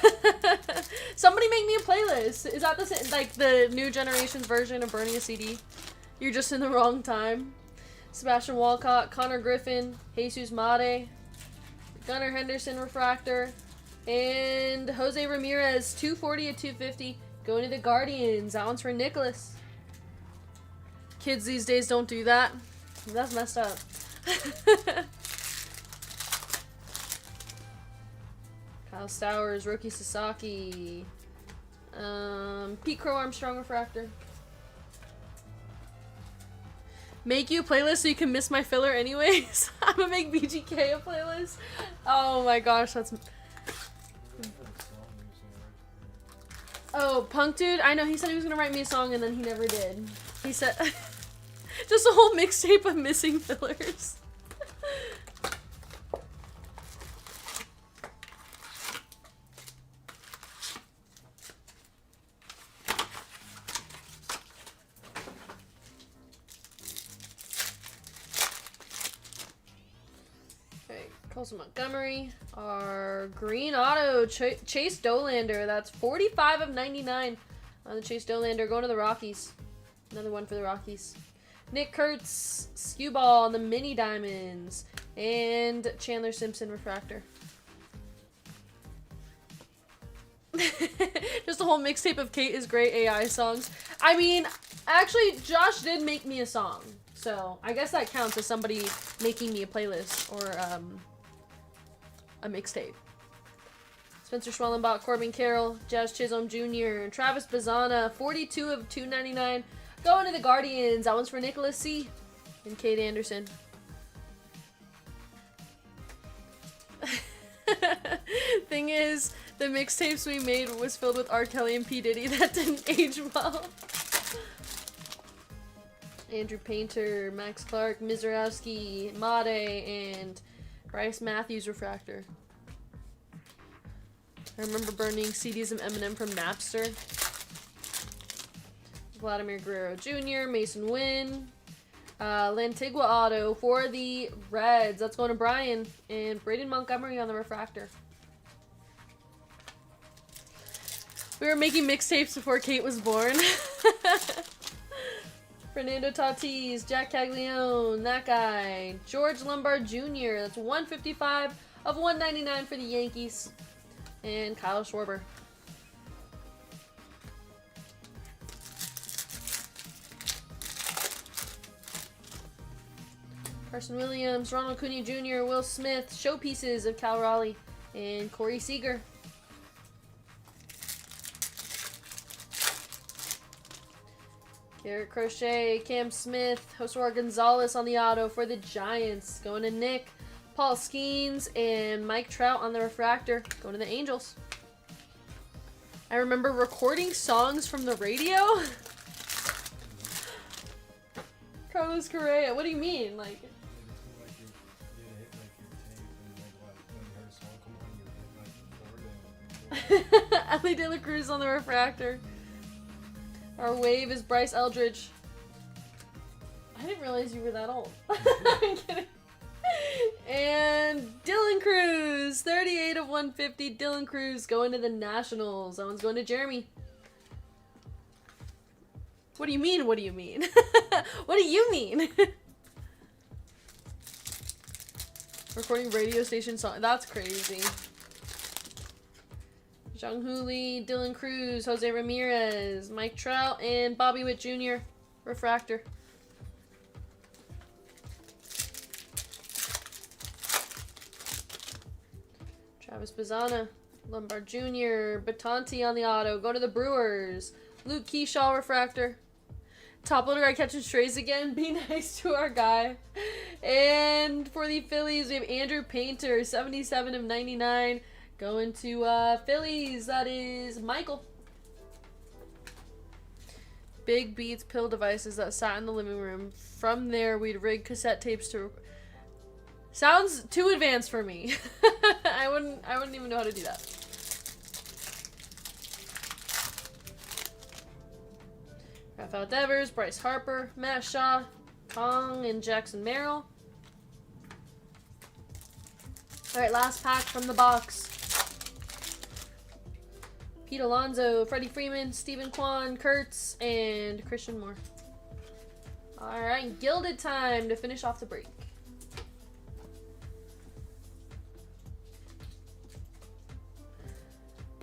Somebody make me a playlist. Is that the like the new generation's version of burning a CD? You're just in the wrong time. Sebastian Walcott, Connor Griffin, Jesus Made, Gunnar Henderson refractor, and Jose Ramirez, 240/250, going to the Guardians. That one's for Nicholas. Kids these days don't do that. That's messed up. Kyle Stowers, Roki Sasaki. Pete Crow Armstrong refractor. Make you a playlist so you can miss my filler anyways. I'm gonna make BGK a playlist. Oh my gosh, that's... Oh, Punk Dude, I know, he said he was gonna write me a song and then he never did. He said... Just a whole mixtape of missing fillers. Colson Montgomery, our green auto, Chase Dolander. That's 45 of 99 on the Chase Dolander. Going to the Rockies. Another one for the Rockies. Nick Kurtz, Skew Ball on the mini diamonds. And Chandler Simpson refractor. Just a whole mixtape of Kate is Great AI songs. I mean, actually, Josh did make me a song. So, I guess that counts as somebody making me a playlist or a mixtape. Spencer Schwellenbach, Corbin Carroll, Jazz Chisholm Jr., Travis Bazana, 42 of 299. Going to the Guardians. That one's for Nicholas C. and Kate Anderson. Thing is, the mixtapes we made was filled with R. Kelly and P. Diddy. That didn't age well. Andrew Painter, Max Clark, Mizorowski, Made, and Bryce Matthews refractor. I remember burning CDs of Eminem from Napster. Vladimir Guerrero Jr., Mason Wynn, Lantigua auto for the Reds. That's going to Brian. And Braden Montgomery on the refractor. We were making mixtapes before Kate was born. Fernando Tatis, Jack Caglione, that guy. George Lombard Jr. That's 155 of 199 for the Yankees. And Kyle Schwarber. Carson Williams, Ronald Acuna Jr., Will Smith, showpieces of Cal Raleigh, and Corey Seager. Garrett Crochet, Cam Smith, Josue Gonzalez on the auto for the Giants. Going to Nick, Paul Skeens, and Mike Trout on the refractor. Going to the Angels. I remember recording songs from the radio. Carlos Correa, what do you mean? Like Ellie De La Cruz on the refractor. Our wave is Bryce Eldridge. I didn't realize you were that old. I'm kidding. And Dylan Cruz, 38 of 150. Dylan Cruz going to the Nationals. That one's going to Jeremy. What do you mean? What do you mean? What do you mean? Recording radio station song. That's crazy. Zhang Huli, Dylan Cruz, Jose Ramirez, Mike Trout, and Bobby Witt Jr. refractor. Travis Bazana, Lombard Jr., Batanti on the auto. Go to the Brewers. Luke Keyshaw refractor. Top loader guy catching strays again. Be nice to our guy. And for the Phillies, we have Andrew Painter, 77 of 99. Going to Phillies, that is Michael. Big Beats pill devices that sat in the living room. From there, we'd rig cassette tapes to... Sounds too advanced for me. I wouldn't even know how to do that. Rafael Devers, Bryce Harper, Matt Shaw, Kong, and Jackson Merrill. Alright, last pack from the box. Pete Alonso, Freddie Freeman, Stephen Kwan, Kurtz, and Christian Moore. Alright, Gilded time to finish off the break.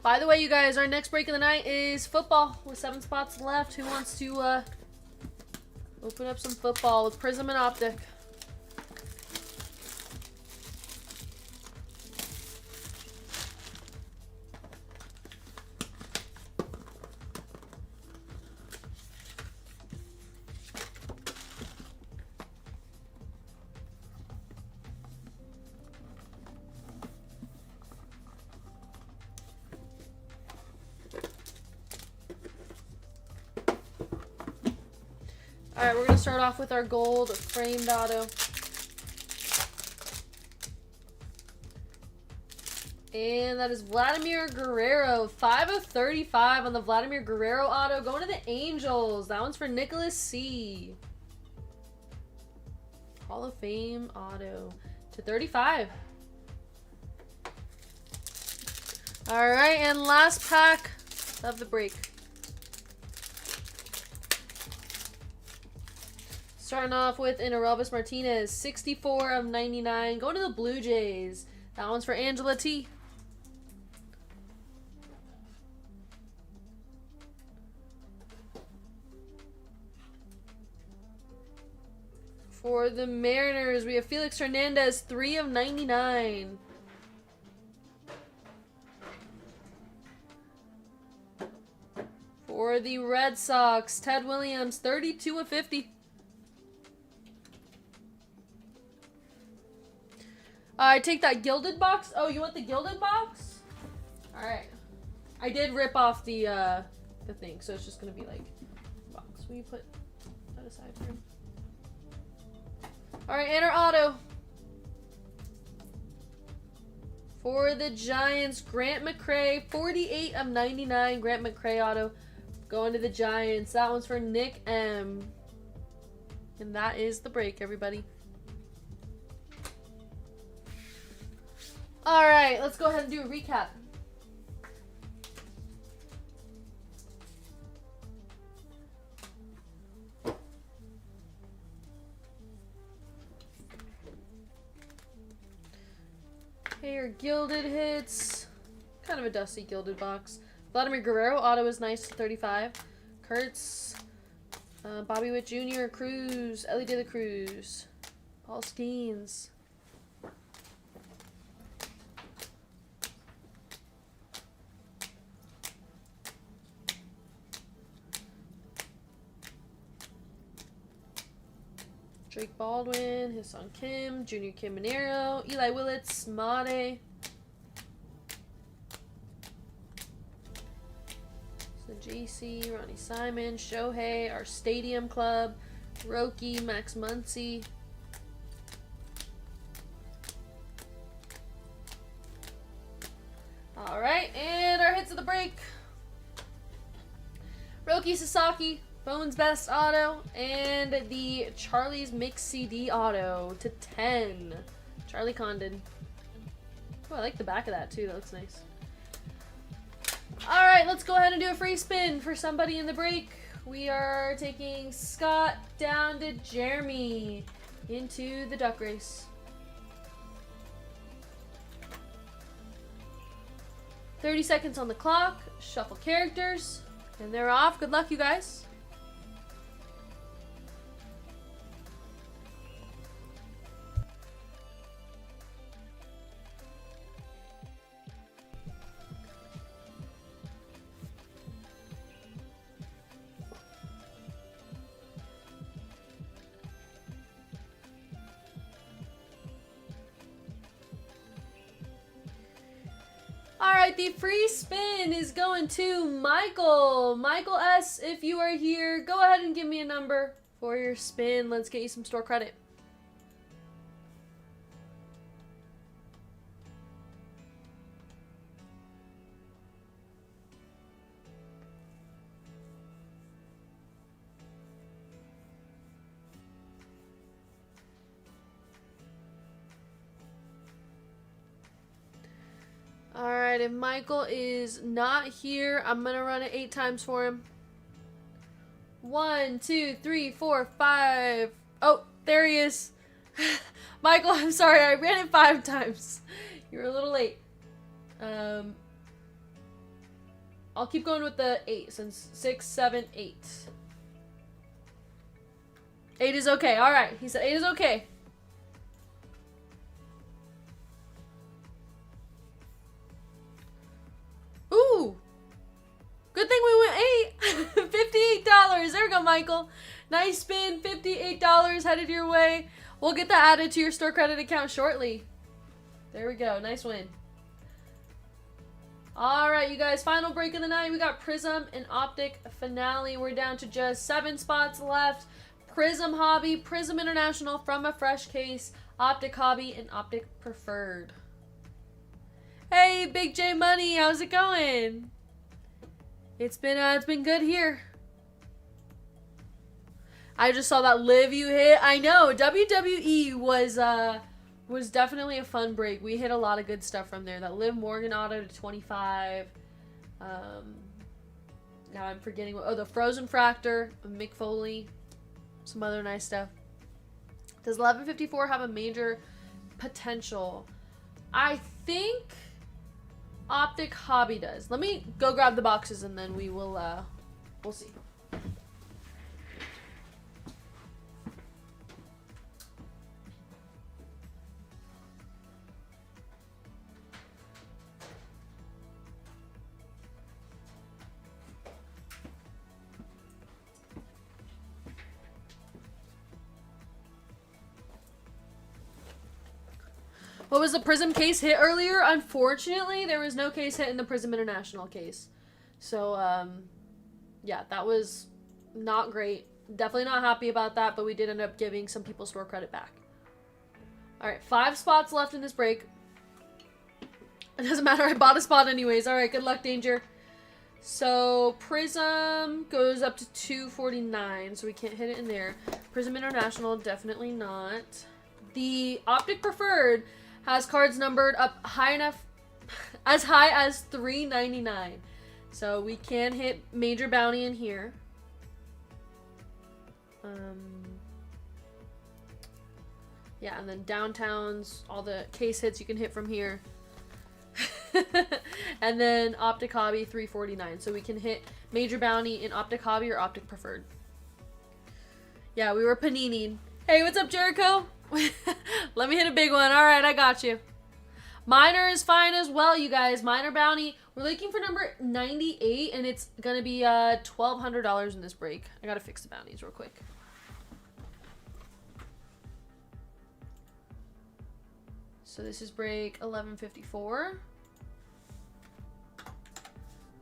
By the way, you guys, our next break of the night is football with 7 spots left. Who wants to open up some football with Prism and Optic? Alright, we're going to start off with our gold framed auto. And that is Vladimir Guerrero. 5 of 35 on the Vladimir Guerrero auto. Going to the Angels. That one's for Nicholas C. Hall of Fame auto to 35. Alright, and last pack of the break. Starting off with Enerelvis Martinez, 64 of 99. Going to the Blue Jays. That one's for Angela T. For the Mariners, we have Felix Hernandez, 3 of 99. For the Red Sox, Ted Williams, 32 of 50. I take that gilded box. Oh, you want the gilded box? All right. I did rip off the thing, so it's just gonna be like box. Will you put that aside for him? All right, and our auto for the Giants, Grant McCray, 48 of 99. Grant McCray auto going to the Giants. That one's for Nick M. And that is the break, everybody. All right, let's go ahead and do a recap. Okay, your gilded hits. Kind of a dusty gilded box. Vladimir Guerrero auto is nice to 35. Kurtz, Bobby Witt Jr., Cruz, Ellie De La Cruz, Paul Skeens. Drake Baldwin, his son Kim, Junior Kim Minero, Eli Willits, Made. So JC, Ronnie Simon, Shohei, our Stadium Club, Roki, Max Muncy. Alright, and our hits of the break. Roki Sasaki, Bowman's Best auto, and the Charlie's Mix CD auto to 10. Charlie Condon. Oh, I like the back of that too. That looks nice. Alright, let's go ahead and do a free spin for somebody in the break. We are taking Scott down to Jeremy into the duck race. 30 seconds on the clock. Shuffle characters. And they're off. Good luck, you guys. Alright, the free spin is going to Michael. Michael S., if you are here, go ahead and give me a number for your spin. Let's get you some store credit. Alright, if Michael is not here, I'm going to run it 8 times for him. 1, 2, 3, 4, 5. Oh, there he is. Michael, I'm sorry, I ran it 5 times. You were a little late. I'll keep going with the 8 since 6, 7, 8. 8 is okay. Alright, he said 8 is okay. Ooh! Good thing we went 8! $58. There we go, Michael. Nice spin. $58 headed your way. We'll get that added to your store credit account shortly. There we go. Nice win. Alright, you guys. Final break of the night. We got Prism and Optic Finale. We're down to just 7 spots left. Prism Hobby, Prism International from a fresh case, Optic Hobby, and Optic Preferred. Hey, Big J Money, how's it going? It's been good here. I just saw that Liv you hit. I know WWE was definitely a fun break. We hit a lot of good stuff from there. That Liv Morgan auto to 25. Now I'm forgetting what. Oh, the Frozen Fractor, Mick Foley, some other nice stuff. Does 1154 have a major potential? I think Optic Hobby does. Let me go grab the boxes and then we'll see. What was the Prism case hit earlier? Unfortunately, there was no case hit in the Prism International case. So, yeah, that was not great. Definitely not happy about that, but we did end up giving some people store credit back. Alright, 5 spots left in this break. It doesn't matter, I bought a spot anyways. Alright, good luck, Danger. So, Prism goes up to 249, so we can't hit it in there. Prism International, definitely not. The Optic Preferred has cards numbered up high enough, as high as 399. So we can hit Major Bounty in here. Yeah, and then Downtowns, all the case hits you can hit from here. And then Optic Hobby 349. So we can hit Major Bounty in Optic Hobby or Optic Preferred. Yeah, we were paniniing. Hey, what's up, Jericho? Let me hit a big one. Alright, I got you. Minor is fine as well, you guys. Minor Bounty. We're looking for number 98, and it's going to be $1,200 in this break. I got to fix the bounties real quick. So this is break 1154.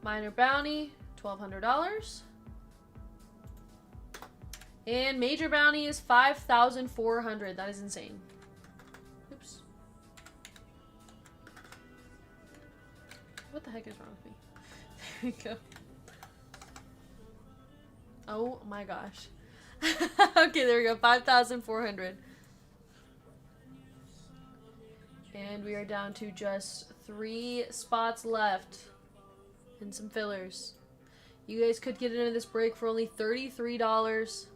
Minor Bounty, $1,200. And Major Bounty is 5,400. That is insane. Oops. What the heck is wrong with me? There we go. Oh my gosh. Okay, there we go. 5,400. And we are down to just 3 spots left. And some fillers. You guys could get into this break for only $33.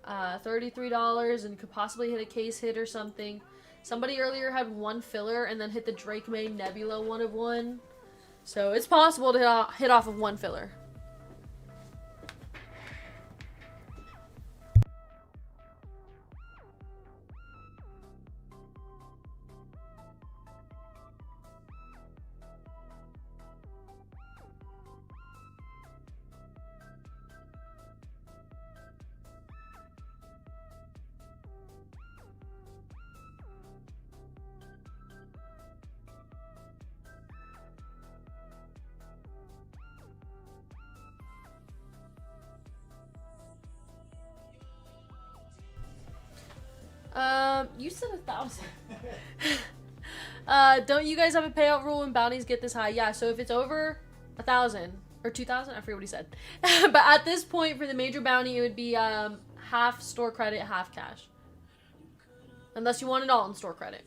$33 and could possibly hit a case hit or something. Somebody earlier had 1 filler and then hit the Drake May Nebula 1 of 1. So it's possible to hit off of 1 filler. You said 1,000. Don't you guys have a payout rule when bounties get this high? Yeah, so if it's over 1,000 or 2,000, I forget what he said. But at this point for the major bounty, it would be half store credit, half cash. Unless you want it all in store credit.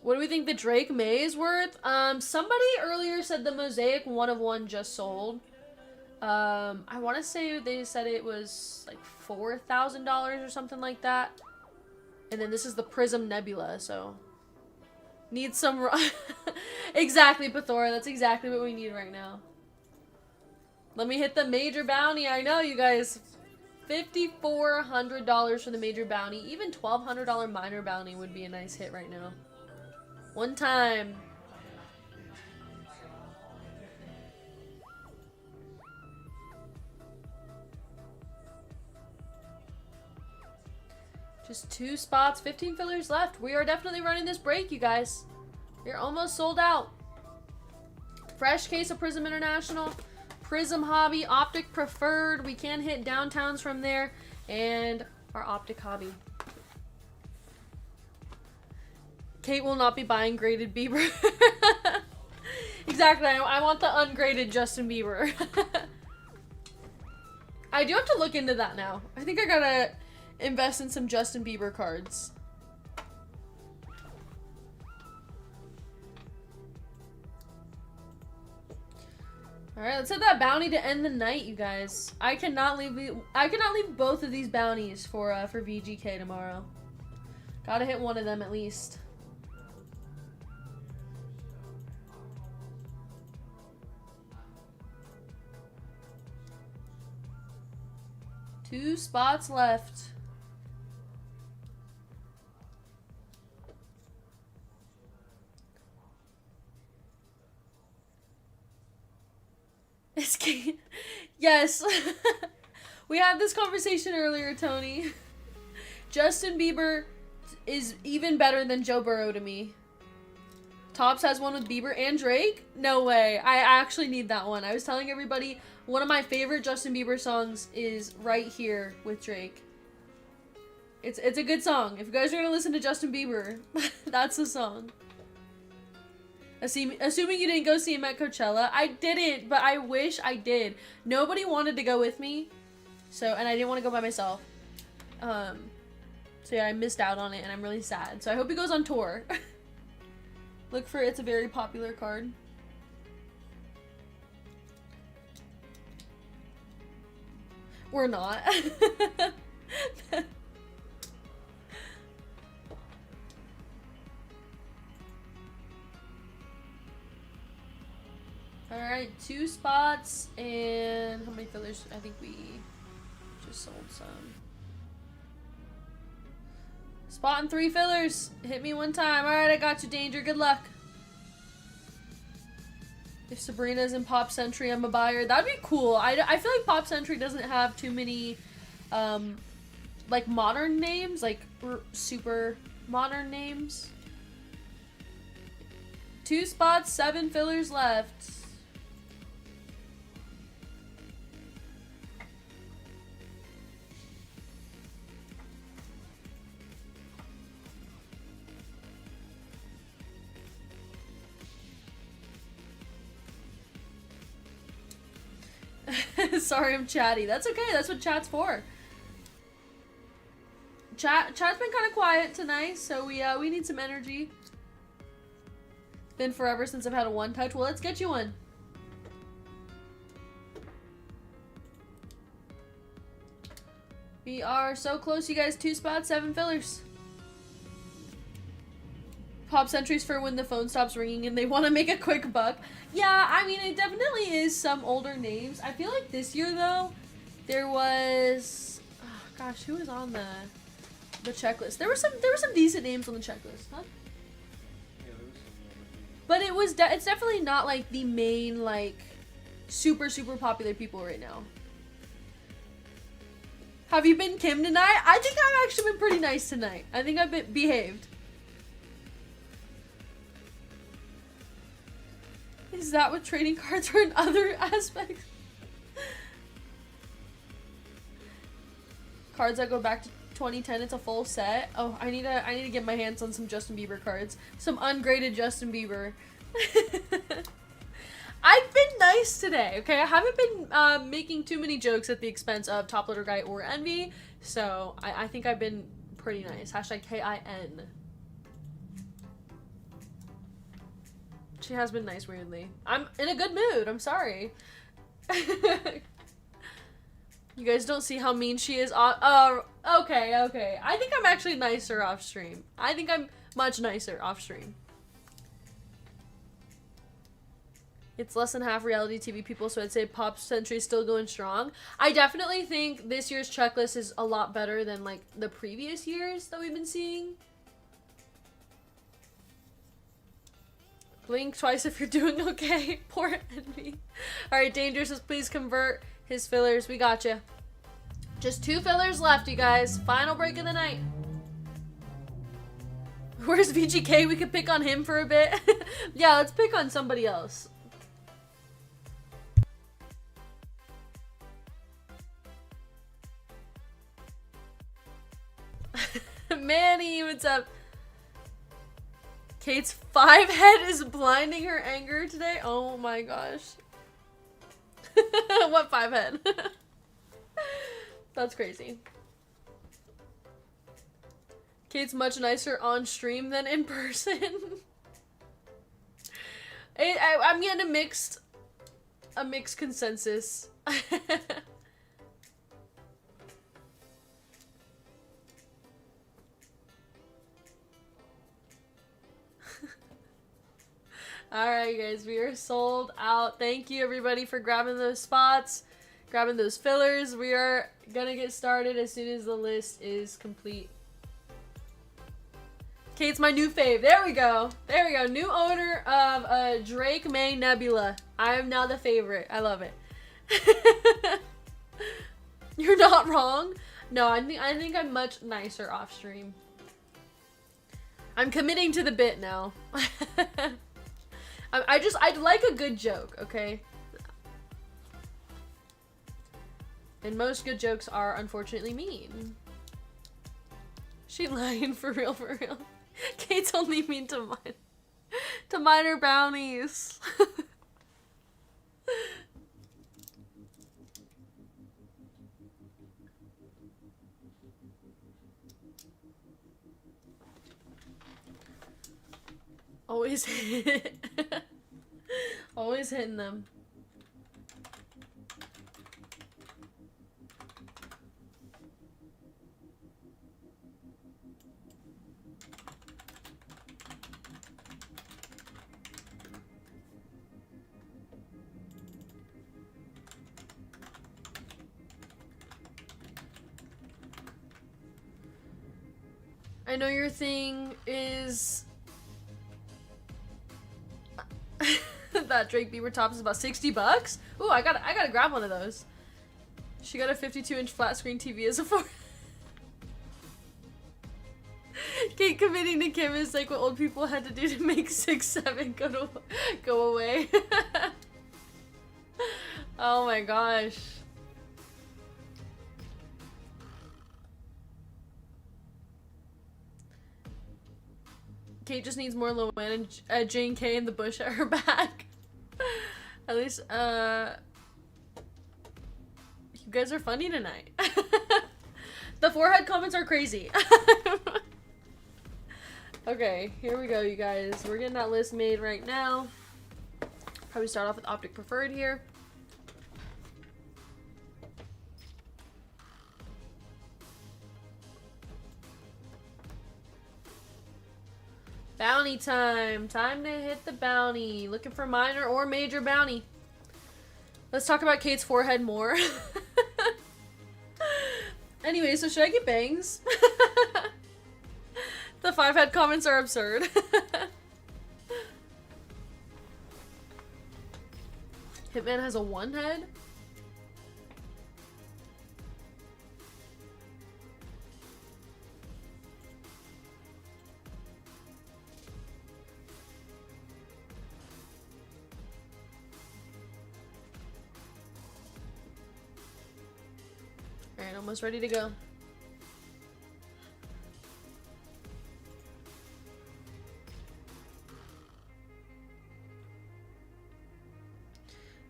What do we think the Drake May is worth? Somebody earlier said the Mosaic 1 of 1 just sold. I want to say they said it was like $4,000 or something like that. And then this is the Prism Nebula, so need some exactly, Pathora. That's exactly what we need right now. Let me hit the major bounty. I know, you guys. $5,400 for the major bounty. Even $1,200 minor bounty would be a nice hit right now. One time. Just 2 spots, 15 fillers left. We are definitely running this break, you guys. We're almost sold out. Fresh case of Prism International, Prism Hobby, Optic Preferred. We can hit downtowns from there, and our Optic Hobby. Kate will not be buying graded Bieber. Exactly, I want the ungraded Justin Bieber. I do have to look into that now. I think I gotta invest in some Justin Bieber cards. Alright, let's hit that bounty to end the night, you guys. I cannot leave both of these bounties for VGK tomorrow. Gotta hit one of them at least. Two spots left. Yes. We had this conversation earlier, Tony. Justin Bieber is even better than Joe Burrow to me. Topps has one with Bieber and Drake? No way. I actually need that one. I was telling everybody one of my favorite Justin Bieber songs is Right Here with Drake. It's a good song. If you guys are going to listen to Justin Bieber, that's the song. Assuming you didn't go see him at Coachella. I didn't, but I wish I did. Nobody wanted to go with me. And I didn't want to go by myself. So yeah, I missed out on it and I'm really sad. So I hope he goes on tour. Look for It's a Very Popular card. We're not. Alright, 2 spots, and how many fillers? I think we just sold some. Spot and 3 fillers. Hit me one time. Alright, I got you, Danger. Good luck. If Sabrina's in Pop Century, I'm a buyer. That'd be cool. I feel like Pop Century doesn't have too many, like, modern names. Like, super modern names. 2 spots, 7 fillers left. Sorry, I'm chatty. That's okay. That's what chat's for. Chat's been kind of quiet tonight, so we need some energy. It's been forever since I've had a one touch. Well, let's get you one. We are so close, you guys. 2 spots, 7 fillers. Pop Centuries for when the phone stops ringing and they want to make a quick buck. Yeah, I mean, it definitely is some older names. I feel like this year, though, there was... Oh, gosh, who was on the checklist? There were some decent names on the checklist, huh? Yeah, there was some. But it was it's definitely not, like, the main, like, super, super popular people right now. Have you been Kim tonight? I think I've actually been pretty nice tonight. I think I've behaved. Is that what trading cards are in other aspects? Cards that go back to 2010, it's a full set. Oh, I need to get my hands on some Justin Bieber cards. Some ungraded Justin Bieber. I've been nice today, okay? I haven't been making too many jokes at the expense of Top Loader Guy or Envy, so I think I've been pretty nice. Hashtag KIN. She has been nice, weirdly. I'm in a good mood. I'm sorry. You guys don't see how mean she is. Okay. I think I'm actually nicer off stream. I think I'm much nicer off stream. It's less than half reality TV people, so I'd say Pop Century is still going strong. I definitely think this year's checklist is a lot better than, like, the previous years that we've been seeing. Blink twice if you're doing okay. Poor Envy. Alright, Danger says please convert his fillers. We got you. Just 2 fillers left, you guys. Final break of the night. Where's VGK? We could pick on him for a bit. Yeah, let's pick on somebody else. Manny, what's up? Kate's 5 head is blinding her anger today. Oh my gosh. What 5 head? That's crazy. Kate's much nicer on stream than in person. I'm getting a mixed consensus. Alright guys, we are sold out. Thank you everybody for grabbing those spots, grabbing those fillers. We are gonna get started as soon as the list is complete. Kate's my new fave. There we go. There we go. New owner of Drake May Nebula. I am now the favorite. I love it. You're not wrong. No, I think I'm much nicer off stream. I'm committing to the bit now. I like a good joke, okay? And most good jokes are unfortunately mean. She lying for real, for real. Kate's only mean to mine her bounties. Always hit. Always hitting them. I know your thing is that Drake Bieber top is about 60 bucks. Ooh, I gotta grab one of those. She got a 52-inch flat screen TV as a 4. Kate committing to Kim is like what old people had to do to make 6'7" go away. Oh my gosh. Kate just needs more Lowen and Jane K in the bush at her back. At least, you guys are funny tonight. The forehead comments are crazy. Okay, here we go, you guys. We're getting that list made right now. Probably start off with Optic Preferred here. Bounty time. Time to hit the bounty. Looking for minor or major bounty. Let's talk about Kate's forehead more. Anyway, so should I get bangs? The 5 head comments are absurd. Hitman has a 1 head? Alright, almost ready to go.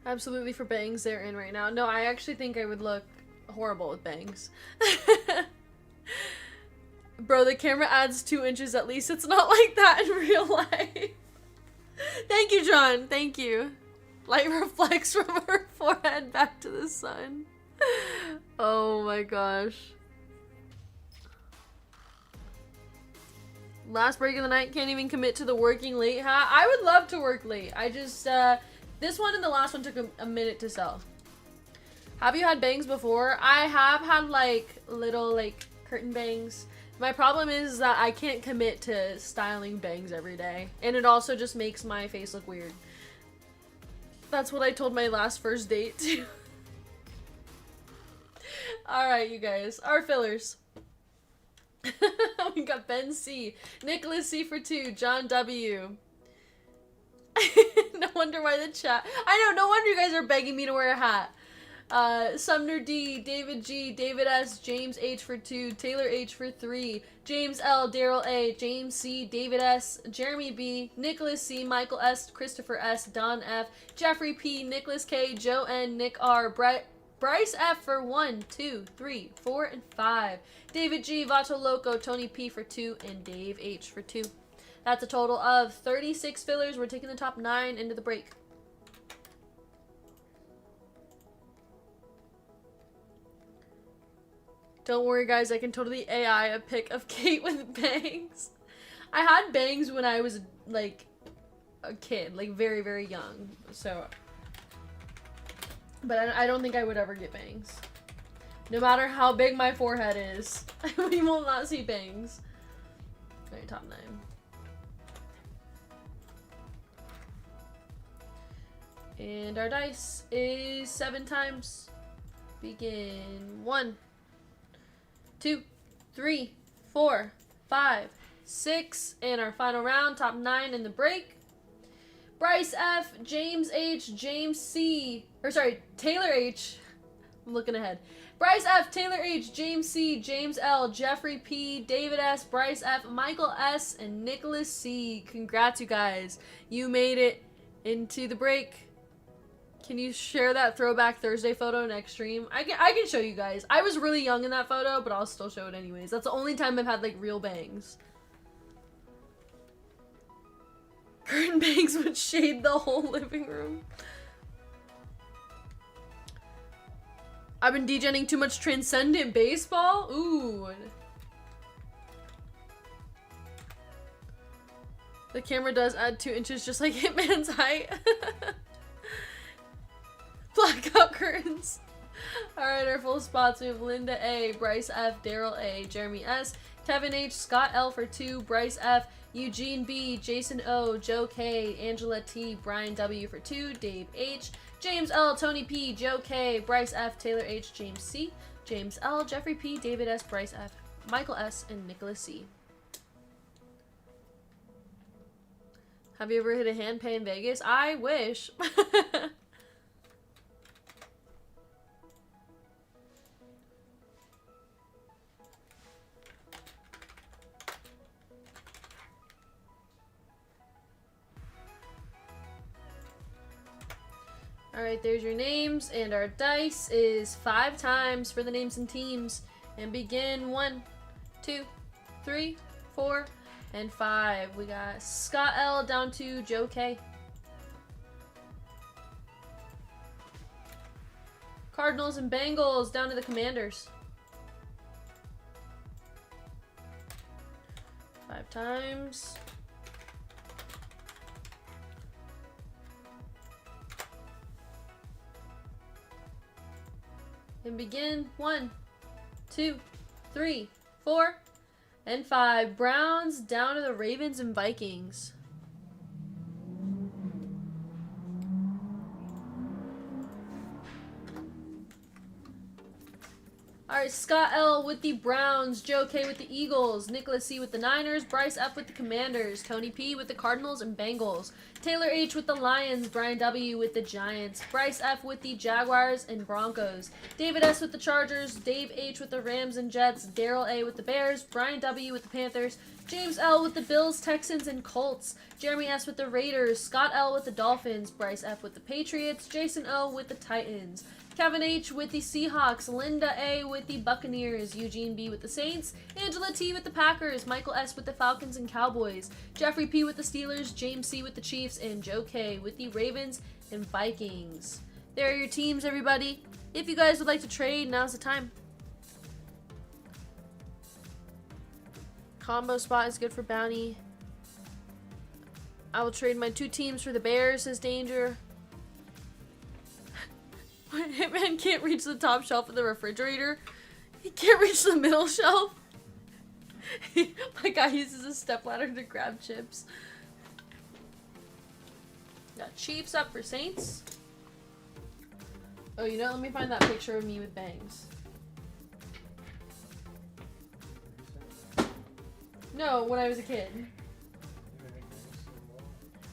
Absolutely for bangs, they're in right now. No, I actually think I would look horrible with bangs. Bro, the camera adds 2 inches at least. It's not like that in real life. Thank you, John. Thank you. Light reflects from her forehead back to the sun. Oh my gosh. Last break of the night, can't even commit to the working late hat. I would love to work late. I just, this one and the last one took a minute to sell. Have you had bangs before? I have had like little like curtain bangs. My problem is that I can't commit to styling bangs every day. And it also just makes my face look weird. That's what I told my last first date too. Alright, you guys. Our fillers. We got Ben C. Nicholas C for 2. John W. No wonder why the chat... I know, no wonder you guys are begging me to wear a hat. Sumner D, David G, David S, James H for 2, Taylor H for 3, James L, Daryl A, James C, David S, Jeremy B, Nicholas C, Michael S, Christopher S, Don F, Jeffrey P, Nicholas K, Joe N, Nick R, Bryce F for 1, 2, 3, 4, and 5, David G, Vato Loco, Tony P for 2, and Dave H for 2. That's a total of 36 fillers. We're taking the top 9 into the break. Don't worry, guys. I can totally AI a pic of Kate with bangs. I had bangs when I was, like, a kid. Like, very, very young. So, but I don't think I would ever get bangs. No matter how big my forehead is, we will not see bangs. Alright, top 9. And our dice is 7 times. Begin. 1, 2, 3, 4, 5, 6. And our final round, top 9 in the break. Bryce F, James H, James C, or sorry, Taylor H. I'm looking ahead. Bryce F, Taylor H, James C, James L, Jeffrey P, David S, Bryce F, Michael S, and Nicholas C. Congrats, you guys. You made it into the break. Can you share that Throwback Thursday photo next stream? I can show you guys. I was really young in that photo, but I'll still show it anyways. That's the only time I've had, like, real bangs. Curtain bangs would shade the whole living room. I've been degenning too much Transcendent Baseball? Ooh. The camera does add 2 inches just like Hitman's height. Blackout curtains. Alright, our full spots. We have Linda A, Bryce F, Daryl A, Jeremy S, Kevin H, Scott L for 2, Bryce F, Eugene B, Jason O, Joe K, Angela T, Brian W for 2, Dave H, James L, Tony P, Joe K, Bryce F, Taylor H, James C, James L, Jeffrey P, David S, Bryce F, Michael S, and Nicholas C. Have you ever hit a hand pay in Vegas? I wish. Alright, there's your names, and our dice is 5 times for the names and teams. And begin. 1, 2, 3, 4, and 5. We got Scott L down to Joe K. Cardinals and Bengals down to the Commanders. 5 times. And begin. 1, 2, 3, 4, and 5. Browns down to the Ravens and Vikings. Alright, Scott L with the Browns, Joe K with the Eagles, Nicholas C with the Niners, Bryce F with the Commanders, Tony P with the Cardinals and Bengals, Taylor H with the Lions, Brian W with the Giants, Bryce F with the Jaguars and Broncos, David S with the Chargers, Dave H with the Rams and Jets, Daryl A with the Bears, Brian W with the Panthers, James L with the Bills, Texans, and Colts, Jeremy S with the Raiders, Scott L with the Dolphins, Bryce F with the Patriots, Jason O with the Titans, Kevin H with the Seahawks, Linda A with the Buccaneers, Eugene B with the Saints, Angela T with the Packers, Michael S with the Falcons and Cowboys, Jeffrey P with the Steelers, James C with the Chiefs, and Joe K with the Ravens and Vikings. There are your teams, everybody. If you guys would like to trade, now's the time. Combo spot is good for bounty. I will trade my 2 teams for the Bears, says Danger. Hitman can't reach the top shelf of the refrigerator. He can't reach the middle shelf. My guy uses a stepladder to grab chips. Got Chiefs up for Saints. Oh, you know, let me find that picture of me with bangs. No, when I was a kid.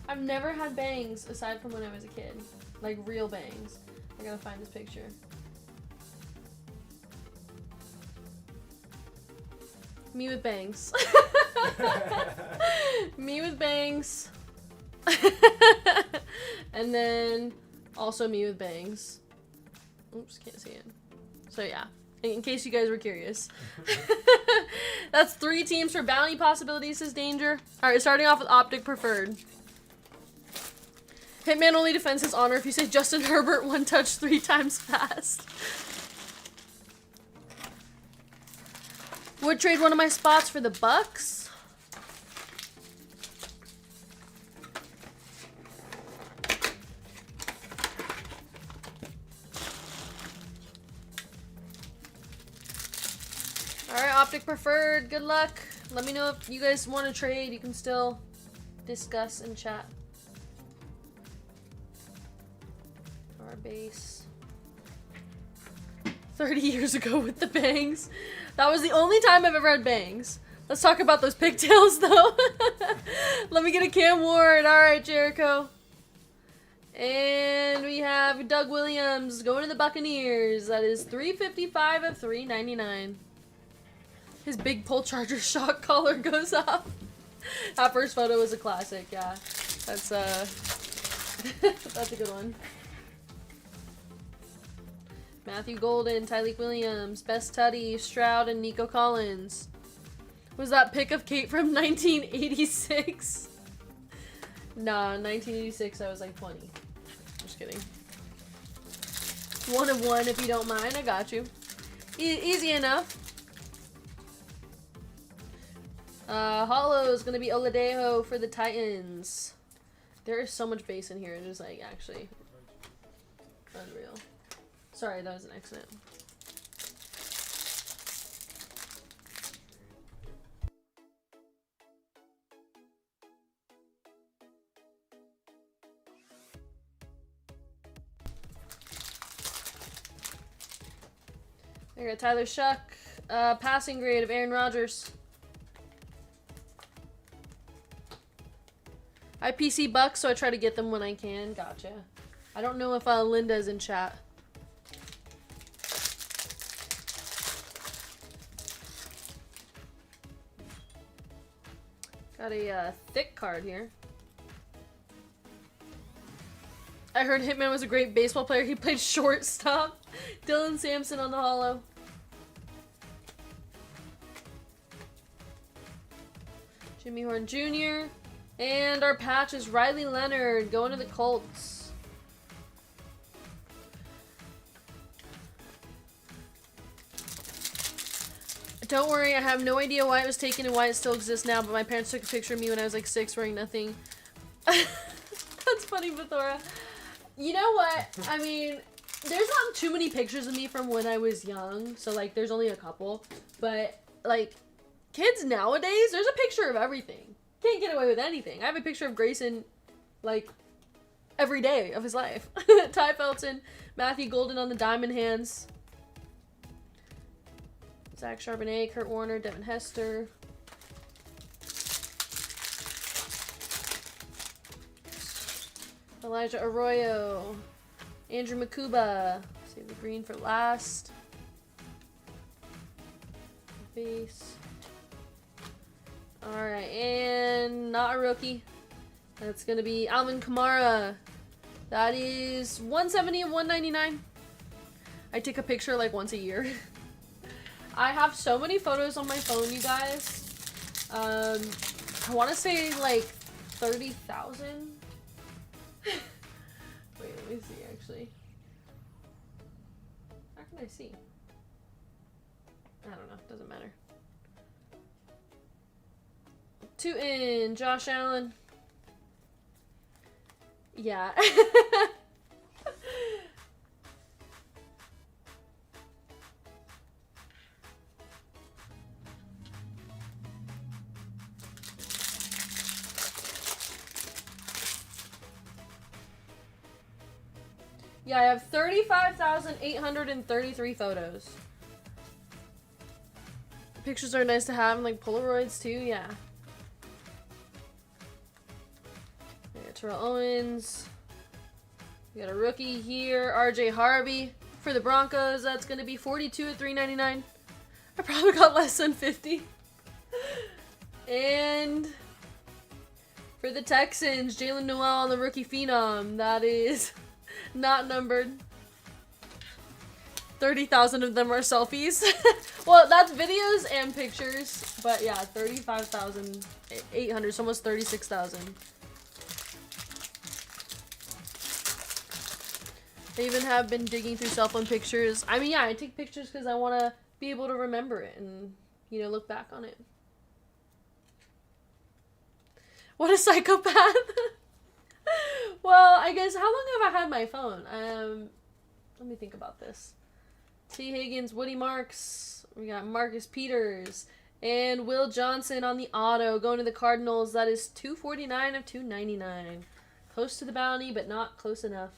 I've never had bangs aside from when I was a kid. Like real bangs. I gotta find this picture. Me with bangs. Me with bangs. And then also me with bangs. Oops, can't see it. So yeah, in case you guys were curious. That's 3 teams for bounty possibilities, says Danger. Alright, starting off with Optic Preferred. Hitman only defends his honor if you say Justin Herbert 1 touch 3 times fast. Would trade one of my spots for the Bucks. Alright, Optic Preferred, good luck. Let me know if you guys want to trade. You can still discuss and chat. Our base. 30 years ago with the bangs. That was the only time I've ever had bangs. Let's talk about those pigtails though. Let me get a Cam Ward. Alright, Jericho. And we have Doug Williams going to the Buccaneers. That is 355 of 399. His big pull charger shock collar goes up. That first photo was a classic, yeah. That's that's a good one. Matthew Golden, Tyleek Williams, Best Tutty, Stroud, and Nico Collins. Was that pic of Kate from 1986? Nah, 1986 I was like 20. Just kidding. 1 of 1 if you don't mind, I got you. Easy enough. Hollow is gonna be Oladejo for the Titans. There is so much base in here, it's just like actually unreal. Sorry, that was an accident. I got Tyler Shuck, passing grade of Aaron Rodgers. I PC Bucks, so I try to get them when I can. Gotcha. I don't know if Linda's in chat. Got a thick card here. I heard Hitman was a great baseball player. He played shortstop. Dylan Sampson on the hollow. Jimmy Horn Jr. And our patch is Riley Leonard going to the Colts. Don't worry, I have no idea why it was taken and why it still exists now, but my parents took a picture of me when I was like 6 wearing nothing. That's funny, Bathora. You know what? I mean, there's not too many pictures of me from when I was young, so like there's only a couple. But like kids nowadays, there's a picture of everything. Can't get away with anything. I have a picture of Grayson like every day of his life. Ty Felton, Matthew Golden on the diamond hands. Zach Charbonnet, Kurt Warner, Devin Hester. Elijah Arroyo. Andrew Makuba. Save the green for last. Base. Alright, and not a rookie. That's going to be Alvin Kamara. That is 170 of 199. I take a picture like once a year. I have so many photos on my phone, you guys. I want to say like 30,000. Wait, let me see actually. How can I see? I don't know, doesn't matter. 2 in, Josh Allen. Yeah. Yeah, I have 35,833 photos. Pictures are nice to have, and like Polaroids too, yeah. We got Terrell Owens. We got a rookie here, RJ Harvey for the Broncos. That's gonna be 42 at 399. I probably got less than 50. And for the Texans, Jalen Noel and the rookie phenom. That is not numbered. 30,000 of them are selfies. Well, that's videos and pictures. But yeah, 35,800, so almost 36,000. I even have been digging through cell phone pictures. I mean, yeah, I take pictures because I want to be able to remember it and, you know, look back on it. What a psychopath. Well, I guess, how long have I had my phone? Let me think about this. T. Higgins, Woody Marks. We got Marcus Peters. And Will Johnson on the auto. Going to the Cardinals. That is 249 of 299. Close to the bounty, but not close enough.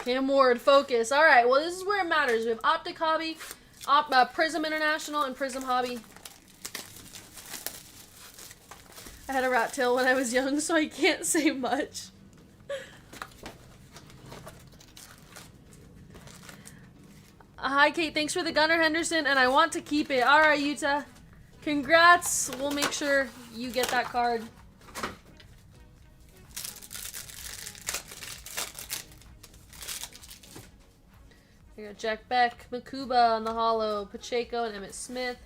Cam Ward, focus. Alright, well this is where it matters. We have Optic Hobby, Prism International, and Prism Hobby. I had a rat tail when I was young, so I can't say much. Hi Kate, thanks for the Gunnar Henderson, and I want to keep it. Alright, Utah. Congrats. We'll make sure you get that card. We got Jack Beck, Makuba on the holo, Pacheco, and Emmitt Smith.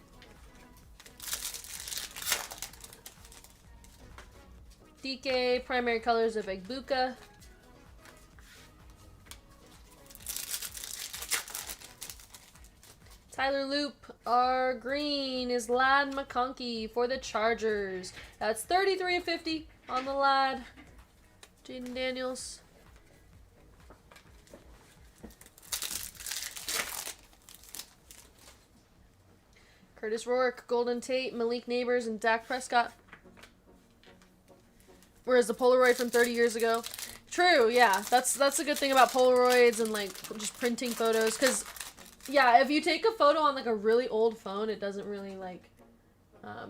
DK, primary colors of Egbuka. Tyler Loop, our green is Lad McConkey for the Chargers. That's 33 of 50 on the Lad. Jaden Daniels. Curtis Rourke, Golden Tate, Malik Neighbors, and Dak Prescott. Whereas the Polaroid from 30 years ago. True, yeah. That's a good thing about Polaroids and like just printing photos. Because, yeah, if you take a photo on like a really old phone, it doesn't really like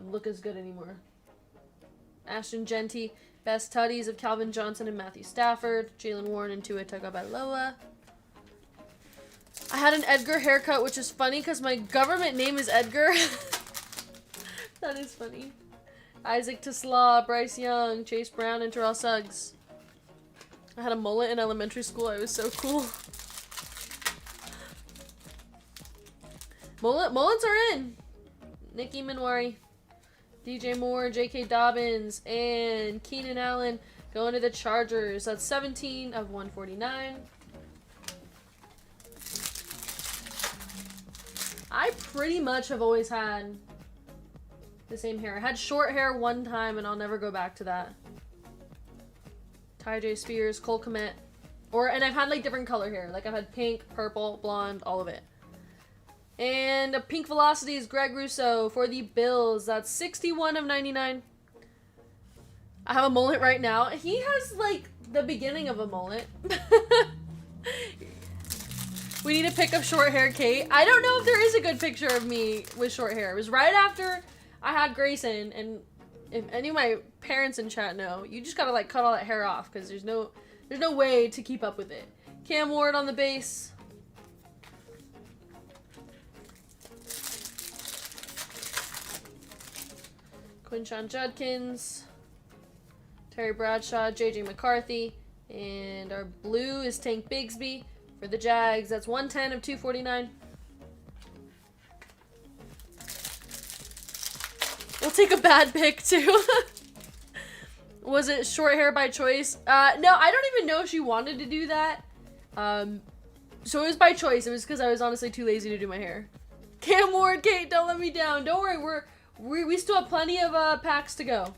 look as good anymore. Ashton Genty, best tutties of Calvin Johnson and Matthew Stafford. Jalen Warren and Tua Tagovailoa. I had an Edgar haircut, which is funny because my government name is Edgar. That is funny. Isaac Tesla, Bryce Young, Chase Brown, and Terrell Suggs. I had a mullet in elementary school. I was so cool. Mullets are in. Nikki Minwari, DJ Moore, J.K. Dobbins, and Keenan Allen going to the Chargers. That's 17 of 149. I pretty much have always had the same hair. I had short hair one time, and I'll never go back to that. Ty J. Spears, Cole Kmet. And I've had, like, different color hair. Like, I've had pink, purple, blonde, all of it. And a Pink Velocity is Greg Russo for the Bills. That's 61 of 99. I have a mullet right now. He has, like, the beginning of a mullet. We need to pick up short hair, Kate. I don't know if there is a good picture of me with short hair. It was right after I had Grayson, and if any of my parents in chat know, you just gotta like cut all that hair off because there's no way to keep up with it. Cam Ward on the base. Quinshon Judkins. Terry Bradshaw, JJ McCarthy, and our blue is Tank Bigsby. For the Jags, that's 110 of 249. We'll take a bad pick, too. Was it short hair by choice? No, I don't even know if she wanted to do that. So it was by choice. It was because I was honestly too lazy to do my hair. Cam Ward, Kate, don't let me down. Don't worry, we still have plenty of packs to go.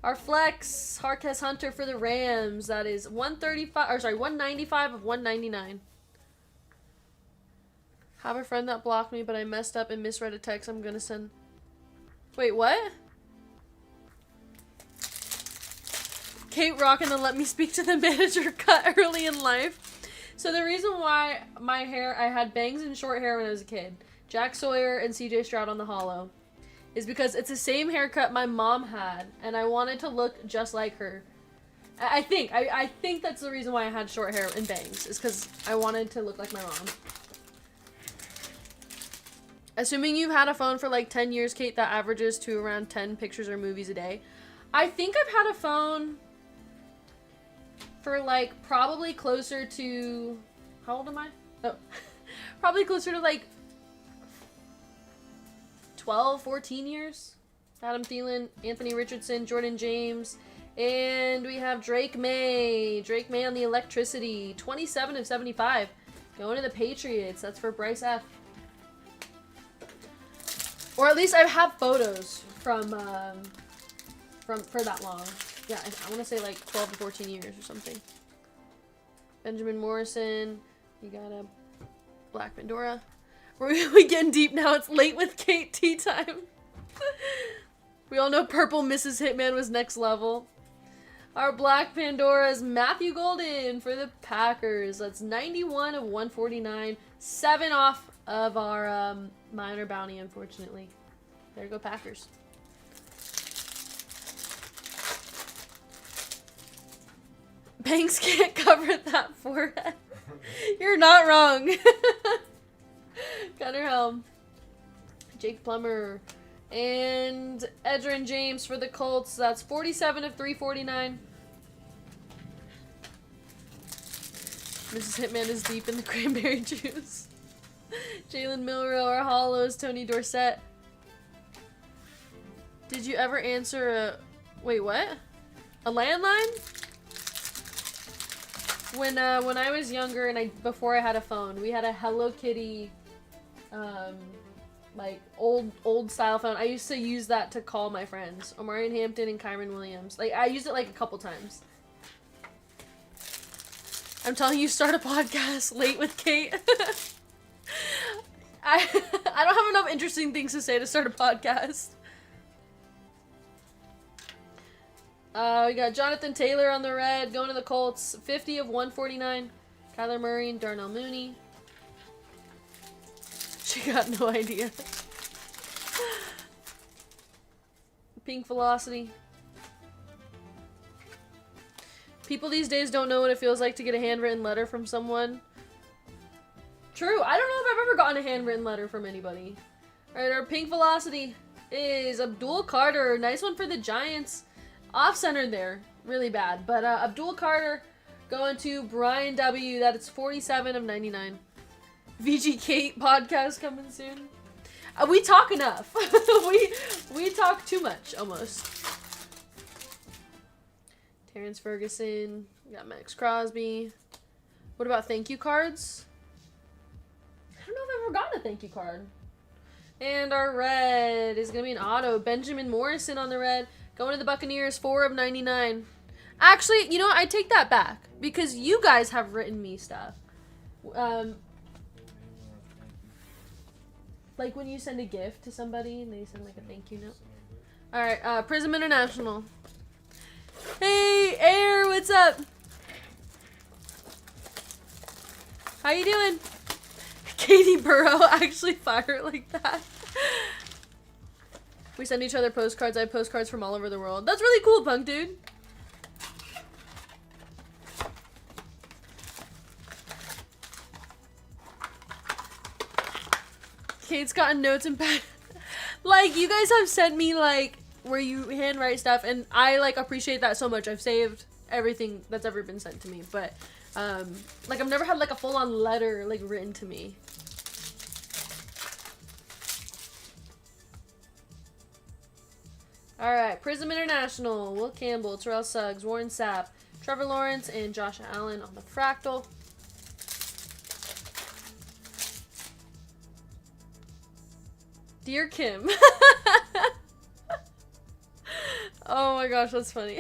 Our flex, Harkes Hunter for the Rams. That is 195 of 199. Have a friend that blocked me, but I messed up and misread a text I'm gonna send. Wait, what? Kate rocking the let me speak to the manager cut early in life. So the reason why my hair, I had bangs and short hair when I was a kid. Jack Sawyer and CJ Stroud on the holo. Is because it's the same haircut my mom had, and I wanted to look just like her. I think that's the reason why I had short hair and bangs, is because I wanted to look like my mom. Assuming you've had a phone for like 10 years, Kate, that averages to around 10 pictures or movies a day. I think I've had a phone for like probably closer to, how old am I? Oh, probably closer to like 12, 14 years. Adam Thielen, Anthony Richardson, Jordan James, and we have Drake May. Drake May on the electricity. 27 of 75. Going to the Patriots. That's for Bryce F. Or at least I have photos from for that long. Yeah, I want to say like 12 to 14 years or something. Benjamin Morrison. You got a Black Pandora. We getting deep now. It's late with Kate tea time. We all know Purple Mrs. Hitman was next level. Our Black Pandora's Matthew Golden for the Packers. That's 91 of 149. 7 off of our minor bounty, unfortunately. There go Packers. Banks can't cover that forehead. You're not wrong. Gunnar Helm. Jake Plummer. And Edgerrin James for the Colts. That's 47 of 349. Mrs. Hitman is deep in the cranberry juice. Jalen Milrow, our hollows, Tony Dorsett. Did you ever answer a... Wait, what? A landline? When I was younger and before I had a phone, we had a Hello Kitty, like old style phone. I used to use that to call my friends, Omarion Hampton and Kyron Williams. Like, I used it like a couple times. I'm telling you, start a podcast late with Kate. I don't have enough interesting things to say to start a podcast. We got Jonathan Taylor on the red, going to the Colts, 50 of 149. Kyler Murray and Darnell Mooney. She got no idea. Pink Velocity. People these days don't know what it feels like to get a handwritten letter from someone. True, I don't know if I've ever gotten a handwritten letter from anybody. Alright, our Pink Velocity is Abdul Carter. Nice one for the Giants. Off-center there. Really bad. But Abdul Carter going to Brian W. That is 47 of 99. VG Kate podcast coming soon. We talk enough. we talk too much, almost. Terrence Ferguson. We got Max Crosby. What about thank you cards? I don't know if I've ever gotten a thank you card. And our red is going to be an auto. Benjamin Morrison on the red. Going to the Buccaneers, 4 of 99. Actually, you know what? I take that back. Because you guys have written me stuff. Like when you send a gift to somebody and they send like a thank you note. Alright, Prism International. Hey, Air, what's up? How you doing? Katie Burrow actually fired like that. We send each other postcards. I have postcards from all over the world. That's really cool, Punk Dude. Kate's gotten notes and pad. Like, you guys have sent me, like, where you handwrite stuff, and I, like, appreciate that so much. I've saved everything that's ever been sent to me, but, like, I've never had, like, a full-on letter, like, written to me. Alright, Prism International, Will Campbell, Terrell Suggs, Warren Sapp, Trevor Lawrence, and Josh Allen on the Fractal. Dear Kim. Oh my gosh, that's funny.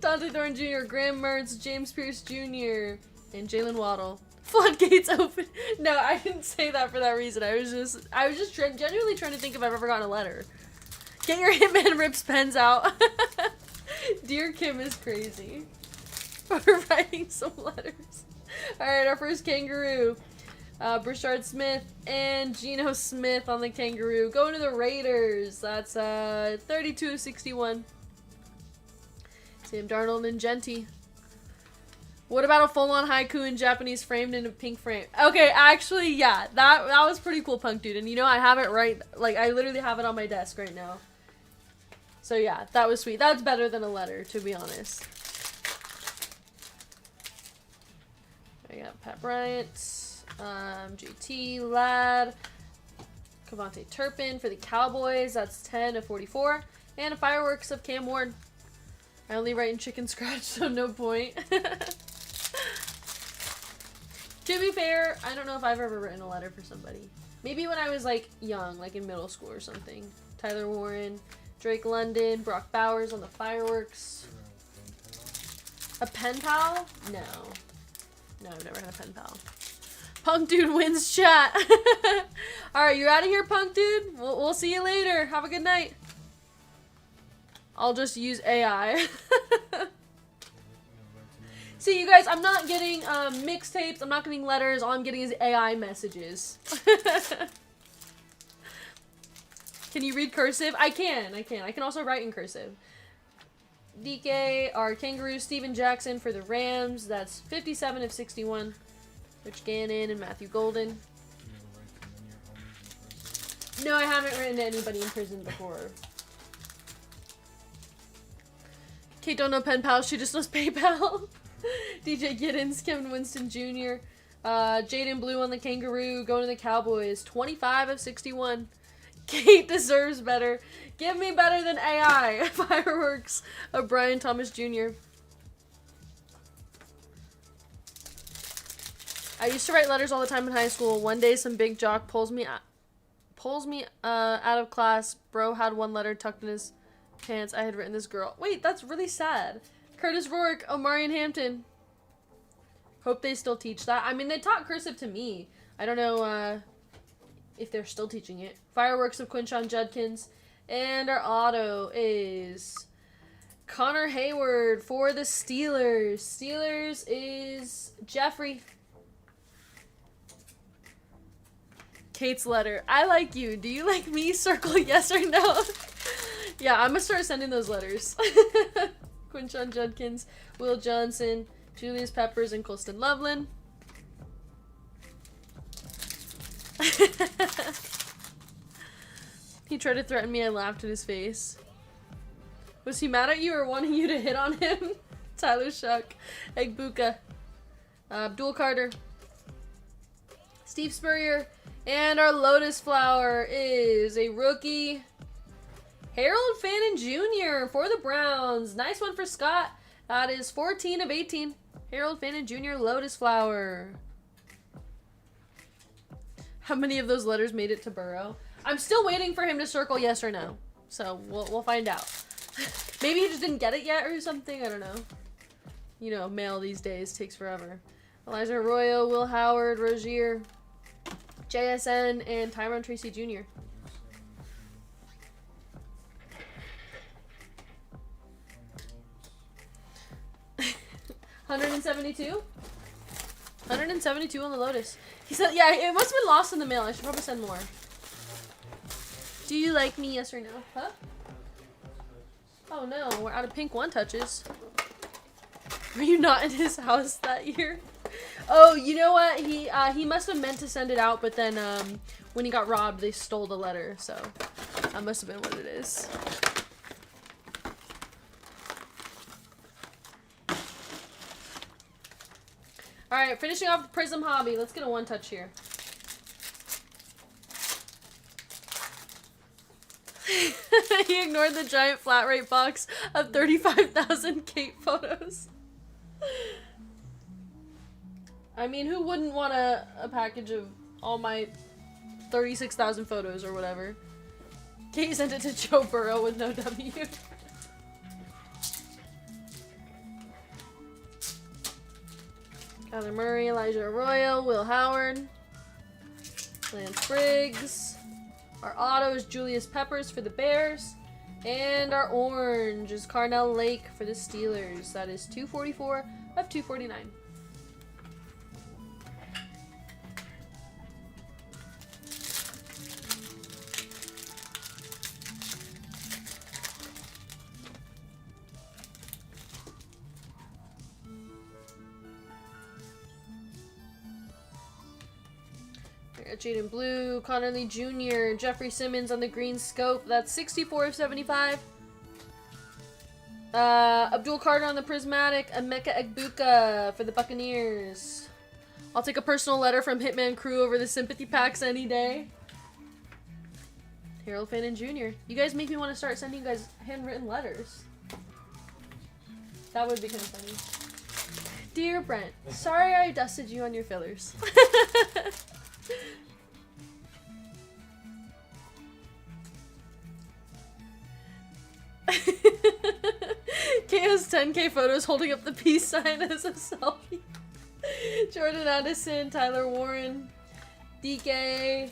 Dante Thorne Jr., Graham Mertz, James Pierce Jr., and Jalen Waddle. Floodgates open. No, I didn't say that for that reason. I was just genuinely trying to think if I've ever gotten a letter. Get your Hitman Rips pens out. Dear Kim is crazy. We're writing some letters. Alright, our first kangaroo. Brashard Smith and Geno Smith on the kangaroo. Going to the Raiders. That's 32 of 61. Sam Darnold and Genty. What about a full-on haiku in Japanese framed in a pink frame? Okay, actually, yeah, that was pretty cool, Punk Dude. And you know, I have it right, like, I literally have it on my desk right now. So yeah, that was sweet. That's better than a letter, to be honest. I got Pat Bryant, JT, Ladd, Cavante Turpin for the Cowboys. That's 10 of 44. And a fireworks of Cam Ward. I only write in chicken scratch, so no point. To be fair, I don't know if I've ever written a letter for somebody. Maybe when I was, like, young, like in middle school or something. Tyler Warren, Drake London, Brock Bowers on the fireworks. A pen pal? No. No, I've never had a pen pal. Punk Dude wins chat. Alright, you're out of here, Punk Dude. We'll see you later. Have a good night. I'll just use AI. See, you guys, I'm not getting mixtapes. I'm not getting letters. All I'm getting is AI messages. Can you read cursive? I can. I can also write in cursive. DK, our Kangaroo, Steven Jackson for the Rams. That's 57 of 61. Rich Gannon and Matthew Golden. No, I haven't written to anybody in prison before. Kate don't know pen pals, she just knows PayPal. DJ Giddens, Kevin Winston Jr. Jaden Blue on the Kangaroo, going to the Cowboys. 25 of 61. Kate deserves better. Give me better than AI. Fireworks of Brian Thomas Jr. I used to write letters all the time in high school. One day some big jock pulls me out of class. Bro had one letter tucked in his pants. I had written this girl. Wait, that's really sad. Curtis Rourke, Omarion Hampton. Hope they still teach that. I mean, they taught cursive to me. I don't know if they're still teaching it. Fireworks of Quinshon Judkins. And our auto is Connor Hayward for the Steelers. Steelers is Jeffrey. Kate's letter. I like you. Do you like me? Circle yes or no. Yeah, I'm gonna start sending those letters. Quinshon Judkins, Will Johnson, Julius Peppers, and Colston Loveland. He tried to threaten me. I laughed in his face. Was he mad at you or wanting you to hit on him? Tyler Shuck, Egbuka, Abdul Carter, Steve Spurrier, and our Lotus Flower is a rookie. Harold Fannin Jr. for the Browns. Nice one for Scott. That is 14 of 18. Harold Fannin Jr. Lotus Flower. How many of those letters made it to Burrow? I'm still waiting for him to circle yes or no. So we'll find out. Maybe he just didn't get it yet or something. I don't know. You know, mail these days takes forever. Elijah Arroyo, Will Howard, Rozier, JSN, and Tyron Tracy Jr. 172? 172 on the Lotus. He said, yeah, it must have been lost in the mail. I should probably send more. Do you like me, yes or no? Huh? Oh no, we're out of pink one touches. Were you not in his house that year? Oh, you know what? He must have meant to send it out, but then when he got robbed, they stole the letter. So that must have been what it is. All right, finishing off the Prism hobby. Let's get a one touch here. He ignored the giant flat rate box of 35,000 Kate photos. I mean, who wouldn't want a package of all my 36,000 photos or whatever? Kate sent it to Joe Burrow with no W. Kyler Murray, Elijah Arroyo, Will Howard, Lance Briggs. Our auto is Julius Peppers for the Bears. And our orange is Carnell Lake for the Steelers. That is 244 of 249. got Jaden Blue, Connor Lee Jr., Jeffrey Simmons on the green scope. That's 64 of 75. Abdul Carter on the prismatic. Emeka Egbuka for the Buccaneers. I'll take a personal letter from Hitman Crew over the sympathy packs any day. Harold Fannin Jr. You guys make me want to start sending you guys handwritten letters. That would be kind of funny. Dear Brent, sorry I dusted you on your fillers. Kay has 10K photos holding up the peace sign as a selfie. Jordan Addison, Tyler Warren, DK,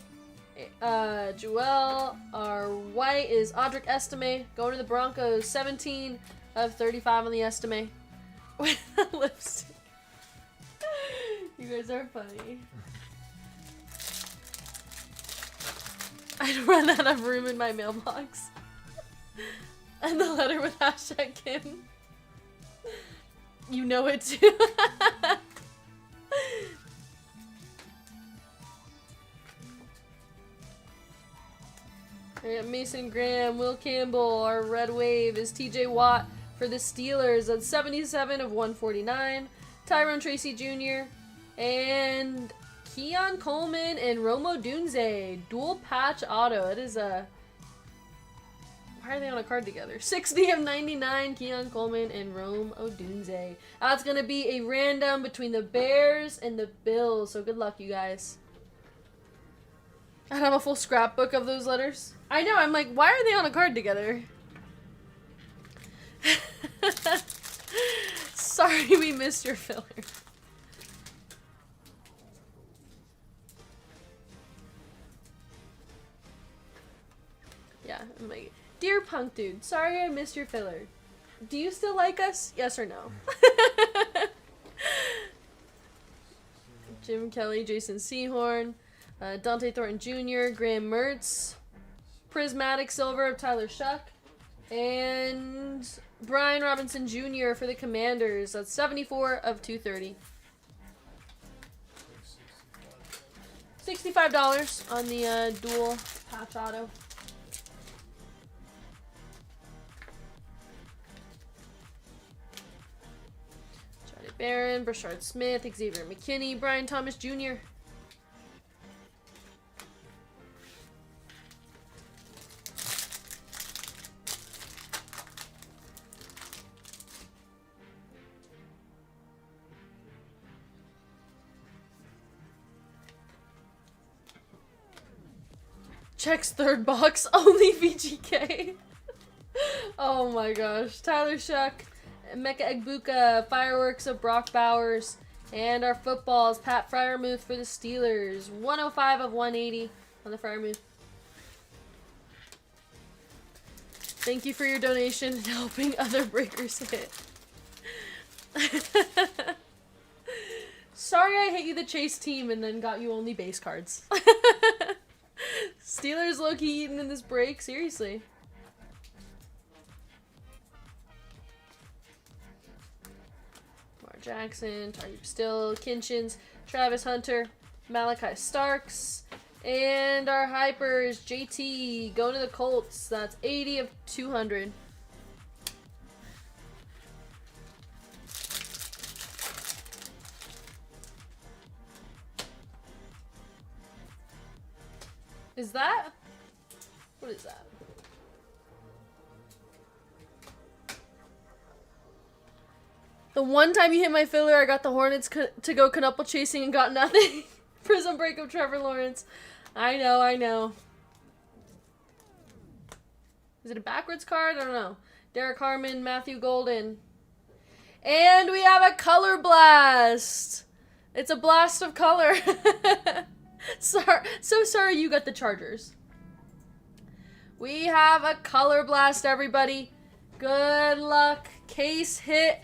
Joel. Our white is Audric Estime. Going to the Broncos, 17 of 35 on the Estime. With lipstick. You guys are funny. I'd run out of room in my mailbox. And the letter with hashtag Kim. You know it too. Mason Graham, Will Campbell, our red wave is TJ Watt for the Steelers at 77 of 149. Tyrone Tracy Jr. and Keon Coleman and Romo Dunze. Dual patch auto. It is a... Why are they on a card together? 60 of 99, Keon Coleman and Rome Odunze. That's going to be a random between the Bears and the Bills. So good luck, you guys. I have a full scrapbook of those letters. I know, I'm like, why are they on a card together? Sorry we missed your filler. Yeah, I'm like, dear punk dude, sorry I missed your filler. Do you still like us? Yes or no? Jim Kelly, Jason Sehorn, Dante Thornton Jr., Graham Mertz, Prismatic Silver of Tyler Shuck, and Brian Robinson Jr. for the Commanders. That's 74 of 230. $65 on the dual patch auto. Johnny Barron, Brashard Smith, Xavier McKinney, Brian Thomas Jr. Checks third box, only VGK. Oh my gosh. Tyler Shuck, Emeka Egbuka, Fireworks of Brock Bowers, and our footballs, Pat Fryermuth for the Steelers. 105 of 180 on the Fryermuth. Thank you for your donation and helping other breakers hit. Sorry I hit you the chase team and then got you only base cards. Steelers low-key eating in this break, seriously. Lamar Jackson, Tareem Still, Kinchins, Travis Hunter, Malachi Starks, and our hypers, JT, going to the Colts. That's 80 of 200. Is that? What is that? The one time you hit my filler, I got the Hornets to go Knuckle chasing and got nothing. Prism break of Trevor Lawrence. I know, I know. Is it a backwards card? I don't know. Derek Harmon, Matthew Golden. And we have a color blast. It's a blast of color. So sorry you got the Chargers. We have a color blast, everybody. Good luck. Case hit.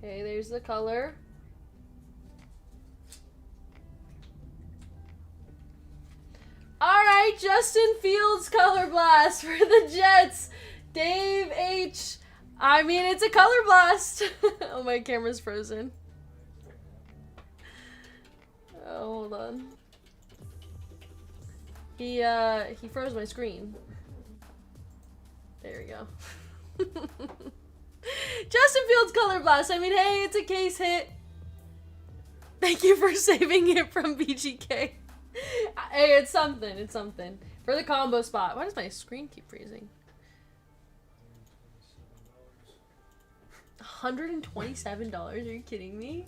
Okay, there's the color. Alright, Justin Fields Color Blast for the Jets. Dave H. I mean, it's a Color Blast. Oh, my camera's frozen. Oh, hold on. He froze my screen. There we go. Justin Fields Color Blast. I mean, hey, it's a case hit. Thank you for saving it from BGK. Hey, it's something. It's something. For the combo spot. Why does my screen keep freezing? $127? Are you kidding me?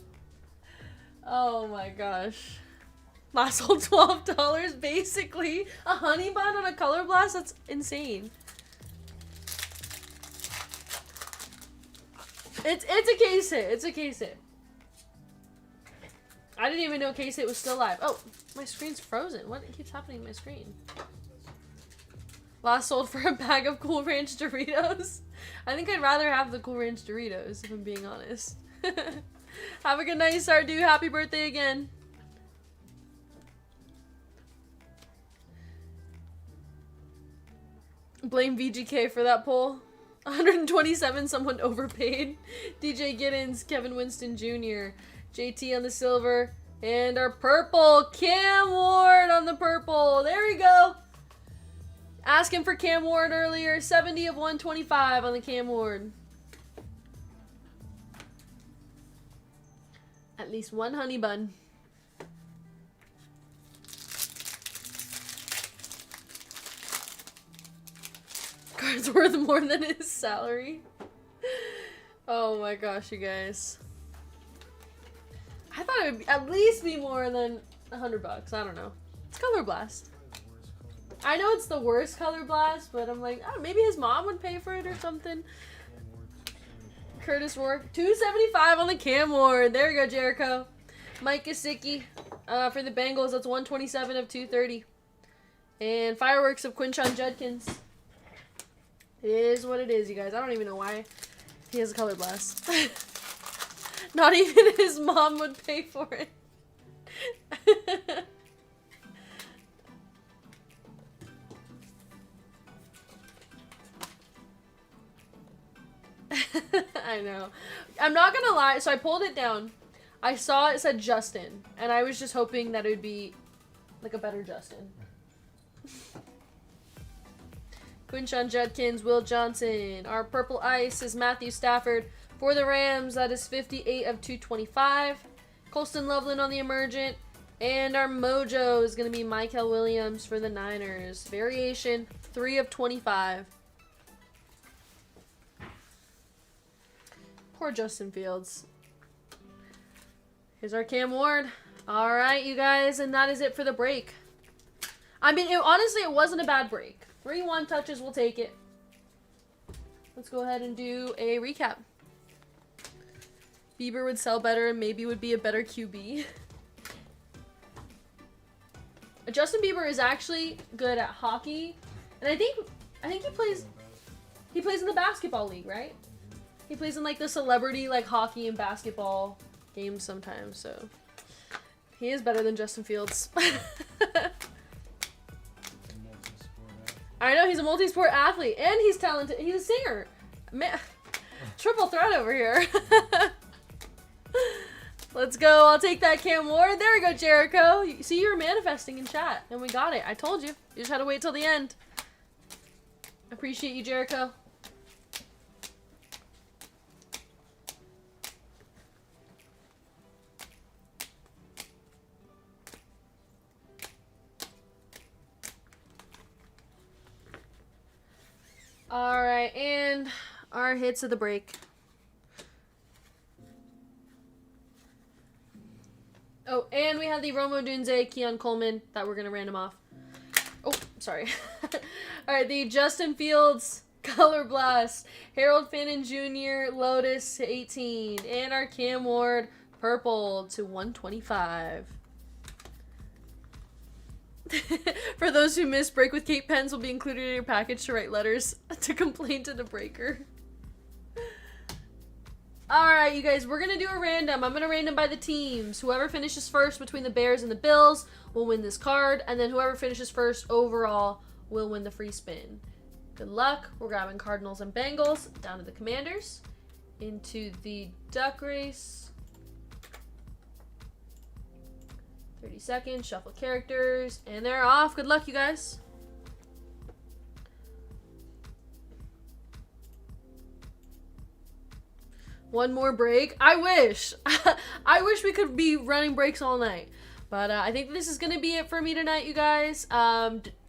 Oh my gosh. Last hold $12, basically. A honey bun on a Color Blast? That's insane. It's a case hit. It's a case hit. I didn't even know case hit was still live. Oh, my screen's frozen. What keeps happening to my screen? Last sold for a bag of Cool Ranch Doritos. I think I'd rather have the Cool Ranch Doritos, if I'm being honest. Have a good night, Sardu. Happy birthday again. Blame VGK for that poll. 127, someone overpaid. DJ Giddens, Kevin Winston Jr., JT on the silver, and our purple, Cam Ward on the purple. There we go. Asking for Cam Ward earlier. 70 of 125 on the Cam Ward. At least one honey bun. Card's worth more than his salary. Oh my gosh, you guys. I thought it would at least be more than $100. I don't know. It's Color Blast. I know it's the worst Color Blast, but I'm like, oh, maybe his mom would pay for it or something. Curtis Rourke. $275 on the Cam Ward. There we go, Jericho. Mike Gesicki for the Bengals. That's 127 of 230. And fireworks of Quinshon Judkins. It is what it is, you guys. I don't even know why he has a Color Blast. Not even his mom would pay for it. I know. I'm not gonna lie. So I pulled it down. I saw it said Justin, and I was just hoping that it would be like a better Justin. Quinshon Judkins, Will Johnson. Our purple ice is Matthew Stafford for the Rams. That is 58 of 225. Colston Loveland on the emergent. And our mojo is going to be Michael Williams for the Niners. Variation 3 of 25. Poor Justin Fields. Here's our Cam Ward. All right, you guys, and that is it for the break. I mean, honestly, it wasn't a bad break. 3 1 touches, we'll take it. Let's go ahead and do a recap. Bieber would sell better and maybe would be a better QB. Justin Bieber is actually good at hockey, and I think he plays in the basketball league, right? He plays in like the celebrity like hockey and basketball games sometimes, so he is better than Justin Fields. I know, he's a multi-sport athlete, and he's talented. He's a singer. Man, triple threat over here. Let's go. I'll take that Cam Ward. There we go, Jericho. See, you were manifesting in chat, and we got it. I told you. You just had to wait till the end. Appreciate you, Jericho. Alright, and our hits of the break. Oh, and we have the Romo Dunze, Keon Coleman that we're going to random off. Oh, sorry. Alright, the Justin Fields Color Blast, Harold Fannin Jr., Lotus to 18, and our Cam Ward Purple to 125. For those who missed, Break with Kate pens will be included in your package to write letters to complain to the breaker. Alright, you guys, we're going to do a random. I'm going to random by the teams. Whoever finishes first between the Bears and the Bills will win this card. And then whoever finishes first overall will win the free spin. Good luck. We're grabbing Cardinals and Bengals. Down to the Commanders. Into the Duck Race. 30 seconds. Shuffle characters. And they're off. Good luck, you guys. One more break. I wish. I wish we could be running breaks all night. But I think this is going to be it for me tonight, you guys.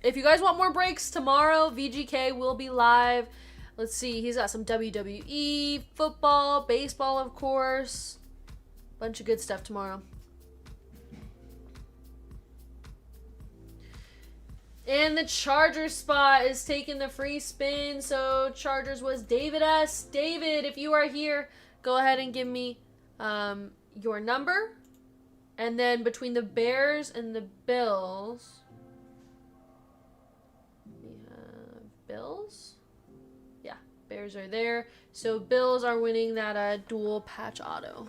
If you guys want more breaks tomorrow, VGK will be live. Let's see. He's got some WWE, football, baseball, of course. Bunch of good stuff tomorrow. And the Chargers spot is taking the free spin. So Chargers was David S. David, if you are here, go ahead and give me your number. And then between the Bears and the Bills, we have Bills. Yeah, Bears are there. So Bills are winning that dual patch auto.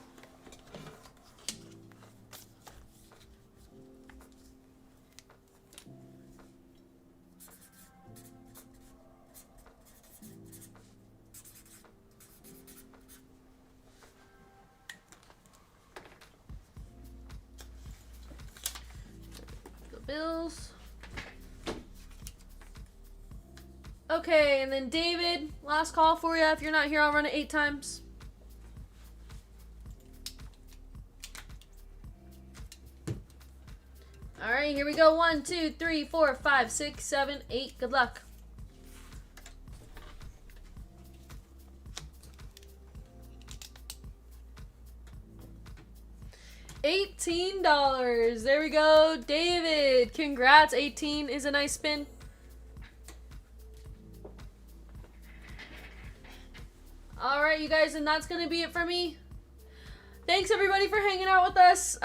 Bills. Okay, and then David, last call for you. If you're not here, I'll run it 8 times. All right, here we go. 1, 2, 3, 4, 5, 6, 7, 8. Good luck. $18. There we go. David, congrats. 18 is a nice spin. All right, you guys, and that's going to be it for me. Thanks, everybody, for hanging out with us,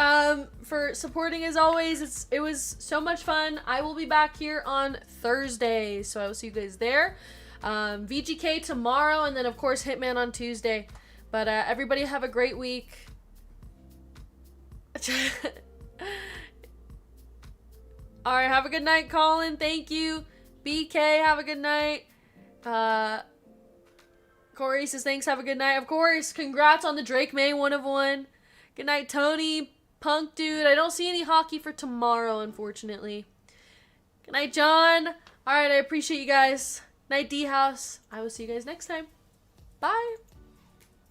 for supporting as always. It was so much fun. I will be back here on Thursday, so I will see you guys there. VGK tomorrow, and then, of course, Hitman on Tuesday. But everybody have a great week. Alright, have a good night, Colin. Thank you. BK, have a good night. Corey says thanks, have a good night. Of course, congrats on the Drake May 1 of 1. Good night, Tony. Punk Dude. I don't see any hockey for tomorrow, unfortunately. Good night, John. Alright, I appreciate you guys. Night, D House. I will see you guys next time. Bye.